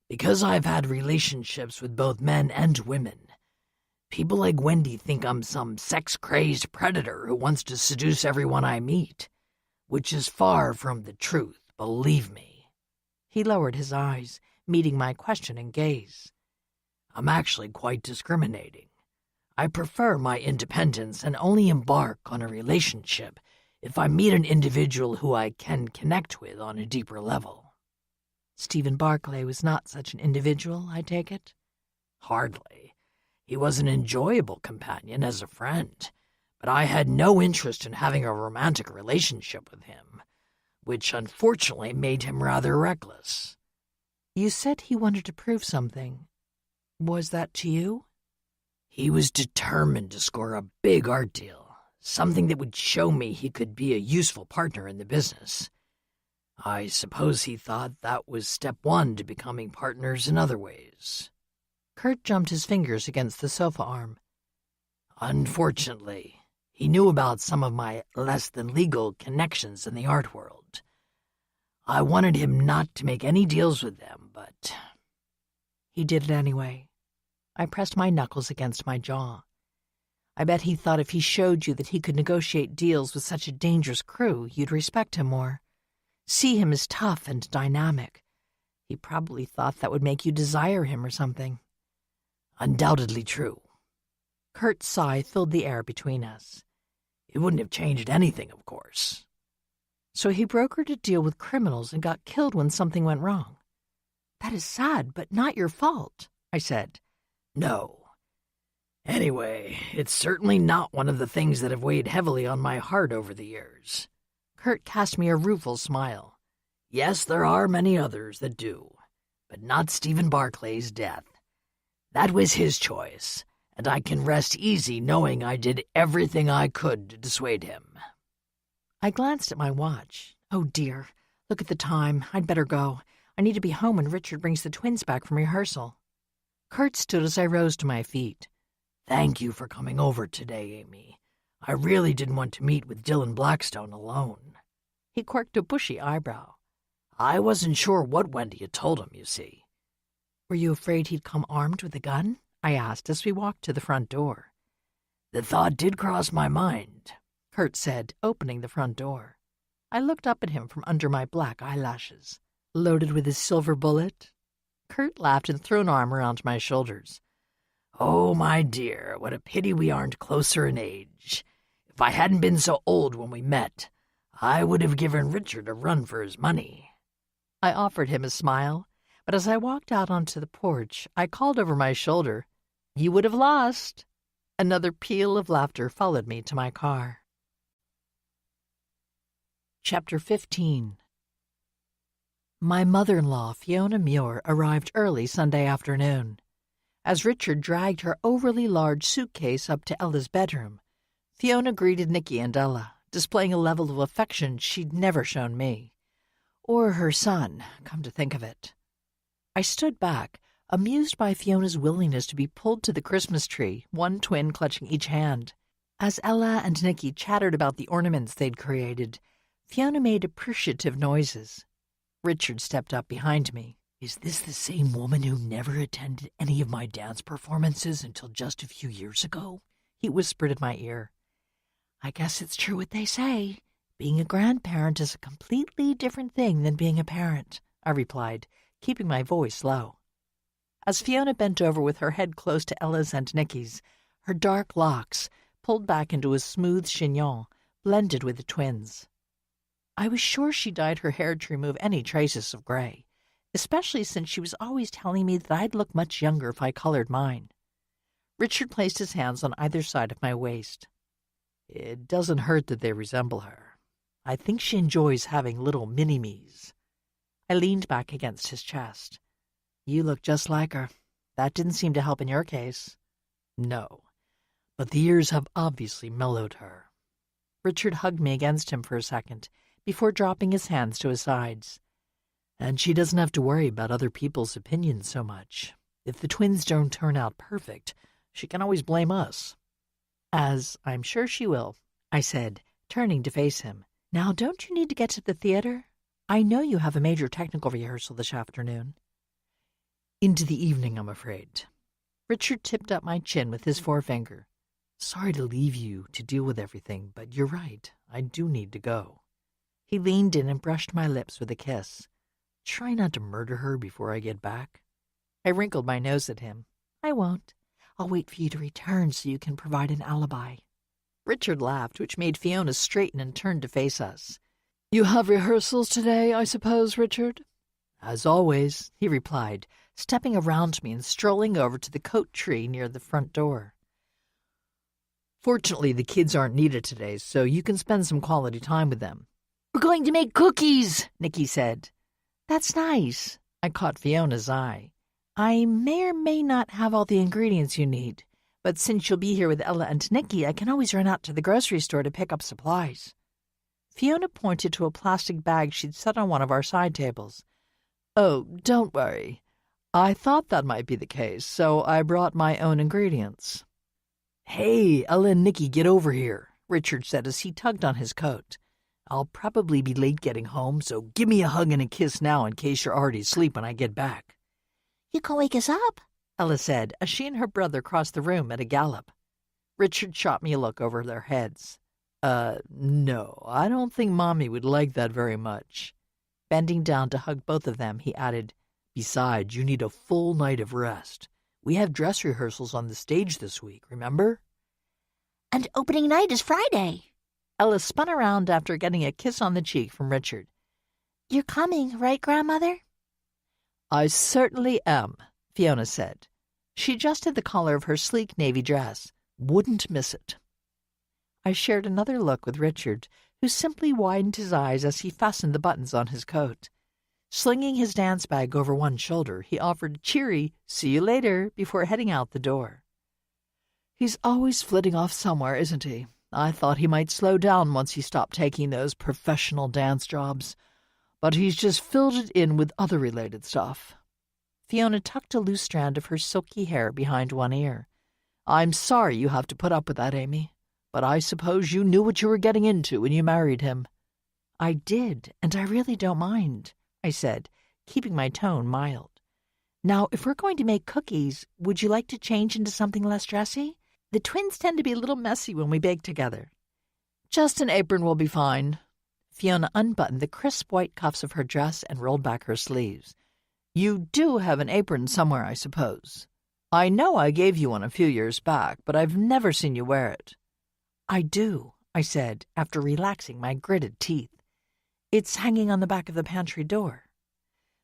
because I've had relationships with both men and women, people like Wendy think I'm some sex-crazed predator who wants to seduce everyone I meet, which is far from the truth, believe me. He lowered his eyes, meeting my questioning gaze. I'm actually quite discriminating. I prefer my independence and only embark on a relationship if I meet an individual who I can connect with on a deeper level. Stephen Barclay was not such an individual, I take it? Hardly. He was an enjoyable companion as a friend, but I had no interest in having a romantic relationship with him, which unfortunately made him rather reckless. You said he wanted to prove something. Was that to you? He was determined to score a big art deal, something that would show me he could be a useful partner in the business. I suppose he thought that was step one to becoming partners in other ways. Kurt jumped his fingers against the sofa arm. Unfortunately, he knew about some of my less-than-legal connections in the art world. I wanted him not to make any deals with them, but he did it anyway. I pressed my knuckles against my jaw. I bet he thought if he showed you that he could negotiate deals with such a dangerous crew, you'd respect him more. see him as tough and dynamic. He probably thought that would make you desire him or something. Undoubtedly true. Kurt's sigh filled the air between us. It wouldn't have changed anything, of course. So he brokered a deal with criminals and got killed when something went wrong. That is sad, but not your fault, I said. No. Anyway, it's certainly not one of the things that have weighed heavily on my heart over the years. Kurt cast me a rueful smile. Yes, there are many others that do, but not Stephen Barclay's death. That was his choice, and I can rest easy knowing I did everything I could to dissuade him. I glanced at my watch. Oh dear, look at the time. I'd better go. I need to be home when Richard brings the twins back from rehearsal. Kurt stood as I rose to my feet. Thank you for coming over today, Amy. I really didn't want to meet with Dylan Blackstone alone. He quirked a bushy eyebrow. I wasn't sure what Wendy had told him, you see. Were you afraid he'd come armed with a gun? I asked as we walked to the front door. The thought did cross my mind, Kurt said, opening the front door. I looked up at him from under my black eyelashes. Loaded with his silver bullet? Kurt laughed and threw an arm around my shoulders. Oh, my dear, what a pity we aren't closer in age. If I hadn't been so old when we met, I would have given Richard a run for his money. I offered him a smile, but as I walked out onto the porch, I called over my shoulder, "You would have lost." Another peal of laughter followed me to my car. Chapter 15. My mother-in-law, Fiona Muir, arrived early Sunday afternoon. As Richard dragged her overly large suitcase up to Ella's bedroom, Fiona greeted Nicky and Ella, displaying a level of affection she'd never shown me. Or her son, come to think of it. I stood back, amused by Fiona's willingness to be pulled to the Christmas tree, one twin clutching each hand. As Ella and Nicky chattered about the ornaments they'd created, Fiona made appreciative noises. Richard stepped up behind me. Is this the same woman who never attended any of my dance performances until just a few years ago? He whispered in my ear. I guess it's true what they say. Being a grandparent is a completely different thing than being a parent, I replied, keeping my voice low. As Fiona bent over with her head close to Ella's and Nicky's, her dark locks, pulled back into a smooth chignon, blended with the twins'. I was sure she dyed her hair to remove any traces of gray, especially since she was always telling me that I'd look much younger if I colored mine. Richard placed his hands on either side of my waist. It doesn't hurt that they resemble her. I think she enjoys having little mini-me's. I leaned back against his chest. You look just like her. That didn't seem to help in your case. No, but the years have obviously mellowed her. Richard hugged me against him for a second, before dropping his hands to his sides. And she doesn't have to worry about other people's opinions so much. If the twins don't turn out perfect, she can always blame us. As I'm sure she will, I said, turning to face him. Now, don't you need to get to the theater? I know you have a major technical rehearsal this afternoon. Into the evening, I'm afraid. Richard tipped up my chin with his forefinger. Sorry to leave you to deal with everything, but you're right. I do need to go. He leaned in and brushed my lips with a kiss. Try not to murder her before I get back. I wrinkled my nose at him. I won't. I'll wait for you to return so you can provide an alibi. Richard laughed, which made Fiona straighten and turn to face us. You have rehearsals today, I suppose, Richard? As always, he replied, stepping around me and strolling over to the coat tree near the front door. Fortunately, the kids aren't needed today, so you can spend some quality time with them. We're going to make cookies, Nicky said. That's nice. I caught Fiona's eye. I may or may not have all the ingredients you need, but since you'll be here with Ella and Nicky, I can always run out to the grocery store to pick up supplies. Fiona pointed to a plastic bag she'd set on one of our side tables. Oh, don't worry. I thought that might be the case, so I brought my own ingredients. Hey, Ella and Nicky, get over here, Richard said as he tugged on his coat. I'll probably be late getting home, so give me a hug and a kiss now in case you're already asleep when I get back. You can wake us up, Ella said as she and her brother crossed the room at a gallop. Richard shot me a look over their heads. No, I don't think Mommy would like that very much. Bending down to hug both of them, he added, "Besides, you need a full night of rest. We have dress rehearsals on the stage this week, remember?" And opening night is Friday. Ella spun around after getting a kiss on the cheek from Richard. You're coming, right, Grandmother? "I certainly am," Fiona said. She adjusted the collar of her sleek navy dress. "Wouldn't miss it." I shared another look with Richard, who simply widened his eyes as he fastened the buttons on his coat. Slinging his dance bag over one shoulder, he offered a cheery, "See you later," before heading out the door. "He's always flitting off somewhere, isn't he? I thought he might slow down once he stopped taking those professional dance jobs. But he's just filled it in with other related stuff." Fiona tucked a loose strand of her silky hair behind one ear. "I'm sorry you have to put up with that, Amy. But I suppose you knew what you were getting into when you married him." "I did, and I really don't mind," I said, keeping my tone mild. "Now, if we're going to make cookies, would you like to change into something less dressy? The twins tend to be a little messy when we bake together." "Just an apron will be fine." Fiona unbuttoned the crisp white cuffs of her dress and rolled back her sleeves. "You do have an apron somewhere, I suppose. I know I gave you one a few years back, but I've never seen you wear it." "I do," I said, after relaxing my gritted teeth. "It's hanging on the back of the pantry door."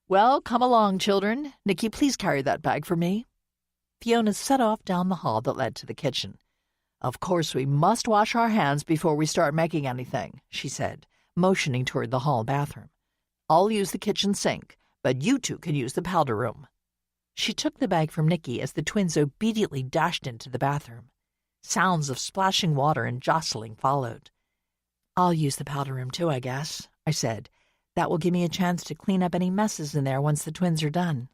"Well, come along, children. Nicky, please carry that bag for me." Fiona set off down the hall that led to the kitchen. "Of course, we must wash our hands before we start making anything," she said, motioning toward the hall bathroom. "I'll use the kitchen sink, but you two can use the powder room." She took the bag from Nicky as the twins obediently dashed into the bathroom. Sounds of splashing water and jostling followed. "I'll use the powder room too, I guess," I said. "That will give me a chance to clean up any messes in there once the twins are done."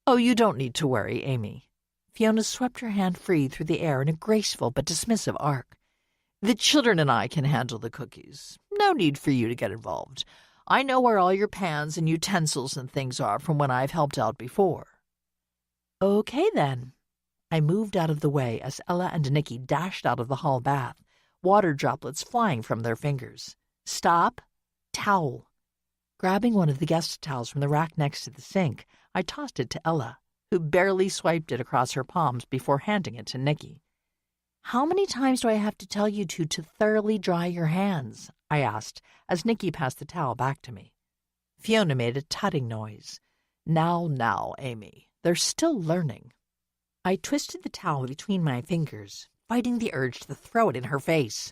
"Oh, you don't need to worry, Amy." Fiona swept her hand free through the air in a graceful but dismissive arc. "The children and I can handle the cookies. No need for you to get involved. I know where all your pans and utensils and things are from when I've helped out before." "Okay, then." I moved out of the way as Ella and Nicky dashed out of the hall bath, water droplets flying from their fingers. "Stop. Towel." Grabbing one of the guest towels from the rack next to the sink, I tossed it to Ella, who barely swiped it across her palms before handing it to Nicky. "How many times do I have to tell you two to thoroughly dry your hands?" I asked as Nicky passed the towel back to me. Fiona made a tutting noise. Now, Amy. They're still learning." I twisted the towel between my fingers, fighting the urge to throw it in her face.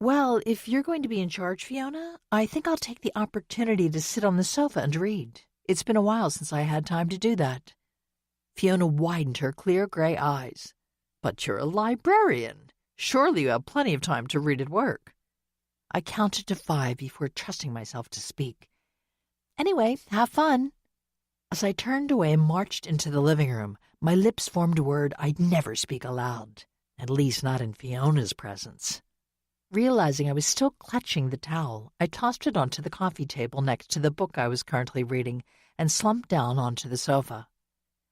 "Well, if you're going to be in charge, Fiona, I think I'll take the opportunity to sit on the sofa and read. It's been a while since I had time to do that." Fiona widened her clear gray eyes. "But you're a librarian. Surely you have plenty of time to read at work." I counted to 5 before trusting myself to speak. "Anyway, have fun." As I turned away and marched into the living room, my lips formed a word I'd never speak aloud, at least not in Fiona's presence. Realizing I was still clutching the towel, I tossed it onto the coffee table next to the book I was currently reading and slumped down onto the sofa.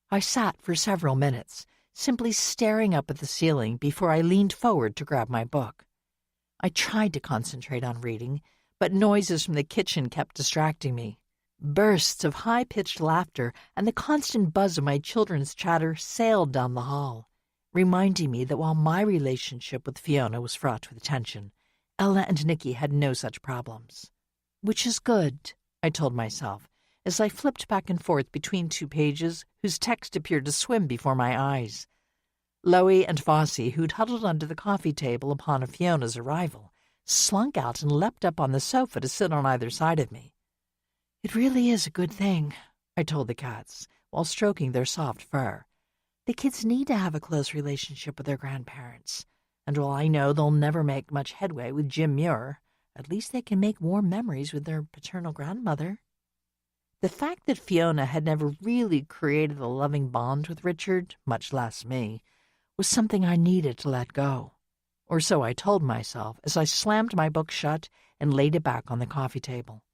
I sat for several minutes, simply staring up at the ceiling before I leaned forward to grab my book. I tried to concentrate on reading, but noises from the kitchen kept distracting me. Bursts of high-pitched laughter and the constant buzz of my children's chatter sailed down the hall, reminding me that while my relationship with Fiona was fraught with tension, Ella and Nicky had no such problems. "Which is good," I told myself, as I flipped back and forth between 2 pages whose text appeared to swim before my eyes. Loie and Fossey, who'd huddled under the coffee table upon Fiona's arrival, slunk out and leapt up on the sofa to sit on either side of me. "It really is a good thing," I told the cats, while stroking their soft fur. "The kids need to have a close relationship with their grandparents, and while I know they'll never make much headway with Jim Muir, at least they can make warm memories with their paternal grandmother." The fact that Fiona had never really created a loving bond with Richard, much less me, was something I needed to let go. Or so I told myself as I slammed my book shut and laid it back on the coffee table.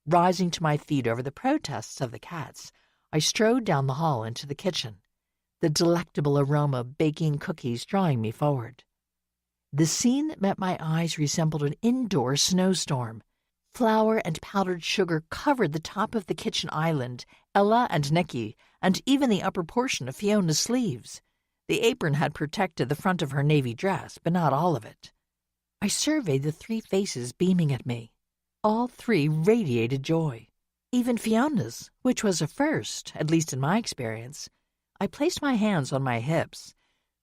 Rising to my feet over the protests of the cats, I strode down the hall into the kitchen, the delectable aroma of baking cookies drawing me forward. The scene that met my eyes resembled an indoor snowstorm, Flour and powdered sugar covered the top of the kitchen island, Ella and Nicky, and even the upper portion of Fiona's sleeves. The apron had protected the front of her navy dress, but not all of it. I surveyed the 3 faces beaming at me. All 3 radiated joy. Even Fiona's, which was a first, at least in my experience. I placed my hands on my hips.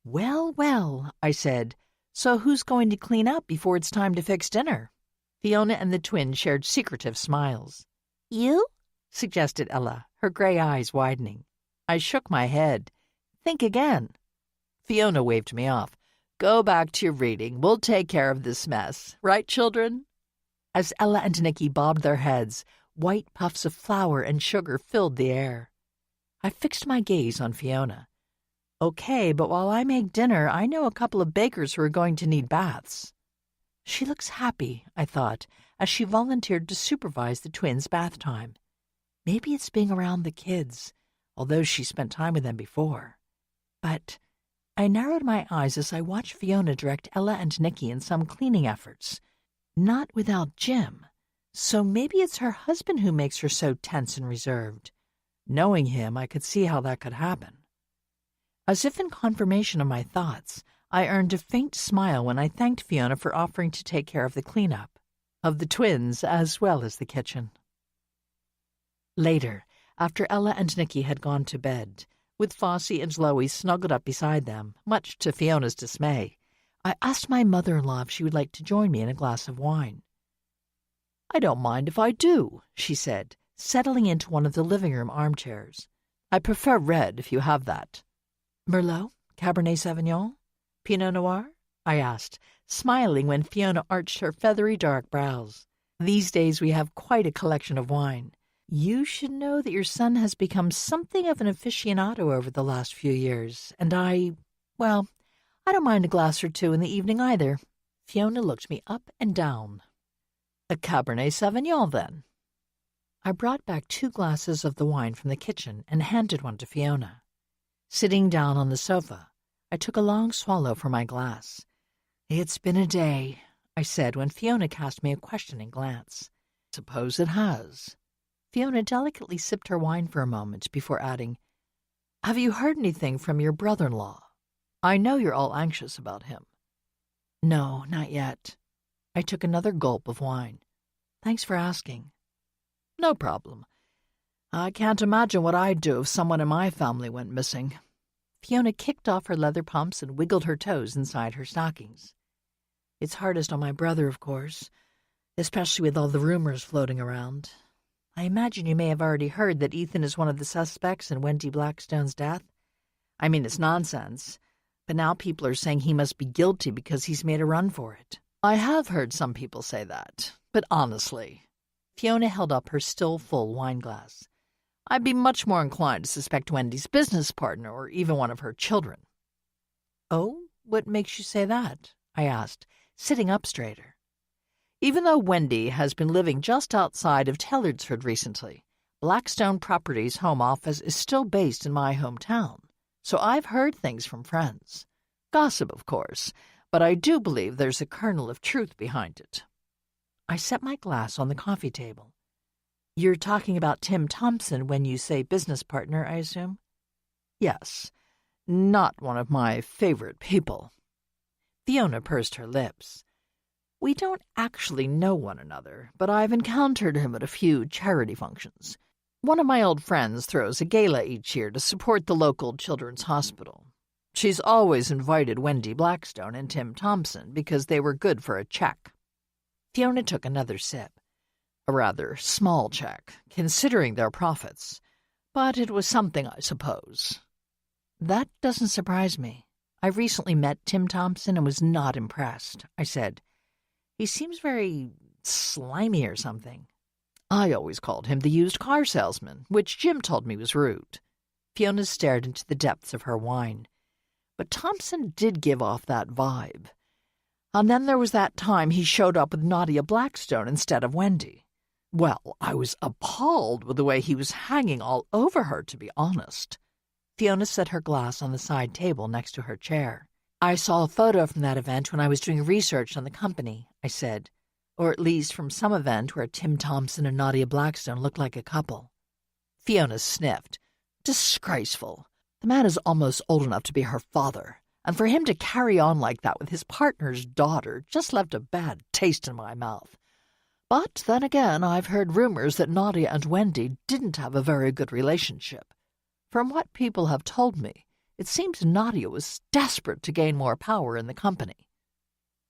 "Well, well," I said, "so who's going to clean up before it's time to fix dinner?" Fiona and the twins shared secretive smiles. You? Suggested Ella, her gray eyes widening. I shook my head. Think again. Fiona waved me off. Go back to your reading. We'll take care of this mess. Right, children? As Ella and Nicky bobbed their heads, white puffs of flour and sugar filled the air. I fixed my gaze on Fiona. Okay, but while I make dinner, I know a couple of bakers who are going to need baths. She looks happy, I thought, as she volunteered to supervise the twins' bath time. Maybe it's being around the kids, although she spent time with them before. But I narrowed my eyes as I watched Fiona direct Ella and Nicky in some cleaning efforts. Not without Jim. So maybe it's her husband who makes her so tense and reserved. Knowing him, I could see how that could happen. As if in confirmation of my thoughts, I earned a faint smile when I thanked Fiona for offering to take care of the cleanup, of the twins as well as the kitchen. Later, after Ella and Nicky had gone to bed, with Flossie and Lois snuggled up beside them, much to Fiona's dismay, I asked my mother-in-law if she would like to join me in a glass of wine. I don't mind if I do, she said, settling into one of the living room armchairs. I prefer red if you have that. Merlot? Cabernet Sauvignon? Pinot Noir? I asked, smiling when Fiona arched her feathery dark brows. These days we have quite a collection of wine. You should know that your son has become something of an aficionado over the last few years, and I don't mind a glass or two in the evening either. Fiona looked me up and down. A Cabernet Sauvignon, then. I brought back 2 glasses of the wine from the kitchen and handed one to Fiona. Sitting down on the sofa, I took a long swallow from my glass. It's been a day, I said when Fiona cast me a questioning glance. Suppose it has. Fiona delicately sipped her wine for a moment before adding, Have you heard anything from your brother-in-law? I know you're all anxious about him. No, not yet. I took another gulp of wine. Thanks for asking. No problem. I can't imagine what I'd do if someone in my family went missing. Fiona kicked off her leather pumps and wiggled her toes inside her stockings. It's hardest on my brother, of course, especially with all the rumors floating around. I imagine you may have already heard that Ethan is one of the suspects in Wendy Blackstone's death. I mean, it's nonsense, but now people are saying he must be guilty because he's made a run for it. I have heard some people say that, but honestly, Fiona held up her still full wine glass. I'd be much more inclined to suspect Wendy's business partner or even one of her children. Oh, what makes you say that? I asked, sitting up straighter. Even though Wendy has been living just outside of Tellardsford recently, Blackstone Properties' home office is still based in my hometown, so I've heard things from friends. Gossip, of course, but I do believe there's a kernel of truth behind it. I set my glass on the coffee table. You're talking about Tim Thompson when you say business partner, I assume? Yes, not one of my favorite people. Fiona pursed her lips. We don't actually know one another, but I've encountered him at a few charity functions. One of my old friends throws a gala each year to support the local children's hospital. She's always invited Wendy Blackstone and Tim Thompson because they were good for a check. Fiona took another sip. A rather small check, considering their profits. But it was something, I suppose. That doesn't surprise me. I recently met Tim Thompson and was not impressed, I said. He seems very slimy or something. I always called him the used car salesman, which Jim told me was rude. Fiona stared into the depths of her wine. But Thompson did give off that vibe. And then there was that time he showed up with Nadia Blackstone instead of Wendy. Well, I was appalled with the way he was hanging all over her, to be honest. Fiona set her glass on the side table next to her chair. I saw a photo from that event when I was doing research on the company, I said. Or at least from some event where Tim Thompson and Nadia Blackstone looked like a couple. Fiona sniffed. Disgraceful. The man is almost old enough to be her father, and for him to carry on like that with his partner's daughter just left a bad taste in my mouth. But then again, I've heard rumors that Nadia and Wendy didn't have a very good relationship. From what people have told me, it seems Nadia was desperate to gain more power in the company.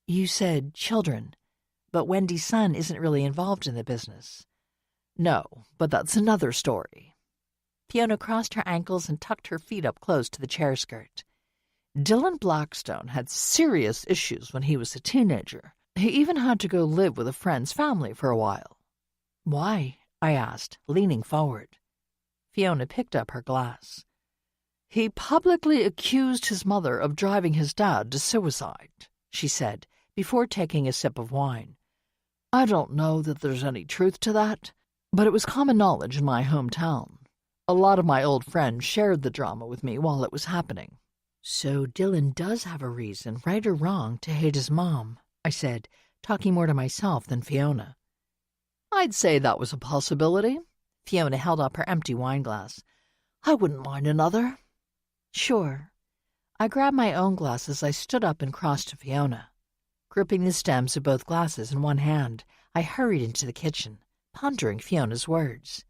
You said children, but Wendy's son isn't really involved in the business. No, but that's another story. Fiona crossed her ankles and tucked her feet up close to the chair skirt. Dylan Blackstone had serious issues when he was a teenager. He even had to go live with a friend's family for a while. Why? I asked, leaning forward. Fiona picked up her glass. He publicly accused his mother of driving his dad to suicide, she said, before taking a sip of wine. I don't know that there's any truth to that, but it was common knowledge in my hometown. A lot of my old friends shared the drama with me while it was happening. So Dylan does have a reason, right or wrong, to hate his mom, I said, talking more to myself than Fiona. I'd say that was a possibility. Fiona held up her empty wine glass. I wouldn't mind another. Sure. I grabbed my own glass as I stood up and crossed to Fiona. Gripping the stems of both glasses in one hand, I hurried into the kitchen, pondering Fiona's words.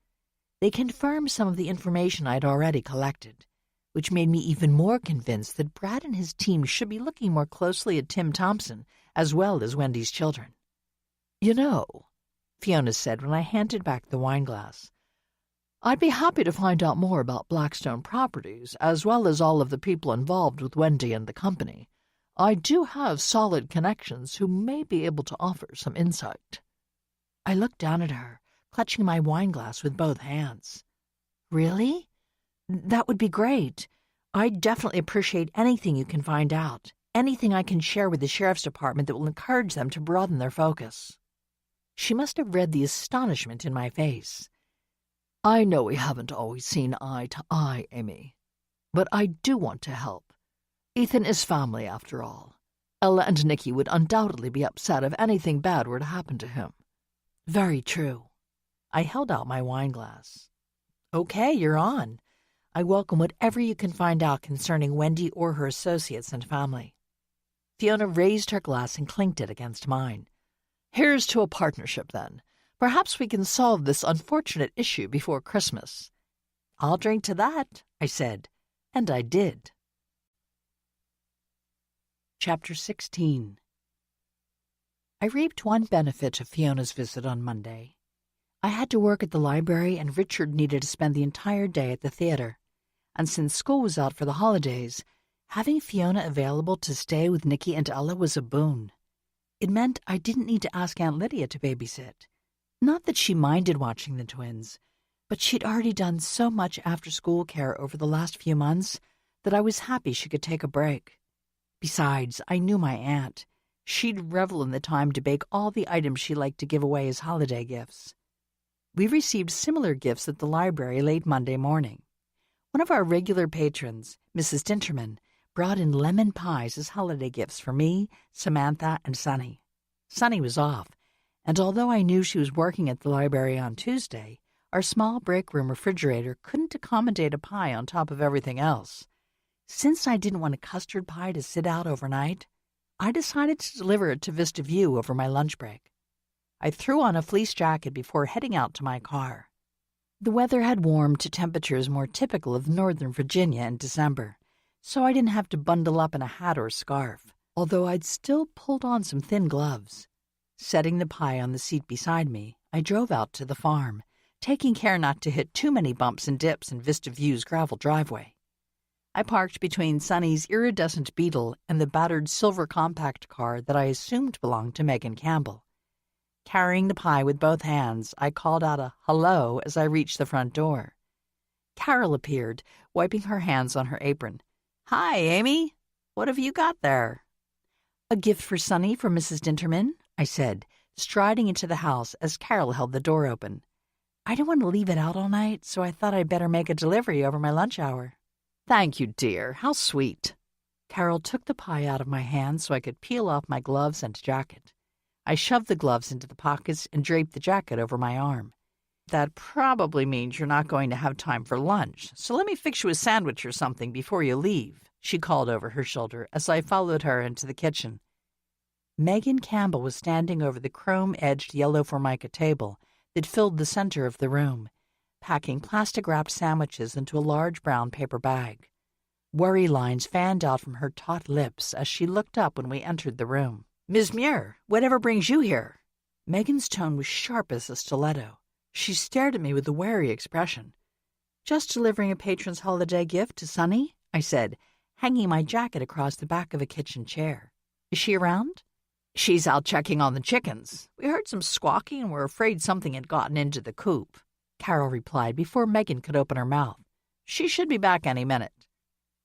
They confirmed some of the information I'd already collected, which made me even more convinced that Brad and his team should be looking more closely at Tim Thompson as well as Wendy's children. You know, Fiona said when I handed back the wine glass, I'd be happy to find out more about Blackstone Properties, as well as all of the people involved with Wendy and the company. I do have solid connections who may be able to offer some insight. I looked down at her, clutching my wine glass with both hands. Really? That would be great. I'd definitely appreciate anything you can find out, anything I can share with the sheriff's department that will encourage them to broaden their focus. She must have read the astonishment in my face. I know we haven't always seen eye to eye, Amy, but I do want to help. Ethan is family, after all. Ella and Nicky would undoubtedly be upset if anything bad were to happen to him. Very true. I held out my wine glass. Okay, you're on. I welcome whatever you can find out concerning Wendy or her associates and family. Fiona raised her glass and clinked it against mine. Here's to a partnership, then. Perhaps we can solve this unfortunate issue before Christmas. I'll drink to that, I said, and I did. Chapter 16. I reaped one benefit of Fiona's visit on Monday. I had to work at the library, and Richard needed to spend the entire day at the theater. And since school was out for the holidays, having Fiona available to stay with Nicky and Ella was a boon. It meant I didn't need to ask Aunt Lydia to babysit. Not that she minded watching the twins, but she'd already done so much after-school care over the last few months that I was happy she could take a break. Besides, I knew my aunt. She'd revel in the time to bake all the items she liked to give away as holiday gifts. We received similar gifts at the library late Monday morning. One of our regular patrons, Mrs. Dinterman, brought in lemon pies as holiday gifts for me, Samantha, and Sunny. Sunny was off, and although I knew she was working at the library on Tuesday, our small break room refrigerator couldn't accommodate a pie on top of everything else. Since I didn't want a custard pie to sit out overnight, I decided to deliver it to Vista View over my lunch break. I threw on a fleece jacket before heading out to my car. The weather had warmed to temperatures more typical of northern Virginia in December, so I didn't have to bundle up in a hat or scarf, although I'd still pulled on some thin gloves. Setting the pie on the seat beside me, I drove out to the farm, taking care not to hit too many bumps and dips in Vista View's gravel driveway. I parked between Sunny's iridescent Beetle and the battered silver compact car that I assumed belonged to Megan Campbell. Carrying the pie with both hands, I called out a hello as I reached the front door. Carol appeared, wiping her hands on her apron. Hi, Amy. What have you got there? A gift for Sunny from Mrs. Dinterman, I said, striding into the house as Carol held the door open. I didn't want to leave it out all night, so I thought I'd better make a delivery over my lunch hour. Thank you, dear. How sweet. Carol took the pie out of my hand so I could peel off my gloves and jacket. I shoved the gloves into the pockets and draped the jacket over my arm. That probably means you're not going to have time for lunch, so let me fix you a sandwich or something before you leave, she called over her shoulder as I followed her into the kitchen. Megan Campbell was standing over the chrome-edged yellow formica table that filled the center of the room, packing plastic-wrapped sandwiches into a large brown paper bag. Worry lines fanned out from her taut lips as she looked up when we entered the room. "Miss Muir, whatever brings you here?" Megan's tone was sharp as a stiletto. She stared at me with a wary expression. "Just delivering a patron's holiday gift to Sonny," I said, hanging my jacket across the back of a kitchen chair. "Is she around?" "She's out checking on the chickens. We heard some squawking and were afraid something had gotten into the coop," Carol replied before Megan could open her mouth. "She should be back any minute."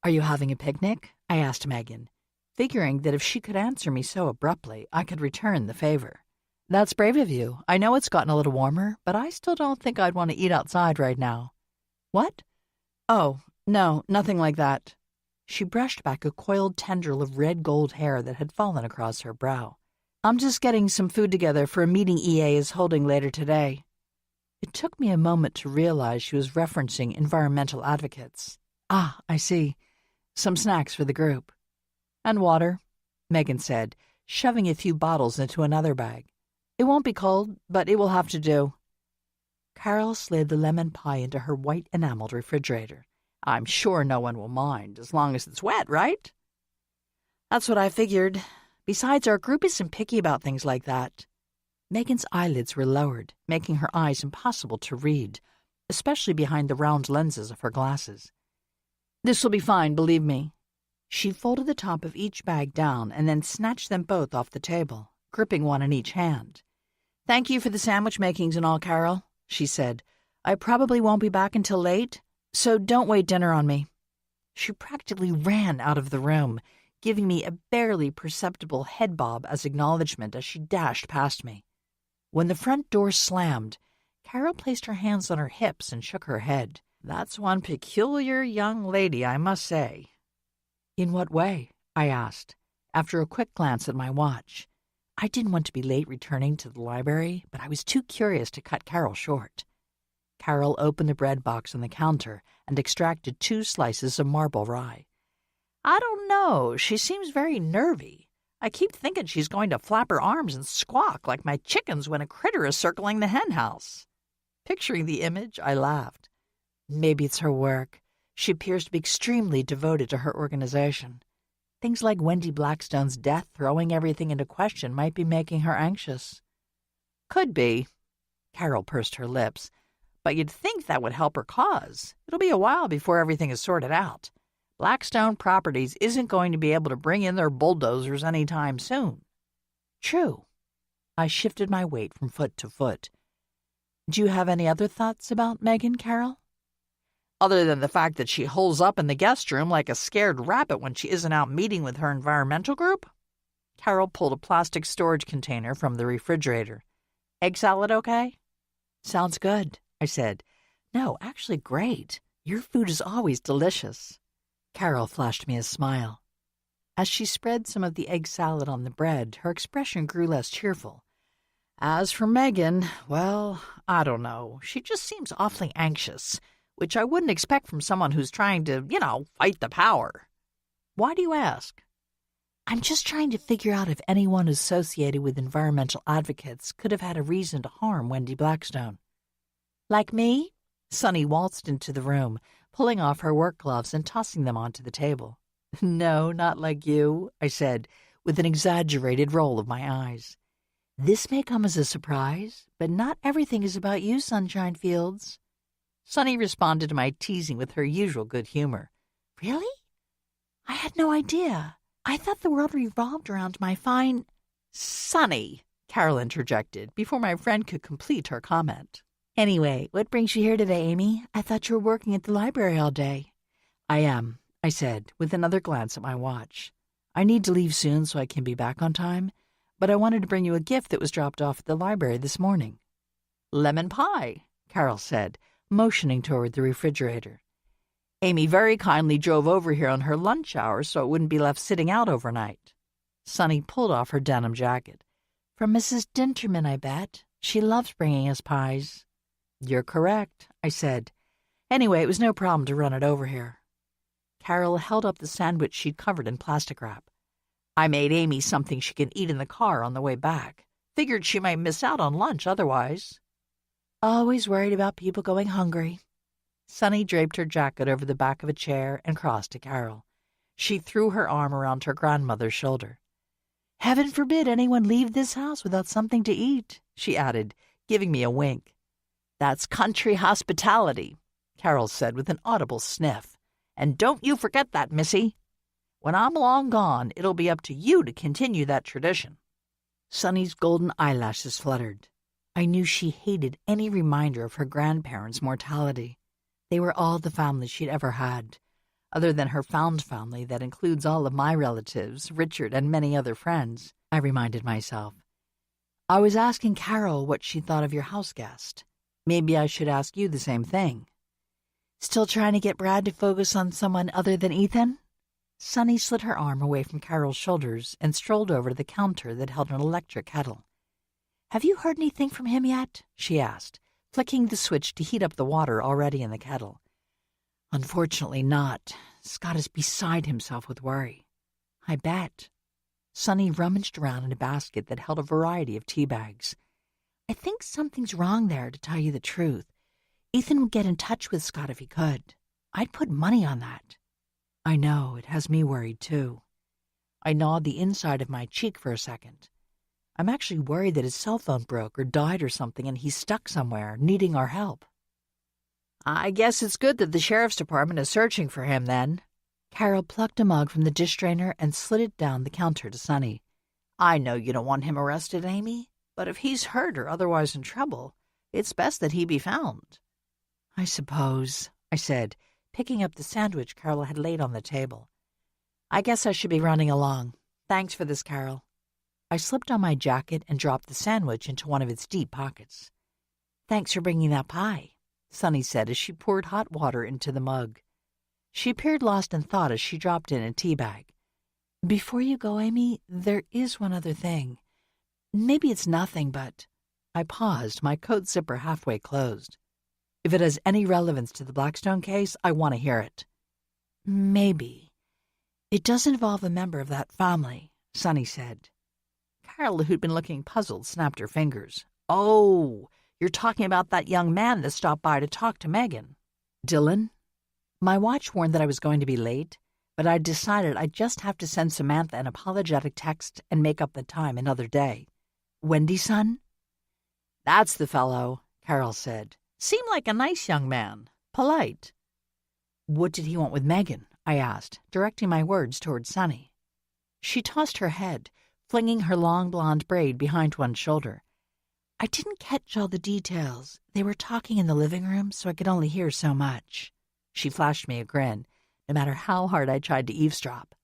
"Are you having a picnic?" I asked Megan, figuring that if she could answer me so abruptly, I could return the favor. "That's brave of you. I know it's gotten a little warmer, but I still don't think I'd want to eat outside right now." "What?" "Oh, no, nothing like that." She brushed back a coiled tendril of red gold hair that had fallen across her brow. "I'm just getting some food together for a meeting EA is holding later today." It took me a moment to realize she was referencing environmental advocates. "Ah, I see. Some snacks for the group." "And water," Megan said, shoving a few bottles into another bag. "It won't be cold, but it will have to do." Carol slid the lemon pie into her white enameled refrigerator. "I'm sure no one will mind, as long as it's wet, right?" "That's what I figured. Besides, our group isn't picky about things like that." Megan's eyelids were lowered, making her eyes impossible to read, especially behind the round lenses of her glasses. "This will be fine, believe me." She folded the top of each bag down and then snatched them both off the table, gripping one in each hand. "Thank you for the sandwich makings and all, Carol," she said. "I probably won't be back until late, so don't wait dinner on me." She practically ran out of the room, giving me a barely perceptible head bob as acknowledgement as she dashed past me. When the front door slammed, Carol placed her hands on her hips and shook her head. "That's one peculiar young lady, I must say." "In what way?" I asked, after a quick glance at my watch. I didn't want to be late returning to the library, but I was too curious to cut Carol short. Carol opened the bread box on the counter and extracted 2 slices of marble rye. "I don't know. She seems very nervy. I keep thinking she's going to flap her arms and squawk like my chickens when a critter is circling the hen house." Picturing the image, I laughed. "Maybe it's her work. She appears to be extremely devoted to her organization. Things like Wendy Blackstone's death throwing everything into question might be making her anxious." "Could be." Carol pursed her lips. "But you'd think that would help her cause. It'll be a while before everything is sorted out. Blackstone Properties isn't going to be able to bring in their bulldozers any time soon." "True." I shifted my weight from foot to foot. "Do you have any other thoughts about Megan, Carol?" "Other than the fact that she holes up in the guest room like a scared rabbit when she isn't out meeting with her environmental group?" Carol pulled a plastic storage container from the refrigerator. "Egg salad okay?" "Sounds good," I said. "No, actually great. Your food is always delicious." Carol flashed me a smile. As she spread some of the egg salad on the bread, her expression grew less cheerful. "As for Megan, well, I don't know. She just seems awfully anxious, which I wouldn't expect from someone who's trying to, fight the power." "Why do you ask?" "I'm just trying to figure out if anyone associated with environmental advocates could have had a reason to harm Wendy Blackstone." "Like me?" Sonny waltzed into the room, pulling off her work gloves and tossing them onto the table. "No, not like you," I said, with an exaggerated roll of my eyes. "This may come as a surprise, but not everything is about you, Sunshine Fields." Sonny responded to my teasing with her usual good humor. "Really? I had no idea. I thought the world revolved around my fine—" "Sonny," Carol interjected before my friend could complete her comment. "Anyway, what brings you here today, Amy? I thought you were working at the library all day." "I am," I said, with another glance at my watch. "I need to leave soon so I can be back on time, but I wanted to bring you a gift that was dropped off at the library this morning." "Lemon pie," Carol said, motioning toward the refrigerator. "Amy very kindly drove over here on her lunch hour so it wouldn't be left sitting out overnight." Sonny pulled off her denim jacket. From Mrs. Dinterman, I bet. She loves bringing us pies. You're correct, I said. Anyway, it was no problem to run it over here. Carol held up the sandwich she'd covered in plastic wrap. I made Amy something she could eat in the car on the way back. Figured she might miss out on lunch otherwise. Always worried about people going hungry. Sunny draped her jacket over the back of a chair and crossed to Carol. She threw her arm around her grandmother's shoulder. Heaven forbid anyone leave this house without something to eat, she added, giving me a wink. That's country hospitality, Carol said with an audible sniff. And don't you forget that, Missy. When I'm long gone, it'll be up to you to continue that tradition. Sunny's golden eyelashes fluttered. I knew she hated any reminder of her grandparents' mortality. They were all the family she'd ever had, other than her found family that includes all of my relatives, Richard, and many other friends, I reminded myself. I was asking Carol what she thought of your house guest. Maybe I should ask you the same thing. Still trying to get Brad to focus on someone other than Ethan? Sunny slid her arm away from Carol's shoulders and strolled over to the counter that held an electric kettle. Have you heard anything from him yet? She asked, flicking the switch to heat up the water already in the kettle. Unfortunately not. Scott is beside himself with worry. I bet. Sunny rummaged around in a basket that held a variety of tea bags. I think something's wrong there, to tell you the truth. Ethan would get in touch with Scott if he could. I'd put money on that. I know, it has me worried too. I gnawed the inside of my cheek for a second. I'm actually worried that his cell phone broke or died or something and he's stuck somewhere, needing our help. I guess it's good that the sheriff's department is searching for him, then. Carol plucked a mug from the dish drainer and slid it down the counter to Sunny. I know you don't want him arrested, Amy, but if he's hurt or otherwise in trouble, it's best that he be found. I suppose, I said, picking up the sandwich Carol had laid on the table. I guess I should be running along. Thanks for this, Carol. I slipped on my jacket and dropped the sandwich into one of its deep pockets. Thanks for bringing that pie, Sunny said as she poured hot water into the mug. She appeared lost in thought as she dropped in a tea bag. Before you go, Amy, there is one other thing. Maybe it's nothing, but... I paused, my coat zipper halfway closed. If it has any relevance to the Blackstone case, I want to hear it. Maybe. It does involve a member of that family, Sunny said. Carol, who'd been looking puzzled, snapped her fingers. Oh, you're talking about that young man that stopped by to talk to Megan. Dylan? My watch warned that I was going to be late, but I decided I'd just have to send Samantha an apologetic text and make up the time another day. Wendy's son? That's the fellow, Carol said. Seemed like a nice young man. Polite. What did he want with Megan? I asked, directing my words toward Sunny. She tossed her head, flinging her long blonde braid behind one shoulder. I didn't catch all the details. They were talking in the living room, so I could only hear so much. She flashed me a grin, no matter how hard I tried to eavesdrop.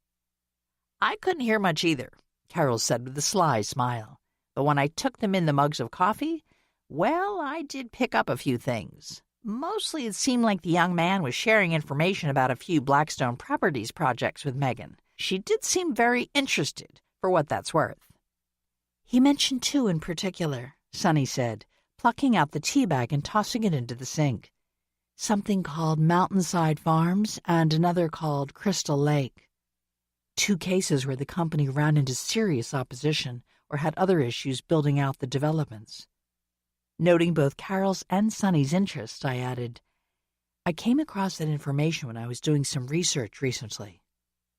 I couldn't hear much either, Carol said with a sly smile. But when I took them in the mugs of coffee, well, I did pick up a few things. Mostly it seemed like the young man was sharing information about a few Blackstone Properties projects with Megan. She did seem very interested, for what that's worth. He mentioned two in particular, Sunny said, plucking out the tea bag and tossing it into the sink. Something called Mountainside Farms and another called Crystal Lake. Two cases where the company ran into serious opposition or had other issues building out the developments. Noting both Carol's and Sunny's interests, I added, I came across that information when I was doing some research recently.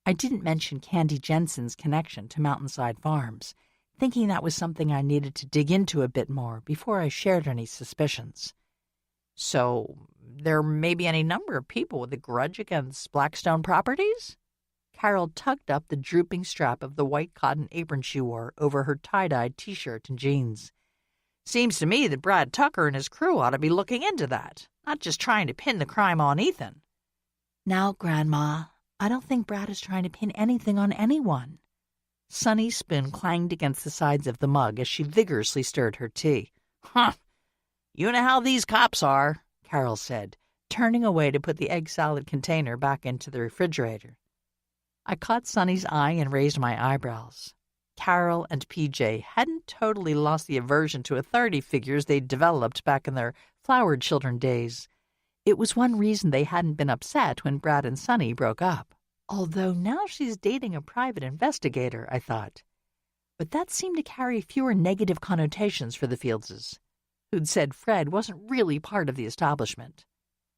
I didn't mention Candy Jensen's connection to Mountainside Farms, thinking that was something I needed to dig into a bit more before I shared any suspicions. So, there may be any number of people with a grudge against Blackstone Properties? Carol tugged up the drooping strap of the white cotton apron she wore over her tie-dyed t-shirt and jeans. Seems to me that Brad Tucker and his crew ought to be looking into that, not just trying to pin the crime on Ethan. Now, Grandma, I don't think Brad is trying to pin anything on anyone. Sunny's spoon clanged against the sides of the mug as she vigorously stirred her tea. Huh! You know how these cops are, Carol said, turning away to put the egg salad container back into the refrigerator. I caught Sunny's eye and raised my eyebrows. Carol and PJ hadn't totally lost the aversion to authority figures they'd developed back in their flower children days. It was one reason they hadn't been upset when Brad and Sonny broke up. Although now she's dating a private investigator, I thought. But that seemed to carry fewer negative connotations for the Fieldses, who'd said Fred wasn't really part of the establishment.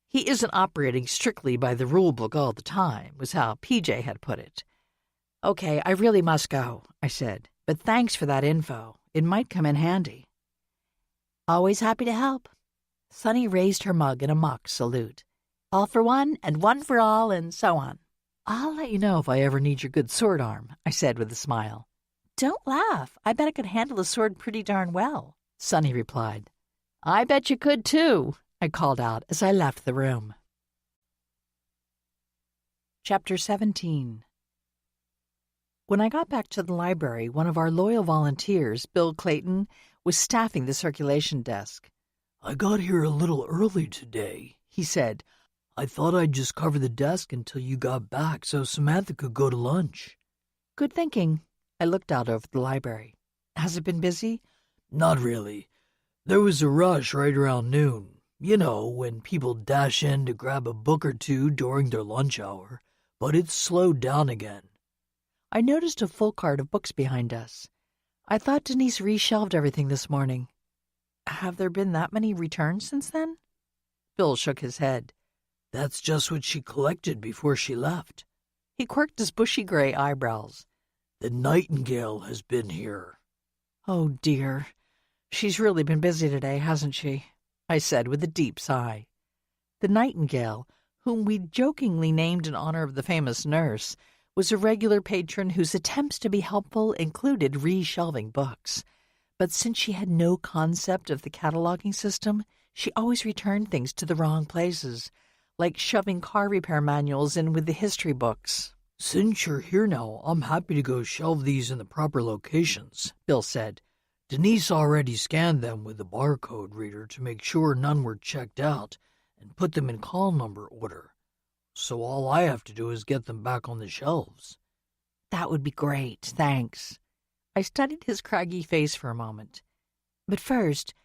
He isn't operating strictly by the rule book all the time, was how PJ had put it. Okay, I really must go, I said, but thanks for that info. It might come in handy. Always happy to help. Sonny raised her mug in a mock salute. All for one and one for all and so on. I'll let you know if I ever need your good sword arm, I said with a smile. Don't laugh. I bet I could handle a sword pretty darn well, Sonny replied. I bet you could too, I called out as I left the room. Chapter 17. When I got back to the library, one of our loyal volunteers, Bill Clayton, was staffing the circulation desk. I got here a little early today, he said. I thought I'd just cover the desk until you got back so Samantha could go to lunch. Good thinking. I looked out over the library. Has it been busy? Not really. There was a rush right around noon. You know, when people dash in to grab a book or two during their lunch hour. But it's slowed down again. I noticed a full cart of books behind us. I thought Denise reshelved everything this morning. Have there been that many returns since then? Bill shook his head. That's just what she collected before she left. He quirked his bushy gray eyebrows. The Nightingale has been here. Oh, dear. She's really been busy today, hasn't she? I said with a deep sigh. The Nightingale, whom we jokingly named in honor of the famous nurse, was a regular patron whose attempts to be helpful included reshelving books. But since she had no concept of the cataloging system, she always returned things to the wrong places, like shoving car repair manuals in with the history books. Since you're here now, I'm happy to go shelve these in the proper locations, Bill said. Denise already scanned them with the barcode reader to make sure none were checked out and put them in call number order. So all I have to do is get them back on the shelves. That would be great, thanks. I studied his craggy face for a moment. But first,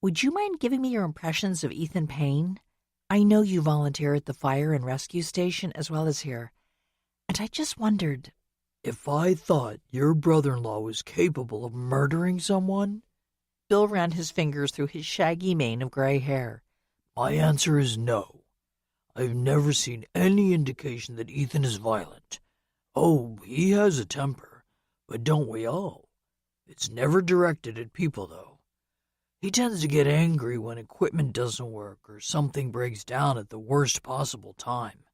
would you mind giving me your impressions of Ethan Payne? I know you volunteer at the fire and rescue station as well as here, and I just wondered... If I thought your brother-in-law was capable of murdering someone? Bill ran his fingers through his shaggy mane of gray hair. My answer is no. I've never seen any indication that Ethan is violent. Oh, he has a temper, but don't we all? It's never directed at people, though. He tends to get angry when equipment doesn't work or something breaks down at the worst possible time.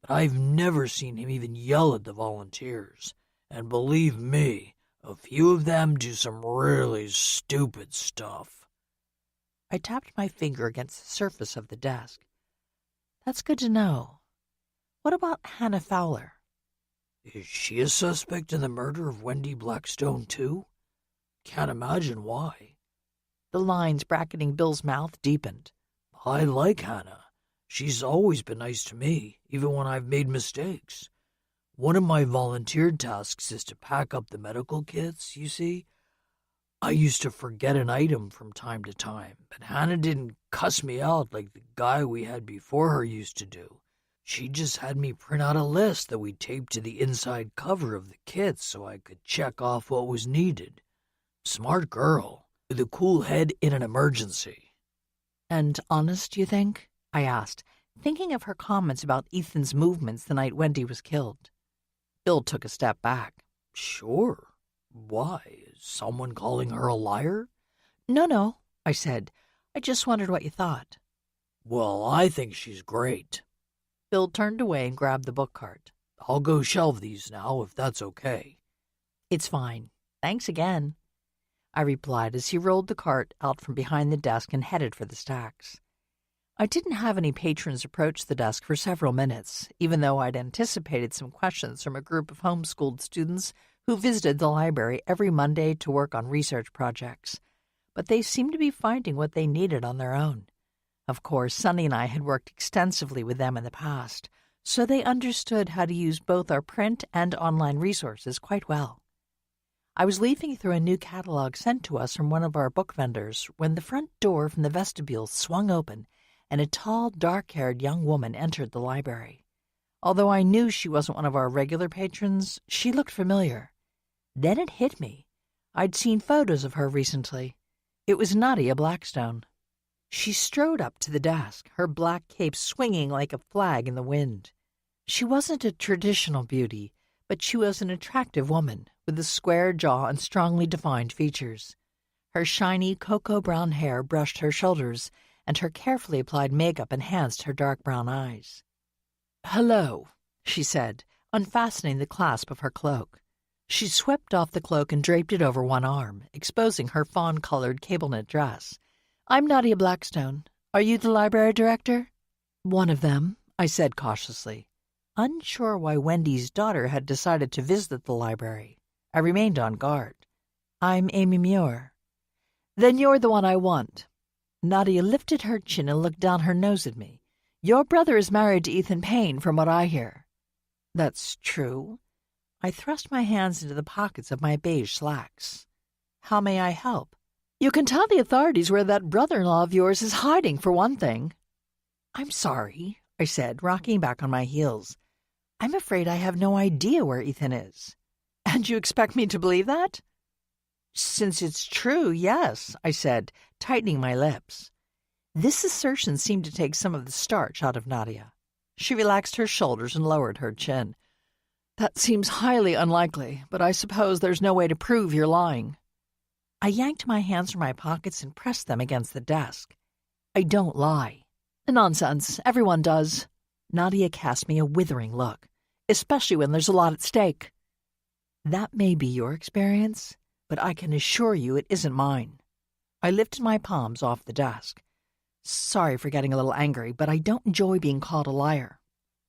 But I've never seen him even yell at the volunteers. And believe me, a few of them do some really stupid stuff. I tapped my finger against the surface of the desk. That's good to know. What about Hannah Fowler? Is she a suspect in the murder of Wendy Blackstone, too? Can't imagine why. The lines bracketing Bill's mouth deepened. I like Hannah. She's always been nice to me, even when I've made mistakes. One of my volunteered tasks is to pack up the medical kits, you see. I used to forget an item from time to time, but Hannah didn't cuss me out like the guy we had before her used to do. She just had me print out a list that we taped to the inside cover of the kits so I could check off what was needed. Smart girl, with a cool head in an emergency. And honest, you think? I asked, thinking of her comments about Ethan's movements the night Wendy was killed. Bill took a step back. Sure. Why? Is someone calling her a liar? No, I said. I just wondered what you thought. Well, I think she's great. Bill turned away and grabbed the book cart. I'll go shelve these now, if that's okay. It's fine. Thanks again, I replied as he rolled the cart out from behind the desk and headed for the stacks. I didn't have any patrons approach the desk for several minutes, even though I'd anticipated some questions from a group of homeschooled students who visited the library every Monday to work on research projects. But they seemed to be finding what they needed on their own. Of course, Sonny and I had worked extensively with them in the past, so they understood how to use both our print and online resources quite well. I was leafing through a new catalog sent to us from one of our book vendors when the front door from the vestibule swung open and a tall, dark-haired young woman entered the library. Although I knew she wasn't one of our regular patrons, she looked familiar. Then it hit me. I'd seen photos of her recently. It was Nadia Blackstone. She strode up to the desk, her black cape swinging like a flag in the wind. She wasn't a traditional beauty, but she was an attractive woman with a square jaw and strongly defined features. Her shiny cocoa-brown hair brushed her shoulders, and her carefully applied makeup enhanced her dark brown eyes. "Hello," she said, unfastening the clasp of her cloak. She swept off the cloak and draped it over one arm, exposing her fawn-colored cable-knit dress. "I'm Nadia Blackstone. Are you the library director?" "One of them," I said cautiously. Unsure why Wendy's daughter had decided to visit the library, I remained on guard. "I'm Amy Muir." "Then you're the one I want." Nadia lifted her chin and looked down her nose at me. "Your brother is married to Ethan Payne, from what I hear." "That's true." I thrust my hands into the pockets of my beige slacks. "How may I help?" "You can tell the authorities where that brother-in-law of yours is hiding, for one thing." "I'm sorry," I said, rocking back on my heels. "I'm afraid I have no idea where Ethan is." "And you expect me to believe that?" "Since it's true, yes," I said, tightening my lips. This assertion seemed to take some of the starch out of Nadia. She relaxed her shoulders and lowered her chin. "That seems highly unlikely, but I suppose there's no way to prove you're lying." I yanked my hands from my pockets and pressed them against the desk. "I don't lie." "Nonsense. Everyone does." Nadia cast me a withering look, "especially when there's a lot at stake." "That may be your experience, but I can assure you it isn't mine." I lifted my palms off the desk. "Sorry for getting a little angry, but I don't enjoy being called a liar."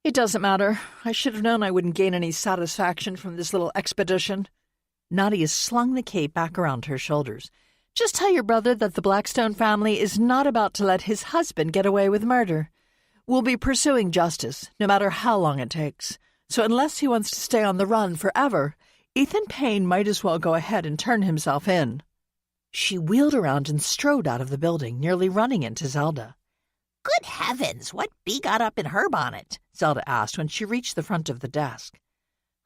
"It doesn't matter. I should have known I wouldn't gain any satisfaction from this little expedition." Nadia slung the cape back around her shoulders. "Just tell your brother that the Blackstone family is not about to let his husband get away with murder. We'll be pursuing justice, no matter how long it takes. So unless he wants to stay on the run forever, Ethan Payne might as well go ahead and turn himself in." She wheeled around and strode out of the building, nearly running into Zelda. Good heavens, what bee got up in her bonnet? Zelda asked when she reached the front of the desk.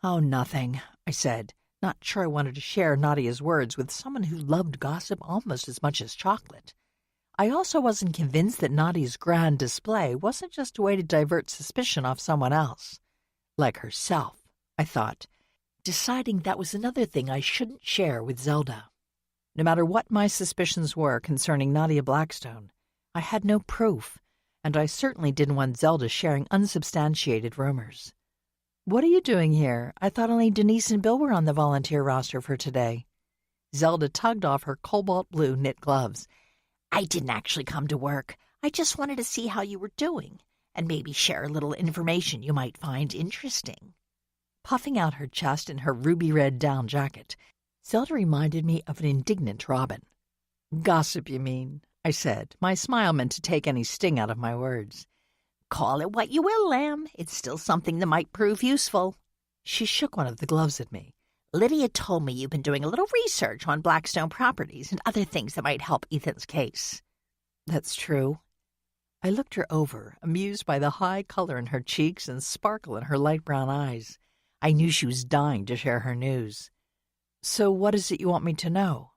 "Oh, nothing," I said, not sure I wanted to share Nadia's words with someone who loved gossip almost as much as chocolate. I also wasn't convinced that Nadia's grand display wasn't just a way to divert suspicion off someone else. Like herself, I thought, deciding that was another thing I shouldn't share with Zelda. No matter what my suspicions were concerning Nadia Blackstone, I had no proof, and I certainly didn't want Zelda sharing unsubstantiated rumors. "What are you doing here? I thought only Denise and Bill were on the volunteer roster for today." Zelda tugged off her cobalt blue knit gloves. "I didn't actually come to work. I just wanted to see how you were doing, and maybe share a little information you might find interesting." Puffing out her chest in her ruby-red down jacket, Zelda reminded me of an indignant robin. "Gossip, you mean?" I said, my smile meant to take any sting out of my words. "Call it what you will, Lamb. It's still something that might prove useful." She shook one of the gloves at me. "Lydia told me you've been doing a little research on Blackstone properties and other things that might help Ethan's case." "That's true." I looked her over, amused by the high color in her cheeks and sparkle in her light brown eyes. I knew she was dying to share her news. "So what is it you want me to know?"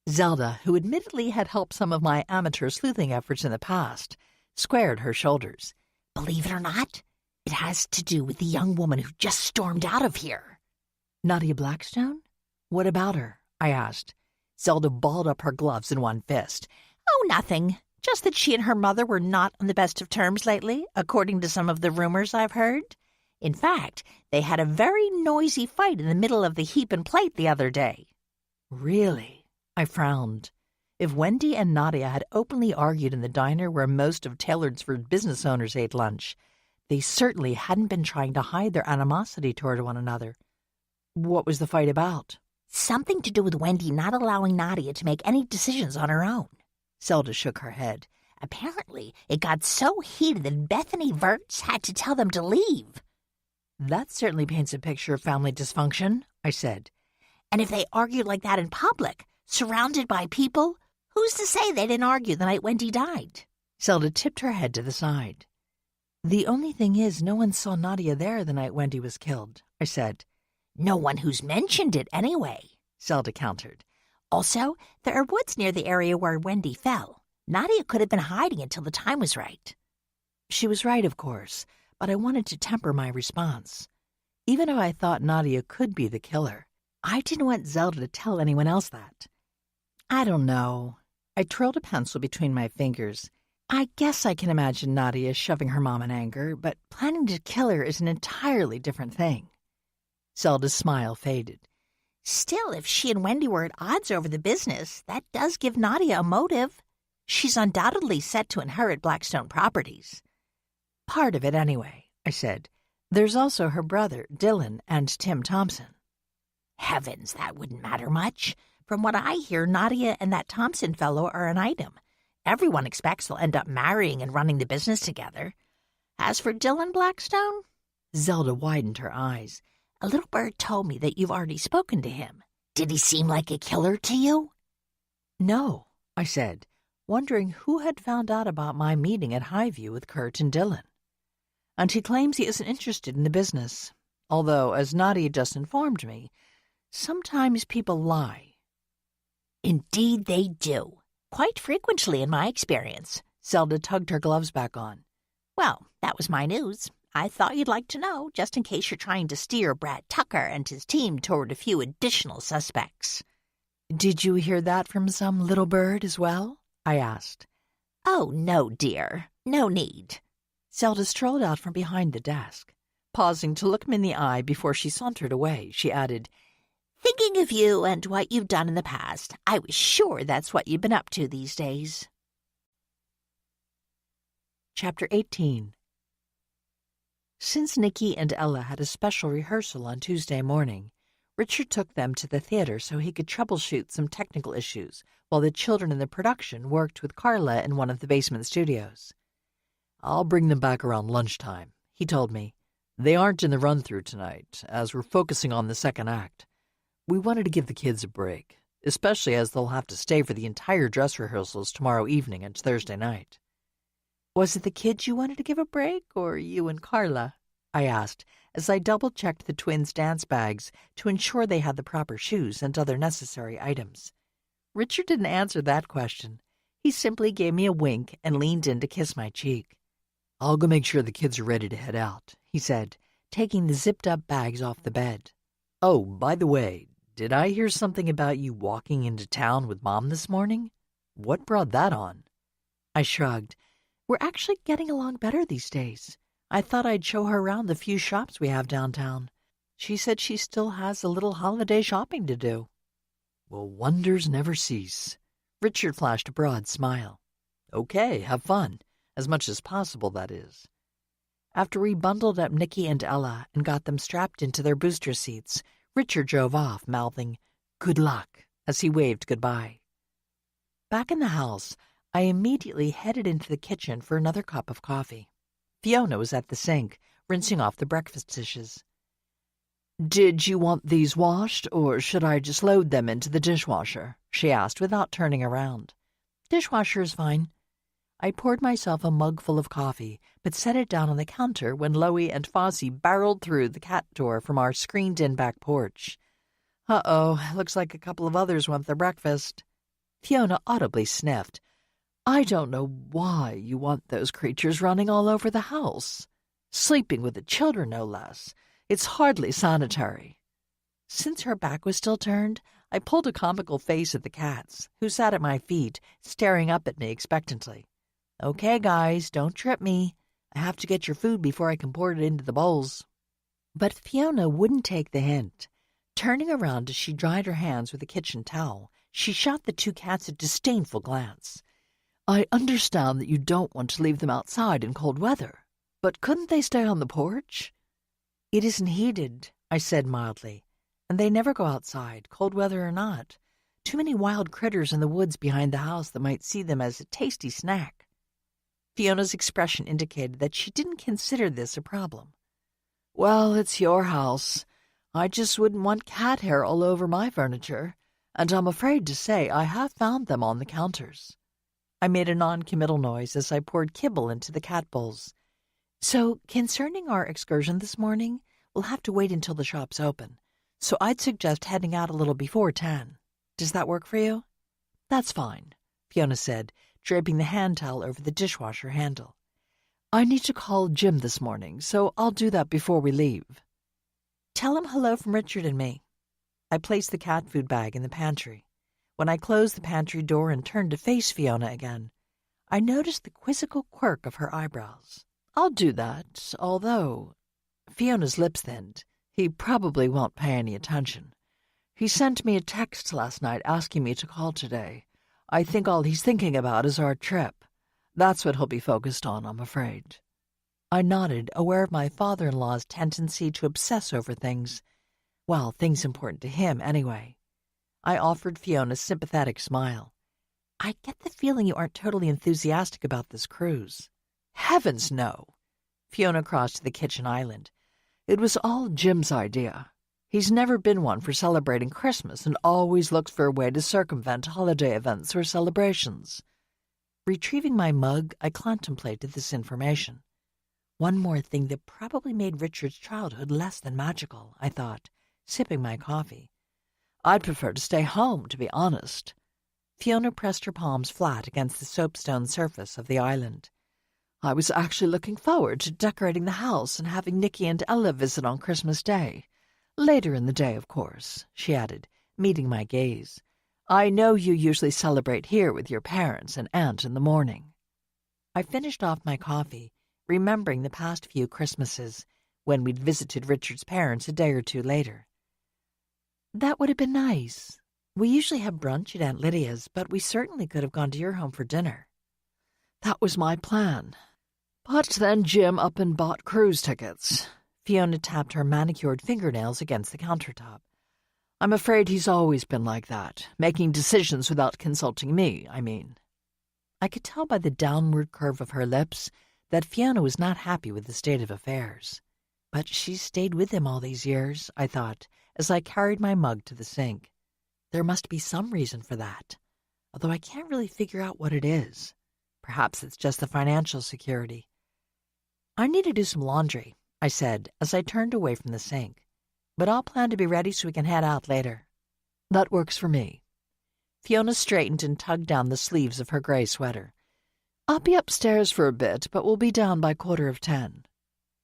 Zelda, who admittedly had helped some of my amateur sleuthing efforts in the past, squared her shoulders. "Believe it or not, it has to do with the young woman who just stormed out of here." "Nadia Blackstone? What about her?" I asked. Zelda balled up her gloves in one fist. "Oh, nothing. Just that she and her mother were not on the best of terms lately, according to some of the rumors I've heard. In fact, they had a very noisy fight in the middle of the heap and plate the other day." "Really?" I frowned. If Wendy and Nadia had openly argued in the diner where most of Taylorsford business owners ate lunch, they certainly hadn't been trying to hide their animosity toward one another. What was the fight about? "Something to do with Wendy not allowing Nadia to make any decisions on her own." Zelda shook her head. "Apparently, it got so heated that Bethany Verts had to tell them to leave." "That certainly paints a picture of family dysfunction," I said. And if they argued like that in public, surrounded by people, who's to say they didn't argue the night Wendy died? Zelda tipped her head to the side. The only thing is, no one saw Nadia there the night Wendy was killed, I said. No one who's mentioned it anyway, Zelda countered. Also, there are woods near the area where Wendy fell. Nadia could have been hiding until the time was right. She was right, of course, but I wanted to temper my response. Even if I thought Nadia could be the killer, I didn't want Zelda to tell anyone else that. I don't know. I twirled a pencil between my fingers. I guess I can imagine Nadia shoving her mom in anger, but planning to kill her is an entirely different thing. Zelda's smile faded. Still, if she and Wendy were at odds over the business, that does give Nadia a motive. She's undoubtedly set to inherit Blackstone Properties. Part of it, anyway, I said. There's also her brother, Dylan, and Tim Thompson. Heavens, that wouldn't matter much. From what I hear, Nadia and that Thompson fellow are an item. Everyone expects they'll end up marrying and running the business together. As for Dylan Blackstone, Zelda widened her eyes. A little bird told me that you've already spoken to him. Did he seem like a killer to you? No, I said, wondering who had found out about my meeting at Highview with Kurt and Dylan. And he claims he isn't interested in the business, although, as Nadia just informed me, sometimes people lie. Indeed they do. Quite frequently in my experience. Zelda tugged her gloves back on. Well, that was my news. I thought you'd like to know, just in case you're trying to steer Brad Tucker and his team toward a few additional suspects. Did you hear that from some little bird as well? I asked. Oh, no, dear. No need. Zelda strolled out from behind the desk. Pausing to look him in the eye before she sauntered away, she added, Thinking of you and what you've done in the past, I was sure that's what you've been up to these days. Chapter 18. Since Nikki and Ella had a special rehearsal on Tuesday morning, Richard took them to the theater so he could troubleshoot some technical issues while the children in the production worked with Carla in one of the basement studios. "I'll bring them back around lunchtime," he told me. "They aren't in the run-through tonight, as we're focusing on the second act. We wanted to give the kids a break, especially as they'll have to stay for the entire dress rehearsals tomorrow evening and Thursday night." "Was it the kids you wanted to give a break, or you and Carla?" I asked, as I double-checked the twins' dance bags to ensure they had the proper shoes and other necessary items. Richard didn't answer that question. He simply gave me a wink and leaned in to kiss my cheek. "I'll go make sure the kids are ready to head out," he said, taking the zipped-up bags off the bed. "Oh, by the way, did I hear something about you walking into town with Mom this morning? What brought that on?" I shrugged. "We're actually getting along better these days. I thought I'd show her around the few shops we have downtown. She said she still has a little holiday shopping to do." "Well, wonders never cease." Richard flashed a broad smile. "Okay, have fun. As much as possible, that is." After we bundled up Nikki and Ella and got them strapped into their booster seats, Richard drove off, mouthing, "Good luck," as he waved goodbye. Back in the house, I immediately headed into the kitchen for another cup of coffee. Fiona was at the sink, rinsing off the breakfast dishes. "Did you want these washed, or should I just load them into the dishwasher?" she asked without turning around. "Dishwasher is fine." I poured myself a mug full of coffee, but set it down on the counter when Loie and Fossey barreled through the cat door from our screened-in back porch. "Uh-oh, looks like a couple of others want their breakfast." Fiona audibly sniffed. "I don't know why you want those creatures running all over the house. Sleeping with the children, no less. It's hardly sanitary." Since her back was still turned, I pulled a comical face at the cats, who sat at my feet, staring up at me expectantly. "Okay, guys, don't trip me. I have to get your food before I can pour it into the bowls." But Fiona wouldn't take the hint. Turning around as she dried her hands with a kitchen towel, she shot the two cats a disdainful glance. "I understand that you don't want to leave them outside in cold weather, but couldn't they stay on the porch?" "It isn't heated," I said mildly, "and they never go outside, cold weather or not. Too many wild critters in the woods behind the house that might see them as a tasty snack." Fiona's expression indicated that she didn't consider this a problem. "Well, it's your house. I just wouldn't want cat hair all over my furniture, and I'm afraid to say I have found them on the counters. I made a non-committal noise as I poured kibble into the cat bowls. So, concerning our excursion this morning, we'll have to wait until the shop's open. So I'd suggest heading out a little before 10. Does that work for you? That's fine, Fiona said, draping the hand towel over the dishwasher handle. I need to call Jim this morning, so I'll do that before we leave. Tell him hello from Richard and me. I placed the cat food bag in the pantry. When I closed the pantry door and turned to face Fiona again, I noticed the quizzical quirk of her eyebrows. I'll do that, although... Fiona's lips thinned. He probably won't pay any attention. He sent me a text last night asking me to call today. I think all he's thinking about is our trip. That's what he'll be focused on, I'm afraid. I nodded, aware of my father-in-law's tendency to obsess over things. Well, things important to him, anyway. I offered Fiona a sympathetic smile. I get the feeling you aren't totally enthusiastic about this cruise. Heavens, no. Fiona crossed to the kitchen island. It was all Jim's idea. He's never been one for celebrating Christmas and always looks for a way to circumvent holiday events or celebrations. Retrieving my mug, I contemplated this information. One more thing that probably made Richard's childhood less than magical, I thought, sipping my coffee. I'd prefer to stay home, to be honest. Fiona pressed her palms flat against the soapstone surface of the island. I was actually looking forward to decorating the house and having Nicky and Ella visit on Christmas Day. Later in the day, of course, she added, meeting my gaze. I know you usually celebrate here with your parents and aunt in the morning. I finished off my coffee, remembering the past few Christmases, when we'd visited Richard's parents a day or two later. That would have been nice. We usually have brunch at Aunt Lydia's, but we certainly could have gone to your home for dinner. That was my plan. But then Jim up and bought cruise tickets. Fiona tapped her manicured fingernails against the countertop. I'm afraid he's always been like that, making decisions without consulting me, I mean. I could tell by the downward curve of her lips that Fiona was not happy with the state of affairs. But she's stayed with him all these years, I thought, as I carried my mug to the sink. There must be some reason for that, although I can't really figure out what it is. Perhaps it's just the financial security. I need to do some laundry, I said as I turned away from the sink. But I'll plan to be ready so we can head out later. That works for me. Fiona straightened and tugged down the sleeves of her gray sweater. I'll be upstairs for a bit, but we'll be down by 10:15.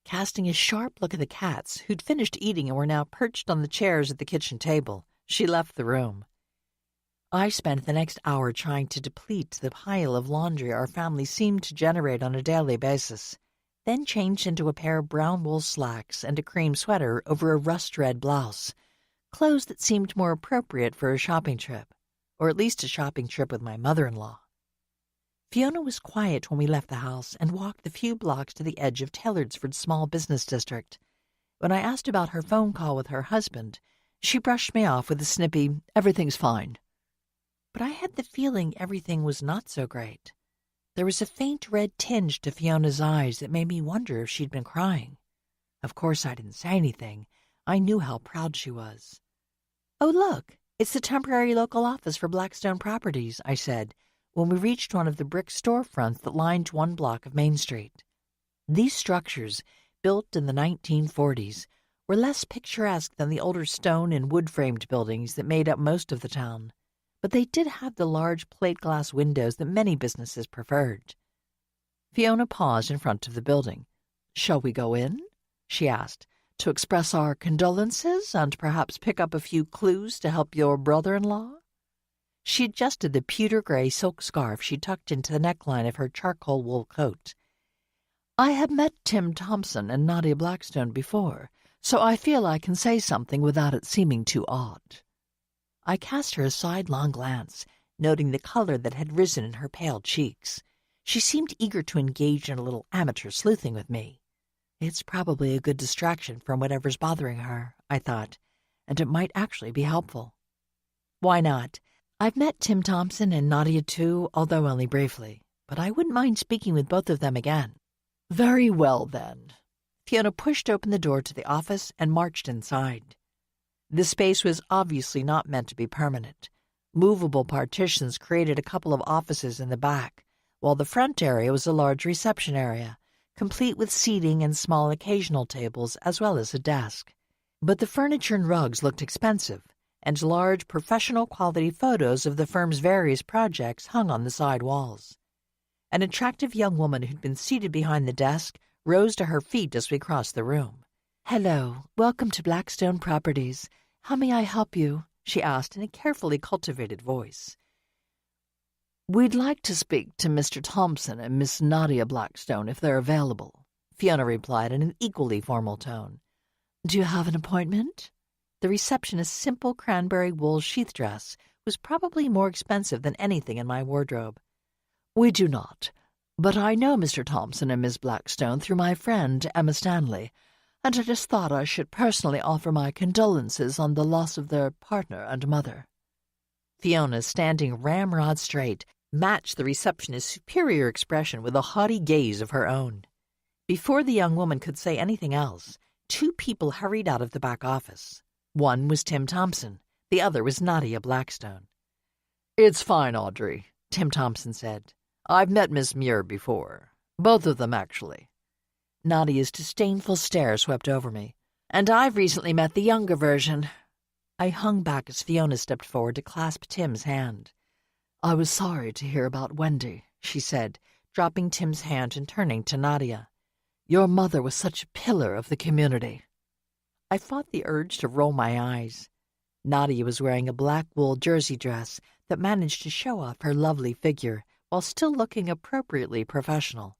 Casting a sharp look at the cats, who'd finished eating and were now perched on the chairs at the kitchen table, she left the room. I spent the next hour trying to deplete the pile of laundry our family seemed to generate on a daily basis, then changed into a pair of brown wool slacks and a cream sweater over a rust-red blouse, clothes that seemed more appropriate for a shopping trip, or at least a shopping trip with my mother-in-law. Fiona was quiet when we left the house and walked the few blocks to the edge of Taylorsford's small business district. When I asked about her phone call with her husband, she brushed me off with a snippy, "Everything's fine." But I had the feeling everything was not so great. There was a faint red tinge to Fiona's eyes that made me wonder if she'd been crying. Of course I didn't say anything. I knew how proud she was. "Oh, look, it's the temporary local office for Blackstone Properties," I said, when we reached one of the brick storefronts that lined one block of Main Street. These structures, built in the 1940s, were less picturesque than the older stone and wood-framed buildings that made up most of the town, but they did have the large plate-glass windows that many businesses preferred. Fiona paused in front of the building. "Shall we go in?" she asked, "to express our condolences and perhaps pick up a few clues to help your brother-in-law?" She adjusted the pewter-gray silk scarf she tucked into the neckline of her charcoal wool coat. "I have met Tim Thompson and Nadia Blackstone before, so I feel I can say something without it seeming too odd." I cast her a sidelong glance, noting the color that had risen in her pale cheeks. She seemed eager to engage in a little amateur sleuthing with me. It's probably a good distraction from whatever's bothering her, I thought, and it might actually be helpful. Why not? I've met Tim Thompson and Nadia too, although only briefly, but I wouldn't mind speaking with both of them again. Very well, then. Fiona pushed open the door to the office and marched inside. The space was obviously not meant to be permanent. Movable partitions created a couple of offices in the back, while the front area was a large reception area, complete with seating and small occasional tables as well as a desk. But the furniture and rugs looked expensive, and large professional-quality photos of the firm's various projects hung on the side walls. An attractive young woman who'd been seated behind the desk rose to her feet as we crossed the room. "Hello, welcome to Blackstone Properties. How may I help you?" she asked in a carefully cultivated voice. "We'd like to speak to Mr. Thompson and Miss Nadia Blackstone if they're available," Fiona replied in an equally formal tone. "Do you have an appointment?" The receptionist's simple cranberry wool sheath dress was probably more expensive than anything in my wardrobe. "We do not, but I know Mr. Thompson and Miss Blackstone through my friend Emma Stanley, and I just thought I should personally offer my condolences on the loss of their partner and mother." Fiona, standing ramrod straight, matched the receptionist's superior expression with a haughty gaze of her own. Before the young woman could say anything else, two people hurried out of the back office. One was Tim Thompson. The other was Nadia Blackstone. "It's fine, Audrey," Tim Thompson said. "I've met Miss Muir before. Both of them, actually." Nadia's disdainful stare swept over me. "And I've recently met the younger version." I hung back as Fiona stepped forward to clasp Tim's hand. "I was sorry to hear about Wendy," she said, dropping Tim's hand and turning to Nadia. "Your mother was such a pillar of the community." I fought the urge to roll my eyes. Nadia was wearing a black wool jersey dress that managed to show off her lovely figure while still looking appropriately professional.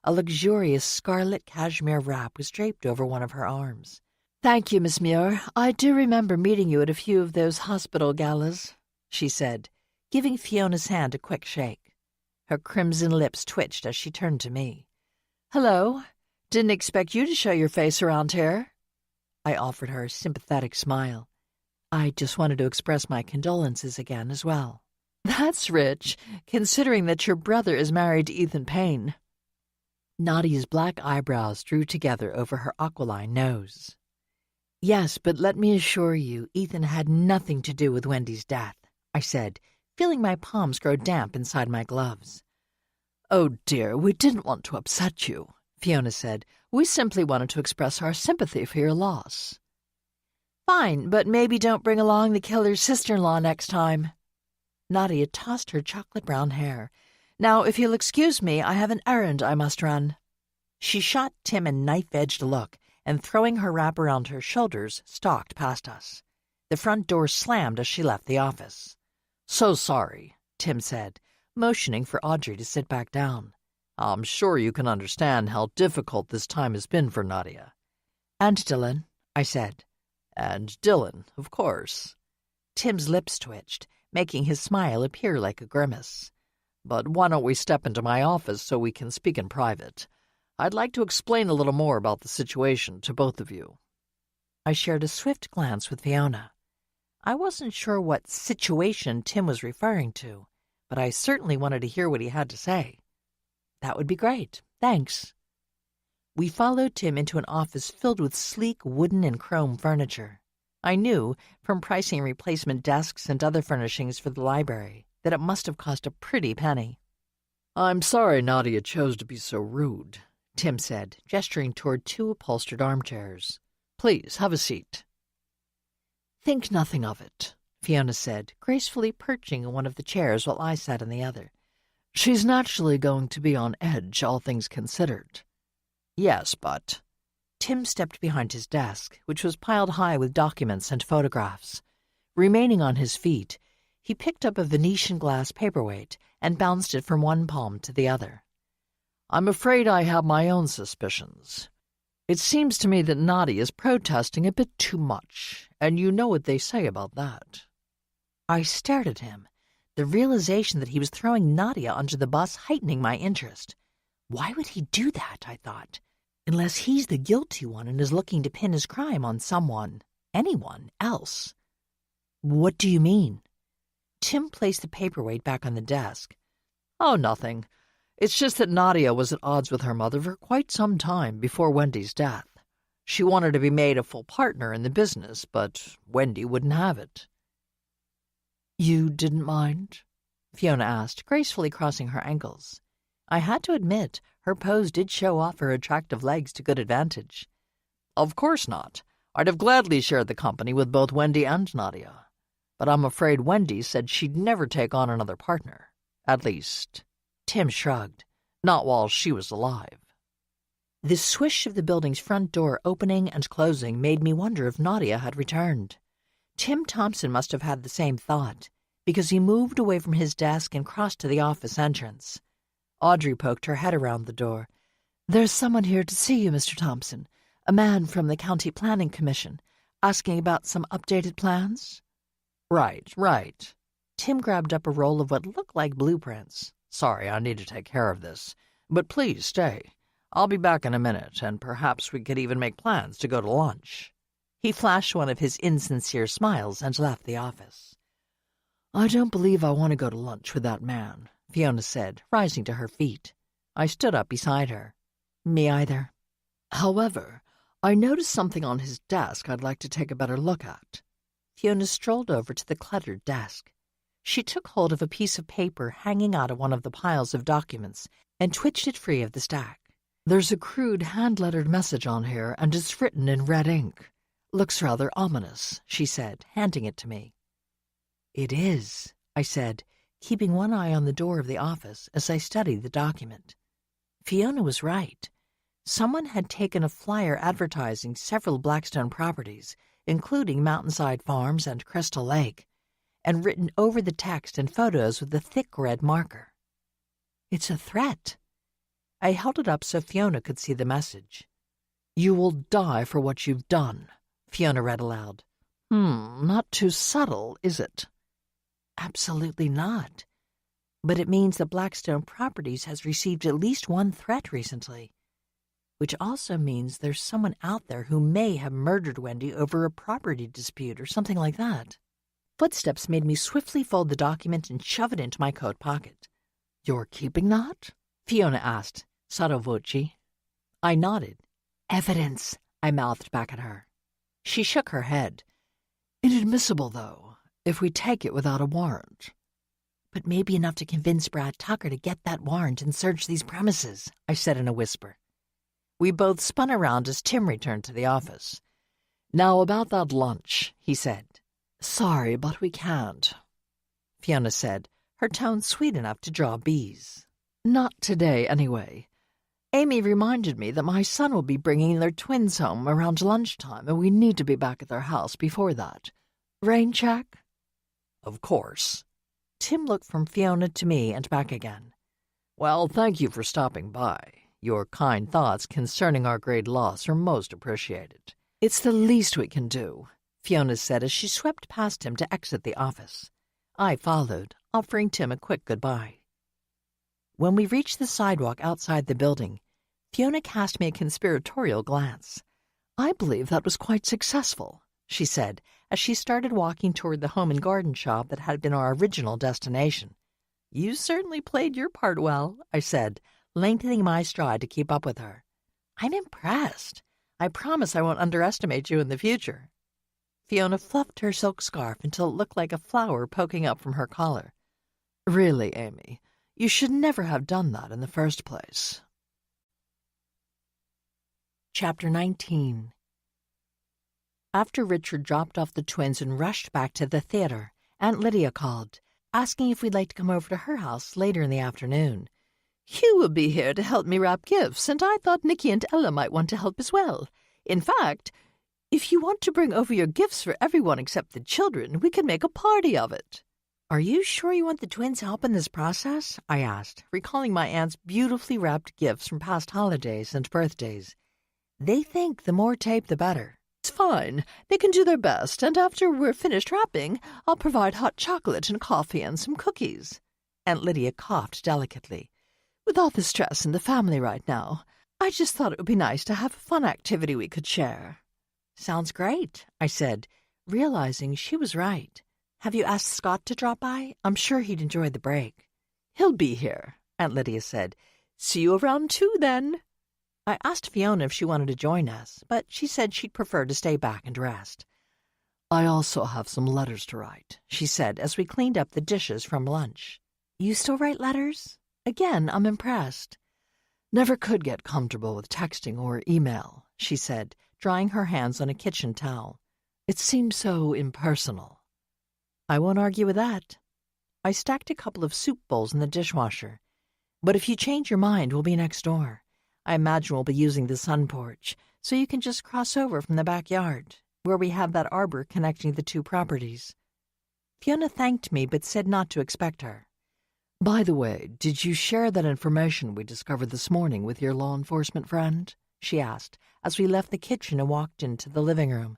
A luxurious scarlet cashmere wrap was draped over one of her arms. "Thank you, Miss Muir. I do remember meeting you at a few of those hospital galas," she said, giving Fiona's hand a quick shake. Her crimson lips twitched as she turned to me. "Hello. Didn't expect you to show your face around here." I offered her a sympathetic smile. I just wanted to express my condolences again as well. "That's rich, considering that your brother is married to Ethan Payne." Nadia's black eyebrows drew together over her aquiline nose. "Yes, but let me assure you, Ethan had nothing to do with Wendy's death," I said, feeling my palms grow damp inside my gloves. "Oh dear, we didn't want to upset you," Fiona said. "We simply wanted to express our sympathy for your loss." "Fine, but maybe don't bring along the killer's sister-in-law next time." Nadia tossed her chocolate-brown hair. "Now, if you'll excuse me, I have an errand I must run." She shot Tim a knife-edged look, and throwing her wrap around her shoulders, stalked past us. The front door slammed as she left the office. "So sorry," Tim said, motioning for Audrey to sit back down. "I'm sure you can understand how difficult this time has been for Nadia." "And Dylan," I said. "And Dylan, of course." Tim's lips twitched, making his smile appear like a grimace. "But why don't we step into my office so we can speak in private? I'd like to explain a little more about the situation to both of you." I shared a swift glance with Fiona. I wasn't sure what situation Tim was referring to, but I certainly wanted to hear what he had to say. "That would be great. Thanks." We followed Tim into an office filled with sleek wooden and chrome furniture. I knew, from pricing replacement desks and other furnishings for the library, that it must have cost a pretty penny. "I'm sorry Nadia chose to be so rude," Tim said, gesturing toward two upholstered armchairs. "Please, have a seat." "Think nothing of it," Fiona said, gracefully perching in one of the chairs while I sat in the other. "She's naturally going to be on edge, all things considered." "Yes, but—" Tim stepped behind his desk, which was piled high with documents and photographs. Remaining on his feet, he picked up a Venetian glass paperweight and bounced it from one palm to the other. "I'm afraid I have my own suspicions. It seems to me that Nadia is protesting a bit too much, and you know what they say about that." I stared at him, the realization that he was throwing Nadia under the bus heightening my interest. Why would he do that, I thought, unless he's the guilty one and is looking to pin his crime on someone, anyone else? "What do you mean?" Tim placed the paperweight back on the desk. "Oh, nothing. It's just that Nadia was at odds with her mother for quite some time before Wendy's death. She wanted to be made a full partner in the business, but Wendy wouldn't have it. You didn't mind? Fiona asked, gracefully crossing her ankles. I had to admit, her pose did show off her attractive legs to good advantage. Of course not. I'd have gladly shared the company with both Wendy and Nadia. But I'm afraid Wendy said she'd never take on another partner. At least, Tim shrugged. Not while she was alive. The swish of the building's front door opening and closing made me wonder if Nadia had returned. Tim Thompson must have had the same thought, because he moved away from his desk and crossed to the office entrance. Audrey poked her head around the door. There's someone here to see you, Mr. Thompson. A man from the County Planning Commission, asking about some updated plans. Right. Tim grabbed up a roll of what looked like blueprints. Sorry, I need to take care of this. But please stay. I'll be back in a minute, and perhaps we could even make plans to go to lunch. He flashed one of his insincere smiles and left the office. I don't believe I want to go to lunch with that man, Fiona said, rising to her feet. I stood up beside her. Me either. However, I noticed something on his desk I'd like to take a better look at. Fiona strolled over to the cluttered desk. She took hold of a piece of paper hanging out of one of the piles of documents and twitched it free of the stack. There's a crude hand-lettered message on here, and it's written in red ink. Looks rather ominous, she said, handing it to me. It is, I said, keeping one eye on the door of the office as I studied the document. Fiona was right. Someone had taken a flyer advertising several Blackstone properties, including Mountainside Farms and Crystal Lake, and written over the text and photos with a thick red marker. It's a threat. I held it up so Fiona could see the message. You will die for what you've done, Fiona read aloud. Not too subtle, is it? Absolutely not. But it means that Blackstone Properties has received at least one threat recently, which also means there's someone out there who may have murdered Wendy over a property dispute or something like that. Footsteps made me swiftly fold the document and shove it into my coat pocket. You're keeping that? Fiona asked, sotto voce. I nodded. Evidence, I mouthed back at her. She shook her head. Inadmissible, though, if we take it without a warrant. But maybe enough to convince Brad Tucker to get that warrant and search these premises, I said in a whisper. We both spun around as Tim returned to the office. Now about that lunch, he said. Sorry, but we can't, Fiona said, her tone sweet enough to draw bees. Not today, anyway. Amy reminded me that my son will be bringing their twins home around lunchtime, and we need to be back at their house before that. Rain check? Of course. Tim looked from Fiona to me and back again. Well, thank you for stopping by. Your kind thoughts concerning our great loss are most appreciated. It's the least we can do, Fiona said as she swept past him to exit the office. I followed, offering Tim a quick goodbye. When we reached the sidewalk outside the building, Fiona cast me a conspiratorial glance. I believe that was quite successful, she said, as she started walking toward the home and garden shop that had been our original destination. You certainly played your part well, I said, lengthening my stride to keep up with her. I'm impressed. I promise I won't underestimate you in the future. Fiona fluffed her silk scarf until it looked like a flower poking up from her collar. Really, Amy, you should never have done that in the first place. Chapter 19. After Richard dropped off the twins and rushed back to the theater, Aunt Lydia called, asking if we'd like to come over to her house later in the afternoon. Hugh will be here to help me wrap gifts, and I thought Nicky and Ella might want to help as well. In fact, if you want to bring over your gifts for everyone except the children, we can make a party of it. Are you sure you want the twins' help in this process? I asked, recalling my aunt's beautifully wrapped gifts from past holidays and birthdays. They think the more tape, the better. It's fine. They can do their best, and after we're finished wrapping, I'll provide hot chocolate and coffee and some cookies. Aunt Lydia coughed delicately. With all the stress in the family right now, I just thought it would be nice to have a fun activity we could share. Sounds great, I said, realizing she was right. Have you asked Scott to drop by? I'm sure he'd enjoy the break. He'll be here, Aunt Lydia said. See you around 2 then. I asked Fiona if she wanted to join us, but she said she'd prefer to stay back and rest. I also have some letters to write, she said as we cleaned up the dishes from lunch. You still write letters? Again, I'm impressed. Never could get comfortable with texting or email, she said, drying her hands on a kitchen towel. It seems so impersonal. I won't argue with that. I stacked a couple of soup bowls in the dishwasher. But if you change your mind, we'll be next door. I imagine we'll be using the sun porch, so you can just cross over from the backyard, where we have that arbor connecting the two properties. Fiona thanked me, but said not to expect her. By the way, did you share that information we discovered this morning with your law enforcement friend? She asked, as we left the kitchen and walked into the living room.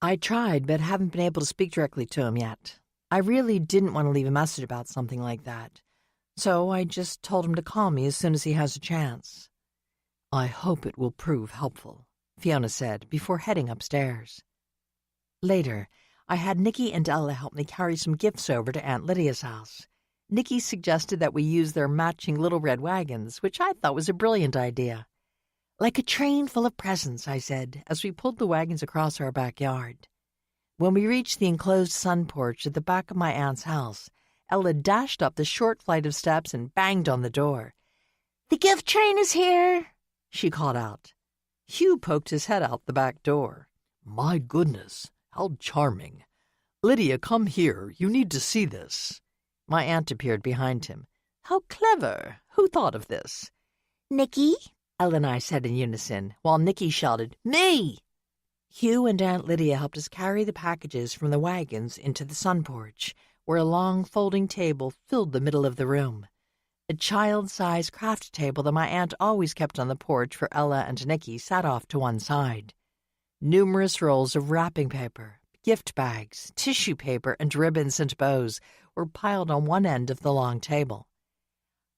I tried, but haven't been able to speak directly to him yet. I really didn't want to leave a message about something like that, so I just told him to call me as soon as he has a chance. I hope it will prove helpful, Fiona said before heading upstairs. Later, I had Nikki and Ella help me carry some gifts over to Aunt Lydia's house. Nikki suggested that we use their matching little red wagons, which I thought was a brilliant idea. Like a train full of presents, I said, as we pulled the wagons across our backyard. When we reached the enclosed sun porch at the back of my aunt's house, Ella dashed up the short flight of steps and banged on the door. "The gift train is here," she called out. Hugh poked his head out the back door. My goodness, how charming. Lydia, come here. You need to see this. My aunt appeared behind him. How clever! Who thought of this? Nikki? Ella and I said in unison, while Nikki shouted, "Me!" Hugh and Aunt Lydia helped us carry the packages from the wagons into the sun porch, where a long folding table filled the middle of the room. A child-sized craft table that my aunt always kept on the porch for Ella and Nikki sat off to one side. Numerous rolls of wrapping paper, gift bags, tissue paper, and ribbons and bows were piled on one end of the long table.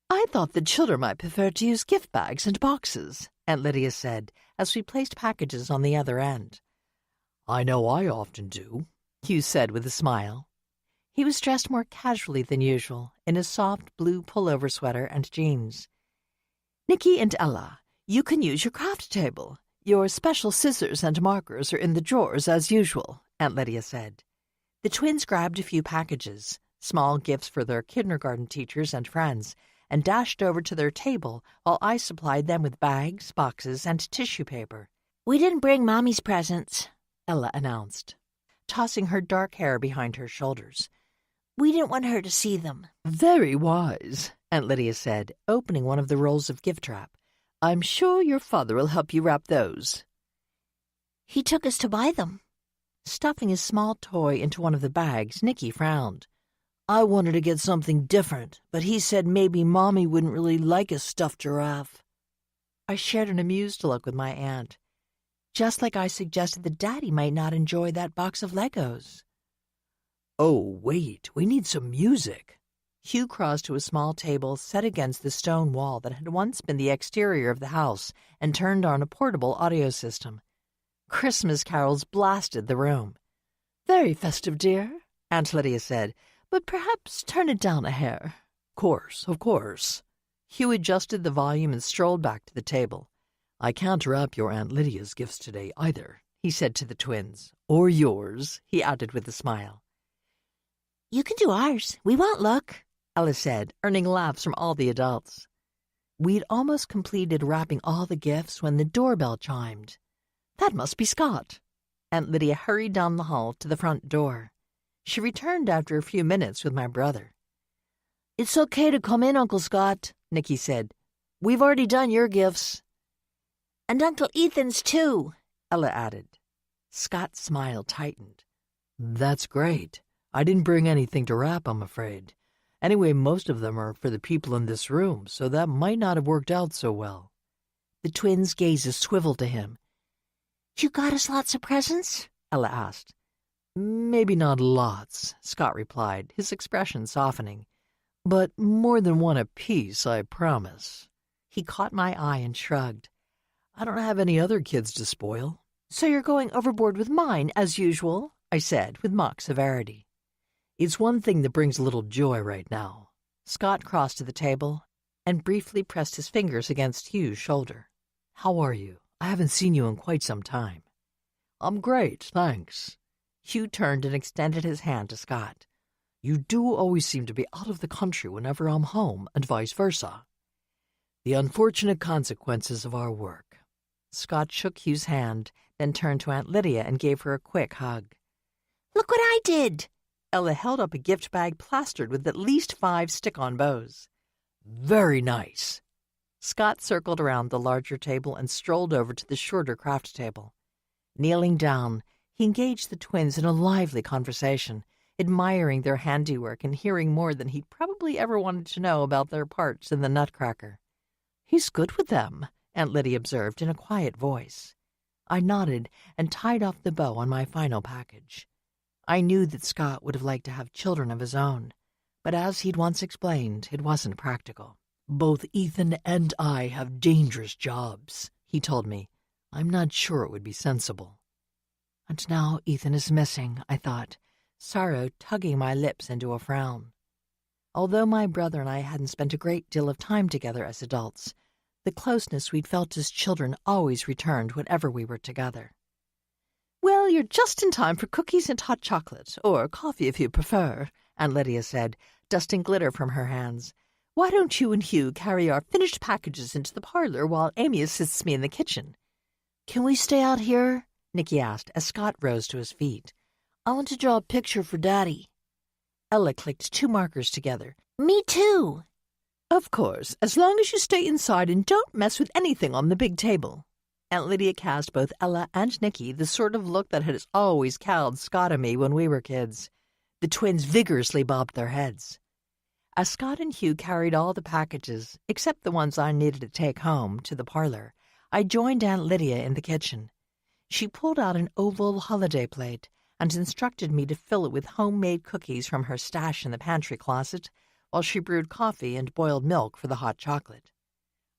I thought the children might prefer to use gift bags and boxes, Aunt Lydia said, as we placed packages on the other end. I know I often do, Hugh said with a smile. He was dressed more casually than usual, in a soft blue pullover sweater and jeans. Nikki and Ella, you can use your craft table. Your special scissors and markers are in the drawers as usual, Aunt Lydia said. The twins grabbed a few packages, small gifts for their kindergarten teachers and friends, and dashed over to their table while I supplied them with bags, boxes, and tissue paper. "We didn't bring Mommy's presents," Ella announced, tossing her dark hair behind her shoulders. "We didn't want her to see them." Very wise, Aunt Lydia said, opening one of the rolls of gift wrap. I'm sure your father will help you wrap those. He took us to buy them. Stuffing a small toy into one of the bags, Nikki frowned. I wanted to get something different, but he said maybe Mommy wouldn't really like a stuffed giraffe. I shared an amused look with my aunt, just like I suggested that Daddy might not enjoy that box of Legos. Oh, wait, we need some music. Hugh crossed to a small table set against the stone wall that had once been the exterior of the house and turned on a portable audio system. Christmas carols blasted the room. Very festive, dear, Aunt Lydia said, but perhaps turn it down a hair. Of course. Hugh adjusted the volume and strolled back to the table. I can't wrap your Aunt Lydia's gifts today either, he said to the twins. Or yours, he added with a smile. "You can do ours. We won't look," Ella said, earning laughs from all the adults. We'd almost completed wrapping all the gifts when the doorbell chimed. That must be Scott. Aunt Lydia hurried down the hall to the front door. She returned after a few minutes with my brother. "It's okay to come in, Uncle Scott," Nikki said. "We've already done your gifts." "And Uncle Ethan's too," Ella added. Scott's smile tightened. That's great. I didn't bring anything to wrap, I'm afraid. Anyway, most of them are for the people in this room, so that might not have worked out so well. The twins' gazes swiveled to him. "You got us lots of presents?" Ella asked. Maybe not lots, Scott replied, his expression softening. But more than one apiece, I promise. He caught my eye and shrugged. I don't have any other kids to spoil. So you're going overboard with mine, as usual, I said with mock severity. It's one thing that brings a little joy right now. Scott crossed to the table and briefly pressed his fingers against Hugh's shoulder. How are you? I haven't seen you in quite some time. I'm great, thanks. Hugh turned and extended his hand to Scott. You do always seem to be out of the country whenever I'm home, and vice versa. The unfortunate consequences of our work. Scott shook Hugh's hand, then turned to Aunt Lydia and gave her a quick hug. Look what I did! Ella held up a gift bag plastered with at least 5 stick-on bows. Very nice. Scott circled around the larger table and strolled over to the shorter craft table. Kneeling down, he engaged the twins in a lively conversation, admiring their handiwork and hearing more than he'd probably ever wanted to know about their parts in the Nutcracker. He's good with them, Aunt Lydia observed in a quiet voice. I nodded and tied off the bow on my final package. I knew that Scott would have liked to have children of his own, but as he'd once explained, it wasn't practical. Both Ethan and I have dangerous jobs, he told me. I'm not sure it would be sensible. And now Ethan is missing, I thought, sorrow tugging my lips into a frown. Although my brother and I hadn't spent a great deal of time together as adults, the closeness we'd felt as children always returned whenever we were together. Well, you're just in time for cookies and hot chocolate, or coffee if you prefer, Aunt Lydia said, dusting glitter from her hands. Why don't you and Hugh carry our finished packages into the parlor while Amy assists me in the kitchen? Can we stay out here? Nicky asked as Scott rose to his feet. I want to draw a picture for Daddy. Ella clicked 2 markers together. Me too. Of course, as long as you stay inside and don't mess with anything on the big table. Aunt Lydia cast both Ella and Nicky the sort of look that had always cowed Scott and me when we were kids. The twins vigorously bobbed their heads. As Scott and Hugh carried all the packages, except the ones I needed to take home, to the parlor, I joined Aunt Lydia in the kitchen. She pulled out an oval holiday plate and instructed me to fill it with homemade cookies from her stash in the pantry closet, while she brewed coffee and boiled milk for the hot chocolate.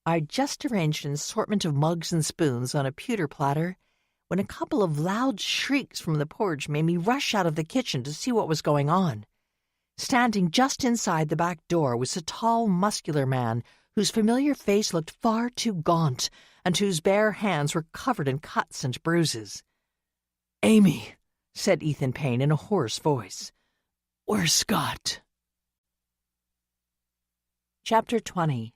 I'd just arranged an assortment of mugs and spoons on a pewter platter when a couple of loud shrieks from the porch made me rush out of the kitchen to see what was going on. Standing just inside the back door was a tall, muscular man whose familiar face looked far too gaunt and whose bare hands were covered in cuts and bruises. Amy, said Ethan Payne in a hoarse voice. Where's Scott? Chapter 20.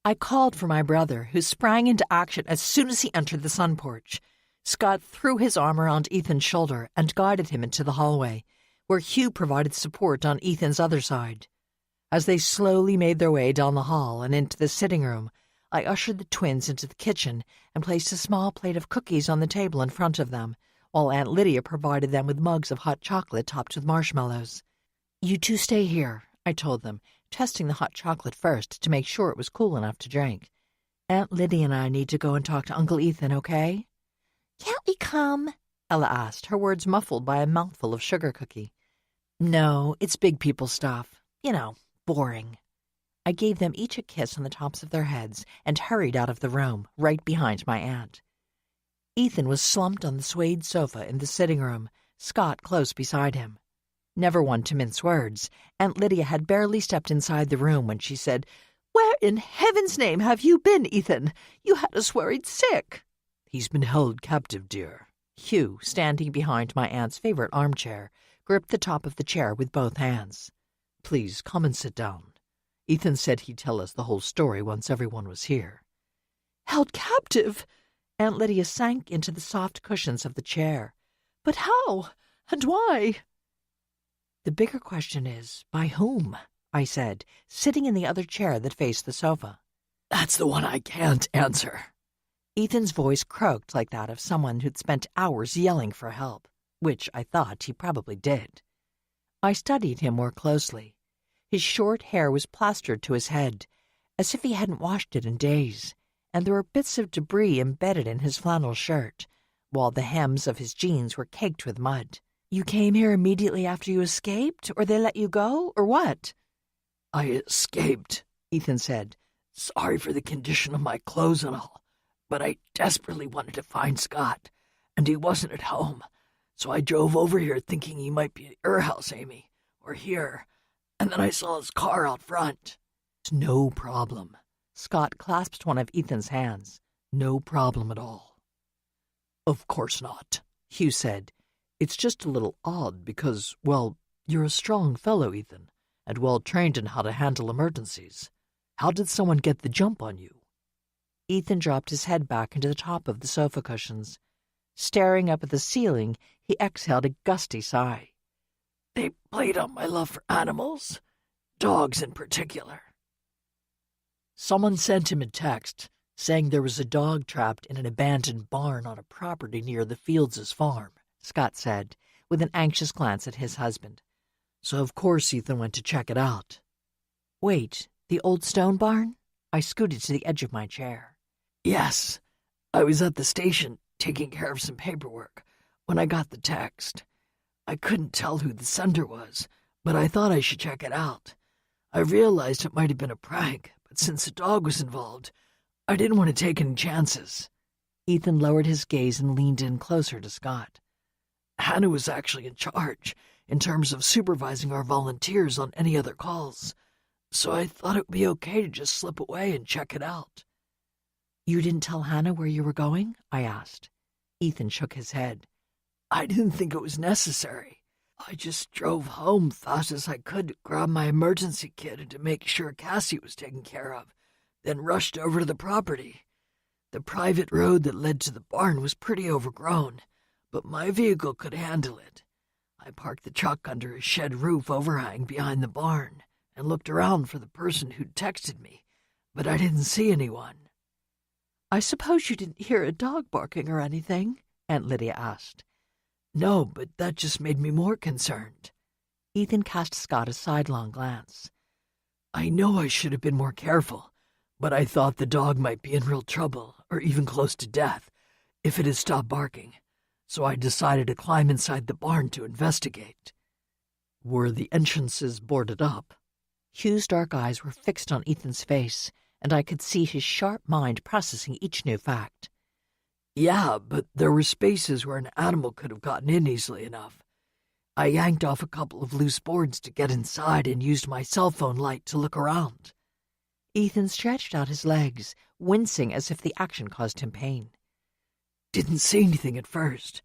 I called for my brother, who sprang into action as soon as he entered the sun porch. Scott threw his arm around Ethan's shoulder and guided him into the hallway, where Hugh provided support on Ethan's other side. As they slowly made their way down the hall and into the sitting room, I ushered the twins into the kitchen and placed a small plate of cookies on the table in front of them, while Aunt Lydia provided them with mugs of hot chocolate topped with marshmallows. You two stay here, I told them, testing the hot chocolate first to make sure it was cool enough to drink. Aunt Lydia and I need to go and talk to Uncle Ethan, okay? Can't we come? Ella asked, her words muffled by a mouthful of sugar cookie. No, it's big people stuff. You know, boring. I gave them each a kiss on the tops of their heads and hurried out of the room, right behind my aunt. Ethan was slumped on the suede sofa in the sitting room, Scott close beside him. Never one to mince words, Aunt Lydia had barely stepped inside the room when she said, Where in heaven's name have you been, Ethan? You had us worried sick. He's been held captive, dear. Hugh, standing behind my aunt's favorite armchair, gripped the top of the chair with both hands. Please, come and sit down. Ethan said he'd tell us the whole story once everyone was here. Held captive? Aunt Lydia sank into the soft cushions of the chair. But how? And why? The bigger question is, by whom? I said, sitting in the other chair that faced the sofa. That's the one I can't answer. Ethan's voice croaked like that of someone who'd spent hours yelling for help, which I thought he probably did. I studied him more closely. His short hair was plastered to his head, as if he hadn't washed it in days, and there were bits of debris embedded in his flannel shirt, while the hems of his jeans were caked with mud. You came here immediately after you escaped, or they let you go, or what? I escaped, Ethan said. Sorry for the condition of my clothes and all, but I desperately wanted to find Scott, and he wasn't at home, so I drove over here thinking he might be at your house, Amy, or here, and then I saw his car out front. No problem. Scott clasped one of Ethan's hands. No problem at all. Of course not, Hugh said. It's just a little odd because, well, you're a strong fellow, Ethan, and well-trained in how to handle emergencies. How did someone get the jump on you? Ethan dropped his head back into the top of the sofa cushions. Staring up at the ceiling, he exhaled a gusty sigh. They played on my love for animals, dogs in particular. Someone sent him a text saying there was a dog trapped in an abandoned barn on a property near the Fields' farm, Scott said, with an anxious glance at his husband. So of course Ethan went to check it out. Wait, the old stone barn? I scooted to the edge of my chair. Yes, I was at the station taking care of some paperwork when I got the text. I couldn't tell who the sender was, but I thought I should check it out. I realized it might have been a prank, but since the dog was involved, I didn't want to take any chances. Ethan lowered his gaze and leaned in closer to Scott. Hannah was actually in charge in terms of supervising our volunteers on any other calls, so I thought it would be okay to just slip away and check it out. You didn't tell Hannah where you were going? I asked. Ethan shook his head. I didn't think it was necessary. I just drove home fast as I could to grab my emergency kit and to make sure Cassie was taken care of, then rushed over to the property. The private road that led to the barn was pretty overgrown, but my vehicle could handle it. I parked the truck under a shed roof overhang behind the barn and looked around for the person who'd texted me, but I didn't see anyone. I suppose you didn't hear a dog barking or anything? Aunt Lydia asked. No, but that just made me more concerned. Ethan cast Scott a sidelong glance. I know I should have been more careful, but I thought the dog might be in real trouble, or even close to death, if it had stopped barking, so I decided to climb inside the barn to investigate. Were the entrances boarded up? Hugh's dark eyes were fixed on Ethan's face, and I could see his sharp mind processing each new fact. Yeah, but there were spaces where an animal could have gotten in easily enough. I yanked off a couple of loose boards to get inside and used my cell phone light to look around. Ethan stretched out his legs, wincing as if the action caused him pain. Didn't see anything at first,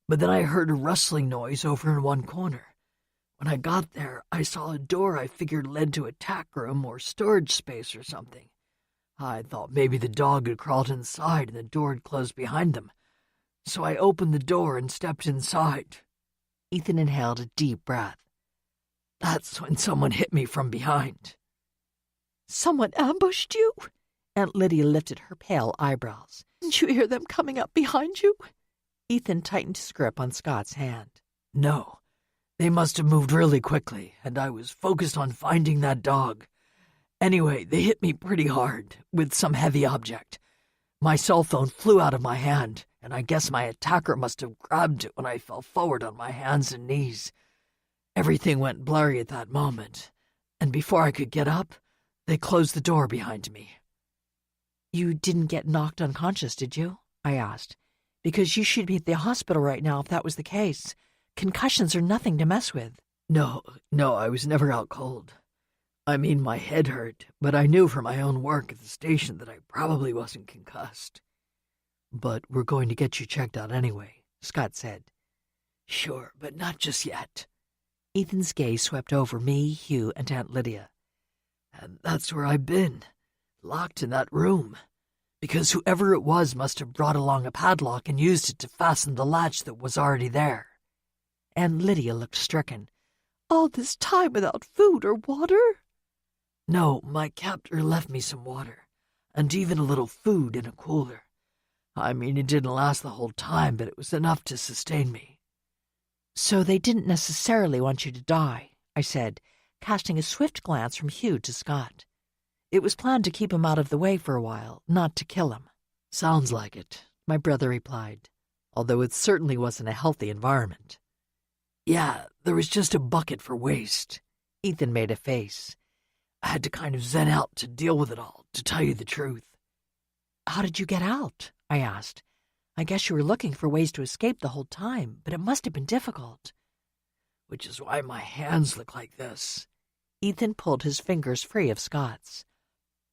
but then I heard a rustling noise over in one corner. When I got there, I saw a door I figured led to a tack room or storage space or something. I thought maybe the dog had crawled inside and the door had closed behind them, so I opened the door and stepped inside. Ethan inhaled a deep breath. That's when someone hit me from behind. Someone ambushed you? Aunt Lydia lifted her pale eyebrows. Didn't you hear them coming up behind you? Ethan tightened his grip on Scott's hand. No, they must have moved really quickly, and I was focused on finding that dog. Anyway, they hit me pretty hard, with some heavy object. My cell phone flew out of my hand, and I guess my attacker must have grabbed it when I fell forward on my hands and knees. Everything went blurry at that moment, and before I could get up, they closed the door behind me. You didn't get knocked unconscious, did you? I asked. Because you should be at the hospital right now if that was the case. Concussions are nothing to mess with. No, I was never out cold. I mean, my head hurt, but I knew from my own work at the station that I probably wasn't concussed. But we're going to get you checked out anyway, Scott said. Sure, but not just yet. Ethan's gaze swept over me, Hugh, and Aunt Lydia. And that's where I've been, locked in that room, because whoever it was must have brought along a padlock and used it to fasten the latch that was already there. Aunt Lydia looked stricken. All this time without food or water? No, my captor left me some water, and even a little food in a cooler. I mean, it didn't last the whole time, but it was enough to sustain me. So they didn't necessarily want you to die, I said, casting a swift glance from Hugh to Scott. It was planned to keep him out of the way for a while, not to kill him. Sounds like it, my brother replied, although it certainly wasn't a healthy environment. Yeah, there was just a bucket for waste. Ethan made a face. I had to kind of zen out to deal with it all, to tell you the truth. How did you get out? I asked. I guess you were looking for ways to escape the whole time, but it must have been difficult. Which is why my hands look like this. Ethan pulled his fingers free of Scott's.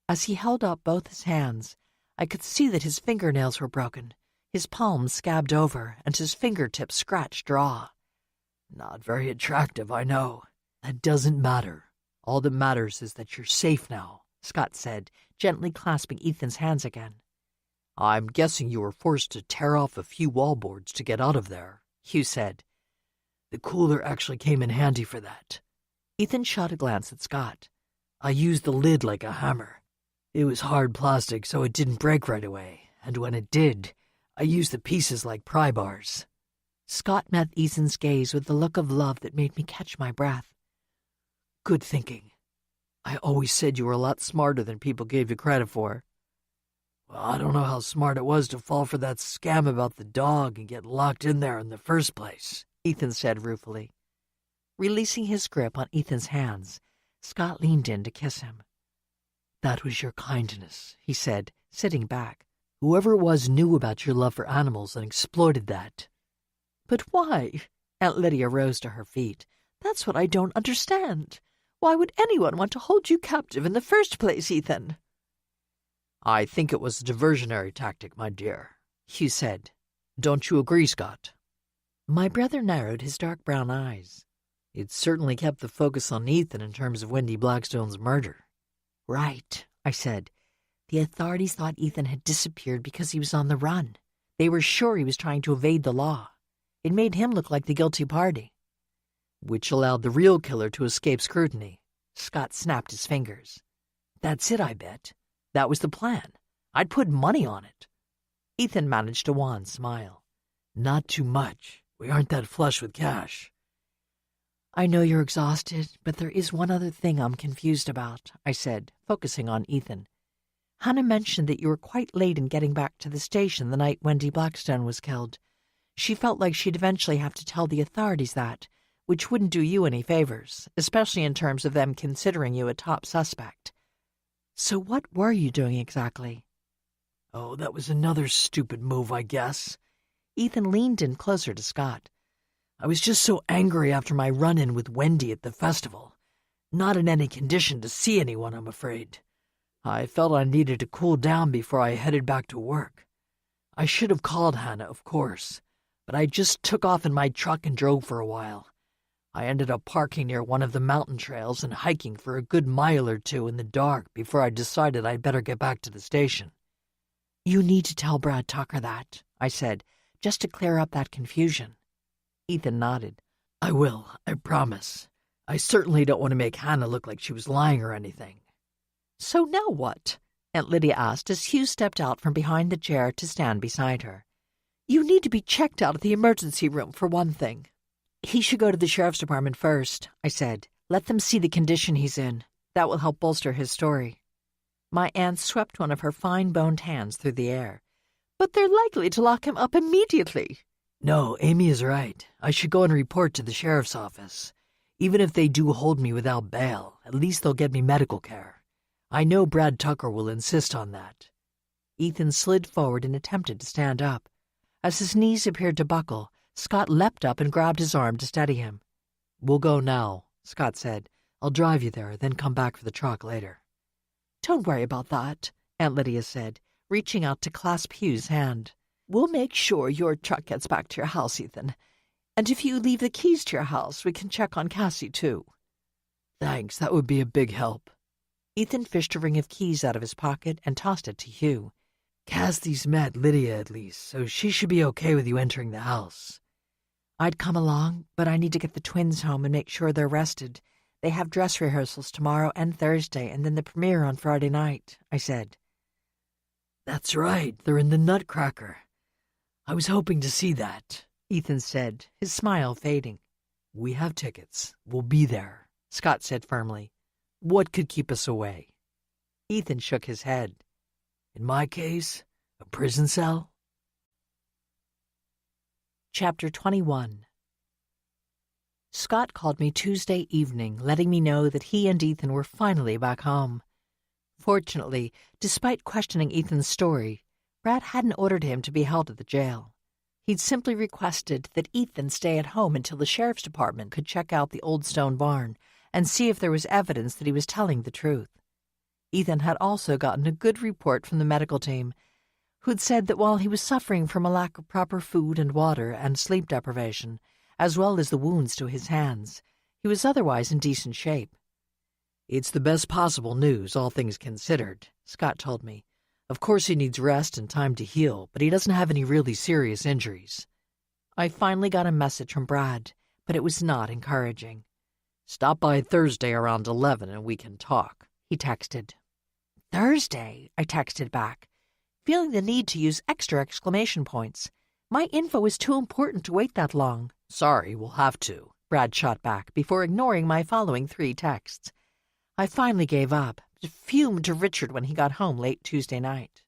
As he held up both his hands, I could see that his fingernails were broken, his palms scabbed over, and his fingertips scratched raw. Not very attractive, I know. That doesn't matter. All that matters is that you're safe now, Scott said, gently clasping Ethan's hands again. I'm guessing you were forced to tear off a few wallboards to get out of there, Hugh said. The cooler actually came in handy for that. Ethan shot a glance at Scott. I used the lid like a hammer. It was hard plastic, so it didn't break right away, and when it did, I used the pieces like pry bars. Scott met Ethan's gaze with the look of love that made me catch my breath. Good thinking. I always said you were a lot smarter than people gave you credit for. Well, I don't know how smart it was to fall for that scam about the dog and get locked in there in the first place, Ethan said ruefully. Releasing his grip on Ethan's hands, Scott leaned in to kiss him. That was your kindness, he said, sitting back. Whoever it was knew about your love for animals and exploited that. But why? Aunt Lydia rose to her feet. That's what I don't understand. Why would anyone want to hold you captive in the first place, Ethan? I think it was a diversionary tactic, my dear, Hugh said. Don't you agree, Scott? My brother narrowed his dark brown eyes. It certainly kept the focus on Ethan in terms of Wendy Blackstone's murder. Right, I said. The authorities thought Ethan had disappeared because he was on the run. They were sure he was trying to evade the law. It made him look like the guilty party. Which allowed the real killer to escape scrutiny. Scott snapped his fingers. That's it, I bet. That was the plan. I'd put money on it. Ethan managed a wan smile. Not too much. We aren't that flush with cash. I know you're exhausted, but there is one other thing I'm confused about, I said, focusing on Ethan. Hannah mentioned that you were quite late in getting back to the station the night Wendy Blackstone was killed. She felt like she'd eventually have to tell the authorities that, which wouldn't do you any favors, especially in terms of them considering you a top suspect. So what were you doing exactly? Oh, that was another stupid move, I guess. Ethan leaned in closer to Scott. I was just so angry after my run-in with Wendy at the festival. Not in any condition to see anyone, I'm afraid. I felt I needed to cool down before I headed back to work. I should have called Hannah, of course, but I just took off in my truck and drove for a while. I ended up parking near one of the mountain trails and hiking for a good mile or two in the dark before I decided I'd better get back to the station. You need to tell Brad Tucker that, I said, just to clear up that confusion. Ethan nodded. I will, I promise. I certainly don't want to make Hannah look like she was lying or anything. So now what? Aunt Lydia asked as Hugh stepped out from behind the chair to stand beside her. You need to be checked out at the emergency room, for one thing. He should go to the sheriff's department first, I said. Let them see the condition he's in. That will help bolster his story. My aunt swept one of her fine-boned hands through the air. But they're likely to lock him up immediately. No, Amy is right. I should go and report to the sheriff's office. Even if they do hold me without bail, at least they'll get me medical care. I know Brad Tucker will insist on that. Ethan slid forward and attempted to stand up. As his knees appeared to buckle, Scott leapt up and grabbed his arm to steady him. We'll go now, Scott said. I'll drive you there, then come back for the truck later. Don't worry about that, Aunt Lydia said, reaching out to clasp Hugh's hand. We'll make sure your truck gets back to your house, Ethan. And if you leave the keys to your house, we can check on Cassie, too. Thanks, that would be a big help. Ethan fished a ring of keys out of his pocket and tossed it to Hugh. Cassie's met Lydia at least, so she should be okay with you entering the house. I'd come along, but I need to get the twins home and make sure they're rested. They have dress rehearsals tomorrow and Thursday, and then the premiere on Friday night, I said. That's right, they're in the Nutcracker. I was hoping to see that, Ethan said, his smile fading. We have tickets. We'll be there, Scott said firmly. What could keep us away? Ethan shook his head. In my case, a prison cell? Chapter 21. Scott called me Tuesday evening, letting me know that he and Ethan were finally back home. Fortunately, despite questioning Ethan's story, Brad hadn't ordered him to be held at the jail. He'd simply requested that Ethan stay at home until the sheriff's department could check out the old stone barn and see if there was evidence that he was telling the truth. Ethan had also gotten a good report from the medical team, who'd said that while he was suffering from a lack of proper food and water and sleep deprivation, as well as the wounds to his hands, he was otherwise in decent shape. "It's the best possible news, all things considered," Scott told me. "Of course he needs rest and time to heal, but he doesn't have any really serious injuries." I finally got a message from Brad, but it was not encouraging. "Stop by Thursday around 11 and we can talk," he texted. Thursday, I texted back, feeling the need to use extra exclamation points. My info is too important to wait that long. "Sorry, we'll have to," Brad shot back before ignoring my following 3 texts. I finally gave up, fumed to Richard when he got home late Tuesday night.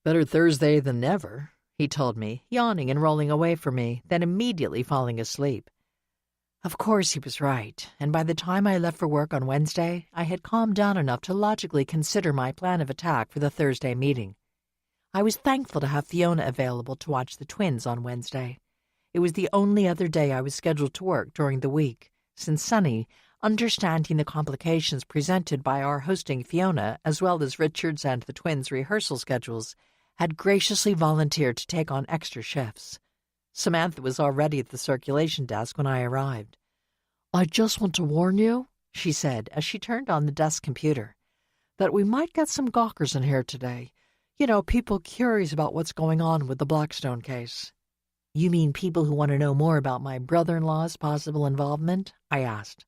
"Better Thursday than never," he told me, yawning and rolling away from me, then immediately falling asleep. Of course he was right, and by the time I left for work on Wednesday, I had calmed down enough to logically consider my plan of attack for the Thursday meeting. I was thankful to have Fiona available to watch the twins on Wednesday. It was the only other day I was scheduled to work during the week, since Sunny, understanding the complications presented by our hosting Fiona, as well as Richard's and the twins' rehearsal schedules, had graciously volunteered to take on extra shifts. Samantha was already at the circulation desk when I arrived. "I just want to warn you," she said as she turned on the desk computer, "that we might get some gawkers in here today. You know, people curious about what's going on with the Blackstone case." "You mean people who want to know more about my brother-in-law's possible involvement?" I asked.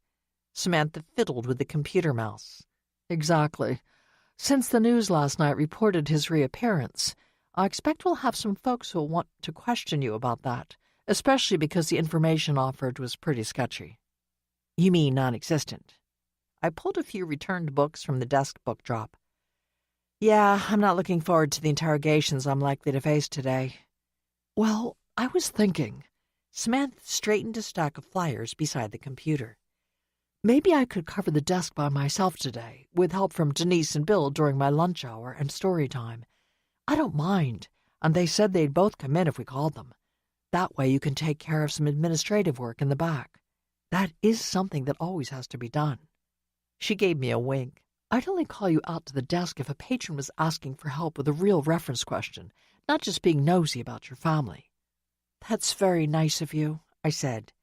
Samantha fiddled with the computer mouse. "Exactly. Since the news last night reported his reappearance, I expect we'll have some folks who'll want to question you about that, especially because the information offered was pretty sketchy." "You mean non-existent?" I pulled a few returned books from the desk book drop. "Yeah, I'm not looking forward to the interrogations I'm likely to face today." "Well, I was thinking," Samantha straightened a stack of flyers beside the computer, "maybe I could cover the desk by myself today, with help from Denise and Bill during my lunch hour and story time. I don't mind, and they said they'd both come in if we called them. That way you can take care of some administrative work in the back. That is something that always has to be done." She gave me a wink. "I'd only call you out to the desk if a patron was asking for help with a real reference question, not just being nosy about your family." "That's very nice of you," I said.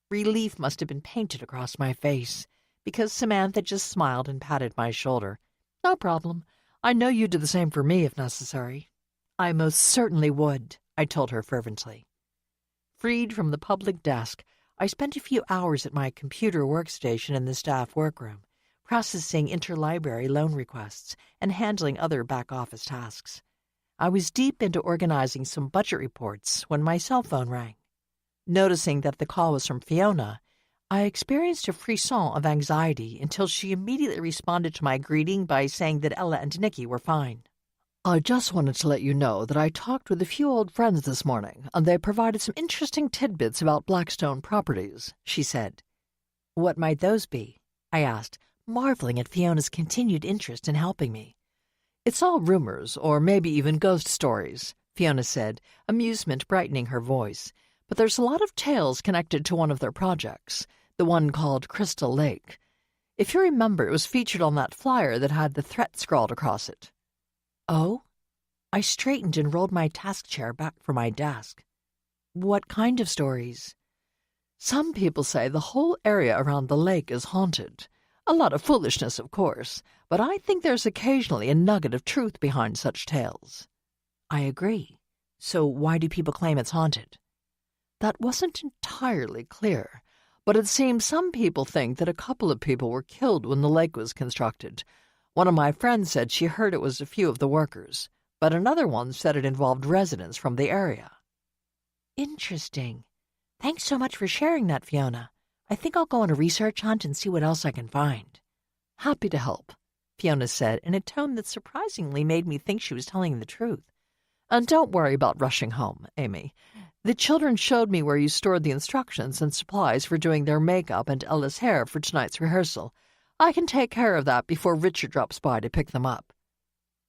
Relief must have been painted across my face, because Samantha just smiled and patted my shoulder. "No problem. I know you'd do the same for me if necessary." "I most certainly would," I told her fervently. Freed from the public desk, I spent a few hours at my computer workstation in the staff workroom, processing interlibrary loan requests and handling other back-office tasks. I was deep into organizing some budget reports when my cell phone rang. Noticing that the call was from Fiona, I experienced a frisson of anxiety until she immediately responded to my greeting by saying that Ella and Nikki were fine. "I just wanted to let you know that I talked with a few old friends this morning, and they provided some interesting tidbits about Blackstone properties," she said. "What might those be?" I asked, marveling at Fiona's continued interest in helping me. "It's all rumors, or maybe even ghost stories," Fiona said, amusement brightening her voice. "But there's a lot of tales connected to one of their projects, the one called Crystal Lake. If you remember, it was featured on that flyer that had the threat scrawled across it." "Oh?" I straightened and rolled my task chair back from my desk. "What kind of stories?" "Some people say the whole area around the lake is haunted. A lot of foolishness, of course, but I think there's occasionally a nugget of truth behind such tales." "I agree. So why do people claim it's haunted?" "That wasn't entirely clear, but it seems some people think that a couple of people were killed when the lake was constructed. One of my friends said she heard it was a few of the workers, but another one said it involved residents from the area." "Interesting. Thanks so much for sharing that, Fiona. I think I'll go on a research hunt and see what else I can find." "Happy to help," Fiona said in a tone that surprisingly made me think she was telling the truth. "And don't worry about rushing home, Amy. The children showed me where you stored the instructions and supplies for doing their makeup and Ella's hair for tonight's rehearsal. I can take care of that before Richard drops by to pick them up."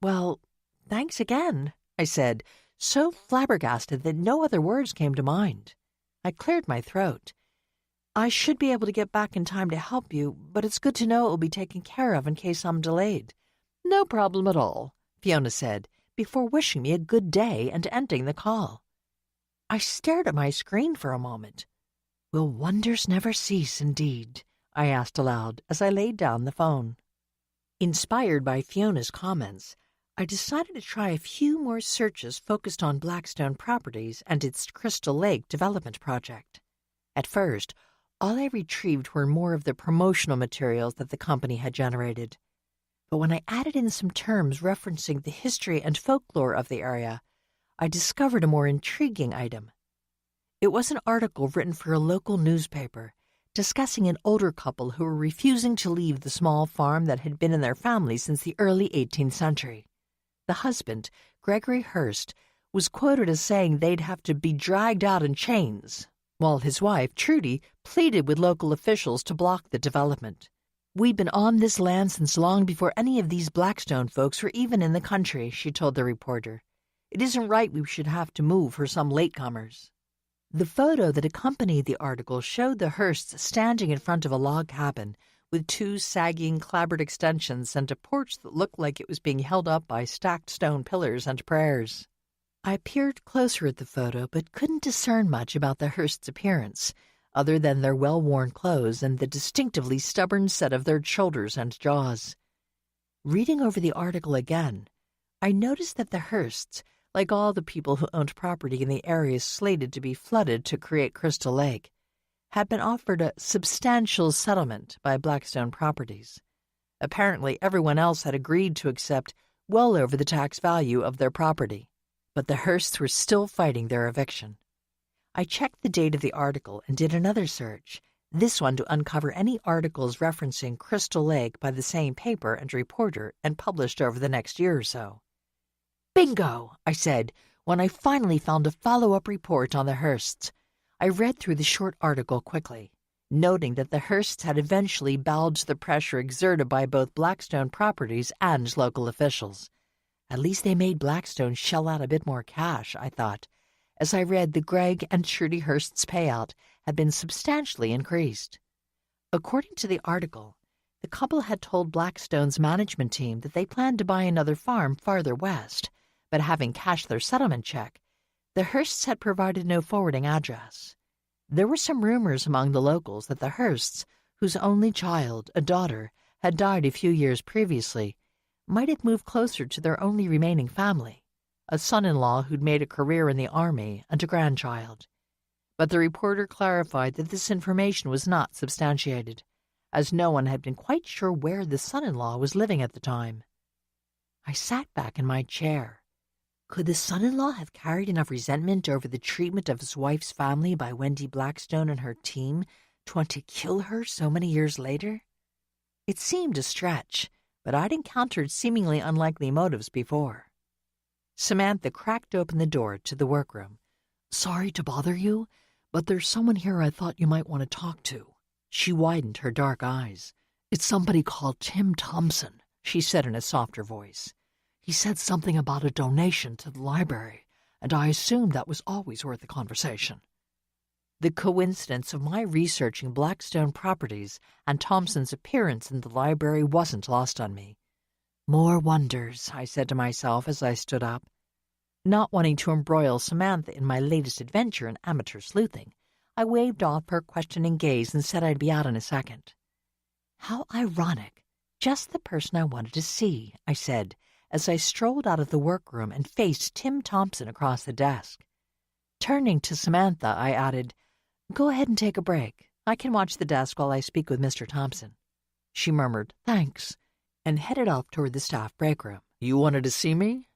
"Well, thanks again," I said, so flabbergasted that no other words came to mind. I cleared my throat. "I should be able to get back in time to help you, but it's good to know it will be taken care of in case I'm delayed. No problem at all, Fiona said, before wishing me a good day and ending the call. I stared at my screen for a moment. Will wonders never cease, indeed? I asked aloud as I laid down the phone. Inspired by Fiona's comments, I decided to try a few more searches focused on Blackstone Properties and its Crystal Lake development project. At first, all I retrieved were more of the promotional materials that the company had generated. But when I added in some terms referencing the history and folklore of the area, I discovered a more intriguing item. It was an article written for a local newspaper discussing an older couple who were refusing to leave the small farm that had been in their family since the early 18th century. The husband, Gregory Hurst, was quoted as saying they'd have to be dragged out in chains, while his wife, Trudy, pleaded with local officials to block the development. We'd been on this land since long before any of these Blackstone folks were even in the country, she told the reporter. It isn't right we should have to move for some latecomers. The photo that accompanied the article showed the Hursts standing in front of a log cabin with two sagging clapboard extensions and a porch that looked like it was being held up by stacked stone pillars and prayers. I peered closer at the photo but couldn't discern much about the Hursts' appearance, other than their well-worn clothes and the distinctively stubborn set of their shoulders and jaws. Reading over the article again, I noticed that the Hursts, like all the people who owned property in the areas slated to be flooded to create Crystal Lake, had been offered a substantial settlement by Blackstone Properties. Apparently, everyone else had agreed to accept well over the tax value of their property, but the Hursts were still fighting their eviction. I checked the date of the article and did another search, this one to uncover any articles referencing Crystal Lake by the same paper and reporter and published over the next year or so. Bingo, I said, when I finally found a follow-up report on the Hursts. I read through the short article quickly, noting that the Hursts had eventually bowed to the pressure exerted by both Blackstone Properties and local officials. At least they made Blackstone shell out a bit more cash, I thought, as I read the Greg and Trudy Hurst's payout had been substantially increased. According to the article, the couple had told Blackstone's management team that they planned to buy another farm farther west, but having cashed their settlement check, the Hursts had provided no forwarding address. There were some rumors among the locals that the Hursts, whose only child, a daughter, had died a few years previously, might have moved closer to their only remaining family, a son-in-law who'd made a career in the army and a grandchild. But the reporter clarified that this information was not substantiated, as no one had been quite sure where the son-in-law was living at the time. I sat back in my chair. Could the son-in-law have carried enough resentment over the treatment of his wife's family by Wendy Blackstone and her team to want to kill her so many years later? It seemed a stretch, but I'd encountered seemingly unlikely motives before. Samantha cracked open the door to the workroom. "Sorry to bother you, but there's someone here I thought you might want to talk to." She widened her dark eyes. "It's somebody called Tim Thompson," she said in a softer voice. "He said something about a donation to the library, and I assumed that was always worth a conversation." The coincidence of my researching Blackstone Properties and Thompson's appearance in the library wasn't lost on me. More wonders, I said to myself as I stood up. Not wanting to embroil Samantha in my latest adventure in amateur sleuthing, I waved off her questioning gaze and said I'd be out in a second. "How ironic. Just the person I wanted to see," I said, as I strolled out of the workroom and faced Tim Thompson across the desk. Turning to Samantha, I added, "Go ahead and take a break. I can watch the desk while I speak with Mr. Thompson." She murmured, "Thanks," and headed off toward the staff break room. "You wanted to see me?"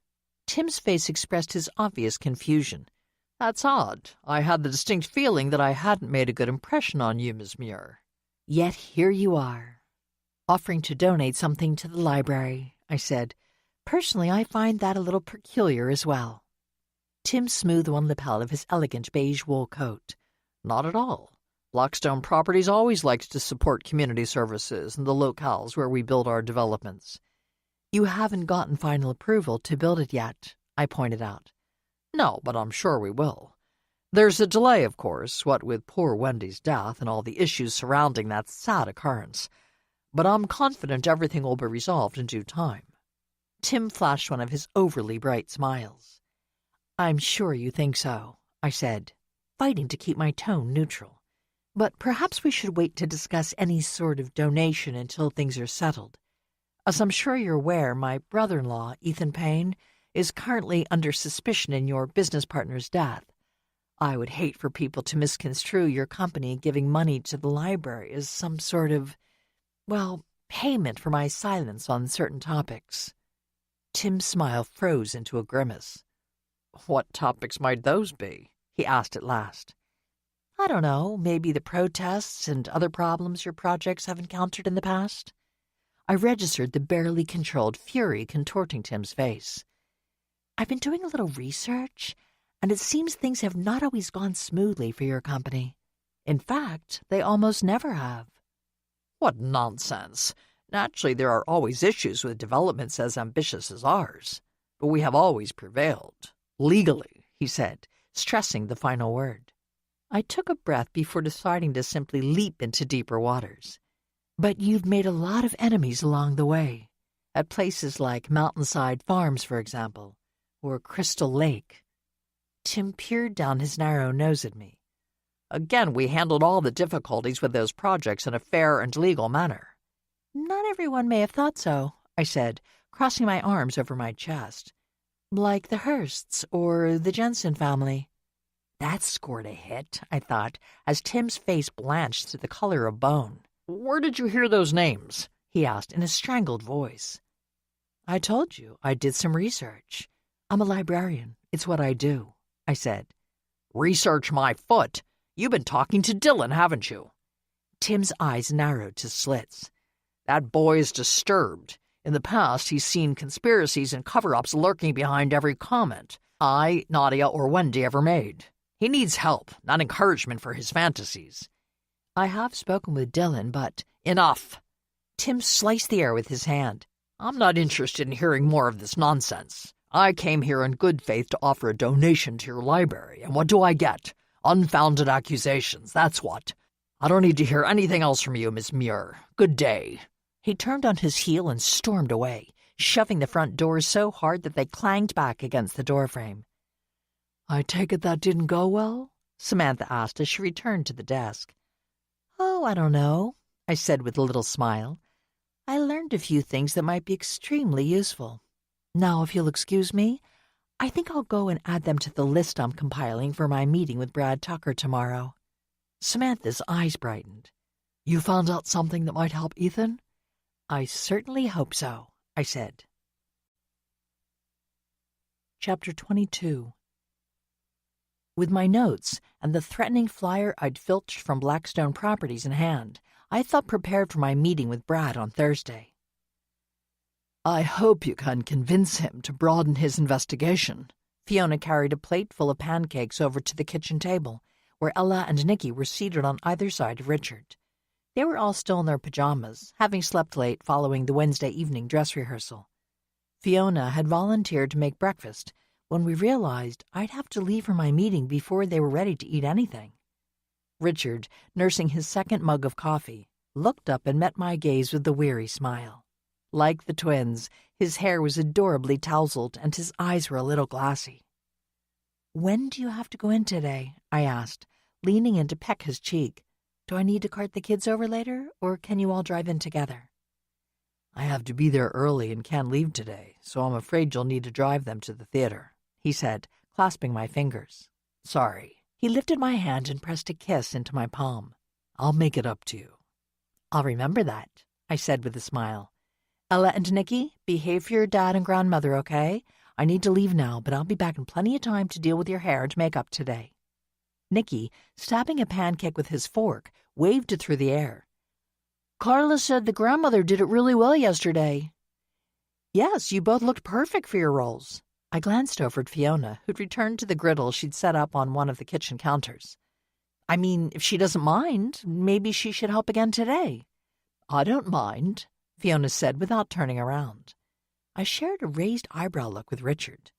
Tim's face expressed his obvious confusion. "That's odd. I had the distinct feeling that I hadn't made a good impression on you, Miss Muir." "Yet here you are, offering to donate something to the library," I said. "Personally, I find that a little peculiar as well." Tim smoothed one lapel of his elegant beige wool coat. "Not at all. Blackstone Properties always likes to support community services in the locales where we build our developments." "You haven't gotten final approval to build it yet," I pointed out. "No, but I'm sure we will. There's a delay, of course, what with poor Wendy's death and all the issues surrounding that sad occurrence. But I'm confident everything will be resolved in due time. Tim flashed one of his overly bright smiles. "I'm sure you think so," I said, fighting to keep my tone neutral. "But perhaps we should wait to discuss any sort of donation until things are settled. As I'm sure you're aware, my brother-in-law, Ethan Payne, is currently under suspicion in your business partner's death. I would hate for people to misconstrue your company giving money to the library as some sort of, well, payment for my silence on certain topics." Tim's smile froze into a grimace. "What topics might those be?" he asked at last. "I don't know, maybe the protests and other problems your projects have encountered in the past?" I registered the barely controlled fury contorting Tim's face. "I've been doing a little research, and it seems things have not always gone smoothly for your company. In fact, they almost never have." "What nonsense! Naturally, there are always issues with developments as ambitious as ours, but we have always prevailed. Legally," he said, stressing the final word. I took a breath before deciding to simply leap into deeper waters. "But you've made a lot of enemies along the way, at places like Mountainside Farms, for example, or Crystal Lake." Tim peered down his narrow nose at me. "Again, we handled all the difficulties with those projects in a fair and legal manner." "Not everyone may have thought so," I said, crossing my arms over my chest. "Like the Hearsts or the Jensen family." That scored a hit, I thought, as Tim's face blanched to the color of bone. "Where did you hear those names?" he asked in a strangled voice. "I told you I did some research. I'm a librarian. It's what I do," I said. "Research my foot. You've been talking to Dylan, haven't you?" Tim's eyes narrowed to slits. "That boy is disturbed. In the past, he's seen conspiracies and cover-ups lurking behind every comment I, Nadia, or Wendy ever made. He needs help, not encouragement for his fantasies." "I have spoken with Dylan, but—" "Enough!" Tim sliced the air with his hand. "I'm not interested in hearing more of this nonsense. I came here in good faith to offer a donation to your library, and what do I get? Unfounded accusations, that's what. I don't need to hear anything else from you, Miss Muir. Good day." He turned on his heel and stormed away, shoving the front doors so hard that they clanged back against the doorframe. "I take it that didn't go well?" Samantha asked as she returned to the desk. "Oh, I don't know," I said with a little smile. "I learned a few things that might be extremely useful. Now, if you'll excuse me, I think I'll go and add them to the list I'm compiling for my meeting with Brad Tucker tomorrow." Samantha's eyes brightened. "You found out something that might help Ethan?" "I certainly hope so," I said. Chapter 22. With my notes and the threatening flyer I'd filched from Blackstone Properties in hand, I felt prepared for my meeting with Brad on Thursday. "I hope you can convince him to broaden his investigation." Fiona carried a plate full of pancakes over to the kitchen table, where Ella and Nicky were seated on either side of Richard. They were all still in their pajamas, having slept late following the Wednesday evening dress rehearsal. Fiona had volunteered to make breakfast when we realized I'd have to leave for my meeting before they were ready to eat anything. Richard, nursing his second mug of coffee, looked up and met my gaze with a weary smile. Like the twins, his hair was adorably tousled and his eyes were a little glassy. "When do you have to go in today?" I asked, leaning in to peck his cheek. "Do I need to cart the kids over later, or can you all drive in together?" "I have to be there early and can't leave today, so I'm afraid you'll need to drive them to the theater," he said, clasping my fingers. "Sorry." He lifted my hand and pressed a kiss into my palm. "I'll make it up to you." "I'll remember that," I said with a smile. "Ella and Nicky, behave for your dad and grandmother, okay? I need to leave now, but I'll be back in plenty of time to deal with your hair and makeup today." Nicky, stabbing a pancake with his fork, waved it through the air. "Carla said the grandmother did it really well yesterday." "Yes, you both looked perfect for your roles." I glanced over at Fiona, who'd returned to the griddle she'd set up on one of the kitchen counters. "I mean, if she doesn't mind, maybe she should help again today." "I don't mind," Fiona said without turning around. I shared a raised eyebrow look with Richard.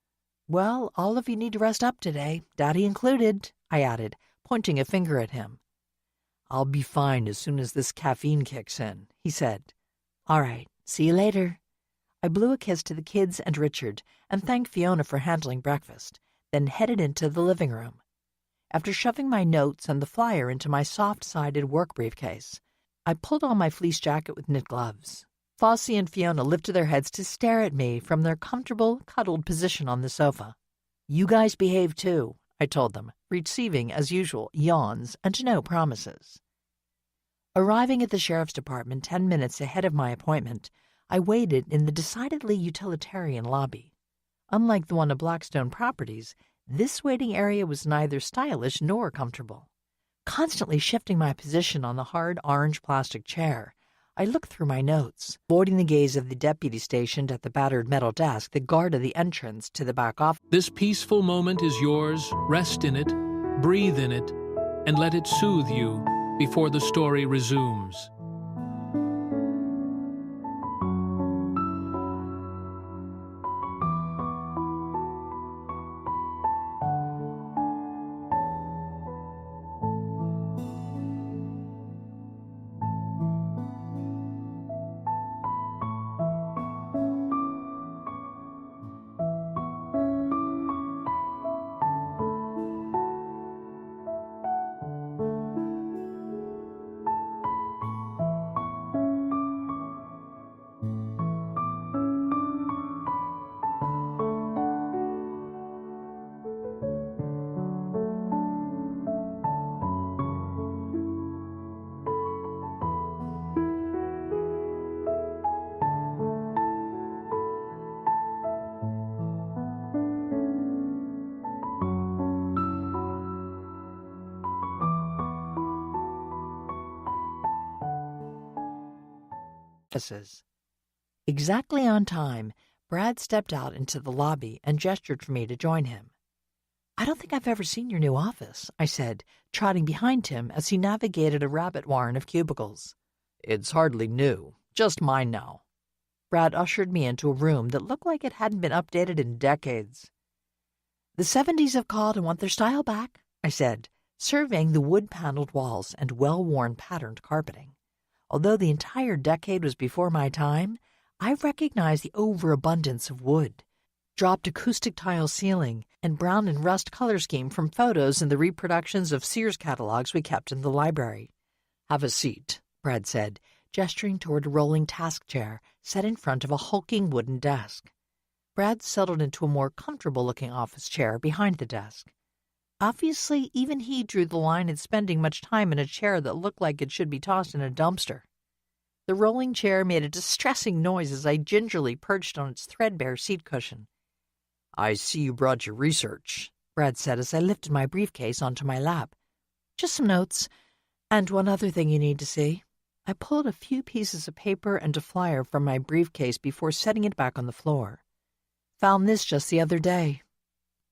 "Well, all of you need to rest up today, Daddy included," I added, pointing a finger at him. "I'll be fine as soon as this caffeine kicks in," he said. "All right, see you later." I blew a kiss to the kids and Richard and thanked Fiona for handling breakfast, then headed into the living room. After shoving my notes and the flyer into my soft-sided work briefcase, I pulled on my fleece jacket with knit gloves. Fosse and Fiona lifted their heads to stare at me from their comfortable, cuddled position on the sofa. "You guys behave too," I told them, receiving, as usual, yawns and no promises. Arriving at the sheriff's department 10 minutes ahead of my appointment, I waited in the decidedly utilitarian lobby. Unlike the one at Blackstone Properties, this waiting area was neither stylish nor comfortable. Constantly shifting my position on the hard orange plastic chair, I looked through my notes, avoiding the gaze of the deputy stationed at the battered metal desk that guarded the entrance to the back office. This peaceful moment is yours. Rest in it, breathe in it, and let it soothe you before the story resumes. Exactly on time, Brad stepped out into the lobby and gestured for me to join him. "I don't think I've ever seen your new office," I said, trotting behind him as he navigated a rabbit warren of cubicles. "It's hardly new, just mine now." Brad ushered me into a room that looked like it hadn't been updated in decades. "The 70s have called and want their style back," I said, surveying the wood-paneled walls and well-worn patterned carpeting. Although the entire decade was before my time, I recognized the overabundance of wood, dropped acoustic tile ceiling, and brown and rust color scheme from photos in the reproductions of Sears catalogs we kept in the library. "Have a seat," Brad said, gesturing toward a rolling task chair set in front of a hulking wooden desk. Brad settled into a more comfortable-looking office chair behind the desk. Obviously, even he drew the line at spending much time in a chair that looked like it should be tossed in a dumpster. The rolling chair made a distressing noise as I gingerly perched on its threadbare seat cushion. "I see you brought your research," Brad said as I lifted my briefcase onto my lap. "Just some notes, and one other thing you need to see." I pulled a few pieces of paper and a flyer from my briefcase before setting it back on the floor. "Found this just the other day."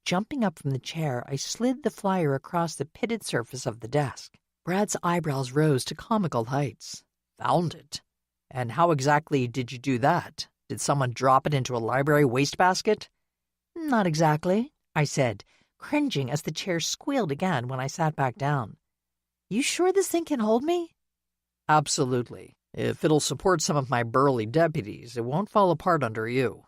Jumping up from the chair, I slid the flyer across the pitted surface of the desk. Brad's eyebrows rose to comical heights. "Found it? And how exactly did you do that? Did someone drop it into a library wastebasket?" "Not exactly," I said, cringing as the chair squealed again when I sat back down. "You sure this thing can hold me?" "Absolutely. If it'll support some of my burly deputies, it won't fall apart under you."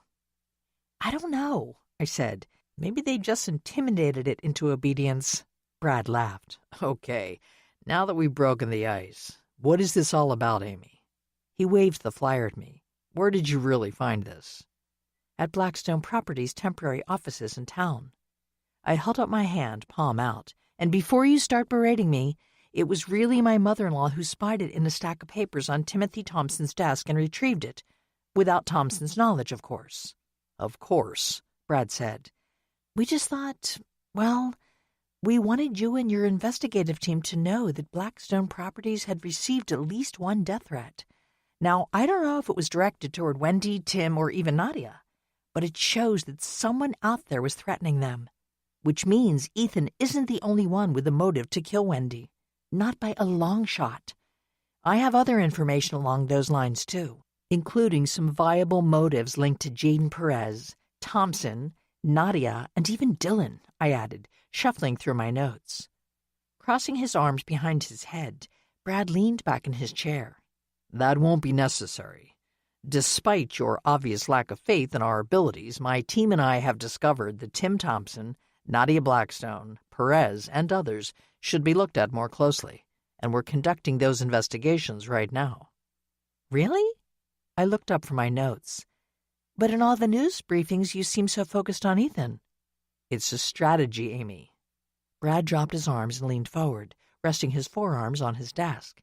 "I don't know," I said. "Maybe they just intimidated it into obedience." Brad laughed. "Okay, now that we've broken the ice, what is this all about, Amy?" He waved the flyer at me. "Where did you really find this?" "At Blackstone Properties' temporary offices in town." I held up my hand, palm out, and before you start berating me, it was really my mother-in-law who spied it in a stack of papers on Timothy Thompson's desk and retrieved it, without Thompson's knowledge, of course. "Of course," Brad said. "We just thought, well, we wanted you and your investigative team to know that Blackstone Properties had received at least one death threat. Now, I don't know if it was directed toward Wendy, Tim, or even Nadia, but it shows that someone out there was threatening them, which means Ethan isn't the only one with a motive to kill Wendy. Not by a long shot. I have other information along those lines, too, including some viable motives linked to Jaden Perez, Thompson, Nadia, and even Dylan," I added, shuffling through my notes. Crossing his arms behind his head, Brad leaned back in his chair. "That won't be necessary. Despite your obvious lack of faith in our abilities, my team and I have discovered that Tim Thompson, Nadia Blackstone, Perez, and others should be looked at more closely, and we're conducting those investigations right now." Really? I looked up from my notes. But in all the news briefings, you seem so focused on Ethan. It's a strategy, Amy. Brad dropped his arms and leaned forward, resting his forearms on his desk.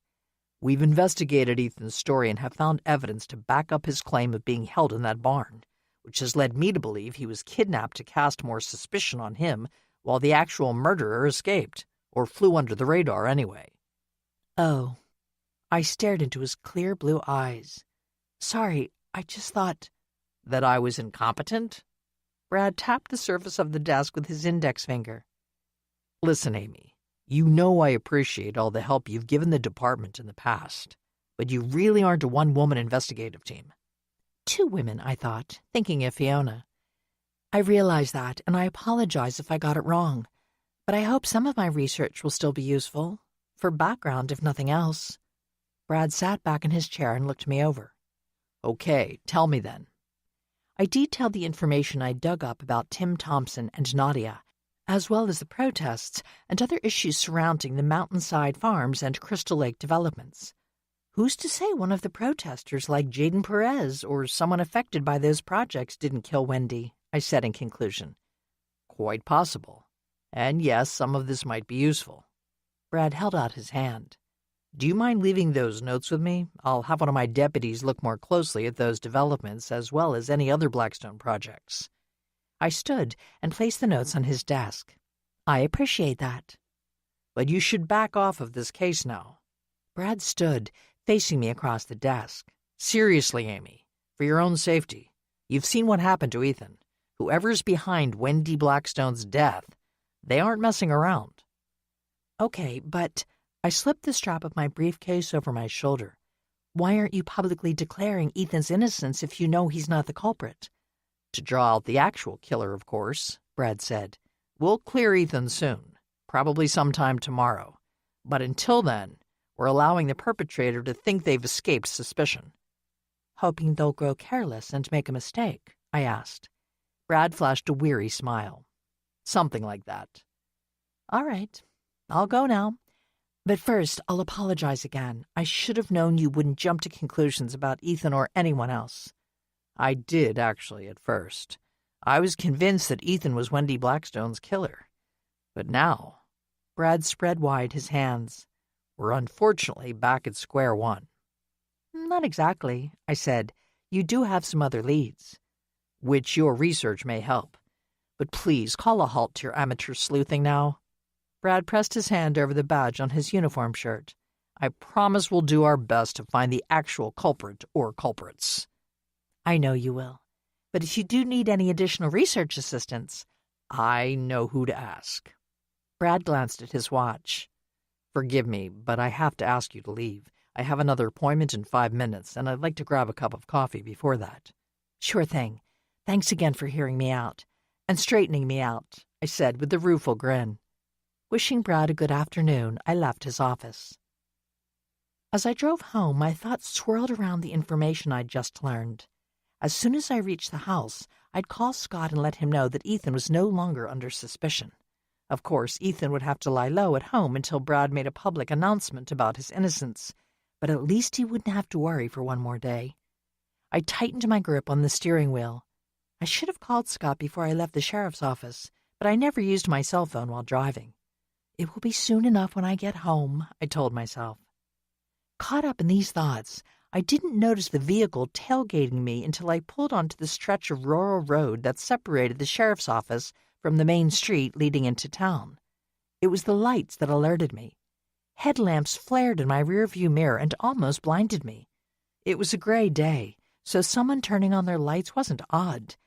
We've investigated Ethan's story and have found evidence to back up his claim of being held in that barn, which has led me to believe he was kidnapped to cast more suspicion on him while the actual murderer escaped, or flew under the radar anyway. Oh. I stared into his clear blue eyes. Sorry, I just thought... That I was incompetent? Brad tapped the surface of the desk with his index finger. Listen, Amy, you know I appreciate all the help you've given the department in the past, but you really aren't a one-woman investigative team. 2 women, I thought, thinking of Fiona. I realize that, and I apologize if I got it wrong, but I hope some of my research will still be useful, for background if nothing else. Brad sat back in his chair and looked me over. Okay, tell me then. I detailed the information I dug up about Tim Thompson and Nadia, as well as the protests and other issues surrounding the Mountainside Farms and Crystal Lake developments. Who's to say one of the protesters like Jaden Perez or someone affected by those projects didn't kill Wendy, I said in conclusion. Quite possible. And yes, some of this might be useful. Brad held out his hand. Do you mind leaving those notes with me? I'll have one of my deputies look more closely at those developments as well as any other Blackstone projects. I stood and placed the notes on his desk. I appreciate that. But you should back off of this case now. Brad stood, facing me across the desk. Seriously, Amy, for your own safety. You've seen what happened to Ethan. Whoever's behind Wendy Blackstone's death, they aren't messing around. Okay, but... I slipped the strap of my briefcase over my shoulder. Why aren't you publicly declaring Ethan's innocence if you know he's not the culprit? To draw out the actual killer, of course, Brad said. We'll clear Ethan soon, probably sometime tomorrow. But until then, we're allowing the perpetrator to think they've escaped suspicion. Hoping they'll grow careless and make a mistake, I asked. Brad flashed a weary smile. Something like that. All right, I'll go now. But first, I'll apologize again. I should have known you wouldn't jump to conclusions about Ethan or anyone else. I did, actually, at first. I was convinced that Ethan was Wendy Blackstone's killer. But now, Brad spread wide his hands. We're unfortunately back at square one. Not exactly, I said. You do have some other leads. Which your research may help. But please, call a halt to your amateur sleuthing now. Brad pressed his hand over the badge on his uniform shirt. I promise we'll do our best to find the actual culprit or culprits. I know you will. But if you do need any additional research assistance, I know who to ask. Brad glanced at his watch. Forgive me, but I have to ask you to leave. I have another appointment in 5 minutes, and I'd like to grab a cup of coffee before that. Sure thing. Thanks again for hearing me out. And straightening me out, I said with a rueful grin. Wishing Brad a good afternoon, I left his office. As I drove home, my thoughts swirled around the information I'd just learned. As soon as I reached the house, I'd call Scott and let him know that Ethan was no longer under suspicion. Of course, Ethan would have to lie low at home until Brad made a public announcement about his innocence, but at least he wouldn't have to worry for one more day. I tightened my grip on the steering wheel. I should have called Scott before I left the sheriff's office, but I never used my cell phone while driving. It will be soon enough when I get home, I told myself. Caught up in these thoughts, I didn't notice the vehicle tailgating me until I pulled onto the stretch of rural road that separated the sheriff's office from the main street leading into town. It was the lights that alerted me. Headlamps flared in my rearview mirror and almost blinded me. It was a gray day, so someone turning on their lights wasn't odd,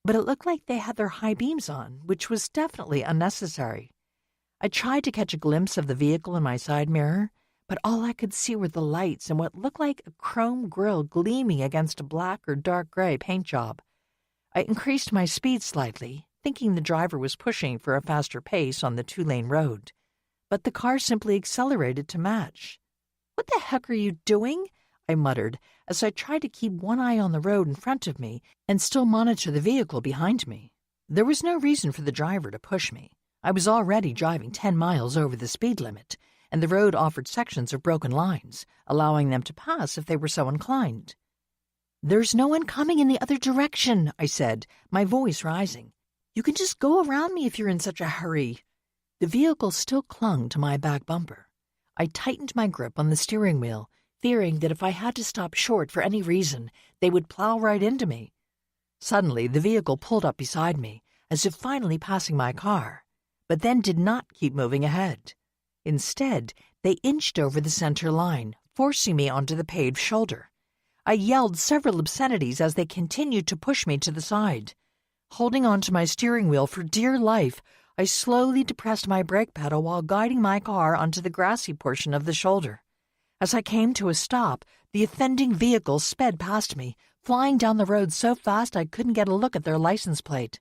but it looked like they had their high beams on, which was definitely unnecessary. I tried to catch a glimpse of the vehicle in my side mirror, but all I could see were the lights and what looked like a chrome grille gleaming against a black or dark gray paint job. I increased my speed slightly, thinking the driver was pushing for a faster pace on the 2-lane road, but the car simply accelerated to match. "What the heck are you doing?" I muttered as I tried to keep one eye on the road in front of me and still monitor the vehicle behind me. There was no reason for the driver to push me. I was already driving 10 miles over the speed limit, and the road offered sections of broken lines, allowing them to pass if they were so inclined. "There's no one coming in the other direction," I said, my voice rising. "You can just go around me if you're in such a hurry." The vehicle still clung to my back bumper. I tightened my grip on the steering wheel, fearing that if I had to stop short for any reason, they would plow right into me. Suddenly, the vehicle pulled up beside me, as if finally passing my car, but then did not keep moving ahead. Instead, they inched over the center line, forcing me onto the paved shoulder. I yelled several obscenities as they continued to push me to the side. Holding onto my steering wheel for dear life, I slowly depressed my brake pedal while guiding my car onto the grassy portion of the shoulder. As I came to a stop, the offending vehicle sped past me, flying down the road so fast I couldn't get a look at their license plate.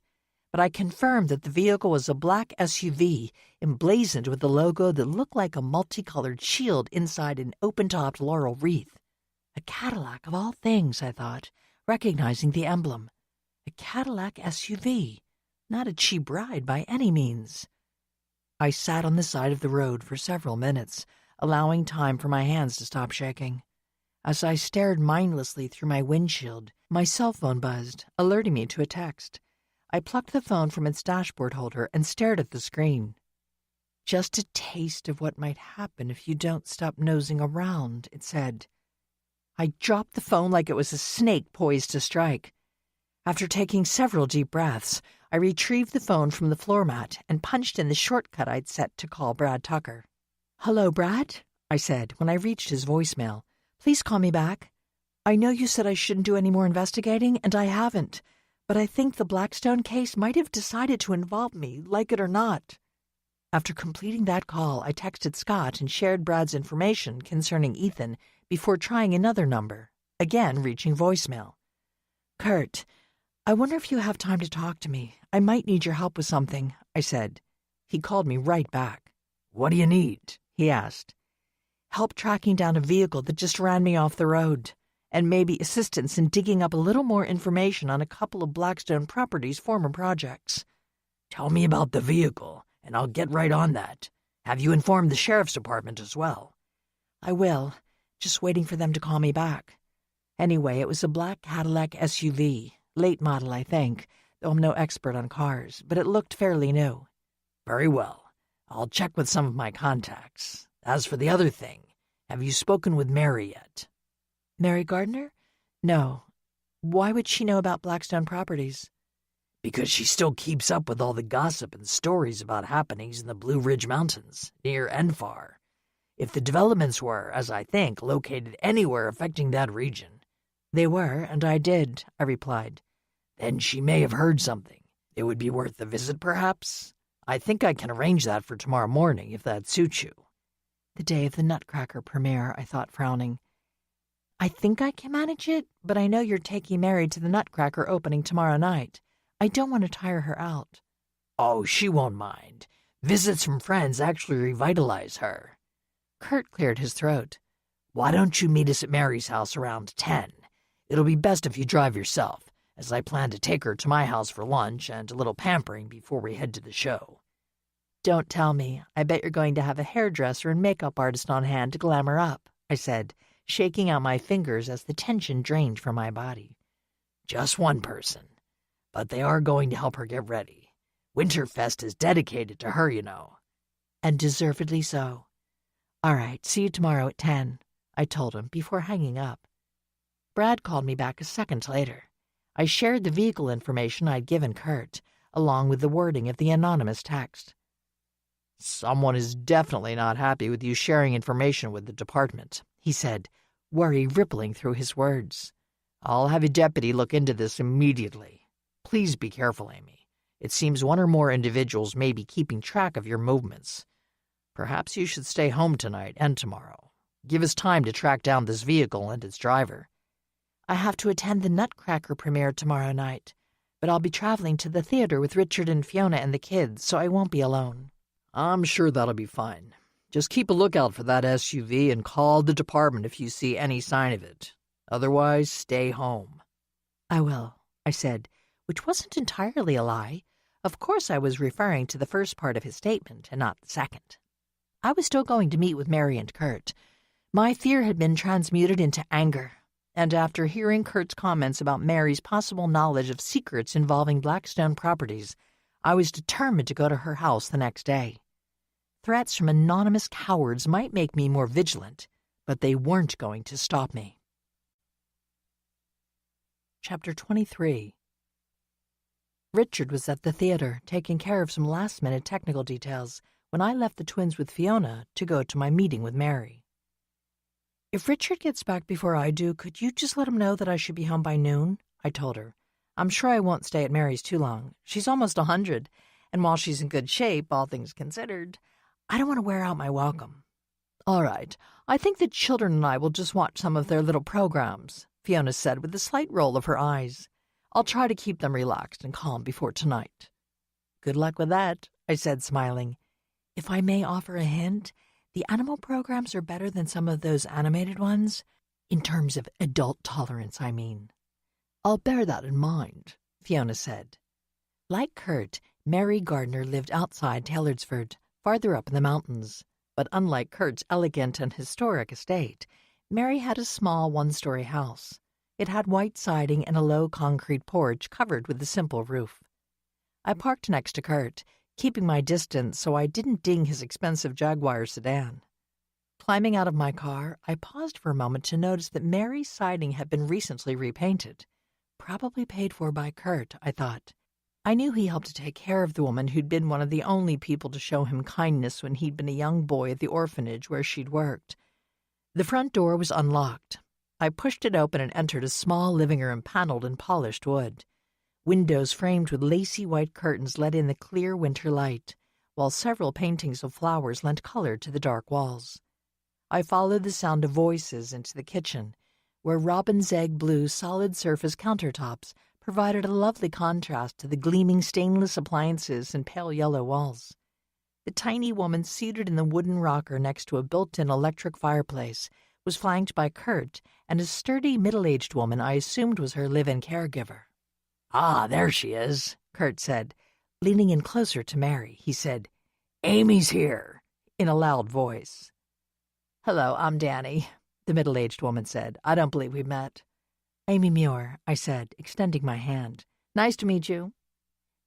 But I confirmed that the vehicle was a black SUV, emblazoned with a logo that looked like a multicolored shield inside an open-topped laurel wreath. A Cadillac of all things, I thought, recognizing the emblem. A Cadillac SUV, not a cheap ride by any means. I sat on the side of the road for several minutes, allowing time for my hands to stop shaking. As I stared mindlessly through my windshield, my cell phone buzzed, alerting me to a text. I plucked the phone from its dashboard holder and stared at the screen. "Just a taste of what might happen if you don't stop nosing around," it said. I dropped the phone like it was a snake poised to strike. After taking several deep breaths, I retrieved the phone from the floor mat and punched in the shortcut I'd set to call Brad Tucker. "Hello, Brad," I said when I reached his voicemail. "Please call me back. I know you said I shouldn't do any more investigating, and I haven't, but I think the Blackstone case might have decided to involve me, like it or not." After completing that call, I texted Scott and shared Brad's information concerning Ethan before trying another number, again reaching voicemail. "Kurt, I wonder if you have time to talk to me. I might need your help with something," I said. He called me right back. What do you need? He asked. "Help tracking down a vehicle that just ran me off the road, and maybe assistance in digging up a little more information on a couple of Blackstone Properties' former projects." Tell me about the vehicle, and I'll get right on that. Have you informed the sheriff's department as well? "I will, just waiting for them to call me back. Anyway, it was a black Cadillac SUV, late model, I think, though I'm no expert on cars, but it looked fairly new." Very well. I'll check with some of my contacts. As for the other thing, have you spoken with Mary yet? "Mary Gardner? No. Why would she know about Blackstone Properties?" Because she still keeps up with all the gossip and stories about happenings in the Blue Ridge Mountains, near and far. If the developments were, as I think, located anywhere affecting that region— "They were, and I did," I replied. "Then she may have heard something. It would be worth a visit, perhaps? I think I can arrange that for tomorrow morning, if that suits you." The day of the Nutcracker premiere, I thought, frowning. "I think I can manage it, but I know you're taking Mary to the Nutcracker opening tomorrow night. I don't want to tire her out." Oh, she won't mind. Visits from friends actually revitalize her. Kurt cleared his throat. "Why don't you meet us at Mary's house around 10? It'll be best if you drive yourself, as I plan to take her to my house for lunch and a little pampering before we head to the show." "Don't tell me. I bet you're going to have a hairdresser and makeup artist on hand to glam her up," I said, shaking out my fingers as the tension drained from my body. "Just one person. But they are going to help her get ready. Winterfest is dedicated to her, you know." "And deservedly so. All right, see you tomorrow at 10, I told him before hanging up. Brad called me back a second later. I shared the vehicle information I'd given Kurt, along with the wording of the anonymous text. "Someone is definitely not happy with you sharing information with the department," he said, worry rippling through his words. "I'll have a deputy look into this immediately. Please be careful, Amy. It seems one or more individuals may be keeping track of your movements. Perhaps you should stay home tonight and tomorrow. Give us time to track down this vehicle and its driver." "I have to attend the Nutcracker premiere tomorrow night, but I'll be traveling to the theater with Richard and Fiona and the kids, so I won't be alone." "I'm sure that'll be fine. Just keep a lookout for that SUV and call the department if you see any sign of it. Otherwise, stay home." "I will," I said, which wasn't entirely a lie. Of course I was referring to the first part of his statement and not the second. I was still going to meet with Mary and Kurt. My fear had been transmuted into anger, and after hearing Kurt's comments about Mary's possible knowledge of secrets involving Blackstone properties, I was determined to go to her house the next day. Threats from anonymous cowards might make me more vigilant, but they weren't going to stop me. Chapter 23. Richard was at the theater, taking care of some last-minute technical details, when I left the twins with Fiona to go to my meeting with Mary. "If Richard gets back before I do, could you just let him know that I should be home by noon?" I told her. "I'm sure I won't stay at Mary's too long. She's almost 100, and while she's in good shape, all things considered, I don't want to wear out my welcome." "All right. I think the children and I will just watch some of their little programs," Fiona said with a slight roll of her eyes. "I'll try to keep them relaxed and calm before tonight." "Good luck with that," I said, smiling. "If I may offer a hint, the animal programs are better than some of those animated ones. In terms of adult tolerance, I mean." "I'll bear that in mind," Fiona said. Like Kurt, Mary Gardner lived outside Taylorsford, farther up in the mountains. But unlike Kurt's elegant and historic estate, Mary had a small one-story house. It had white siding and a low concrete porch covered with a simple roof. I parked next to Kurt, keeping my distance so I didn't ding his expensive Jaguar sedan. Climbing out of my car, I paused for a moment to notice that Mary's siding had been recently repainted. Probably paid for by Kurt, I thought. I knew he helped to take care of the woman who'd been one of the only people to show him kindness when he'd been a young boy at the orphanage where she'd worked. The front door was unlocked. I pushed it open and entered a small living room paneled in polished wood. Windows framed with lacy white curtains let in the clear winter light, while several paintings of flowers lent color to the dark walls. I followed the sound of voices into the kitchen, where robin's egg blue solid surface countertops provided a lovely contrast to the gleaming stainless appliances and pale yellow walls. The tiny woman seated in the wooden rocker next to a built-in electric fireplace was flanked by Kurt and a sturdy middle-aged woman I assumed was her live-in caregiver. "Ah, there she is," Kurt said. Leaning in closer to Mary, he said, "Amy's here," in a loud voice. "Hello, I'm Danny," the middle-aged woman said. "I don't believe we met." "Amy Muir," I said, extending my hand. "Nice to meet you."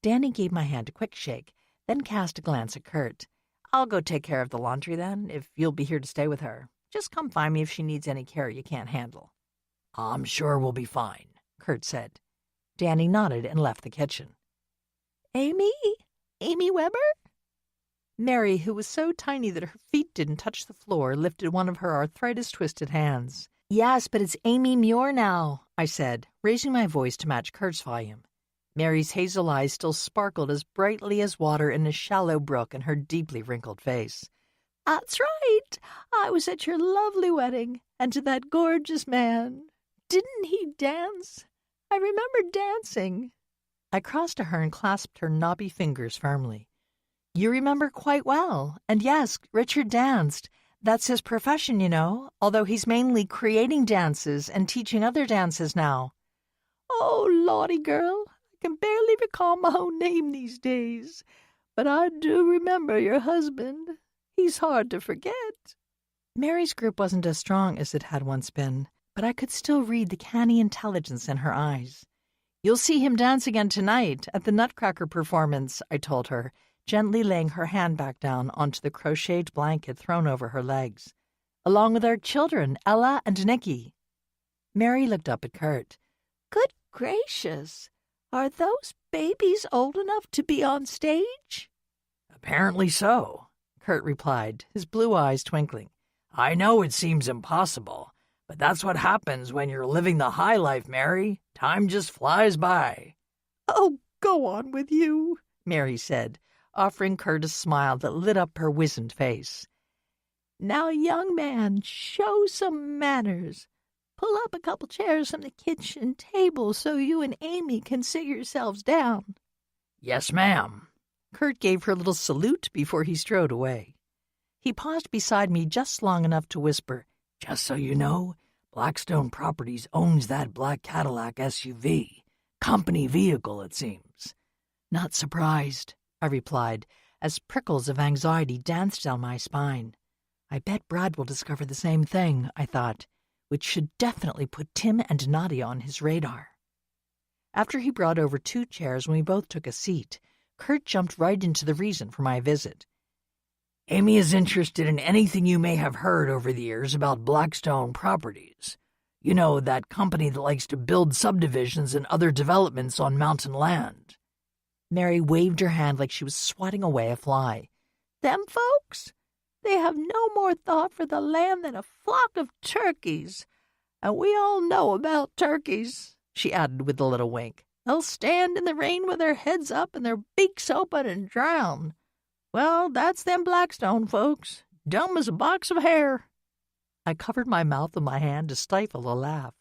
Danny gave my hand a quick shake, then cast a glance at Kurt. "I'll go take care of the laundry then, if you'll be here to stay with her. Just come find me if she needs any care you can't handle." "I'm sure we'll be fine," Kurt said. Danny nodded and left the kitchen. "Amy? Amy Weber?" Mary, who was so tiny that her feet didn't touch the floor, lifted one of her arthritis-twisted hands. "Yes, but it's Amy Muir now," I said, raising my voice to match Kurt's volume. Mary's hazel eyes still sparkled as brightly as water in a shallow brook in her deeply wrinkled face. "That's right. I was at your lovely wedding, and to that gorgeous man. Didn't he dance? I remember dancing." I crossed to her and clasped her knobby fingers firmly. "You remember quite well. And yes, Richard danced. That's his profession, you know, although he's mainly creating dances and teaching other dances now." "Oh, Lottie girl, I can barely recall my own name these days. But I do remember your husband. He's hard to forget." Mary's group wasn't as strong as it had once been, but I could still read the canny intelligence in her eyes. "You'll see him dance again tonight at the Nutcracker performance," I told her, gently laying her hand back down onto the crocheted blanket thrown over her legs. "Along with our children, Ella and Nicky." Mary looked up at Kurt. "Good gracious! Are those babies old enough to be on stage?" "Apparently so," Kurt replied, his blue eyes twinkling. "I know it seems impossible, but that's what happens when you're living the high life, Mary. Time just flies by." "Oh, go on with you," Mary said, offering Kurt a smile that lit up her wizened face. "Now, young man, show some manners. Pull up a couple chairs from the kitchen table so you and Amy can sit yourselves down." "Yes, ma'am." Kurt gave her a little salute before he strode away. He paused beside me just long enough to whisper, "Just so you know, Blackstone Properties owns that black Cadillac SUV. Company vehicle, it seems." "Not surprised," I replied, as prickles of anxiety danced down my spine. I bet Brad will discover the same thing, I thought, which should definitely put Tim and Nadia on his radar. After he brought over 2 chairs and we both took a seat, Kurt jumped right into the reason for my visit. "Amy is interested in anything you may have heard over the years about Blackstone Properties. You know, that company that likes to build subdivisions and other developments on mountain land." Mary waved her hand like she was swatting away a fly. "Them folks? They have no more thought for the land than a flock of turkeys. And we all know about turkeys," she added with a little wink. "They'll stand in the rain with their heads up and their beaks open and drown. Well, that's them Blackstone folks, dumb as a box of hair." I covered my mouth with my hand to stifle a laugh.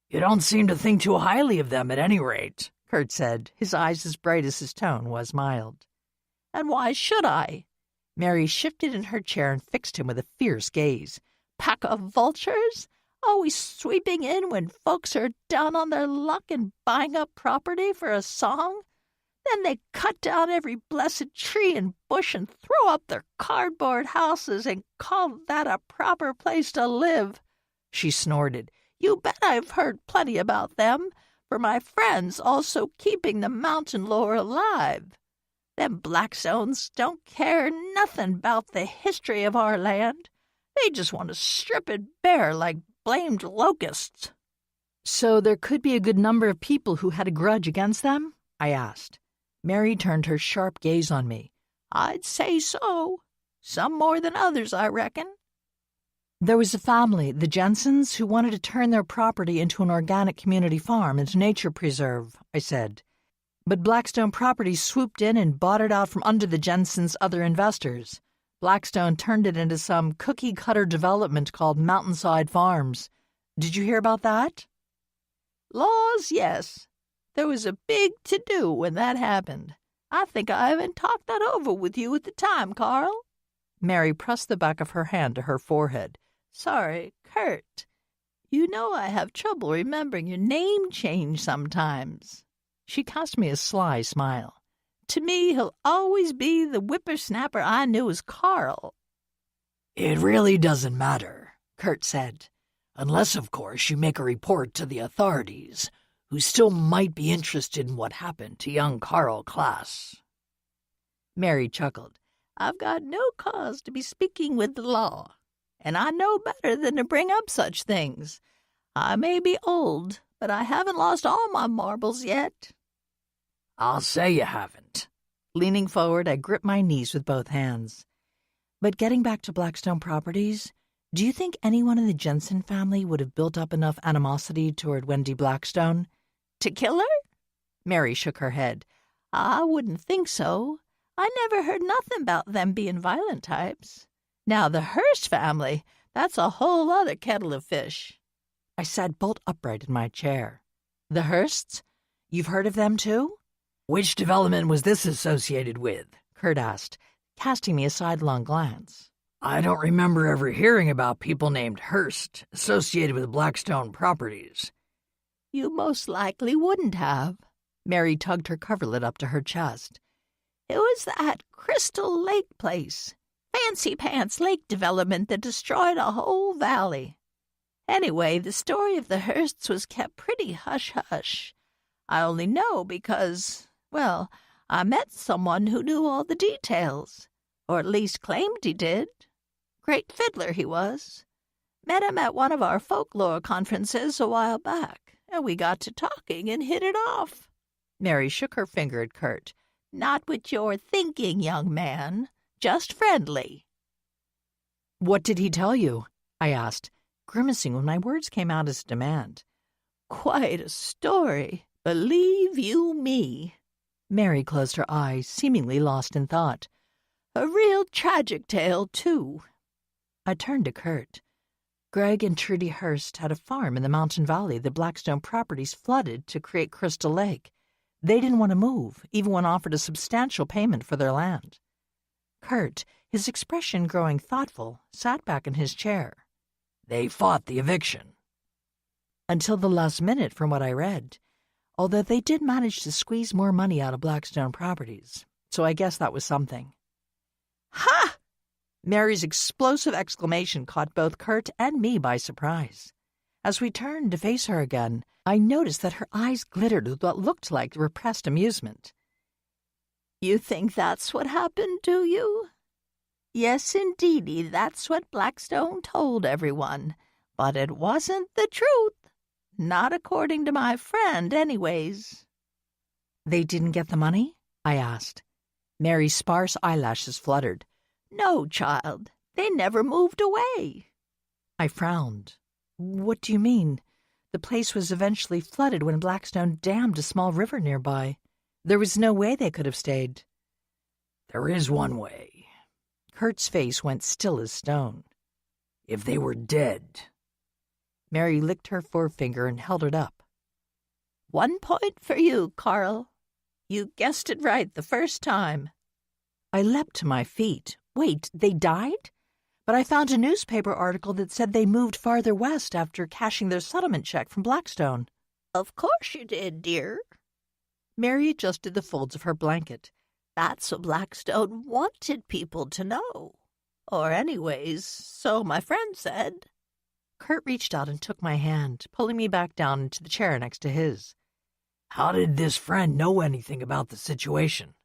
"You don't seem to think too highly of them at any rate," Kurt said, his eyes as bright as his tone was mild. "And why should I?" Mary shifted in her chair and fixed him with a fierce gaze. "Pack of vultures? Always sweeping in when folks are down on their luck and buying up property for a song? Then they cut down every blessed tree and bush and throw up their cardboard houses and call that a proper place to live," she snorted. "You bet I've heard plenty about them, for my friends also keeping the mountain lore alive. Them Blackstones don't care nothing about the history of our land. They just want to strip it bare like blamed locusts." "So there could be a good number of people who had a grudge against them?" I asked. Mary turned her sharp gaze on me. "I'd say so. Some more than others, I reckon." "There was a family, the Jensens, who wanted to turn their property into an organic community farm and nature preserve," I said. "But Blackstone Properties swooped in and bought it out from under the Jensens' other investors. Blackstone turned it into some cookie-cutter development called Mountainside Farms. Did you hear about that?" "Laws, yes. There was a big to-do when that happened. I think I even talked that over with you at the time, Carl." Mary pressed the back of her hand to her forehead. "Sorry, Kurt. You know I have trouble remembering your name change sometimes." She cast me a sly smile. "To me, he'll always be the whippersnapper I knew as Carl." "It really doesn't matter," Kurt said. "Unless, of course, you make a report to the authorities, who still might be interested in what happened to young Carl Klaas." Mary chuckled. "I've got no cause to be speaking with the law, and I know better than to bring up such things. I may be old, but I haven't lost all my marbles yet." "I'll say you haven't." Leaning forward, I gripped my knees with both hands. "But getting back to Blackstone Properties, do you think anyone in the Jensen family would have built up enough animosity toward Wendy Blackstone?" "To kill her?" Mary shook her head. "I wouldn't think so. I never heard nothing about them being violent types. Now, the Hearst family, that's a whole other kettle of fish." I sat bolt upright in my chair. "The Hearsts? You've heard of them, too?" "Which development was this associated with?" Kurt asked, casting me a sidelong glance. "I don't remember ever hearing about people named Hearst associated with Blackstone Properties." "You most likely wouldn't have." Mary tugged her coverlet up to her chest. "It was that Crystal Lake place, Fancy Pants Lake development that destroyed a whole valley. Anyway, the story of the Hearsts was kept pretty hush-hush. I only know because, well, I met someone who knew all the details, or at least claimed he did. Great fiddler he was. Met him at one of our folklore conferences a while back, and we got to talking and hit it off." Mary shook her finger at Kurt. "Not what you're thinking, young man. Just friendly." "What did he tell you?" I asked, grimacing when my words came out as a demand. "Quite a story, believe you me." Mary closed her eyes, seemingly lost in thought. "A real tragic tale, too." I turned to Kurt. Greg and Trudy Hearst had a farm in the mountain valley that Blackstone Properties flooded to create Crystal Lake. They didn't want to move, even when offered a substantial payment for their land. Kurt, His expression growing thoughtful, sat back in his chair. They fought the eviction. Until the last minute, from what I read, although they did manage to squeeze more money out of Blackstone Properties, so I guess that was something. Ha! Mary's explosive exclamation caught both Kurt and me by surprise. As we turned to face her again, I noticed that her eyes glittered with what looked like repressed amusement. You think that's what happened, do you? Yes, indeedy, that's what Blackstone told everyone. But it wasn't the truth. Not according to my friend, anyways. They didn't get the money? I asked. Mary's sparse eyelashes fluttered. No, child. They never moved away. I frowned. What do you mean? The place was eventually flooded when Blackstone dammed a small river nearby. There was no way they could have stayed. There is one way. Kurt's face went still as stone. If they were dead. Mary licked her forefinger and held it up. 1 point for you, Carl. You guessed it right the first time. I leapt to my feet. Wait, they died? But I found a newspaper article that said they moved farther west after cashing their settlement check from Blackstone. Of course you did, dear. Mary adjusted the folds of her blanket. That's what Blackstone wanted people to know. Or anyways, so my friend said. Kurt reached out and took my hand, pulling me back down into the chair next to his. How did this friend know anything about the situation?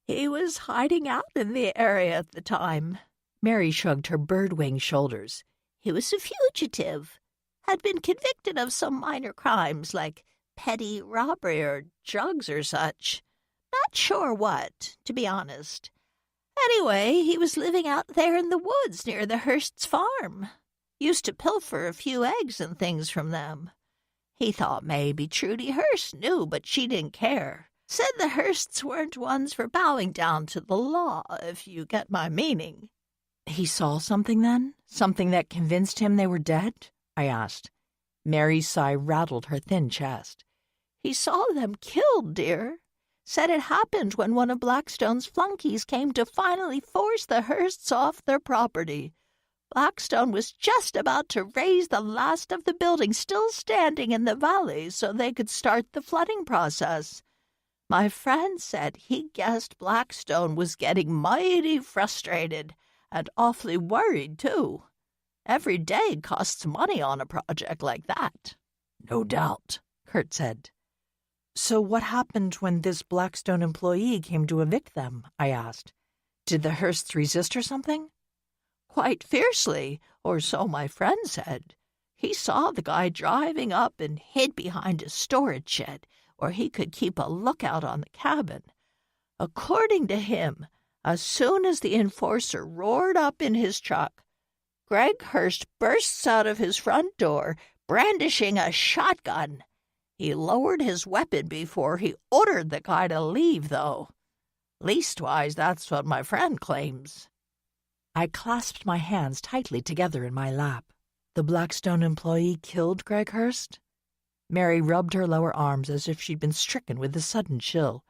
He was hiding out in the area at the time. Mary shrugged her bird-wing shoulders. He was a fugitive. Had been convicted of some minor crimes like petty robbery or drugs or such. Not sure what, to be honest. Anyway, he was living out there in the woods near the Hearsts' farm. Used to pilfer a few eggs and things from them. He thought maybe Trudy Hearst knew, but she didn't care. Said the Hearsts weren't ones for bowing down to the law, if you get my meaning. He saw something then? Something that convinced him they were dead? I asked. Mary's sigh rattled her thin chest. He saw them killed, dear. Said it happened when one of Blackstone's flunkies came to finally force the Hearsts off their property. Blackstone was just about to raise the last of the buildings still standing in the valley so they could start the flooding process. My friend said he guessed Blackstone was getting mighty frustrated and awfully worried, too. Every day costs money on a project like that. No doubt, Kurt said. So what happened when this Blackstone employee came to evict them? I asked. Did the Hearsts resist or something? Quite fiercely, or so my friend said. He saw the guy driving up and hid behind a storage shed where he could keep a lookout on the cabin. According to him, as soon as the enforcer roared up in his truck, Greg Hearst bursts out of his front door, brandishing a shotgun. He lowered his weapon before he ordered the guy to leave, though. Leastwise, that's what my friend claims. I clasped my hands tightly together in my lap. The Blackstone employee killed Greg Hearst? Mary rubbed her lower arms as if she'd been stricken with a sudden chill.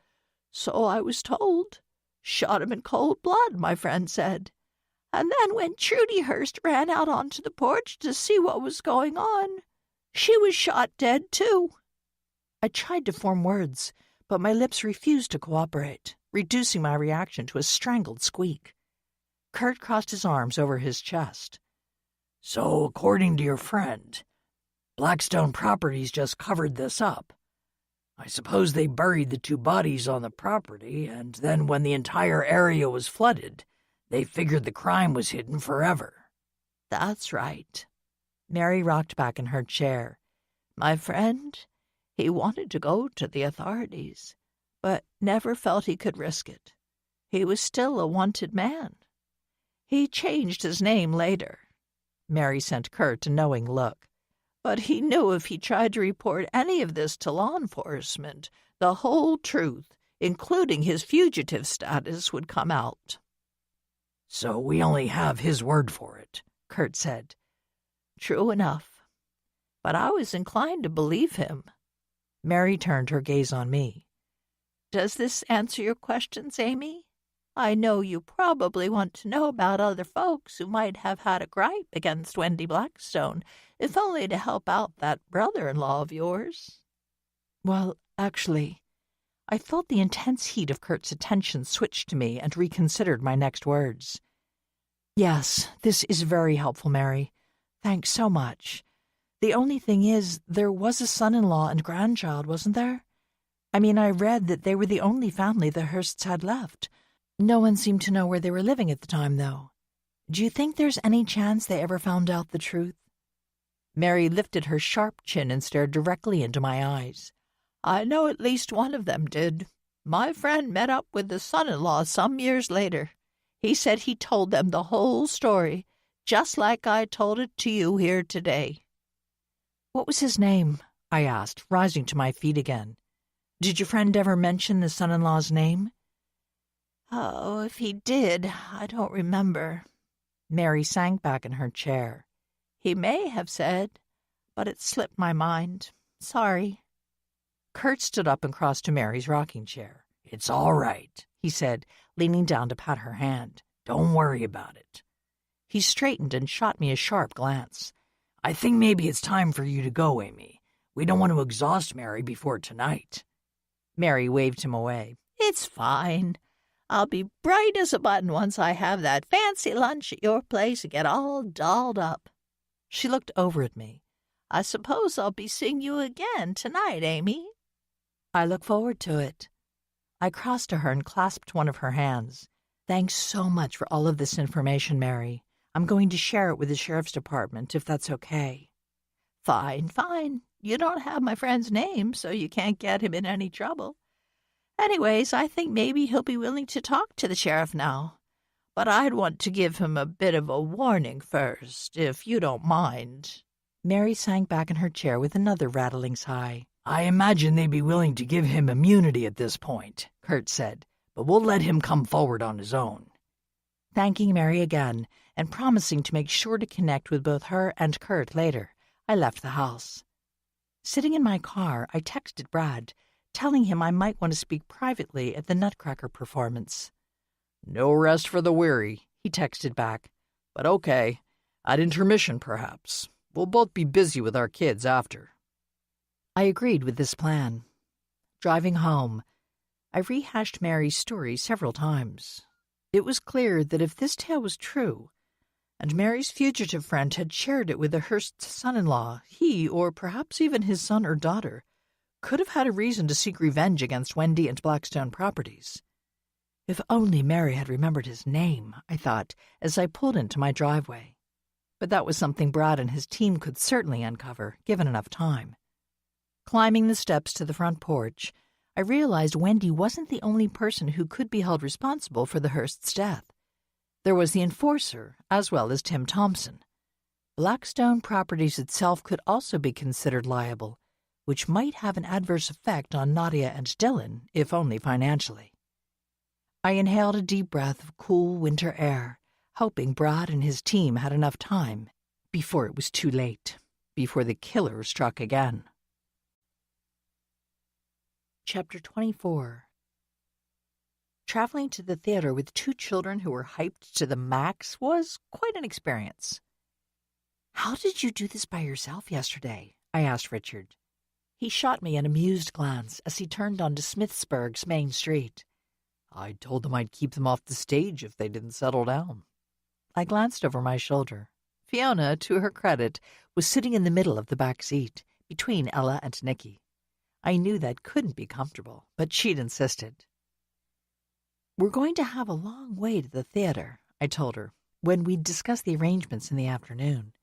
So I was told. Shot him in cold blood, my friend said. And then when Trudy Hearst ran out onto the porch to see what was going on, she was shot dead, too. I tried to form words, but my lips refused to cooperate, reducing my reaction to a strangled squeak. Kurt crossed his arms over his chest. So, according to your friend, Blackstone Properties just covered this up. I suppose they buried the two bodies on the property, and then when the entire area was flooded, they figured the crime was hidden forever. That's right. Mary rocked back in her chair. My friend, he wanted to go to the authorities, but never felt he could risk it. He was still a wanted man. He changed his name later. Mary sent Kurt a knowing look. But he knew if he tried to report any of this to law enforcement, the whole truth, including his fugitive status, would come out. So we only have his word for it, Kurt said. True enough. But I was inclined to believe him. Mary turned her gaze on me. Does this answer your questions, Amy? I know you probably want to know about other folks who might have had a gripe against Wendy Blackstone, if only to help out that brother-in-law of yours." Well, actually, I felt the intense heat of Kurt's attention switch to me and reconsidered my next words. "Yes, this is very helpful, Mary. Thanks so much. The only thing is, there was a son-in-law and grandchild, wasn't there? I mean, I read that they were the only family the Hearsts had left. No one seemed to know where they were living at the time, though. Do you think there's any chance they ever found out the truth?" Mary lifted her sharp chin and stared directly into my eyes. "I know at least one of them did. My friend met up with the son-in-law some years later. He said he told them the whole story, just like I told it to you here today." "What was his name?" I asked, rising to my feet again. "Did your friend ever mention the son-in-law's name?" "Oh, if he did, I don't remember." Mary sank back in her chair. "He may have said, but it slipped my mind. Sorry." Kurt stood up and crossed to Mary's rocking chair. "It's all right," he said, leaning down to pat her hand. "Don't worry about it." He straightened and shot me a sharp glance. "I think maybe it's time for you to go, Amy. We don't want to exhaust Mary before tonight." Mary waved him away. "It's fine. I'll be bright as a button once I have that fancy lunch at your place and get all dolled up." She looked over at me. "I suppose I'll be seeing you again tonight, Amy?" "I look forward to it." I crossed to her and clasped one of her hands. "Thanks so much for all of this information, Mary. I'm going to share it with the sheriff's department, if that's okay." "Fine, fine. You don't have my friend's name, so you can't get him in any trouble. Anyways, I think maybe he'll be willing to talk to the sheriff now. But I'd want to give him a bit of a warning first, if you don't mind." Mary sank back in her chair with another rattling sigh. "I imagine they'd be willing to give him immunity at this point," Kurt said, "but we'll let him come forward on his own." Thanking Mary again and promising to make sure to connect with both her and Kurt later, I left the house. Sitting in my car, I texted Brad, telling him I might want to speak privately at the Nutcracker performance. "No rest for the weary," he texted back. "But okay, at intermission perhaps. We'll both be busy with our kids after." I agreed with this plan. Driving home, I rehashed Mary's story several times. It was clear that if this tale was true, and Mary's fugitive friend had shared it with the Hearst's son-in-law, he, or perhaps even his son or daughter, could have had a reason to seek revenge against Wendy and Blackstone Properties. If only Mary had remembered his name, I thought, as I pulled into my driveway. But that was something Brad and his team could certainly uncover, given enough time. Climbing the steps to the front porch, I realized Wendy wasn't the only person who could be held responsible for the Hearst's death. There was the enforcer, as well as Tim Thompson. Blackstone Properties itself could also be considered liable, which might have an adverse effect on Nadia and Dylan, if only financially. I inhaled a deep breath of cool winter air, hoping Brad and his team had enough time before it was too late, before the killer struck again. Chapter 24. Traveling to the theater with two children who were hyped to the max was quite an experience. "How did you do this by yourself yesterday?" I asked Richard. He shot me an amused glance as he turned onto Smithsburg's main street. "I told them I'd keep them off the stage if they didn't settle down." I glanced over my shoulder. Fiona, to her credit, was sitting in the middle of the back seat, between Ella and Nicky. I knew that couldn't be comfortable, but she'd insisted. "We're going to have a long way to the theater," I told her, when we'd discussed the arrangements in the afternoon.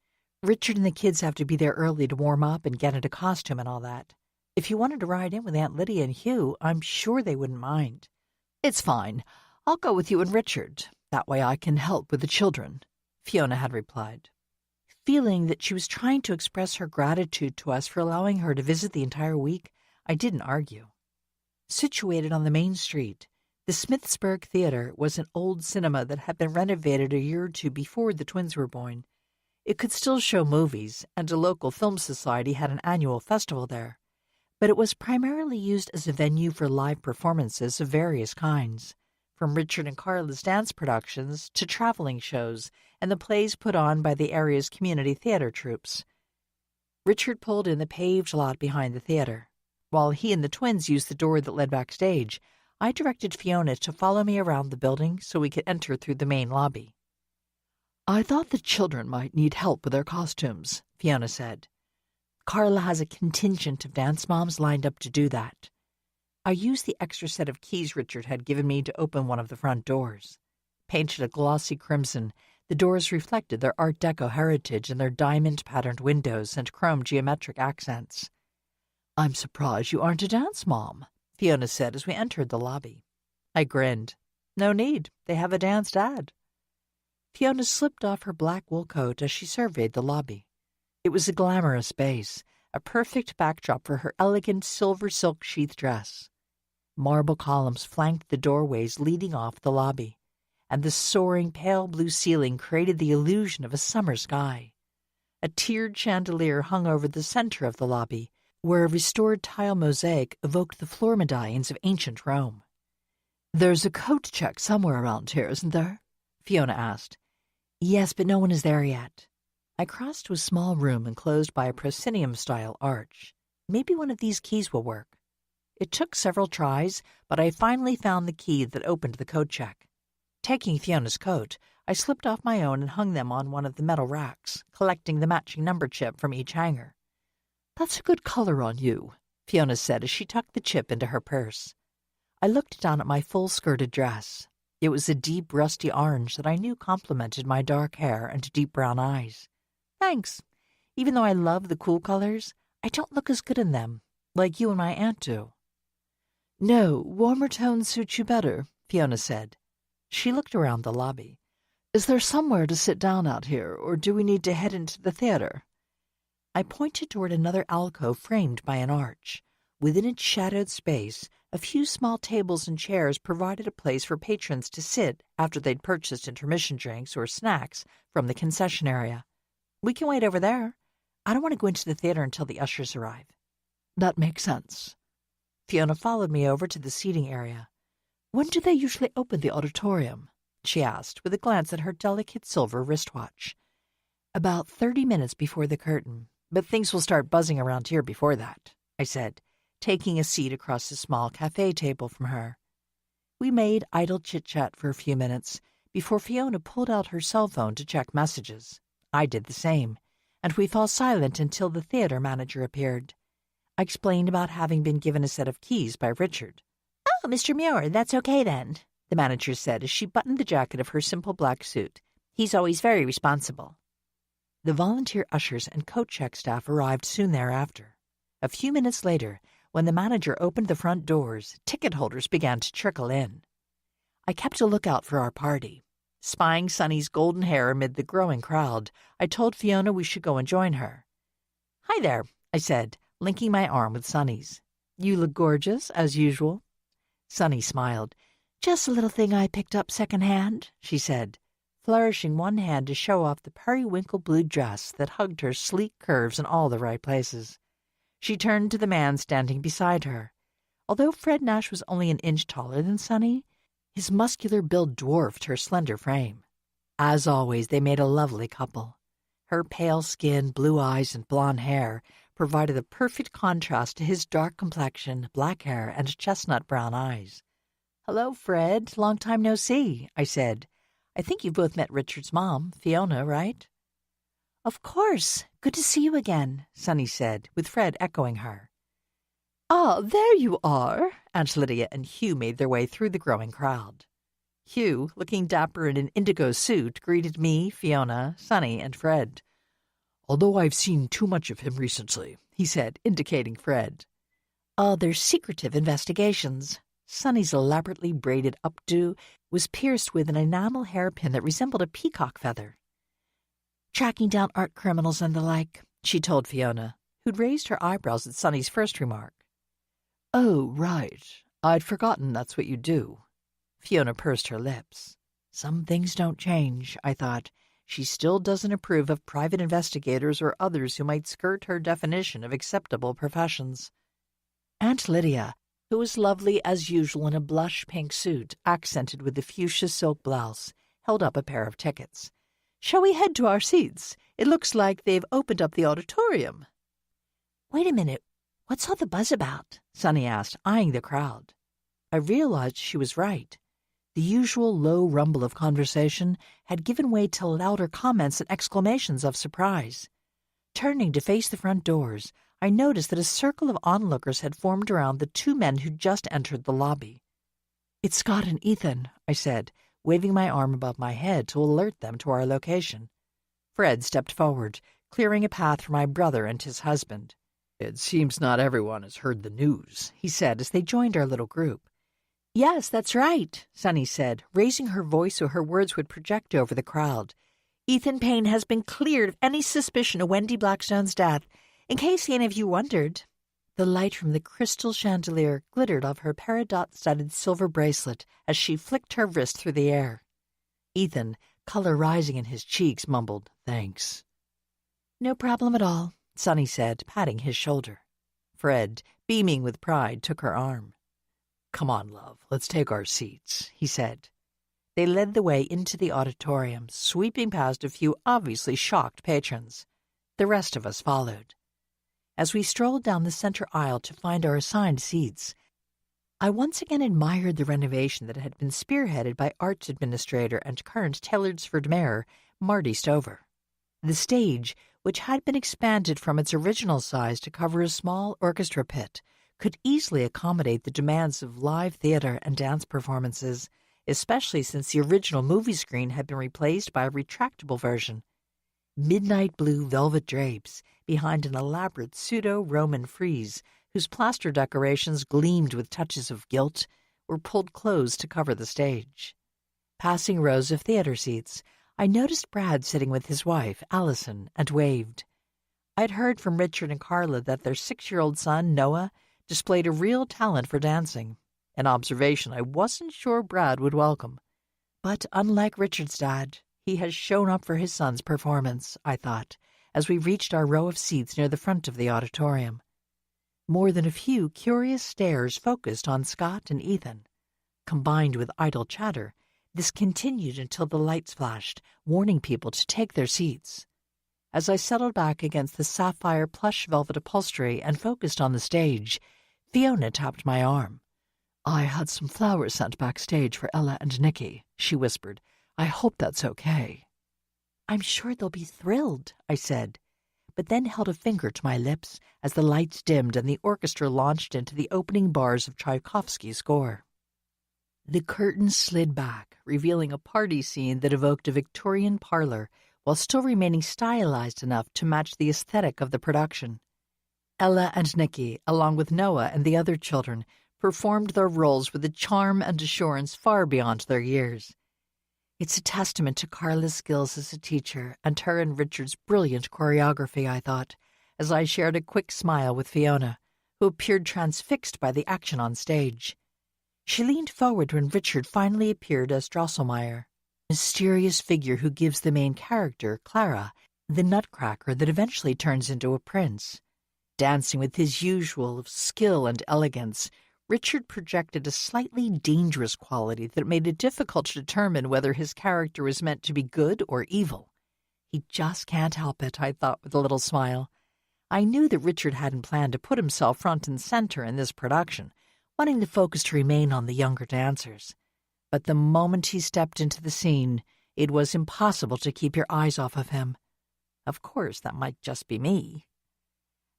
"Richard and the kids have to be there early to warm up and get into costume and all that. If you wanted to ride in with Aunt Lydia and Hugh, I'm sure they wouldn't mind." "It's fine. I'll go with you and Richard. That way I can help with the children," Fiona had replied. Feeling that she was trying to express her gratitude to us for allowing her to visit the entire week, I didn't argue. Situated on the main street, the Smithsburg Theater was an old cinema that had been renovated a year or two before the twins were born. It could still show movies, and a local film society had an annual festival there, but it was primarily used as a venue for live performances of various kinds, from Richard and Carla's dance productions to traveling shows and the plays put on by the area's community theater troupes. Richard pulled in the paved lot behind the theater. While he and the twins used the door that led backstage, I directed Fiona to follow me around the building so we could enter through the main lobby. I thought the children might need help with their costumes, Fiona said. Carla has a contingent of dance moms lined up to do that. I used the extra set of keys Richard had given me to open one of the front doors. Painted a glossy crimson, the doors reflected their Art Deco heritage in their diamond-patterned windows and chrome geometric accents. I'm surprised you aren't a dance mom, Fiona said as we entered the lobby. I grinned. No need. They have a dance dad. Fiona slipped off her black wool coat as she surveyed the lobby. It was a glamorous space, a perfect backdrop for her elegant silver silk sheath dress. Marble columns flanked the doorways leading off the lobby, and the soaring pale blue ceiling created the illusion of a summer sky. A tiered chandelier hung over the center of the lobby, where a restored tile mosaic evoked the floor medallions of ancient Rome. There's a coat check somewhere around here, isn't there? Fiona asked. Yes, but no one is there yet. I crossed to a small room enclosed by a proscenium-style arch. Maybe one of these keys will work. It took several tries, but I finally found the key that opened the coat check. Taking Fiona's coat, I slipped off my own and hung them on one of the metal racks, collecting the matching number chip from each hanger. That's a good color on you, Fiona said as she tucked the chip into her purse. I looked down at my full-skirted dress. It was a deep, rusty orange that I knew complemented my dark hair and deep brown eyes. Thanks. Even though I love the cool colors, I don't look as good in them, like you and my aunt do. No, warmer tones suit you better, Fiona said. She looked around the lobby. Is there somewhere to sit down out here, or do we need to head into the theater? I pointed toward another alcove framed by an arch. Within its shadowed space, a few small tables and chairs provided a place for patrons to sit after they'd purchased intermission drinks or snacks from the concession area. We can wait over there. I don't want to go into the theater until the ushers arrive. That makes sense. Fiona followed me over to the seating area. When do they usually open the auditorium? She asked, with a glance at her delicate silver wristwatch. About 30 minutes before the curtain, but things will start buzzing around here before that, I said, taking a seat across the small cafe table from her. We made idle chit-chat for a few minutes before Fiona pulled out her cell phone to check messages. I did the same, and we fell silent until the theater manager appeared. I explained about having been given a set of keys by Richard. Oh, Mr. Muir, that's okay then, the manager said as she buttoned the jacket of her simple black suit. He's always very responsible. The volunteer ushers and coat check staff arrived soon thereafter. A few minutes later, when the manager opened the front doors, ticket holders began to trickle in. I kept a lookout for our party. Spying Sunny's golden hair amid the growing crowd, I told Fiona we should go and join her. Hi there, I said, linking my arm with Sunny's. You look gorgeous, as usual. Sunny smiled. Just a little thing I picked up second-hand, she said, flourishing one hand to show off the periwinkle blue dress that hugged her sleek curves in all the right places. She turned to the man standing beside her. Although Fred Nash was only an inch taller than Sunny, his muscular build dwarfed her slender frame. As always, they made a lovely couple. Her pale skin, blue eyes, and blonde hair provided a perfect contrast to his dark complexion, black hair, and chestnut brown eyes. Hello, Fred. Long time no see, I said. I think you've both met Richard's mom, Fiona, right? Of course. Good to see you again, Sunny said, with Fred echoing her. Ah, there you are. Aunt Lydia and Hugh made their way through the growing crowd. Hugh, looking dapper in an indigo suit, greeted me, Fiona, Sunny, and Fred. Although I've seen too much of him recently, he said, indicating Fred. Oh, they're secretive investigations. Sunny's elaborately braided updo was pierced with an enamel hairpin that resembled a peacock feather. Tracking down art criminals and the like, she told Fiona, who'd raised her eyebrows at Sunny's first remark. Oh, right. I'd forgotten that's what you do. Fiona pursed her lips. Some things don't change, I thought. She still doesn't approve of private investigators or others who might skirt her definition of acceptable professions. Aunt Lydia, who was lovely as usual in a blush pink suit accented with a fuchsia silk blouse, held up a pair of tickets. "Shall we head to our seats? It looks like they've opened up the auditorium." Wait a minute. What's all the buzz about? Sonny asked, eyeing the crowd. I realized she was right. The usual low rumble of conversation had given way to louder comments and exclamations of surprise. Turning to face the front doors, I noticed that a circle of onlookers had formed around the two men who'd just entered the lobby. "It's Scott and Ethan," I said, waving my arm above my head to alert them to our location. Fred stepped forward, clearing a path for my brother and his husband. "It seems not everyone has heard the news," he said as they joined our little group. "Yes, that's right," Sonny said, raising her voice so her words would project over the crowd. "Ethan Payne has been cleared of any suspicion of Wendy Blackstone's death, in case any of you wondered." The light from the crystal chandelier glittered off her peridot-studded silver bracelet as she flicked her wrist through the air. Ethan, color rising in his cheeks, mumbled, "Thanks." "No problem at all," Sonny said, patting his shoulder. Fred, beaming with pride, took her arm. "Come on, love, let's take our seats," he said. They led the way into the auditorium, sweeping past a few obviously shocked patrons. The rest of us followed. As we strolled down the center aisle to find our assigned seats, I once again admired the renovation that had been spearheaded by Arts Administrator and current Taylorsford Mayor Marty Stover. The stage, which had been expanded from its original size to cover a small orchestra pit, could easily accommodate the demands of live theater and dance performances, especially since the original movie screen had been replaced by a retractable version. Midnight blue velvet drapes behind an elaborate pseudo-Roman frieze whose plaster decorations gleamed with touches of gilt were pulled close to cover the stage. Passing rows of theater seats, I noticed Brad sitting with his wife, Allison, and waved. I'd heard from Richard and Carla that their 6-year-old son, Noah, displayed a real talent for dancing, an observation I wasn't sure Brad would welcome. But unlike Richard's dad, he has shown up for his son's performance, I thought, as we reached our row of seats near the front of the auditorium. More than a few curious stares focused on Scott and Ethan. Combined with idle chatter, this continued until the lights flashed, warning people to take their seats. As I settled back against the sapphire plush velvet upholstery and focused on the stage, Fiona tapped my arm. "I had some flowers sent backstage for Ella and Nikki," she whispered. "I hope that's okay." "I'm sure they'll be thrilled," I said, but then held a finger to my lips as the lights dimmed and the orchestra launched into the opening bars of Tchaikovsky's score. The curtains slid back, revealing a party scene that evoked a Victorian parlor while still remaining stylized enough to match the aesthetic of the production. Ella and Nikki, along with Noah and the other children, performed their roles with a charm and assurance far beyond their years. It's a testament to Carla's skills as a teacher and her and Richard's brilliant choreography, I thought, as I shared a quick smile with Fiona, who appeared transfixed by the action on stage. She leaned forward when Richard finally appeared as Drosselmeyer, a mysterious figure who gives the main character, Clara, the nutcracker that eventually turns into a prince. Dancing with his usual skill and elegance, Richard projected a slightly dangerous quality that made it difficult to determine whether his character was meant to be good or evil. He just can't help it, I thought with a little smile. I knew that Richard hadn't planned to put himself front and center in this production, wanting the focus to remain on the younger dancers. But the moment he stepped into the scene, it was impossible to keep your eyes off of him. Of course, that might just be me.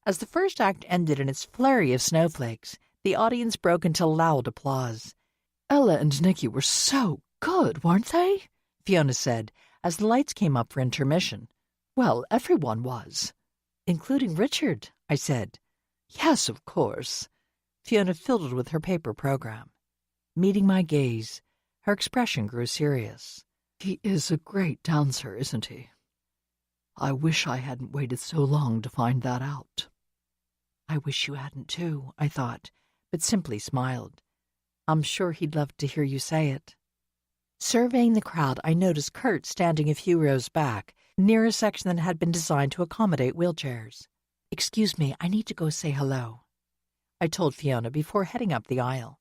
As the first act ended in its flurry of snowflakes, the audience broke into loud applause. "Ella and Nikki were so good, weren't they?" Fiona said, as the lights came up for intermission. "Well, everyone was." "Including Richard," I said. "Yes, of course." Fiona fiddled with her paper program. Meeting my gaze, her expression grew serious. "He is a great dancer, isn't he? I wish I hadn't waited so long to find that out." I wish you hadn't too, I thought, but simply smiled. I'm sure he'd love to hear you say it. Surveying the crowd, I noticed Kurt standing a few rows back, near a section that had been designed to accommodate wheelchairs. "Excuse me, I need to go say hello." I told Fiona before heading up the aisle.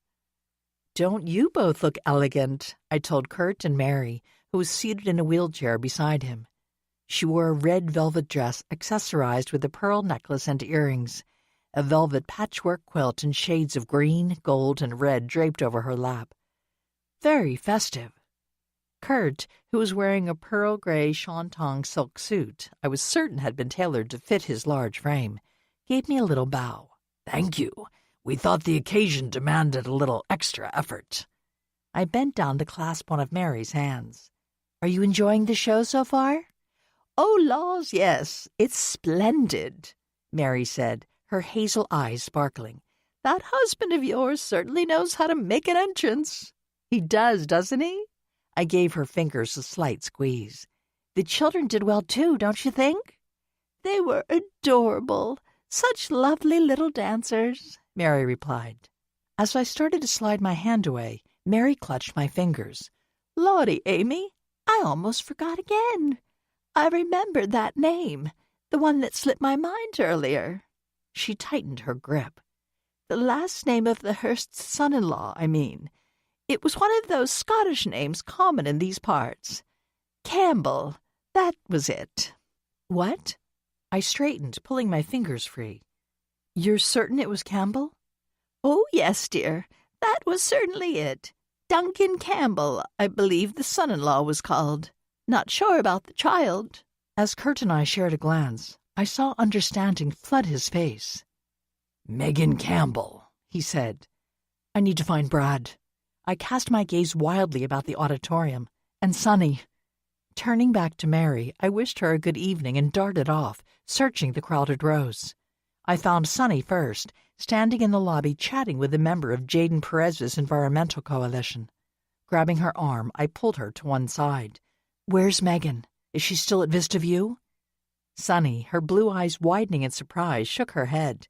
Don't you both look elegant, I told Kurt and Mary, who was seated in a wheelchair beside him. She wore a red velvet dress accessorized with a pearl necklace and earrings, a velvet patchwork quilt in shades of green, gold, and red draped over her lap. Very festive. Kurt, who was wearing a pearl gray shantung silk suit I was certain had been tailored to fit his large frame, gave me a little bow. Thank you. We thought the occasion demanded a little extra effort. I bent down to clasp one of Mary's hands. Are you enjoying the show so far? Oh, laws, yes. It's splendid, Mary said, her hazel eyes sparkling. That husband of yours certainly knows how to make an entrance. He does, doesn't he? I gave her fingers a slight squeeze. The children did well, too, don't you think? They were adorable. Such lovely little dancers, Mary replied. As I started to slide my hand away, Mary clutched my fingers. Lordy, Amy, I almost forgot again. I remembered that name, the one that slipped my mind earlier. She tightened her grip. The last name of the Hurst's son-in-law, I mean. It was one of those Scottish names common in these parts. Campbell, that was it. What? I straightened, pulling my fingers free. You're certain it was Campbell? Oh, yes, dear. That was certainly it. Duncan Campbell, I believe the son-in-law was called. Not sure about the child. As Kurt and I shared a glance, I saw understanding flood his face. Megan Campbell, he said. I need to find Brad. I cast my gaze wildly about the auditorium. And Sonny. Turning back to Mary, I wished her a good evening and darted off, searching the crowded rows. I found Sonny first, standing in the lobby chatting with a member of Jaden Perez's Environmental Coalition. Grabbing her arm, I pulled her to one side. Where's Megan? Is she still at Vista View? Sonny, her blue eyes widening in surprise, shook her head.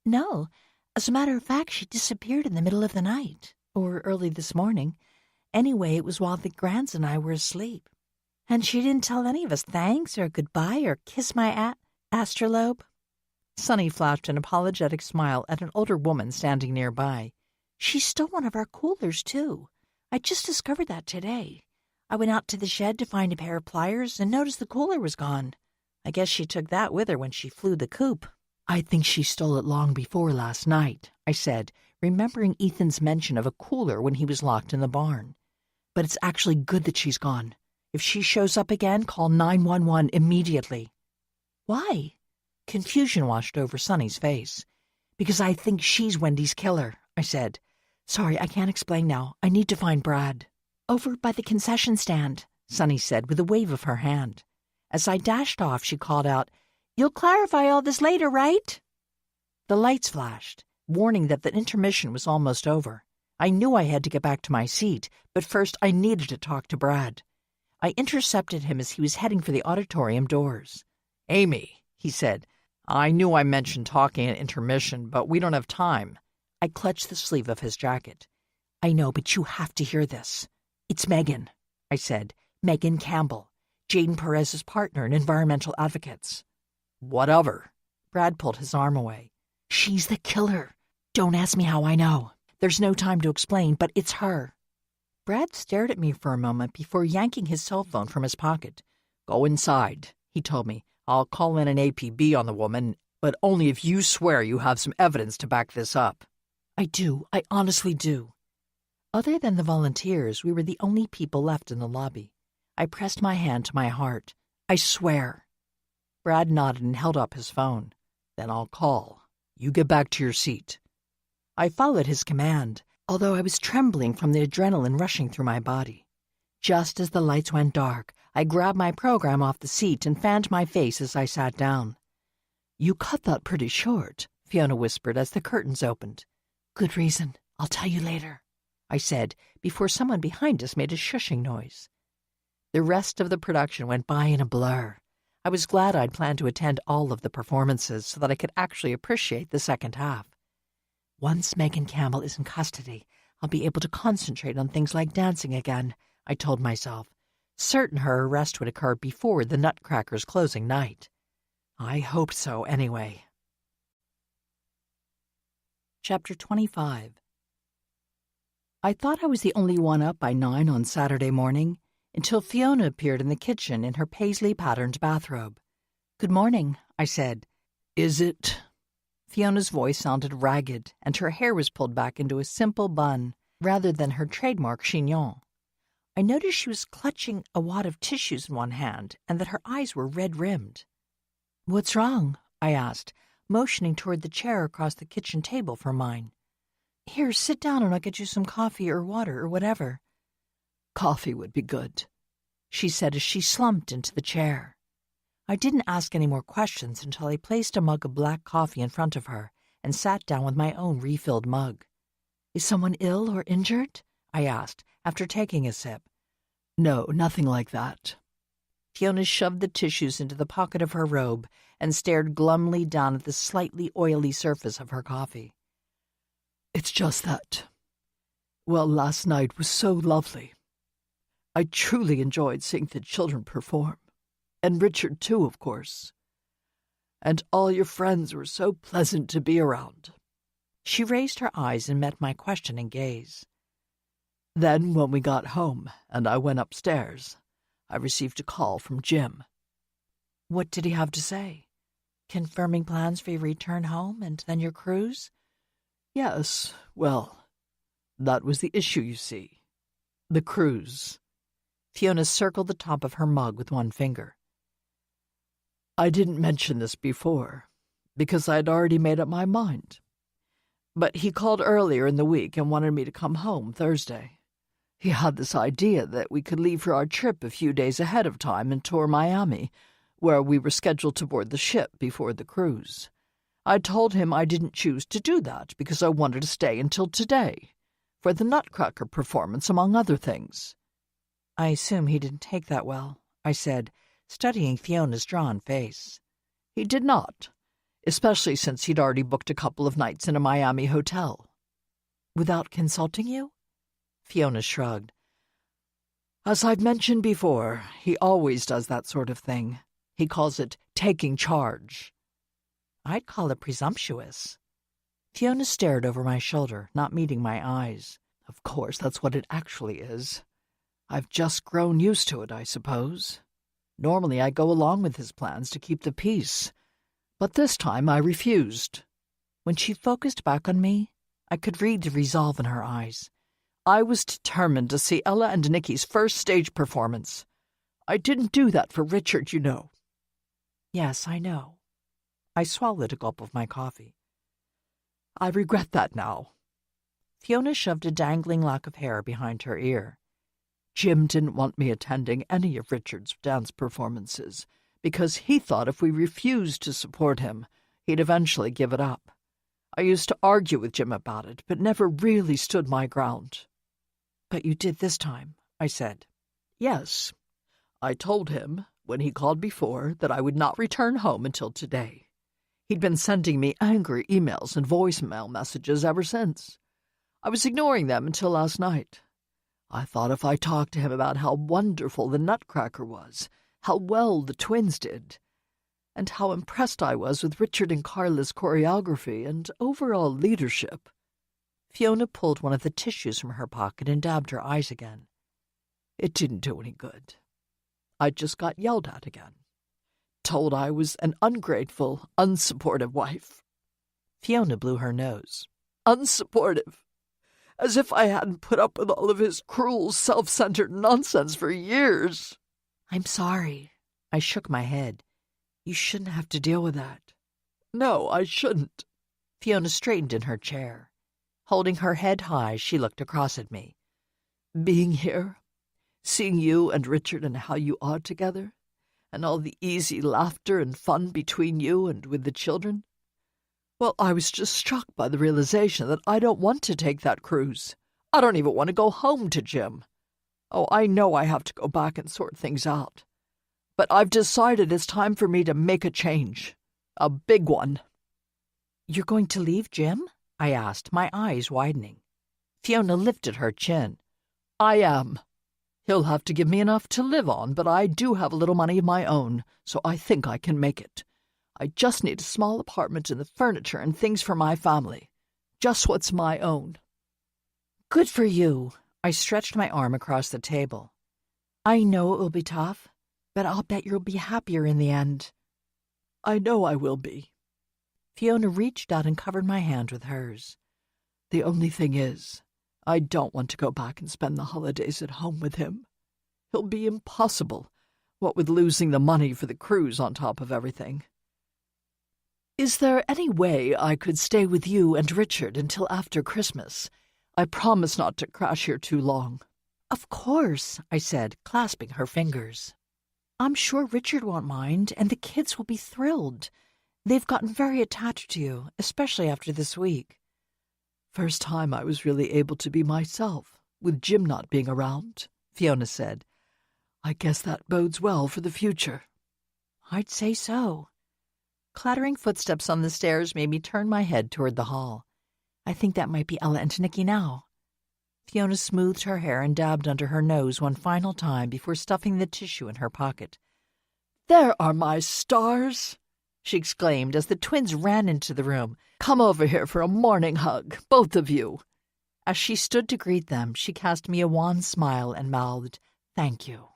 No. As a matter of fact, she disappeared in the middle of the night. Or early this morning. Anyway, it was while the Grands and I were asleep. And she didn't tell any of us thanks or goodbye or kiss my astrolabe? Sonny flashed an apologetic smile at an older woman standing nearby. She stole one of our coolers, too. I just discovered that today. I went out to the shed to find a pair of pliers and noticed the cooler was gone. I guess she took that with her when she flew the coop. I think she stole it long before last night, I said, remembering Ethan's mention of a cooler when he was locked in the barn. But it's actually good that she's gone. If she shows up again, call 911 immediately. Why? Confusion washed over Sonny's face. Because I think she's Wendy's killer, I said. Sorry, I can't explain now. I need to find Brad. Over by the concession stand, Sonny said with a wave of her hand. As I dashed off, she called out, You'll clarify all this later, right? The lights flashed, warning that the intermission was almost over. I knew I had to get back to my seat, but first I needed to talk to Brad. I intercepted him as he was heading for the auditorium doors. Amy, he said, I knew I mentioned talking at intermission, but we don't have time. I clutched the sleeve of his jacket. I know, but you have to hear this. It's Megan, I said. Megan Campbell, Jaden Perez's partner in Environmental Advocates. What of her? Brad pulled his arm away. She's the killer. Don't ask me how I know. There's no time to explain, but it's her. Brad stared at me for a moment before yanking his cell phone from his pocket. Go inside, he told me. I'll call in an APB on the woman, but only if you swear you have some evidence to back this up. I do. I honestly do. Other than the volunteers, we were the only people left in the lobby. I pressed my hand to my heart. I swear. Brad nodded and held up his phone. Then I'll call. You get back to your seat. I followed his command, although I was trembling from the adrenaline rushing through my body. Just as the lights went dark, I grabbed my program off the seat and fanned my face as I sat down. You cut that pretty short, Fiona whispered as the curtains opened. Good reason. I'll tell you later, I said, before someone behind us made a shushing noise. The rest of the production went by in a blur. I was glad I'd planned to attend all of the performances so that I could actually appreciate the second half. Once Megan Campbell is in custody, I'll be able to concentrate on things like dancing again, I told myself, certain her arrest would occur before the Nutcracker's closing night. I hoped so anyway. Chapter 25. I thought I was the only one up by 9 on Saturday morning until Fiona appeared in the kitchen in her paisley-patterned bathrobe. "Good morning," I said. Is it? Fiona's voice sounded ragged, and her hair was pulled back into a simple bun rather than her trademark chignon. I noticed she was clutching a wad of tissues in one hand and that her eyes were red-rimmed. "What's wrong?" I asked, motioning toward the chair across the kitchen table for mine. "Here, sit down and I'll get you some coffee or water or whatever." Coffee would be good, she said as she slumped into the chair. I didn't ask any more questions until I placed a mug of black coffee in front of her and sat down with my own refilled mug. "Is someone ill or injured?" I asked, after taking a sip. No, nothing like that. Fiona shoved the tissues into the pocket of her robe and stared glumly down at the slightly oily surface of her coffee. It's just that, well, last night was so lovely. I truly enjoyed seeing the children perform. And Richard, too, of course. And all your friends were so pleasant to be around." She raised her eyes and met my questioning gaze. Then, when we got home and I went upstairs, I received a call from Jim. "What did he have to say? Confirming plans for your return home and then your cruise?" Yes, well, that was the issue, you see. The cruise. Fiona circled the top of her mug with one finger. I didn't mention this before, because I had already made up my mind. But he called earlier in the week and wanted me to come home Thursday. He had this idea that we could leave for our trip a few days ahead of time and tour Miami, where we were scheduled to board the ship before the cruise. I told him I didn't choose to do that because I wanted to stay until today, for the Nutcracker performance, among other things. "I assume he didn't take that well," I said, studying Fiona's drawn face. He did not, especially since he'd already booked a couple of nights in a Miami hotel. "Without consulting you?" Fiona shrugged. As I've mentioned before, he always does that sort of thing. He calls it taking charge. "I'd call it presumptuous." Fiona stared over my shoulder, not meeting my eyes. Of course, that's what it actually is. I've just grown used to it, I suppose. Normally I go along with his plans to keep the peace, but this time I refused. When she focused back on me, I could read the resolve in her eyes. I was determined to see Ella and Nicky's first stage performance. I didn't do that for Richard, you know. "Yes, I know." I swallowed a gulp of my coffee. I regret that now. Fiona shoved a dangling lock of hair behind her ear. Jim didn't want me attending any of Richard's dance performances because he thought if we refused to support him, he'd eventually give it up. I used to argue with Jim about it, but never really stood my ground. "But you did this time," I said. "Yes. I told him, when he called before, that I would not return home until today. He'd been sending me angry emails and voicemail messages ever since. I was ignoring them until last night. I thought if I talked to him about how wonderful the Nutcracker was, how well the twins did, and how impressed I was with Richard and Carla's choreography and overall leadership." Fiona pulled one of the tissues from her pocket and dabbed her eyes again. It didn't do any good. I just got yelled at again. Told I was an ungrateful, unsupportive wife. Fiona blew her nose. Unsupportive. As if I hadn't put up with all of his cruel, self-centered nonsense for years. "I'm sorry." I shook my head. "You shouldn't have to deal with that." No, I shouldn't. Fiona straightened in her chair. Holding her head high, she looked across at me. Being here, seeing you and Richard and how you are together, and all the easy laughter and fun between you and with the children, well, I was just struck by the realization that I don't want to take that cruise. I don't even want to go home to Jim. Oh, I know I have to go back and sort things out. But I've decided it's time for me to make a change. A big one. "You're going to leave Jim?" I asked, my eyes widening. Fiona lifted her chin. I am. He'll have to give me enough to live on, but I do have a little money of my own, so I think I can make it. I just need a small apartment and the furniture and things for my family. Just what's my own. Good for you. I stretched my arm across the table. I know it will be tough, but I'll bet you'll be happier in the end. I know I will be. Fiona reached out and covered my hand with hers. The only thing is, I don't want to go back and spend the holidays at home with him. It'll be impossible, what with losing the money for the cruise on top of everything. Is there any way I could stay with you and Richard until after Christmas? I promise not to crash here too long. Of course, I said, clasping her fingers. I'm sure Richard won't mind, and the kids will be thrilled. They've gotten very attached to you, especially after this week. First time I was really able to be myself, with Jim not being around, Fiona said. I guess that bodes well for the future. I'd say so. Clattering footsteps on the stairs made me turn my head toward the hall. I think that might be Ella and Nicky now. Fiona smoothed her hair and dabbed under her nose one final time before stuffing the tissue in her pocket. There are my stars, she exclaimed as the twins ran into the room. Come over here for a morning hug, both of you. As she stood to greet them, she cast me a wan smile and mouthed, "Thank you."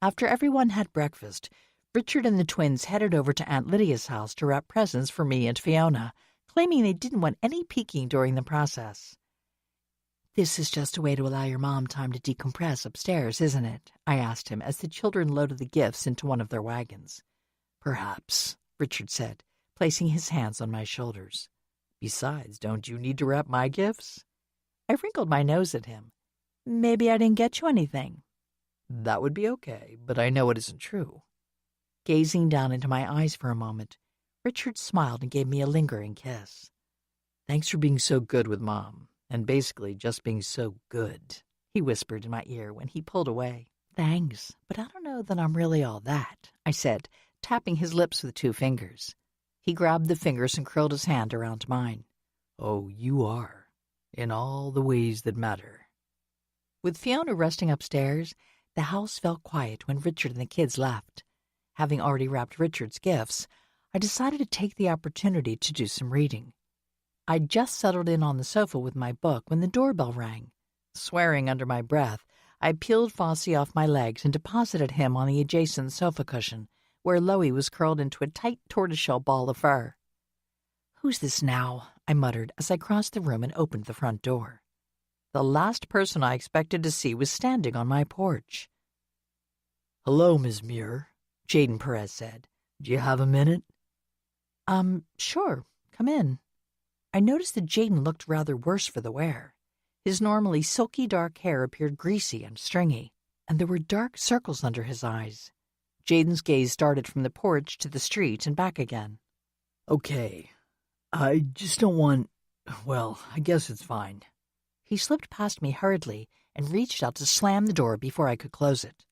After everyone had breakfast, Richard and the twins headed over to Aunt Lydia's house to wrap presents for me and Fiona, claiming they didn't want any peeking during the process. "This is just a way to allow your mom time to decompress upstairs, isn't it?" I asked him as the children loaded the gifts into one of their wagons. "Perhaps," Richard said, placing his hands on my shoulders. "Besides, don't you need to wrap my gifts?" I wrinkled my nose at him. "Maybe I didn't get you anything." "That would be okay, but I know it isn't true." Gazing down into my eyes for a moment, Richard smiled and gave me a lingering kiss. "Thanks for being so good with Mom, and basically just being so good," he whispered in my ear when he pulled away. "Thanks, but I don't know that I'm really all that," I said, tapping his lips with 2 fingers. He grabbed the fingers and curled his hand around mine. "Oh, you are, in all the ways that matter." With Fiona resting upstairs, the house felt quiet when Richard and the kids left. Having already wrapped Richard's gifts, I decided to take the opportunity to do some reading. I'd just settled in on the sofa with my book when the doorbell rang. Swearing under my breath, I peeled Fossey off my legs and deposited him on the adjacent sofa cushion, where Loie was curled into a tight tortoiseshell ball of fur. "Who's this now?" I muttered as I crossed the room and opened the front door. The last person I expected to see was standing on my porch. "Hello, Ms. Muir," Jaden Perez said. "Do you have a minute?" Sure. Come in." I noticed that Jaden looked rather worse for the wear. His normally silky dark hair appeared greasy and stringy, and there were dark circles under his eyes. Jaden's gaze darted from the porch to the street and back again. "Okay. I just don't want... Well, I guess it's fine." He slipped past me hurriedly and reached out to slam the door before I could close it.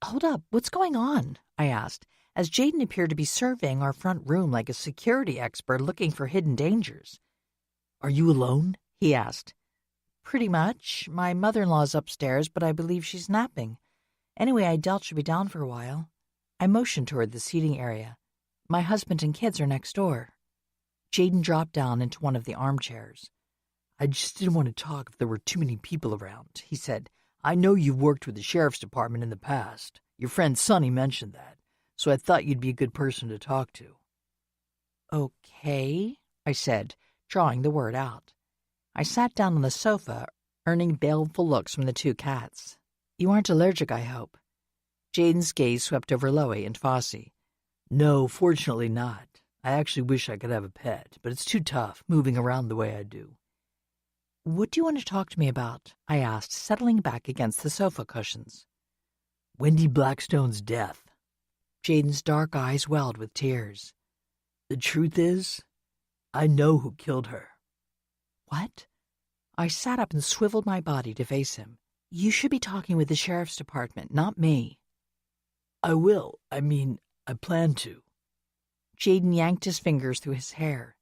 "Hold up, what's going on?" I asked, as Jaden appeared to be surveying our front room like a security expert looking for hidden dangers. "Are you alone?" he asked. "Pretty much. My mother-in-law's upstairs, but I believe she's napping. Anyway, I doubt she'll be down for a while." I motioned toward the seating area. "My husband and kids are next door." Jaden dropped down into one of the armchairs. "I just didn't want to talk if there were too many people around," he said. "I know you've worked with the sheriff's department in the past. Your friend Sonny mentioned that, so I thought you'd be a good person to talk to." "Okay," I said, drawing the word out. I sat down on the sofa, earning baleful looks from the 2 cats. "You aren't allergic, I hope?" Jaden's gaze swept over Loie and Fossey. "No, fortunately not. I actually wish I could have a pet, but it's too tough moving around the way I do." "What do you want to talk to me about?" I asked, settling back against the sofa cushions. "Wendy Blackstone's death." Jaden's dark eyes welled with tears. "The truth is, I know who killed her." "What?" I sat up and swiveled my body to face him. "You should be talking with the sheriff's department, not me." "I will. I plan to." Jaden yanked his fingers through his hair.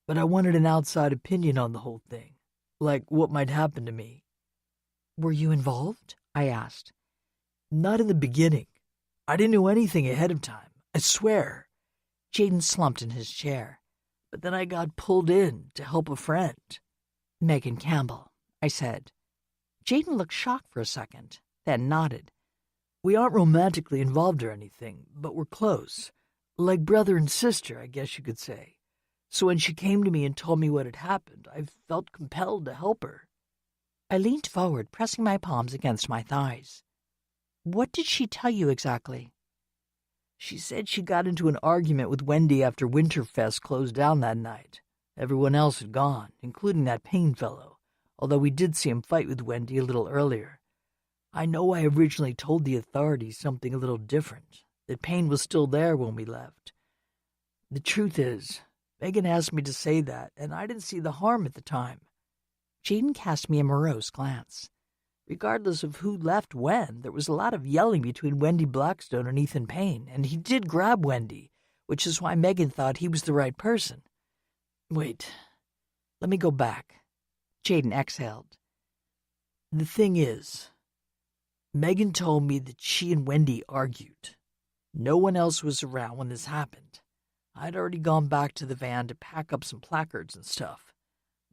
"But I wanted an outside opinion on the whole thing, like what might happen to me." "Were you involved?" I asked. "Not in the beginning. I didn't know anything ahead of time, I swear." Jaden slumped in his chair. but then I got pulled in to help a friend. Megan Campbell, I said. Jaden looked shocked for a second, then nodded. We aren't romantically involved or anything, but we're close. Like brother and sister, I guess you could say. So when she came to me and told me what had happened, I felt compelled to help her. I leaned forward, pressing my palms against my thighs. What did she tell you exactly? She said she got into an argument with Wendy after Winterfest closed down that night. Everyone else had gone, including that Payne fellow, although we did see him fight with Wendy a little earlier. I know I originally told the authorities something a little different, that Payne was still there when we left. The truth is, Megan asked me to say that, and I didn't see the harm at the time. Jaden cast me a morose glance. Regardless of who left when, there was a lot of yelling between Wendy Blackstone and Ethan Payne, and he did grab Wendy, which is why Megan thought he was the right person. Wait, let me go back. Jaden exhaled. The thing is, Megan told me that she and Wendy argued. No one else was around when this happened. I'd already gone back to the van to pack up some placards and stuff.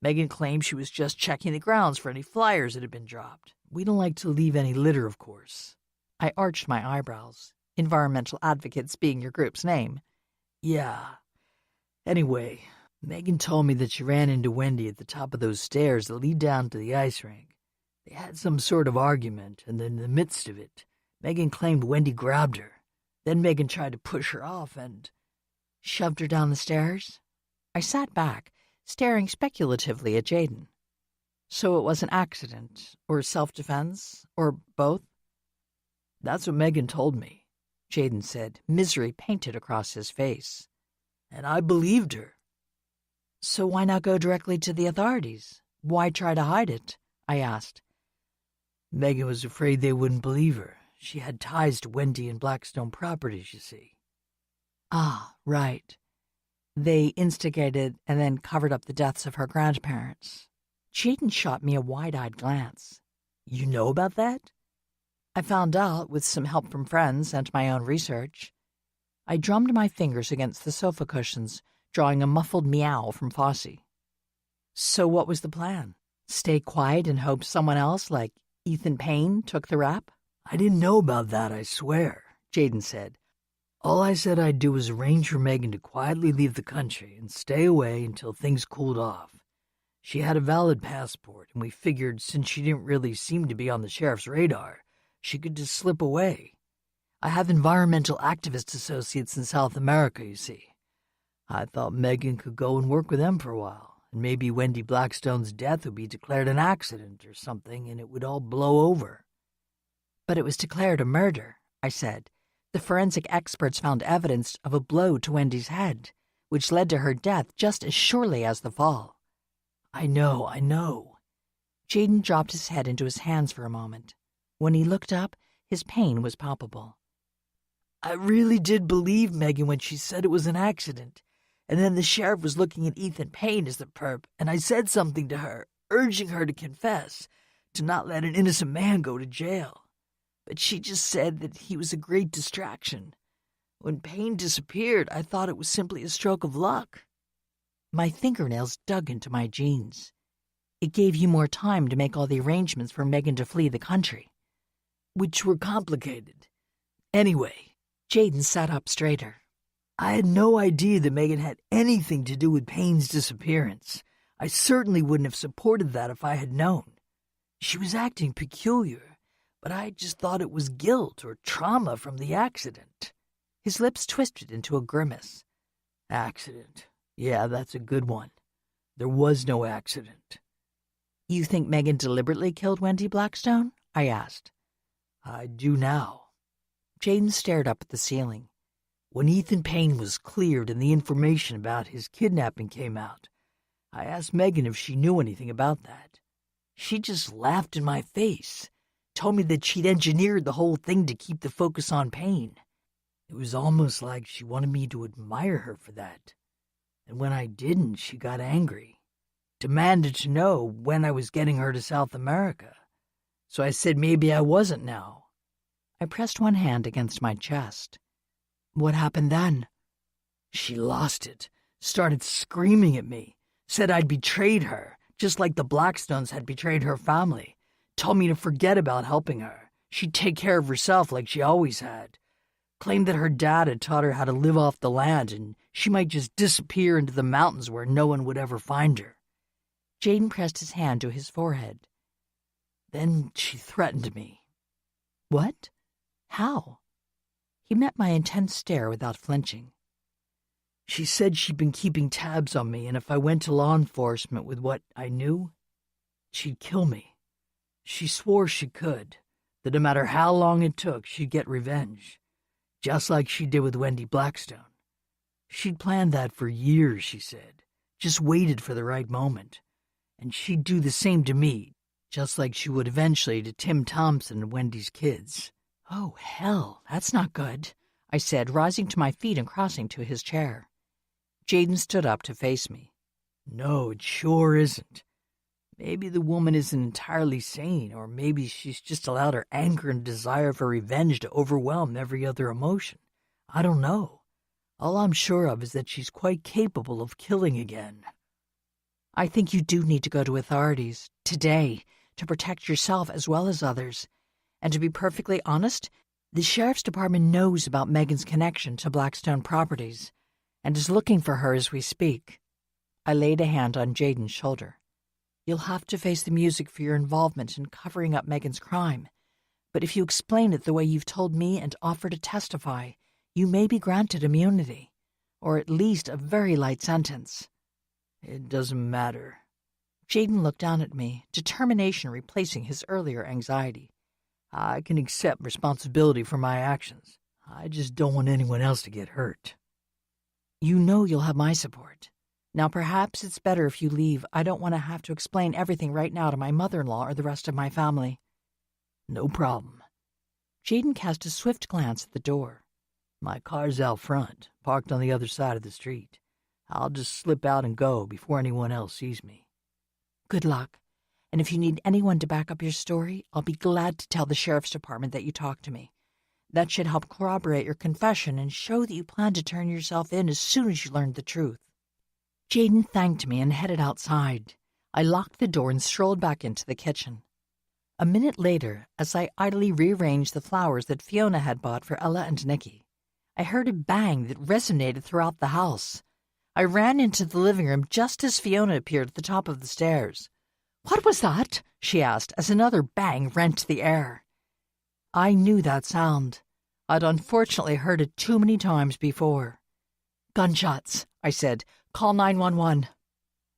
Megan claimed she was just checking the grounds for any flyers that had been dropped. We don't like to leave any litter, of course. I arched my eyebrows, environmental advocates being your group's name. Yeah. Anyway, Megan told me that she ran into Wendy at the top of those stairs that lead down to the ice rink. They had some sort of argument, and in the midst of it, Megan claimed Wendy grabbed her. Then Megan tried to push her off and shoved her down the stairs. I sat back, staring speculatively at Jaden. So it was an accident, or self-defense, or both? That's what Megan told me, Jaden said, misery painted across his face. And I believed her. So why not go directly to the authorities? Why try to hide it? I asked. Megan was afraid they wouldn't believe her. She had ties to Wendy and Blackstone Properties, you see. Ah, right. They instigated and then covered up the deaths of her grandparents. Jaden shot me a wide-eyed glance. You know about that? I found out with some help from friends and my own research. I drummed my fingers against the sofa cushions, drawing a muffled meow from Fossey. So what was the plan? Stay quiet and hope someone else, like Ethan Payne, took the rap? I didn't know about that, I swear, Jaden said. All I said I'd do was arrange for Megan to quietly leave the country and stay away until things cooled off. She had a valid passport, and we figured since she didn't really seem to be on the sheriff's radar, she could just slip away. I have environmental activist associates in South America, you see. I thought Megan could go and work with them for a while, and maybe Wendy Blackstone's death would be declared an accident or something, and it would all blow over. But it was declared a murder, I said. The forensic experts found evidence of a blow to Wendy's head, which led to her death just as surely as the fall. I know. Jaden dropped his head into his hands for a moment. When he looked up, his pain was palpable. I really did believe Megan when she said it was an accident, and then the sheriff was looking at Ethan Payne as the perp, and I said something to her, urging her to confess, to not let an innocent man go to jail. But she just said that he was a great distraction. When Payne disappeared, I thought it was simply a stroke of luck. My fingernails dug into my jeans. It gave you more time to make all the arrangements for Megan to flee the country. Which were complicated. Anyway, Jaden sat up straighter. I had no idea that Megan had anything to do with Payne's disappearance. I certainly wouldn't have supported that if I had known. She was acting peculiar, but I just thought it was guilt or trauma from the accident. His lips twisted into a grimace. Accident. Yeah, that's a good one. There was no accident. You think Megan deliberately killed Wendy Blackstone? I asked. I do now. Jaden stared up at the ceiling. When Ethan Payne was cleared and the information about his kidnapping came out, I asked Megan if she knew anything about that. She just laughed in my face, told me that she'd engineered the whole thing to keep the focus on Payne. It was almost like she wanted me to admire her for that. And when I didn't, she got angry, demanded to know when I was getting her to South America. So I said maybe I wasn't now. I pressed one hand against my chest. What happened then? She lost it, started screaming at me, said I'd betrayed her, just like the Blackstones had betrayed her family, told me to forget about helping her. She'd take care of herself like she always had. Claimed that her dad had taught her how to live off the land and she might just disappear into the mountains where no one would ever find her. Jaden pressed his hand to his forehead. Then she threatened me. What? How? He met my intense stare without flinching. She said she'd been keeping tabs on me, and if I went to law enforcement with what I knew, she'd kill me. She swore she could, that no matter how long it took, she'd get revenge, just like she did with Wendy Blackstone. She'd planned that for years, she said, just waited for the right moment. And she'd do the same to me, just like she would eventually to Tim Thompson and Wendy's kids. Oh, hell, that's not good, I said, rising to my feet and crossing to his chair. Jaden stood up to face me. No, it sure isn't. Maybe the woman isn't entirely sane, or maybe she's just allowed her anger and desire for revenge to overwhelm every other emotion. I don't know. All I'm sure of is that she's quite capable of killing again. I think you do need to go to authorities, today, to protect yourself as well as others. And to be perfectly honest, the sheriff's department knows about Megan's connection to Blackstone Properties, and is looking for her as we speak. I laid a hand on Jaden's shoulder. You'll have to face the music for your involvement in covering up Megan's crime, but if you explain it the way you've told me and offer to testify, you may be granted immunity, or at least a very light sentence. It doesn't matter. Jaden looked down at me, determination replacing his earlier anxiety. I can accept responsibility for my actions. I just don't want anyone else to get hurt. You know you'll have my support. Now perhaps it's better if you leave. I don't want to have to explain everything right now to my mother-in-law or the rest of my family. No problem. Jaden cast a swift glance at the door. My car's out front, parked on the other side of the street. I'll just slip out and go before anyone else sees me. Good luck. And if you need anyone to back up your story, I'll be glad to tell the sheriff's department that you talked to me. That should help corroborate your confession and show that you plan to turn yourself in as soon as you learned the truth. Jaden thanked me and headed outside. I locked the door and strolled back into the kitchen. A minute later, as I idly rearranged the flowers that Fiona had bought for Ella and Nicky, I heard a bang that resonated throughout the house. I ran into the living room just as Fiona appeared at the top of the stairs. "What was that?" she asked as another bang rent the air. I knew that sound. I'd unfortunately heard it too many times before. "Gunshots," I said. "Call 911.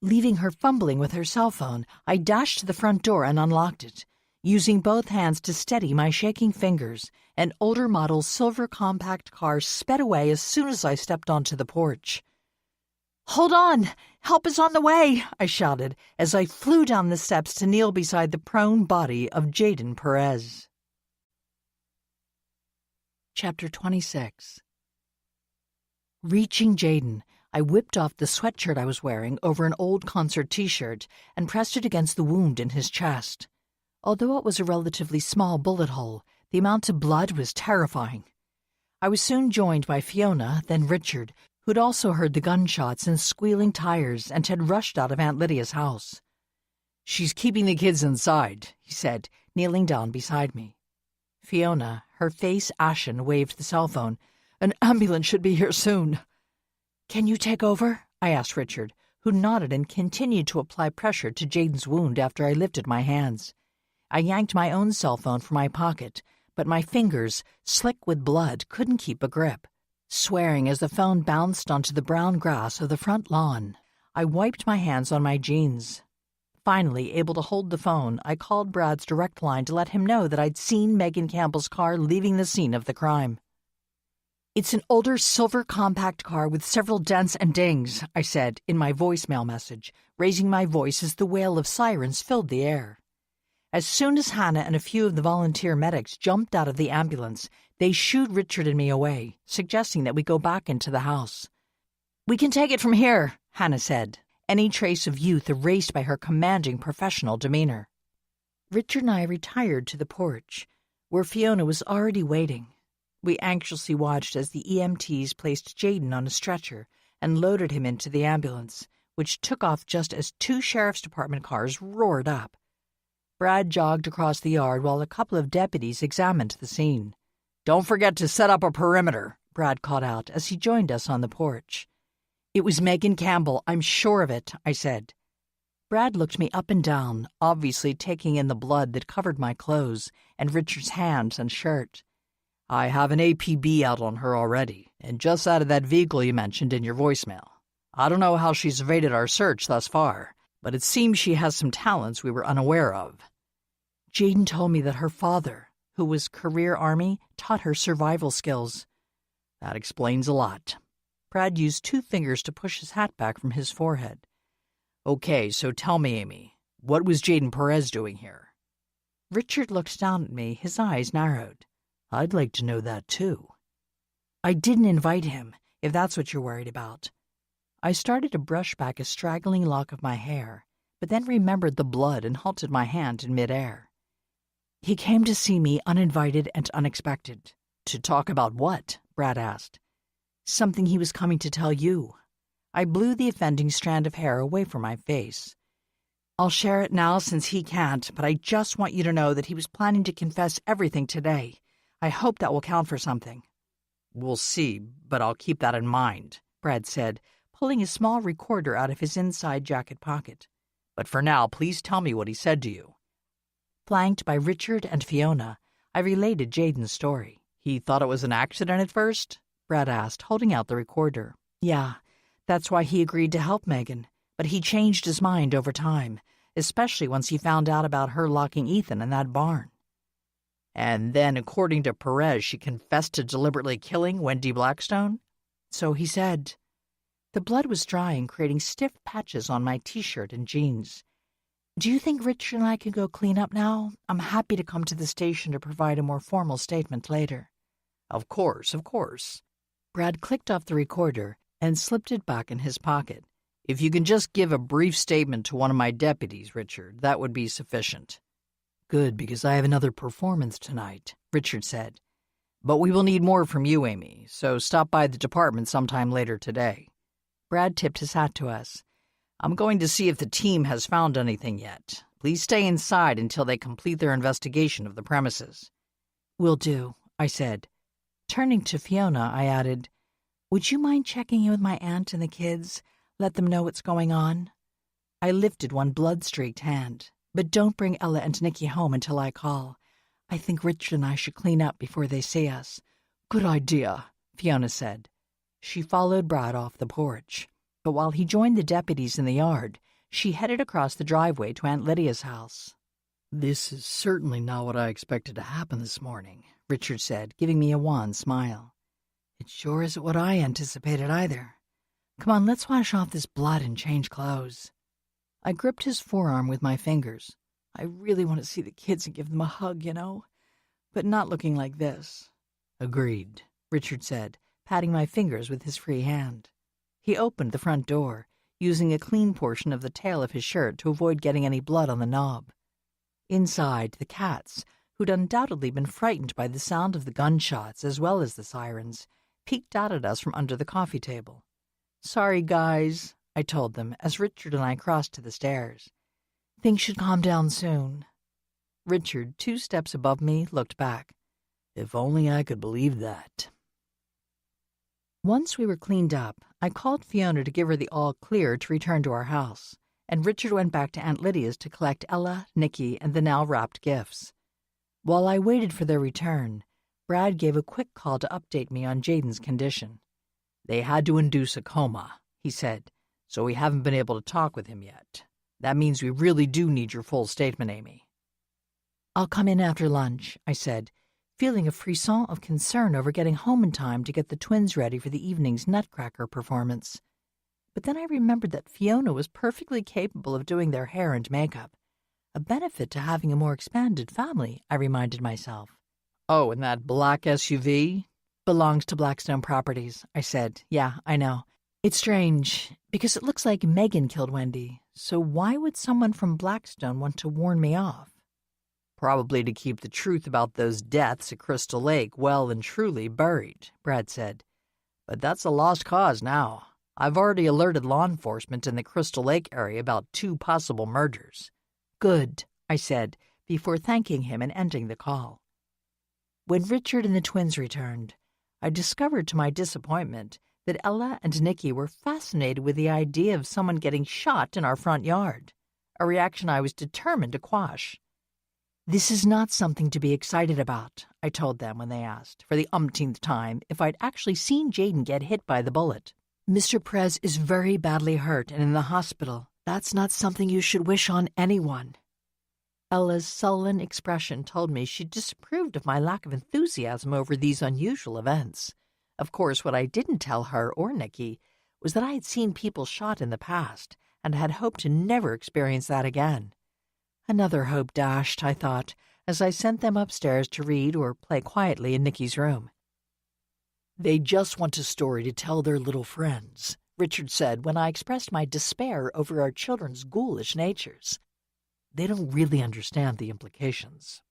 Leaving her fumbling with her cell phone, I dashed to the front door and unlocked it. Using both hands to steady my shaking fingers, an older model silver compact car sped away as soon as I stepped onto the porch. "Hold on! Help is on the way!" I shouted as I flew down the steps to kneel beside the prone body of Jaden Perez. Chapter 26. Reaching Jaden, I whipped off the sweatshirt I was wearing over an old concert t-shirt and pressed it against the wound in his chest. Although it was a relatively small bullet hole, the amount of blood was terrifying. I was soon joined by Fiona, then Richard, who'd also heard the gunshots and squealing tires and had rushed out of Aunt Lydia's house. "She's keeping the kids inside," he said, kneeling down beside me. Fiona, her face ashen, waved the cell phone. "An ambulance should be here soon." "Can you take over?" I asked Richard, who nodded and continued to apply pressure to Jaden's wound after I lifted my hands. I yanked my own cell phone from my pocket, but my fingers, slick with blood, couldn't keep a grip. Swearing as the phone bounced onto the brown grass of the front lawn, I wiped my hands on my jeans. Finally, able to hold the phone, I called Brad's direct line to let him know that I'd seen Megan Campbell's car leaving the scene of the crime. "It's an older silver compact car with several dents and dings," I said in my voicemail message, raising my voice as the wail of sirens filled the air. As soon as Hannah and a few of the volunteer medics jumped out of the ambulance, they shooed Richard and me away, suggesting that we go back into the house. "We can take it from here," Hannah said, any trace of youth erased by her commanding professional demeanor. Richard and I retired to the porch, where Fiona was already waiting. We anxiously watched as the EMTs placed Jaden on a stretcher and loaded him into the ambulance, which took off just as 2 sheriff's department cars roared up. Brad jogged across the yard while a couple of deputies examined the scene. "Don't forget to set up a perimeter," Brad called out as he joined us on the porch. "It was Megan Campbell, I'm sure of it," I said. Brad looked me up and down, obviously taking in the blood that covered my clothes and Richard's hands and shirt. "I have an APB out on her already, and just out of that vehicle you mentioned in your voicemail. I don't know how she's evaded our search thus far, but it seems she has some talents we were unaware of." Jaden told me that her father, who was career Army, taught her survival skills. That explains a lot. Brad used 2 fingers to push his hat back from his forehead. "Okay, so tell me, Amy, what was Jaden Perez doing here?" Richard looked down at me, his eyes narrowed. "I'd like to know that, too." "I didn't invite him, if that's what you're worried about." I started to brush back a straggling lock of my hair, but then remembered the blood and halted my hand in midair. "He came to see me uninvited and unexpected." "To talk about what?" Brad asked. "Something he was coming to tell you." I blew the offending strand of hair away from my face. "I'll share it now since he can't, but I just want you to know that he was planning to confess everything today. I hope that will count for something." "We'll see, but I'll keep that in mind," Brad said, pulling a small recorder out of his inside jacket pocket. "But for now, please tell me what he said to you." Flanked by Richard and Fiona, I related Jaden's story. "He thought it was an accident at first?" Brad asked, holding out the recorder. "Yeah, that's why he agreed to help Megan, but he changed his mind over time, especially once he found out about her locking Ethan in that barn." "And then, according to Perez, she confessed to deliberately killing Wendy Blackstone?" "So he said." The blood was drying, creating stiff patches on my t-shirt and jeans. "Do you think Richard and I can go clean up now? I'm happy to come to the station to provide a more formal statement later." Of course, of course." Brad clicked off the recorder and slipped it back in his pocket. "If you can just give a brief statement to one of my deputies, Richard, that would be sufficient." "Good, because I have another performance tonight," Richard said. "But we will need more from you, Amy, so stop by the department sometime later today." Brad tipped his hat to us. "I'm going to see if the team has found anything yet. Please stay inside until they complete their investigation of the premises." "Will do," I said. Turning to Fiona, I added, "Would you mind checking in with my aunt and the kids? Let them know what's going on?" I lifted one blood-streaked hand. "But don't bring Ella and Nikki home until I call. I think Richard and I should clean up before they see us." "Good idea," Fiona said. She followed Brad off the porch, but while he joined the deputies in the yard, she headed across the driveway to Aunt Lydia's house. "This is certainly not what I expected to happen this morning," Richard said, giving me a wan smile. "It sure isn't what I anticipated either. Come on, let's wash off this blood and change clothes." I gripped his forearm with my fingers. "I really want to see the kids and give them a hug, you know, but not looking like this." "Agreed," Richard said, patting my fingers with his free hand. He opened the front door, using a clean portion of the tail of his shirt to avoid getting any blood on the knob. Inside, the cats, who'd undoubtedly been frightened by the sound of the gunshots as well as the sirens, peeked out at us from under the coffee table. "Sorry, guys," I told them as Richard and I crossed to the stairs. "Things should calm down soon." Richard, 2 steps above me, looked back. "If only I could believe that." Once we were cleaned up, I called Fiona to give her the all-clear to return to our house, and Richard went back to Aunt Lydia's to collect Ella, Nikki, and the now-wrapped gifts. While I waited for their return, Brad gave a quick call to update me on Jaden's condition. "They had to induce a coma," he said, "so we haven't been able to talk with him yet. That means we really do need your full statement, Amy." "I'll come in after lunch," I said, feeling a frisson of concern over getting home in time to get the twins ready for the evening's Nutcracker performance. But then I remembered that Fiona was perfectly capable of doing their hair and makeup. A benefit to having a more expanded family, I reminded myself. "Oh, and that black SUV?" "Belongs to Blackstone Properties," I said. "Yeah, I know. It's strange, because it looks like Megan killed Wendy, so why would someone from Blackstone want to warn me off?" "Probably to keep the truth about those deaths at Crystal Lake well and truly buried," Brad said. "But that's a lost cause now. I've already alerted law enforcement in the Crystal Lake area about 2 possible murders. Good, I said, before thanking him and ending the call. When Richard and the twins returned, I discovered to my disappointment that Ella and Nicky were fascinated with the idea of someone getting shot in our front yard, a reaction I was determined to quash. This is not something to be excited about, I told them when they asked, for the umpteenth time, if I'd actually seen Jaden get hit by the bullet. Mr. Prez is very badly hurt and in the hospital. That's not something you should wish on anyone. Ella's sullen expression told me she disapproved of my lack of enthusiasm over these unusual events. Of course, what I didn't tell her or Nicky was that I had seen people shot in the past and had hoped to never experience that again. Another hope dashed, I thought, as I sent them upstairs to read or play quietly in Nicky's room. They just want a story to tell their little friends, Richard said when I expressed my despair over our children's ghoulish natures. They don't really understand the implications.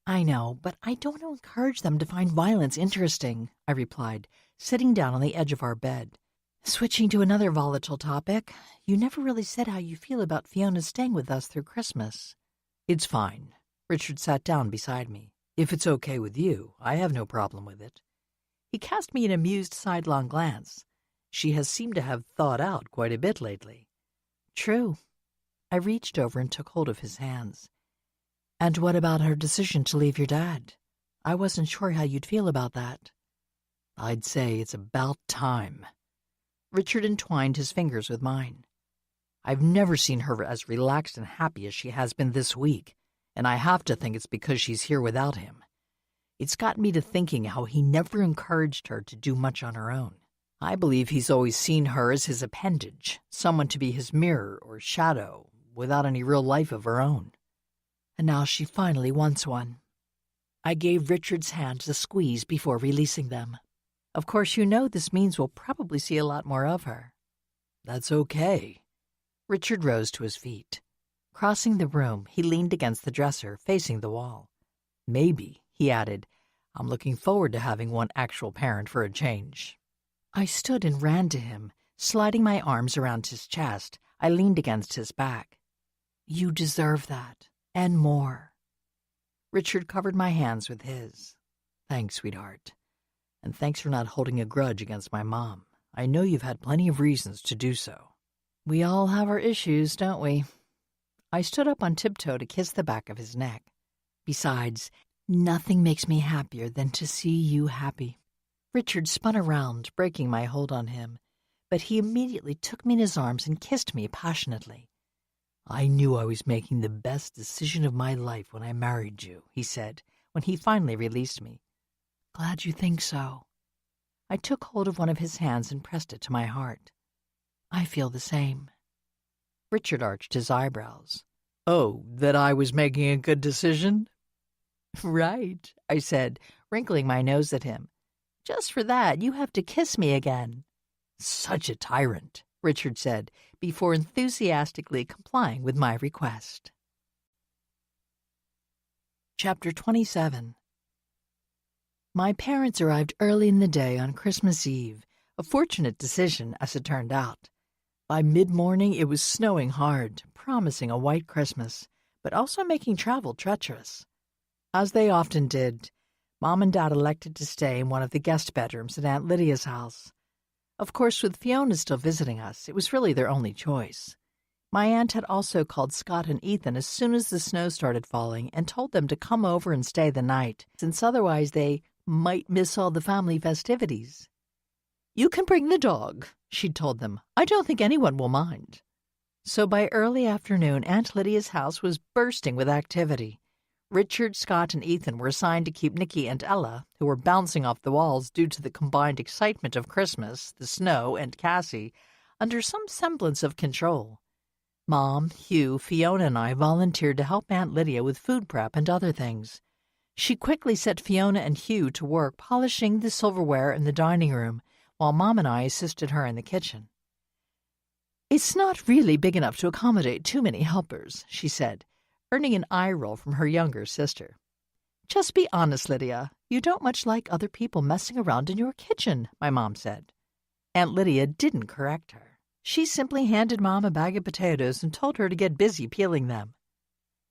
I know, but I don't want to encourage them to find violence interesting, I replied, sitting down on the edge of our bed. Switching to another volatile topic, you never really said how you feel about Fiona staying with us through Christmas. It's fine. Richard sat down beside me. If it's okay with you, I have no problem with it. He cast me an amused sidelong glance. She has seemed to have thawed out quite a bit lately. True. I reached over and took hold of his hands. And what about her decision to leave your dad? I wasn't sure how you'd feel about that. I'd say it's about time. Richard entwined his fingers with mine. I've never seen her as relaxed and happy as she has been this week, and I have to think it's because she's here without him. It's got me to thinking how he never encouraged her to do much on her own. I believe he's always seen her as his appendage, someone to be his mirror or shadow, without any real life of her own. And now she finally wants one. I gave Richard's hands a squeeze before releasing them. Of course, you know this means we'll probably see a lot more of her. That's okay. Richard rose to his feet. Crossing the room, he leaned against the dresser, facing the wall. Maybe, he added, I'm looking forward to having one actual parent for a change. I stood and ran to him, sliding my arms around his chest. I leaned against his back. You deserve that, and more. Richard covered my hands with his. Thanks, sweetheart. And thanks for not holding a grudge against my mom. I know you've had plenty of reasons to do so. We all have our issues, don't we? I stood up on tiptoe to kiss the back of his neck. Besides, nothing makes me happier than to see you happy. Richard spun around, breaking my hold on him, but he immediately took me in his arms and kissed me passionately. I knew I was making the best decision of my life when I married you, he said, when he finally released me. Glad you think so. I took hold of one of his hands and pressed it to my heart. I feel the same. Richard arched his eyebrows. Oh, that I was making a good decision? Right, I said, wrinkling my nose at him. Just for that, you have to kiss me again. Such a tyrant, Richard said, before enthusiastically complying with my request. Chapter 27. My parents arrived early in the day on Christmas Eve, a fortunate decision as it turned out. By mid-morning it was snowing hard, promising a white Christmas, but also making travel treacherous. As they often did, Mom and Dad elected to stay in one of the guest bedrooms at Aunt Lydia's house. Of course, with Fiona still visiting us, it was really their only choice. My aunt had also called Scott and Ethan as soon as the snow started falling and told them to come over and stay the night, since otherwise they might miss all the family festivities. You can bring the dog, she'd told them. I don't think anyone will mind. So by early afternoon, Aunt Lydia's house was bursting with activity. Richard, Scott, and Ethan were assigned to keep Nicky and Ella, who were bouncing off the walls due to the combined excitement of Christmas, the snow, and Cassie, under some semblance of control. Mom, Hugh, Fiona, and I volunteered to help Aunt Lydia with food prep and other things. She quickly set Fiona and Hugh to work polishing the silverware in the dining room, while Mom and I assisted her in the kitchen. It's not really big enough to accommodate too many helpers, she said, earning an eye roll from her younger sister. Just be honest, Lydia. You don't much like other people messing around in your kitchen, my mom said. Aunt Lydia didn't correct her. She simply handed Mom a bag of potatoes and told her to get busy peeling them.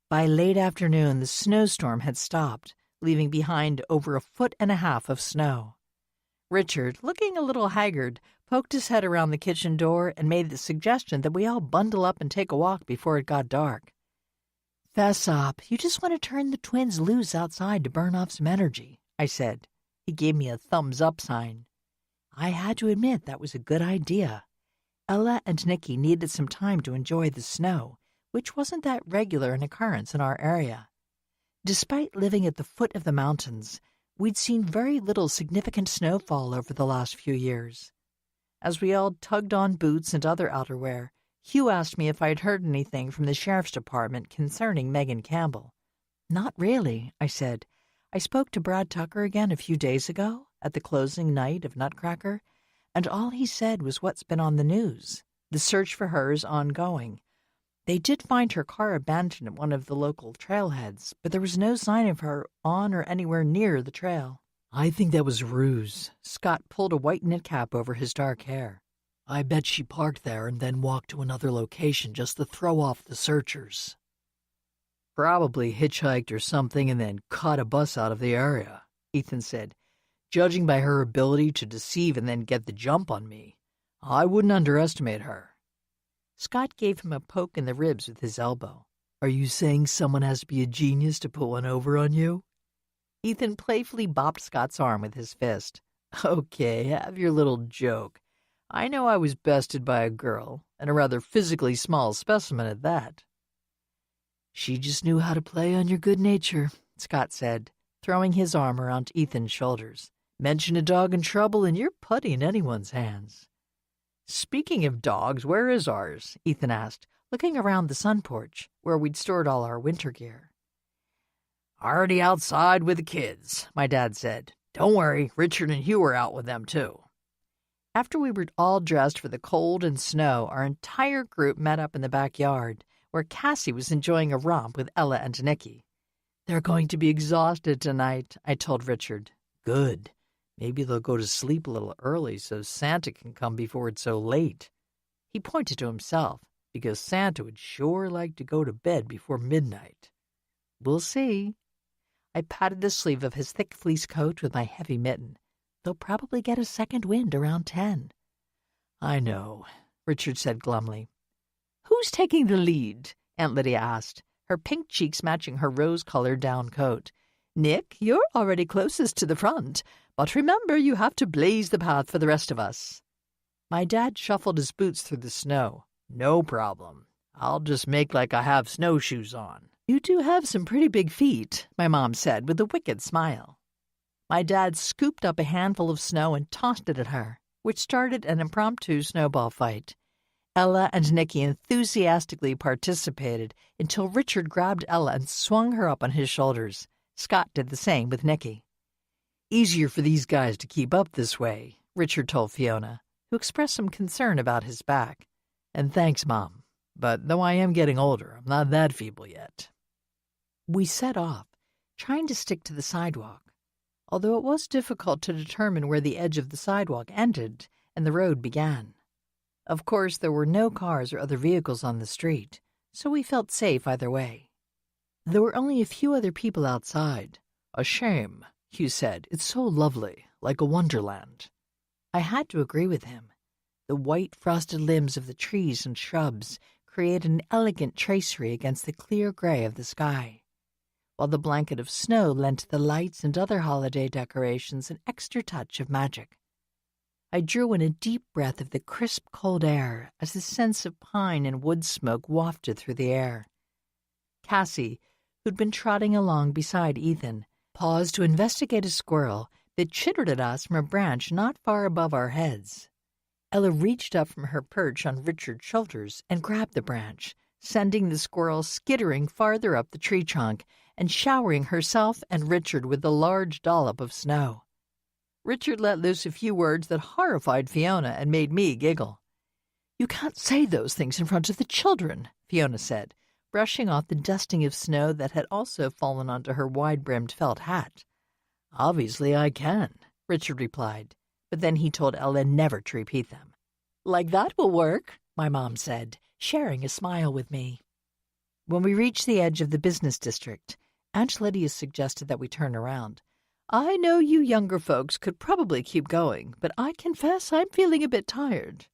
By late afternoon, the snowstorm had stopped, leaving behind over 1.5 feet of snow. Richard, looking a little haggard, poked his head around the kitchen door and made the suggestion that we all bundle up and take a walk before it got dark. "Fess up, you just want to turn the twins loose outside to burn off some energy," I said. He gave me a thumbs-up sign. I had to admit that was a good idea. Ella and Nicky needed some time to enjoy the snow, which wasn't that regular an occurrence in our area. Despite living at the foot of the mountains, we'd seen very little significant snowfall over the last few years. As we all tugged on boots and other outerwear, Hugh asked me if I'd heard anything from the sheriff's department concerning Megan Campbell. "Not really," I said. "I spoke to Brad Tucker again a few days ago, at the closing night of Nutcracker, and all he said was what's been on the news. The search for her is ongoing. They did find her car abandoned at one of the local trailheads, but there was no sign of her on or anywhere near the trail." "I think that was a ruse." Scott pulled a white knit cap over his dark hair. "I bet she parked there and then walked to another location just to throw off the searchers. Probably hitchhiked or something and then caught a bus out of the area," Ethan said. "Judging by her ability to deceive and then get the jump on me, I wouldn't underestimate her." Scott gave him a poke in the ribs with his elbow. "Are you saying someone has to be a genius to put one over on you?" Ethan playfully bopped Scott's arm with his fist. "Okay, have your little joke. I know I was bested by a girl, and a rather physically small specimen at that." "She just knew how to play on your good nature," Scott said, throwing his arm around Ethan's shoulders. "Mention a dog in trouble and you're putty in anyone's hands." "Speaking of dogs, where is ours?" Ethan asked, looking around the sun porch, where we'd stored all our winter gear. "Already outside with the kids," my dad said. "Don't worry, Richard and Hugh are out with them, too." After we were all dressed for the cold and snow, our entire group met up in the backyard, where Cassie was enjoying a romp with Ella and Nicky. "They're going to be exhausted tonight," I told Richard. "Good. Maybe they'll go to sleep a little early so Santa can come before it's so late." He pointed to himself, because Santa would sure like to go to bed before midnight. "We'll see." I patted the sleeve of his thick fleece coat with my heavy mitten. "They'll probably get a second wind around 10. "I know," Richard said glumly. "Who's taking the lead?" Aunt Lydia asked, her pink cheeks matching her rose-colored down coat. "Nick, you're already closest to the front, but remember you have to blaze the path for the rest of us." My dad shuffled his boots through the snow. "No problem. I'll just make like I have snowshoes on." "You do have some pretty big feet," my mom said with a wicked smile. My dad scooped up a handful of snow and tossed it at her, which started an impromptu snowball fight. Ella and Nicky enthusiastically participated until Richard grabbed Ella and swung her up on his shoulders. Scott did the same with Nicky. "Easier for these guys to keep up this way," Richard told Fiona, who expressed some concern about his back. "And thanks, Mom. But though I am getting older, I'm not that feeble yet." We set off, trying to stick to the sidewalk, although it was difficult to determine where the edge of the sidewalk ended and the road began. Of course, there were no cars or other vehicles on the street, so we felt safe either way. There were only a few other people outside. "A shame," Hugh said. "It's so lovely, like a wonderland." I had to agree with him. The white frosted limbs of the trees and shrubs created an elegant tracery against the clear gray of the sky, while the blanket of snow lent the lights and other holiday decorations an extra touch of magic. I drew in a deep breath of the crisp, cold air as the scents of pine and wood smoke wafted through the air. Cassie, who'd been trotting along beside Ethan, paused to investigate a squirrel that chittered at us from a branch not far above our heads. Ella reached up from her perch on Richard's shoulders and grabbed the branch, sending the squirrel skittering farther up the tree trunk and showering herself and Richard with a large dollop of snow. Richard let loose a few words that horrified Fiona and made me giggle. "You can't say those things in front of the children," Fiona said, brushing off the dusting of snow that had also fallen onto her wide-brimmed felt hat. "Obviously I can," Richard replied, but then he told Ella never to repeat them. "Like that will work," my mom said, sharing a smile with me. When we reached the edge of the business district, Aunt Lydia suggested that we turn around. "I know you younger folks could probably keep going, but I confess I'm feeling a bit tired."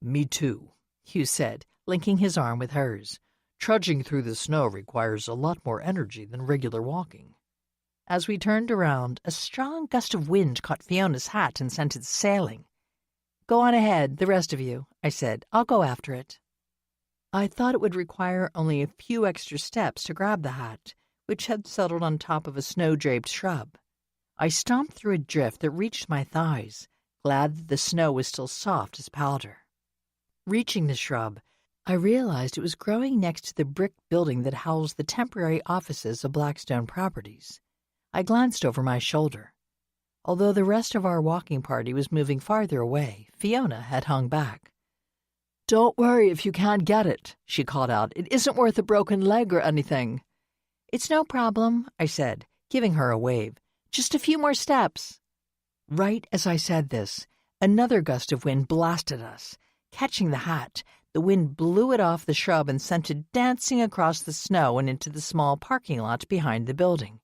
"Me too," Hugh said, linking his arm with hers. "Trudging through the snow requires a lot more energy than regular walking." As we turned around, a strong gust of wind caught Fiona's hat and sent it sailing. "Go on ahead, the rest of you," I said. "I'll go after it." I thought it would require only a few extra steps to grab the hat, which had settled on top of a snow-draped shrub. I stomped through a drift that reached my thighs, glad that the snow was still soft as powder. Reaching the shrub, I realized it was growing next to the brick building that housed the temporary offices of Blackstone Properties. I glanced over my shoulder. Although the rest of our walking party was moving farther away, Fiona had hung back. "Don't worry if you can't get it," she called out. "It isn't worth a broken leg or anything." "It's no problem," I said, giving her a wave. "Just a few more steps." Right as I said this, another gust of wind blasted us. Catching the hat, the wind blew it off the shrub and sent it dancing across the snow and into the small parking lot behind the building.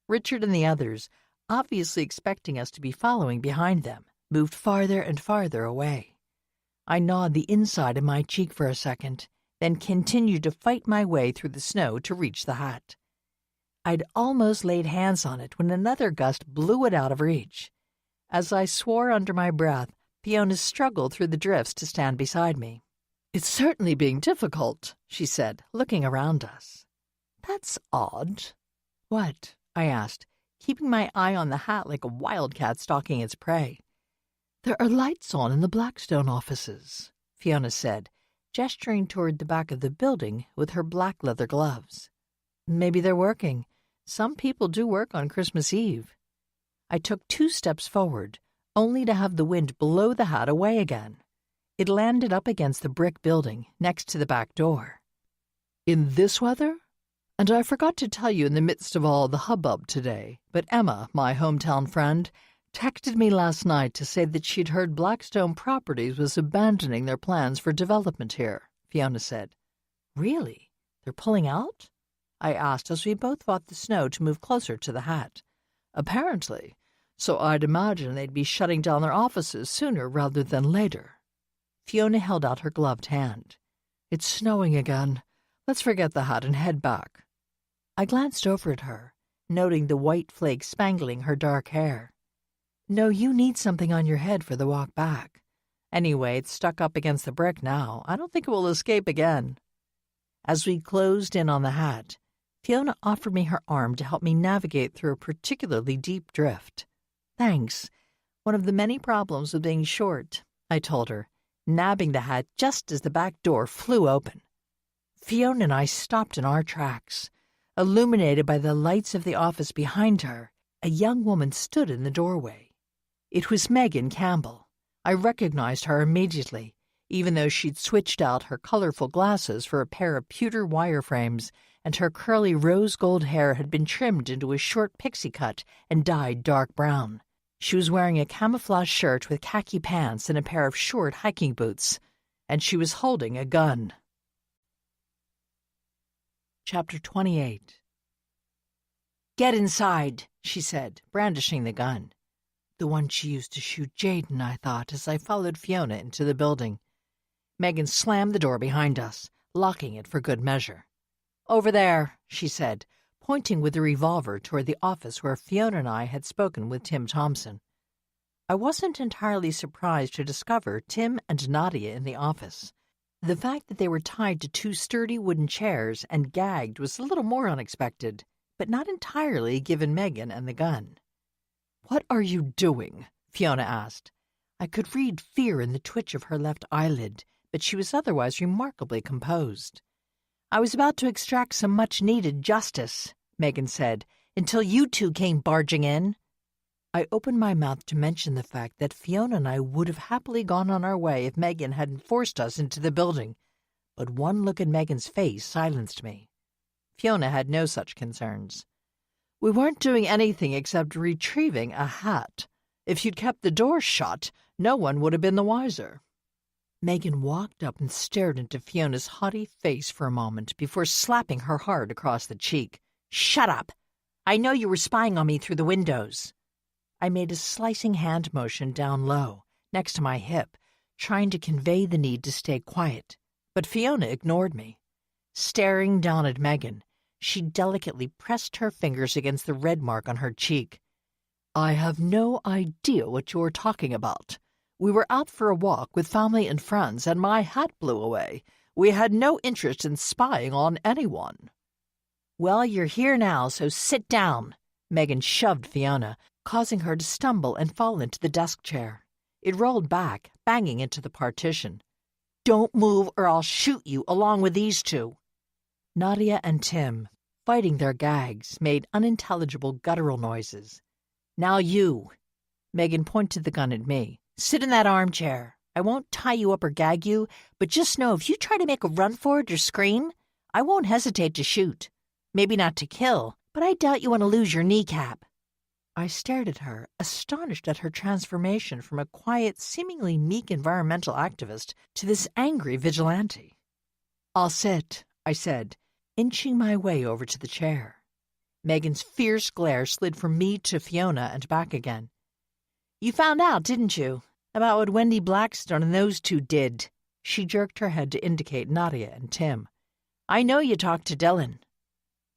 Richard and the others, obviously expecting us to be following behind them, moved farther and farther away. I gnawed the inside of my cheek for a second, then continued to fight my way through the snow to reach the hat. I'd almost laid hands on it when another gust blew it out of reach. As I swore under my breath, Fiona struggled through the drifts to stand beside me. "It's certainly being difficult," she said, looking around us. "That's odd." "What?" I asked, keeping my eye on the hat like a wildcat stalking its prey. "There are lights on in the Blackstone offices," Fiona said, gesturing toward the back of the building with her black leather gloves. "Maybe they're working. Some people do work on Christmas Eve." I took 2 steps forward, only to have the wind blow the hat away again. It landed up against the brick building next to the back door. "In this weather? And I forgot to tell you in the midst of all the hubbub today, but Emma, my hometown friend, texted me last night to say that she'd heard Blackstone Properties was abandoning their plans for development here," Fiona said. "Really? They're pulling out?" I asked as we both fought the snow to move closer to the hat. "Apparently. So I'd imagine they'd be shutting down their offices sooner rather than later." Fiona held out her gloved hand. "It's snowing again. Let's forget the hat and head back." I glanced over at her, noting the white flakes spangling her dark hair. "No, you need something on your head for the walk back. Anyway, it's stuck up against the brick now. I don't think it will escape again." As we closed in on the hat, Fiona offered me her arm to help me navigate through a particularly deep drift. "Thanks. One of the many problems of being short," I told her, nabbing the hat just as the back door flew open. Fiona and I stopped in our tracks. Illuminated by the lights of the office behind her, a young woman stood in the doorway. It was Megan Campbell. I recognized her immediately, even though she'd switched out her colorful glasses for a pair of pewter wireframes, and her curly rose gold hair had been trimmed into a short pixie cut and dyed dark brown. She was wearing a camouflage shirt with khaki pants and a pair of short hiking boots, and she was holding a gun. Chapter 28. "Get inside," she said, brandishing the gun. The one she used to shoot Jaden, I thought, as I followed Fiona into the building. Megan slammed the door behind us, locking it for good measure. "Over there," she said, pointing with the revolver toward the office where Fiona and I had spoken with Tim Thompson. I wasn't entirely surprised to discover Tim and Nadia in the office. The fact that they were tied to 2 sturdy wooden chairs and gagged was a little more unexpected, but not entirely given Megan and the gun. "What are you doing?" Fiona asked. I could read fear in the twitch of her left eyelid, but she was otherwise remarkably composed. "I was about to extract some much-needed justice," Megan said, "until you 2 came barging in." I opened my mouth to mention the fact that Fiona and I would have happily gone on our way if Megan hadn't forced us into the building, but one look at Megan's face silenced me. Fiona had no such concerns. "We weren't doing anything except retrieving a hat. If you'd kept the door shut, no one would have been the wiser." Megan walked up and stared into Fiona's haughty face for a moment before slapping her hard across the cheek. "Shut up! I know you were spying on me through the windows." I made a slicing hand motion down low, next to my hip, trying to convey the need to stay quiet. But Fiona ignored me. Staring down at Megan, she delicately pressed her fingers against the red mark on her cheek. "I have no idea what you're talking about. We were out for a walk with family and friends, and my hat blew away. We had no interest in spying on anyone." "Well, you're here now, so sit down." Megan shoved Fiona, causing her to stumble and fall into the desk chair. It rolled back, banging into the partition. "Don't move or I'll shoot you along with these two." Nadia and Tim, fighting their gags, made unintelligible guttural noises. "Now you." Megan pointed the gun at me. "Sit in that armchair. I won't tie you up or gag you, but just know if you try to make a run for it or scream, I won't hesitate to shoot. Maybe not to kill, but I doubt you want to lose your kneecap." I stared at her, astonished at her transformation from a quiet, seemingly meek environmental activist to this angry vigilante. "I'll sit," I said, inching my way over to the chair. Megan's fierce glare slid from me to Fiona and back again. "You found out, didn't you, about what Wendy Blackstone and those two did?" She jerked her head to indicate Nadia and Tim. "I know you talked to Dylan."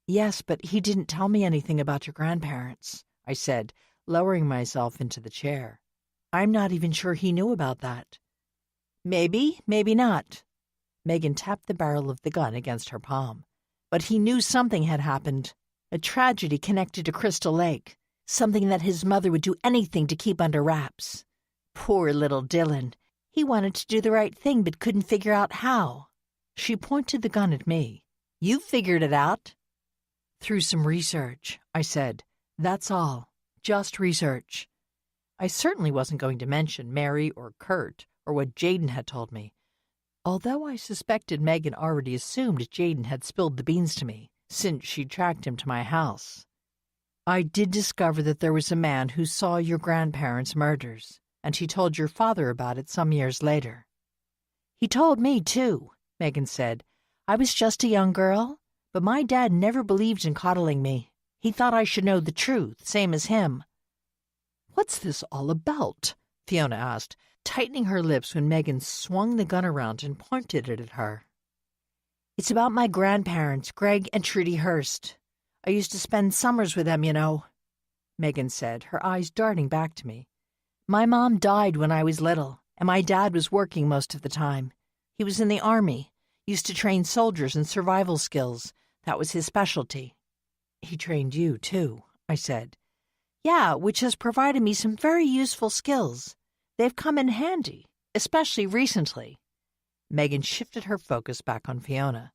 "Yes, but he didn't tell me anything about your grandparents," I said, lowering myself into the chair. "I'm not even sure he knew about that." "Maybe, maybe not." Megan tapped the barrel of the gun against her palm. "But he knew something had happened. A tragedy connected to Crystal Lake. Something that his mother would do anything to keep under wraps. Poor little Dylan. He wanted to do the right thing but couldn't figure out how." She pointed the gun at me. "You figured it out." "Through some research," I said. "That's all. Just research." I certainly wasn't going to mention Mary or Kurt or what Jaden had told me, although I suspected Megan already assumed Jaden had spilled the beans to me, since she tracked him to my house. "I did discover that there was a man who saw your grandparents' murders, and he told your father about it some years later." "He told me, too," Megan said. "I was just a young girl, but my dad never believed in coddling me. He thought I should know the truth, same as him." "What's this all about?" Fiona asked, tightening her lips when Megan swung the gun around and pointed it at her. "It's about my grandparents, Greg and Trudy Hurst. I used to spend summers with them, you know," Megan said, her eyes darting back to me. "My mom died when I was little, and my dad was working most of the time. He was in the Army, used to train soldiers in survival skills. That was his specialty." "He trained you, too," I said. "Yeah, which has provided me some very useful skills. They've come in handy, especially recently." Megan shifted her focus back on Fiona.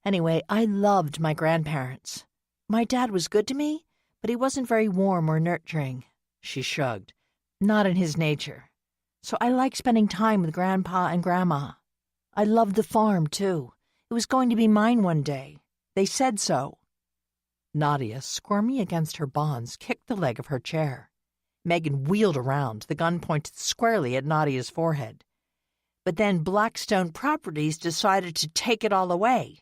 "Anyway, I loved my grandparents. My dad was good to me, but he wasn't very warm or nurturing." She shrugged. "Not in his nature. So I liked spending time with Grandpa and Grandma. I loved the farm, too. It was going to be mine one day. They said so." Nadia, squirming against her bonds, kicked the leg of her chair. Megan wheeled around, the gun pointed squarely at Nadia's forehead. "But then Blackstone Properties decided to take it all away."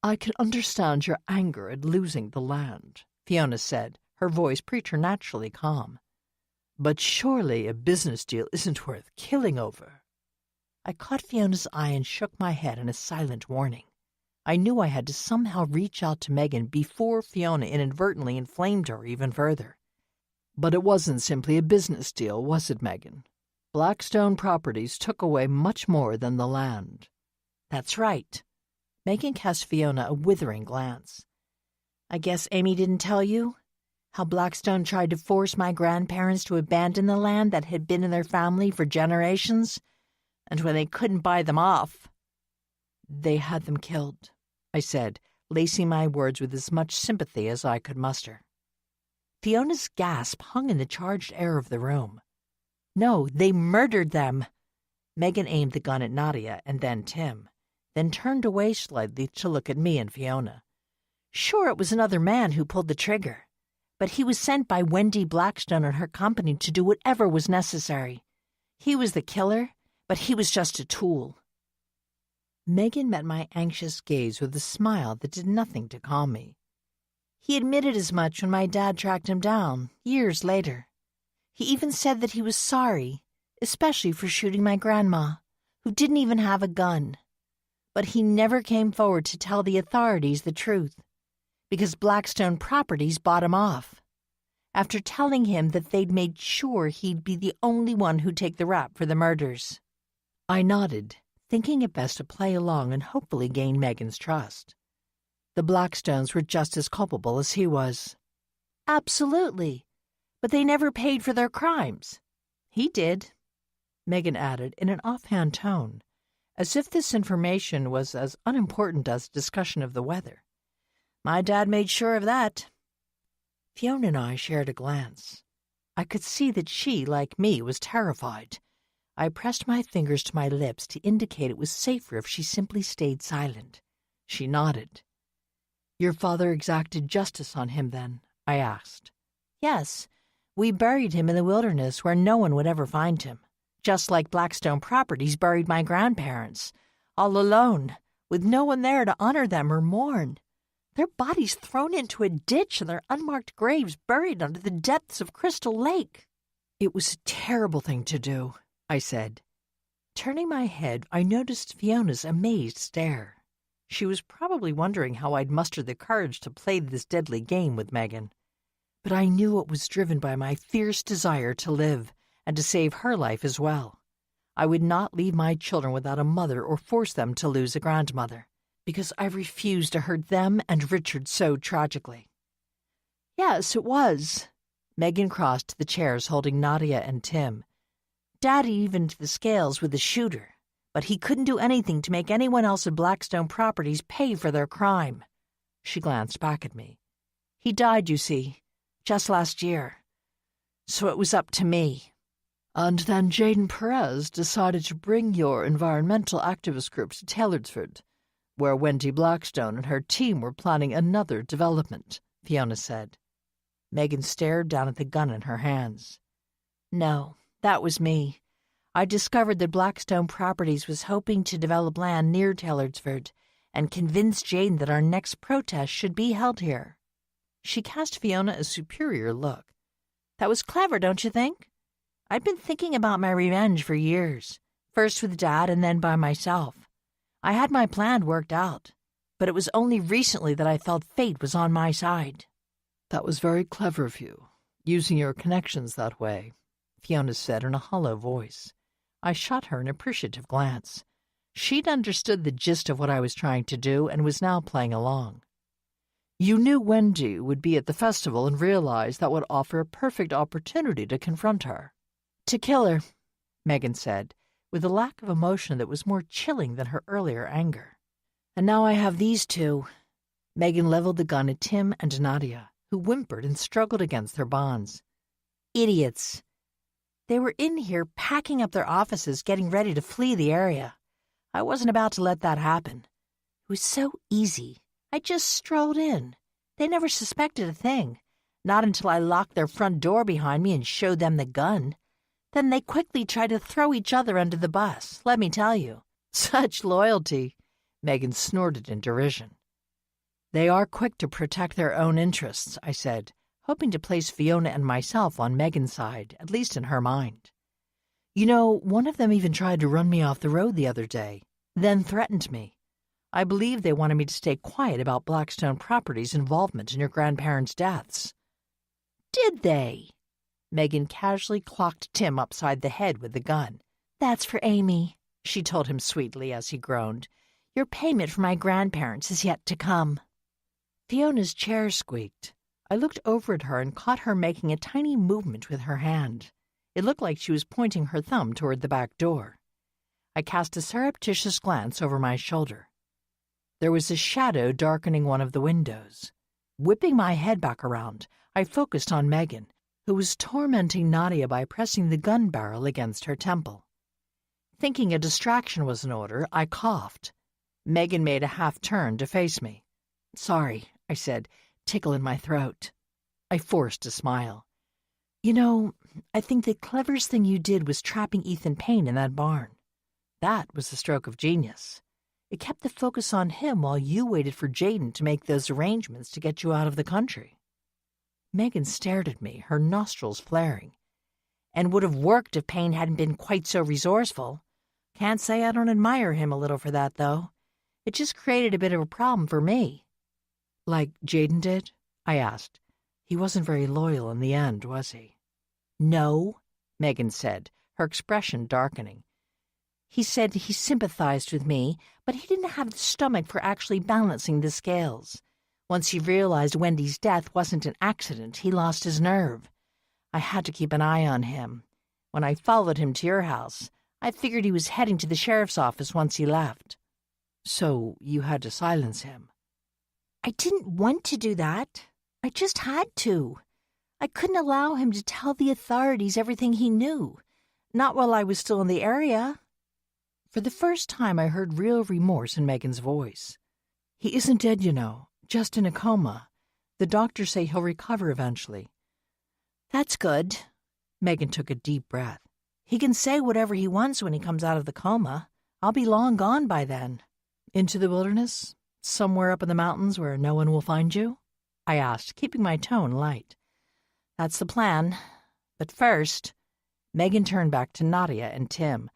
"I can understand your anger at losing the land," Fiona said, her voice preternaturally calm. "But surely a business deal isn't worth killing over." I caught Fiona's eye and shook my head in a silent warning. I knew I had to somehow reach out to Megan before Fiona inadvertently inflamed her even further. But it wasn't simply a business deal, was it, Megan? Blackstone Properties took away much more than the land. "That's right." Megan cast Fiona a withering glance. "I guess Amy didn't tell you? How Blackstone tried to force my grandparents to abandon the land that had been in their family for generations? And when they couldn't buy them off, they had them killed," I said, lacing my words with as much sympathy as I could muster. Fiona's gasp hung in the charged air of the room. "No, they murdered them." Megan aimed the gun at Nadia and then Tim, then turned away slightly to look at me and Fiona. "Sure, it was another man who pulled the trigger, but he was sent by Wendy Blackstone and her company to do whatever was necessary. He was the killer, but he was just a tool. Megan met my anxious gaze with a smile that did nothing to calm me. He admitted as much when my dad tracked him down, years later. He even said that he was sorry, especially for shooting my grandma, who didn't even have a gun. But he never came forward to tell the authorities the truth, because Blackstone Properties bought him off, after telling him that they'd made sure he'd be the only one who'd take the rap for the murders. I nodded, thinking it best to play along and hopefully gain Megan's trust. The Blackstones were just as culpable as he was. Absolutely, but they never paid for their crimes. He did, Megan added in an offhand tone, as if this information was as unimportant as discussion of the weather. My dad made sure of that. Fiona and I shared a glance. I could see that she, like me, was terrified. I pressed my fingers to my lips to indicate it was safer if she simply stayed silent. She nodded. Your father exacted justice on him, then? I asked. Yes, we buried him in the wilderness where no one would ever find him, just like Blackstone Properties buried my grandparents, all alone, with no one there to honor them or mourn. Their bodies thrown into a ditch and their unmarked graves buried under the depths of Crystal Lake. It was a terrible thing to do, I said. Turning my head, I noticed Fiona's amazed stare. She was probably wondering how I'd mustered the courage to play this deadly game with Megan. But I knew it was driven by my fierce desire to live and to save her life as well. I would not leave my children without a mother or force them to lose a grandmother, because I refused to hurt them and Richard so tragically. Yes, it was. Megan crossed to the chairs holding Nadia and Tim. Daddy evened the scales with the shooter, but he couldn't do anything to make anyone else at Blackstone Properties pay for their crime. She glanced back at me. He died, you see, just last year. So it was up to me. And then Jaden Perez decided to bring your environmental activist group to Taylorsford, where Wendy Blackstone and her team were planning another development, Fiona said. Megan stared down at the gun in her hands. No, that was me. I discovered that Blackstone Properties was hoping to develop land near Taylorsford and convinced Jaden that our next protest should be held here. She cast Fiona a superior look. That was clever, don't you think? I'd been thinking about my revenge for years, first with Dad and then by myself. I had my plan worked out, but it was only recently that I felt fate was on my side. That was very clever of you, using your connections that way, Fiona said in a hollow voice. I shot her an appreciative glance. She'd understood the gist of what I was trying to do and was now playing along. You knew Wendy would be at the festival and realized that would offer a perfect opportunity to confront her. To kill her, Megan said, with a lack of emotion that was more chilling than her earlier anger. And now I have these two. Megan leveled the gun at Tim and Nadia, who whimpered and struggled against their bonds. Idiots. They were in here packing up their offices, getting ready to flee the area. I wasn't about to let that happen. It was so easy. I just strolled in. They never suspected a thing, not until I locked their front door behind me and showed them the gun. Then they quickly tried to throw each other under the bus, let me tell you. Such loyalty, Megan snorted in derision. They are quick to protect their own interests, I said, hoping to place Fiona and myself on Megan's side, at least in her mind. You know, one of them even tried to run me off the road the other day, then threatened me. I believe they wanted me to stay quiet about Blackstone Properties' involvement in your grandparents' deaths. Did they? Megan casually clocked Tim upside the head with the gun. That's for Amy, she told him sweetly as he groaned. Your payment for my grandparents is yet to come. Fiona's chair squeaked. I looked over at her and caught her making a tiny movement with her hand. It looked like she was pointing her thumb toward the back door. I cast a surreptitious glance over my shoulder. There was a shadow darkening one of the windows. Whipping my head back around, I focused on Megan, who was tormenting Nadia by pressing the gun barrel against her temple. Thinking a distraction was in order, I coughed. Megan made a half turn to face me. Sorry, I said, tickle in my throat. I forced a smile. You know, I think the cleverest thing you did was trapping Ethan Payne in that barn. That was a stroke of genius. It kept the focus on him while you waited for Jaden to make those arrangements to get you out of the country. Megan stared at me, her nostrils flaring. And would have worked if Payne hadn't been quite so resourceful. Can't say I don't admire him a little for that, though. It just created a bit of a problem for me. Like Jaden did? I asked. He wasn't very loyal in the end, was he? No, Megan said, her expression darkening. He said he sympathized with me, but he didn't have the stomach for actually balancing the scales. Once he realized Wendy's death wasn't an accident, he lost his nerve. I had to keep an eye on him. When I followed him to your house, I figured he was heading to the sheriff's office once he left. So you had to silence him? I didn't want to do that. I just had to. I couldn't allow him to tell the authorities everything he knew. Not while I was still in the area. For the first time, I heard real remorse in Megan's voice. He isn't dead, you know, just in a coma. The doctors say he'll recover eventually. That's good. Megan took a deep breath. He can say whatever he wants when he comes out of the coma. I'll be long gone by then. Into the wilderness? Somewhere up in the mountains where no one will find you? I asked, keeping my tone light. That's the plan. But first, Megan turned back to Nadia and Tim.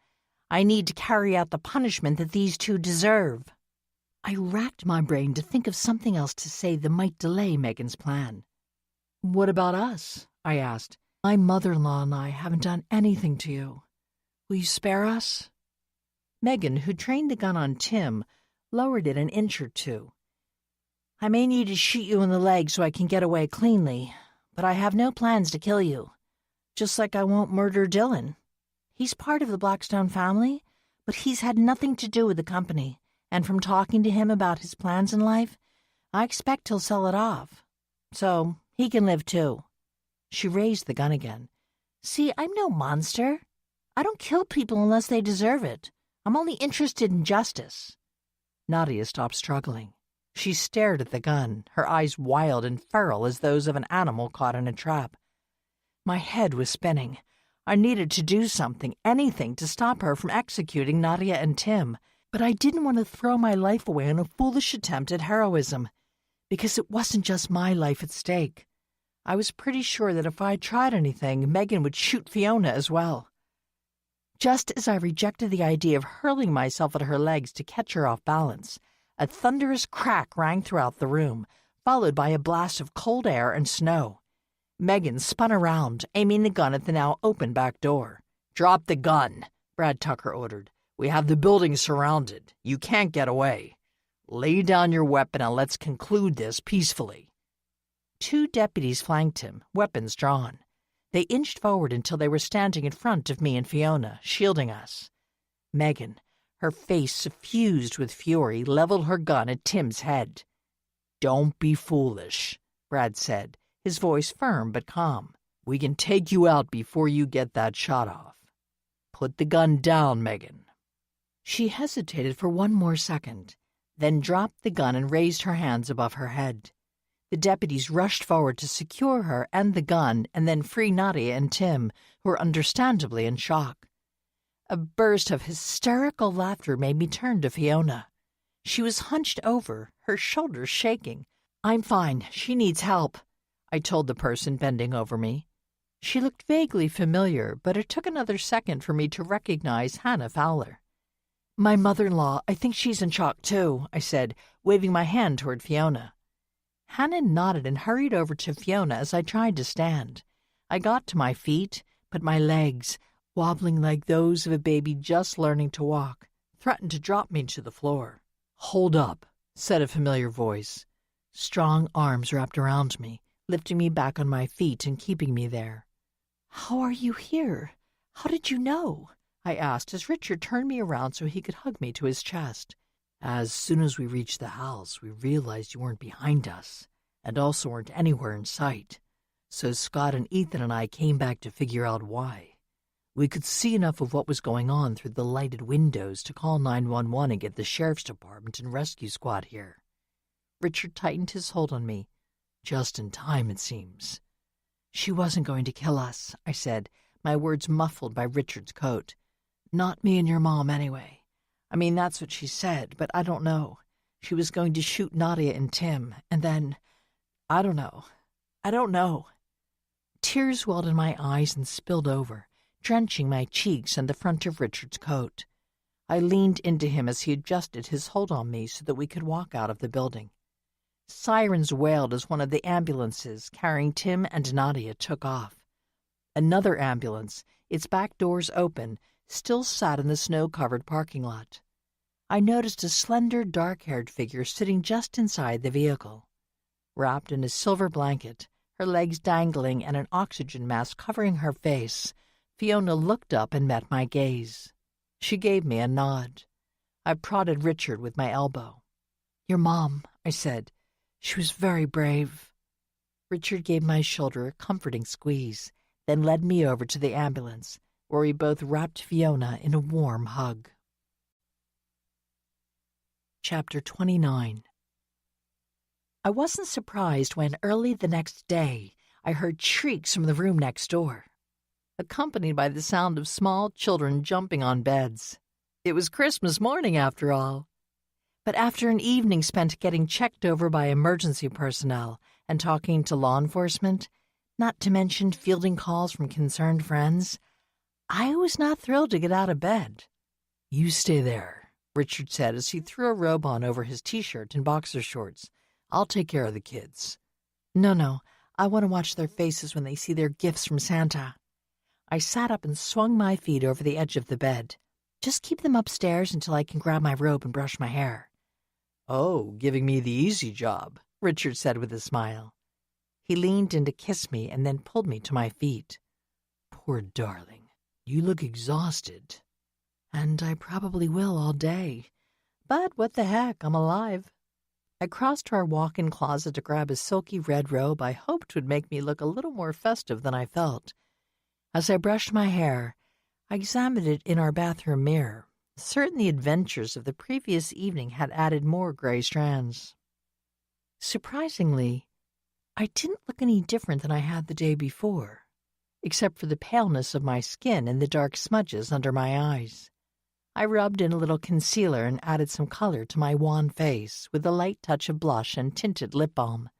I need to carry out the punishment that these two deserve. I racked my brain to think of something else to say that might delay Megan's plan. What about us? I asked. My mother-in-law and I haven't done anything to you. Will you spare us? Megan, who trained the gun on Tim, lowered it an inch or two. I may need to shoot you in the leg so I can get away cleanly, but I have no plans to kill you. Just like I won't murder Dylan. He's part of the Blackstone family, but he's had nothing to do with the company, and from talking to him about his plans in life, I expect he'll sell it off. So he can live too. She raised the gun again. See, I'm no monster. I don't kill people unless they deserve it. I'm only interested in justice. Nadia stopped struggling. She stared at the gun, her eyes wild and feral as those of an animal caught in a trap. My head was spinning. I needed to do something, anything, to stop her from executing Nadia and Tim, but I didn't want to throw my life away in a foolish attempt at heroism, because it wasn't just my life at stake. I was pretty sure that if I tried anything, Megan would shoot Fiona as well. Just as I rejected the idea of hurling myself at her legs to catch her off balance, a thunderous crack rang throughout the room, followed by a blast of cold air and snow. Megan spun around, aiming the gun at the now open back door. "Drop the gun," Brad Tucker ordered. "We have the building surrounded. You can't get away. Lay down your weapon and let's conclude this peacefully." 2 deputies flanked him, weapons drawn. They inched forward until they were standing in front of me and Fiona, shielding us. Megan, her face suffused with fury, leveled her gun at Tim's head. "Don't be foolish," Brad said, his voice firm but calm. "We can take you out before you get that shot off. Put the gun down, Megan." She hesitated for one more second, then dropped the gun and raised her hands above her head. The deputies rushed forward to secure her and the gun and then free Nadia and Tim, who were understandably in shock. A burst of hysterical laughter made me turn to Fiona. She was hunched over, her shoulders shaking. "I'm fine. She needs help," I told the person bending over me. She looked vaguely familiar, but it took another second for me to recognize Hannah Fowler. "My mother-in-law, I think she's in shock too," I said, waving my hand toward Fiona. Hannah nodded and hurried over to Fiona as I tried to stand. I got to my feet, but my legs, wobbling like those of a baby just learning to walk, threatened to drop me to the floor. "Hold up," said a familiar voice. Strong arms wrapped around me, lifting me back on my feet and keeping me there. "How are you here? How did you know?" I asked as Richard turned me around so he could hug me to his chest. "As soon as we reached the house, we realized you weren't behind us, and also weren't anywhere in sight. So Scott and Ethan and I came back to figure out why. We could see enough of what was going on through the lighted windows to call 911 and get the sheriff's department and rescue squad here." Richard tightened his hold on me. "Just in time, it seems." She wasn't going to kill us, I said, my words muffled by Richard's coat. Not me and your mom, anyway. I mean, that's what she said, but I don't know. She was going to shoot Nadia and Tim, and then... I don't know. Tears welled in my eyes and spilled over, drenching my cheeks and the front of Richard's coat. I leaned into him as he adjusted his hold on me so that we could walk out of the building. Sirens wailed as one of the ambulances carrying Tim and Nadia took off. Another ambulance, its back doors open, still sat in the snow-covered parking lot. I noticed a slender, dark-haired figure sitting just inside the vehicle. Wrapped in a silver blanket, her legs dangling and an oxygen mask covering her face, Fiona looked up and met my gaze. She gave me a nod. I prodded Richard with my elbow. "Your mom," I said. "She was very brave." Richard gave my shoulder a comforting squeeze, then led me over to the ambulance, where we both wrapped Fiona in a warm hug. Chapter 29. I wasn't surprised when early the next day I heard shrieks from the room next door, accompanied by the sound of small children jumping on beds. It was Christmas morning, after all. But after an evening spent getting checked over by emergency personnel and talking to law enforcement, not to mention fielding calls from concerned friends, I was not thrilled to get out of bed. "You stay there," Richard said as he threw a robe on over his T-shirt and boxer shorts. "I'll take care of the kids." No, I want to watch their faces when they see their gifts from Santa." I sat up and swung my feet over the edge of the bed. "Just keep them upstairs until I can grab my robe and brush my hair." "Oh, giving me the easy job," Richard said with a smile. He leaned in to kiss me and then pulled me to my feet. "Poor darling, you look exhausted." "And I probably will all day. But what the heck, I'm alive." I crossed to our walk-in closet to grab a silky red robe I hoped would make me look a little more festive than I felt. As I brushed my hair, I examined it in our bathroom mirror, certain the adventures of the previous evening had added more gray strands. Surprisingly, I didn't look any different than I had the day before, except for the paleness of my skin and the dark smudges under my eyes. I rubbed in a little concealer and added some color to my wan face with a light touch of blush and tinted lip balm.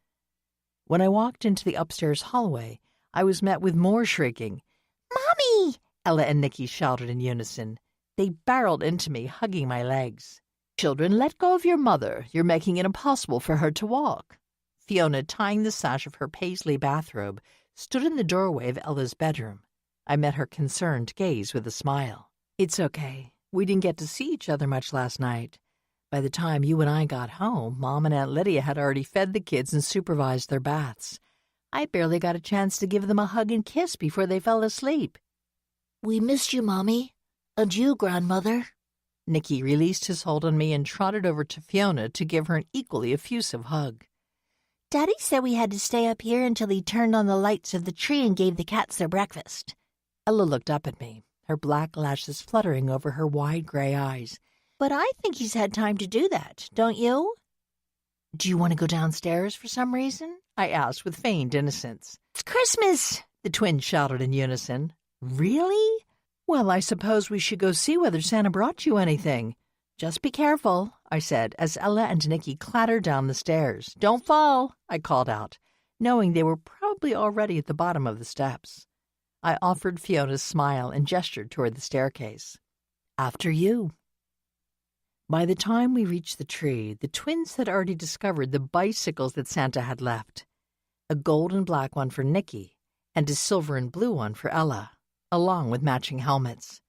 When I walked into the upstairs hallway, I was met with more shrieking. "Mommy!" Ella and Nikki shouted in unison. They barreled into me, hugging my legs. "Children, let go of your mother. You're making it impossible for her to walk." Fiona, tying the sash of her paisley bathrobe, stood in the doorway of Ella's bedroom. I met her concerned gaze with a smile. "It's okay. We didn't get to see each other much last night. By the time you and I got home, Mom and Aunt Lydia had already fed the kids and supervised their baths. I barely got a chance to give them a hug and kiss before they fell asleep." "We missed you, Mommy. And you, Grandmother." Nicky released his hold on me and trotted over to Fiona to give her an equally effusive hug. "Daddy said we had to stay up here until he turned on the lights of the tree and gave the cats their breakfast." Ella looked up at me, her black lashes fluttering over her wide gray eyes. "But I think he's had time to do that, don't you?" "Do you want to go downstairs for some reason?" I asked with feigned innocence. "It's Christmas!" the twins shouted in unison. "Really? Well, I suppose we should go see whether Santa brought you anything. Just be careful," I said, as Ella and Nikki clattered down the stairs. "Don't fall," I called out, knowing they were probably already at the bottom of the steps. I offered Fiona's smile and gestured toward the staircase. "After you." By the time we reached the tree, the twins had already discovered the bicycles that Santa had left. A gold and black one for Nikki, and a silver and blue one for Ella, along with matching helmets.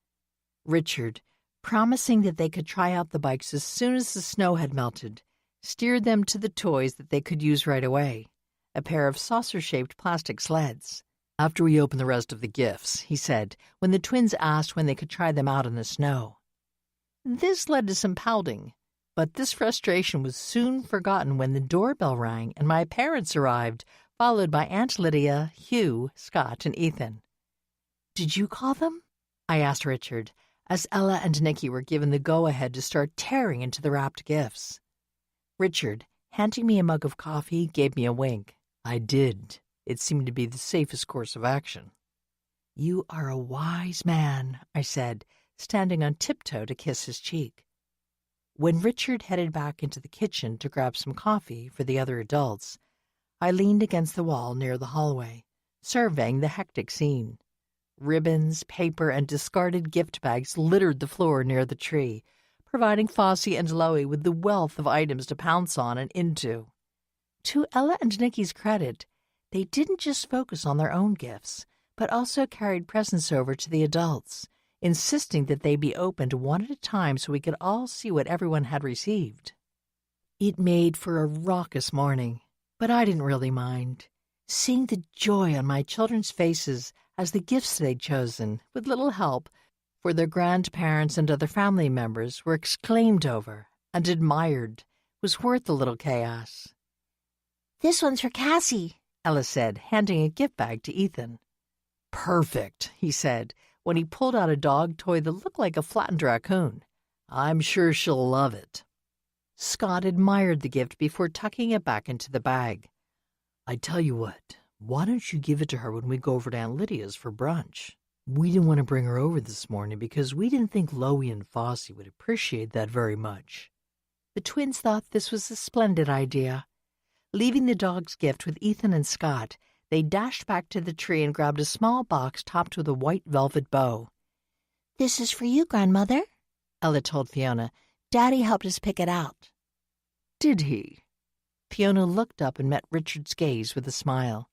Richard, promising that they could try out the bikes as soon as the snow had melted, steered them to the toys that they could use right away, a pair of saucer-shaped plastic sleds. "After we open the rest of the gifts," he said, when the twins asked when they could try them out in the snow. This led to some pouting, but this frustration was soon forgotten when the doorbell rang and my parents arrived, followed by Aunt Lydia, Hugh, Scott, and Ethan. "Did you call them?" I asked Richard, as Ella and Nikki were given the go-ahead to start tearing into the wrapped gifts. Richard, handing me a mug of coffee, gave me a wink. "I did. It seemed to be the safest course of action. "You are a wise man," I said, standing on tiptoe to kiss his cheek. When Richard headed back into the kitchen to grab some coffee for the other adults, I leaned against the wall near the hallway, surveying the hectic scene. Ribbons, paper, and discarded gift bags littered the floor near the tree, providing Fosse and Loie with the wealth of items to pounce on and into. To Ella and Nicky's credit, they didn't just focus on their own gifts, but also carried presents over to the adults, insisting that they be opened one at a time so we could all see what everyone had received. It made for a raucous morning, but I didn't really mind. Seeing the joy on my children's faces as the gifts they'd chosen, with little help, for their grandparents and other family members were exclaimed over and admired, was worth the little chaos. "This one's for Cassie," Ella said, handing a gift bag to Ethan. "Perfect," he said, when he pulled out a dog toy that looked like a flattened raccoon. "I'm sure she'll love it." Scott admired the gift before tucking it back into the bag. "I tell you what, why don't you give it to her when we go over to Aunt Lydia's for brunch? We didn't want to bring her over this morning because we didn't think Loie and Fosse would appreciate that very much." The twins thought this was a splendid idea. Leaving the dog's gift with Ethan and Scott, they dashed back to the tree and grabbed a small box topped with a white velvet bow. "This is for you, Grandmother," Ella told Fiona. "Daddy helped us pick it out." "Did he?" Fiona looked up and met Richard's gaze with a smile.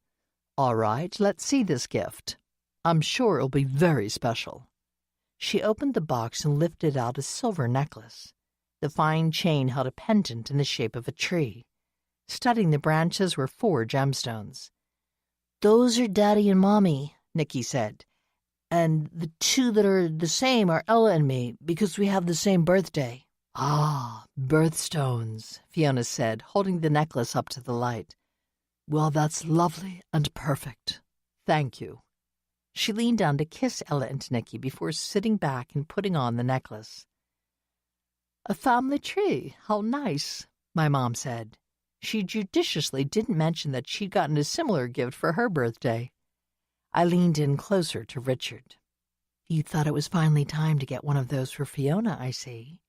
"All right, let's see this gift. I'm sure it'll be very special." She opened the box and lifted out a silver necklace. The fine chain held a pendant in the shape of a tree. Studding the branches were 4 gemstones. "Those are Daddy and Mommy," Nicky said. "And the 2 that are the same are Ella and me, because we have the same birthday." "Ah, birthstones," Fiona said, holding the necklace up to the light. "Well, that's lovely and perfect. Thank you." She leaned down to kiss Ella and Nicky before sitting back and putting on the necklace. "A family tree, how nice," my mom said. She judiciously didn't mention that she'd gotten a similar gift for her birthday. I leaned in closer to Richard. "You thought it was finally time to get one of those for Fiona, I see."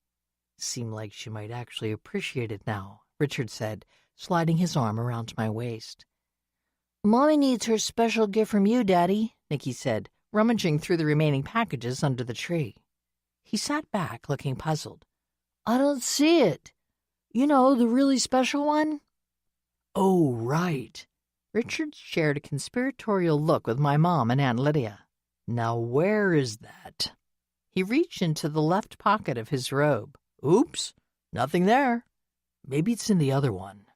"Seemed like she might actually appreciate it now," Richard said, sliding his arm around my waist. "Mommy needs her special gift from you, Daddy," Nicky said, rummaging through the remaining packages under the tree. He sat back, looking puzzled. "I don't see it. You know, the really special one?" "Oh, right." Richard shared a conspiratorial look with my mom and Aunt Lydia. "Now where is that?" He reached into the left pocket of his robe. "Oops, nothing there. Maybe it's in the other one."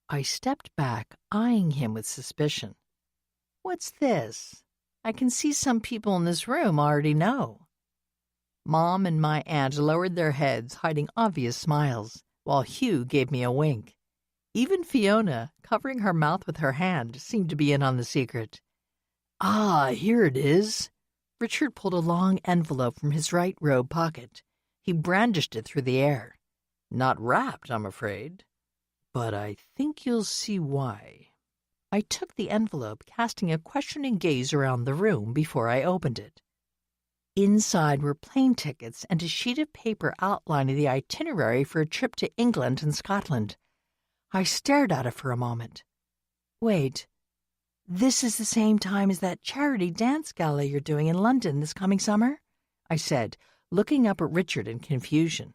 I stepped back, eyeing him with suspicion. "What's this? I can see some people in this room already know." Mom and my aunt lowered their heads, hiding obvious smiles, while Hugh gave me a wink. Even Fiona, covering her mouth with her hand, seemed to be in on the secret. "Ah, here it is." Richard pulled a long envelope from his right robe pocket. He brandished it through the air. "Not wrapped, I'm afraid. But I think you'll see why." I took the envelope, casting a questioning gaze around the room before I opened it. Inside were plane tickets and a sheet of paper outlining the itinerary for a trip to England and Scotland. I stared at it for a moment. "Wait, this is the same time as that charity dance gala you're doing in London this coming summer?" I said, looking up at Richard in confusion.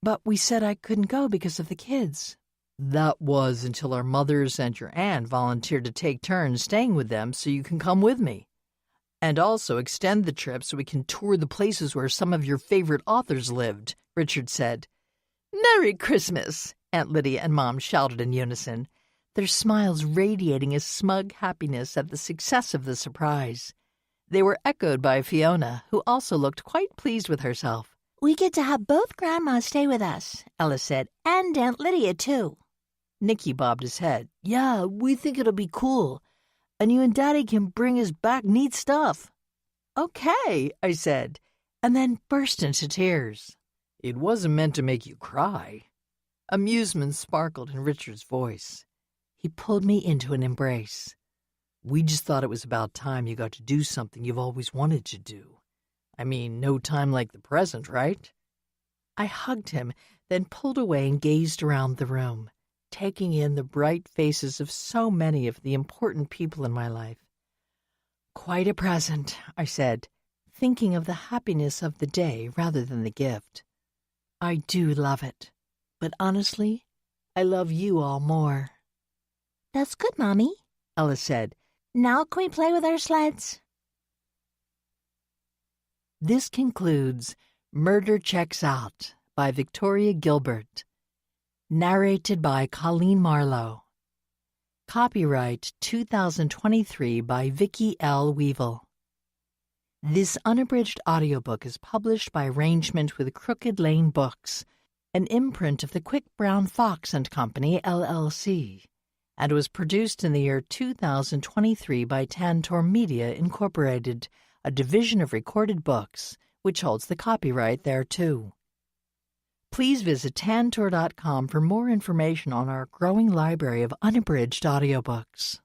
"But we said I couldn't go because of the kids." "That was until our mothers and your aunt volunteered to take turns staying with them so you can come with me. And also extend the trip so we can tour the places where some of your favorite authors lived," Richard said. "Merry Christmas!" Aunt Lydia and Mom shouted in unison, their smiles radiating a smug happiness at the success of the surprise. They were echoed by Fiona, who also looked quite pleased with herself. "We get to have both grandmas stay with us," Ella said, "and Aunt Lydia, too." Nicky bobbed his head. "Yeah, we think it'll be cool. And you and Daddy can bring us back neat stuff." "Okay," I said, and then burst into tears. "It wasn't meant to make you cry." Amusement sparkled in Richard's voice. He pulled me into an embrace. We just thought it was about time you got to do something you've always wanted to do. I mean, no time like the present, right? I hugged him, then pulled away and gazed around the room, taking in the bright faces of so many of the important people in my life. Quite a present, I said, thinking of the happiness of the day rather than the gift. I do love it, but honestly, I love you all more. That's good, Mommy, Ella said. Now can we play with our sleds? This concludes Murder Checks Out by Victoria Gilbert. Narrated by Colleen Marlowe. Copyright 2023 by Vicki L. Weevil. This unabridged audiobook is published by arrangement with Crooked Lane Books, an imprint of the Quick Brown Fox and Company, LLC, and was produced in the year 2023 by Tantor Media, Incorporated, a division of Recorded Books, which holds the copyright thereto. Please visit tantor.com for more information on our growing library of unabridged audiobooks.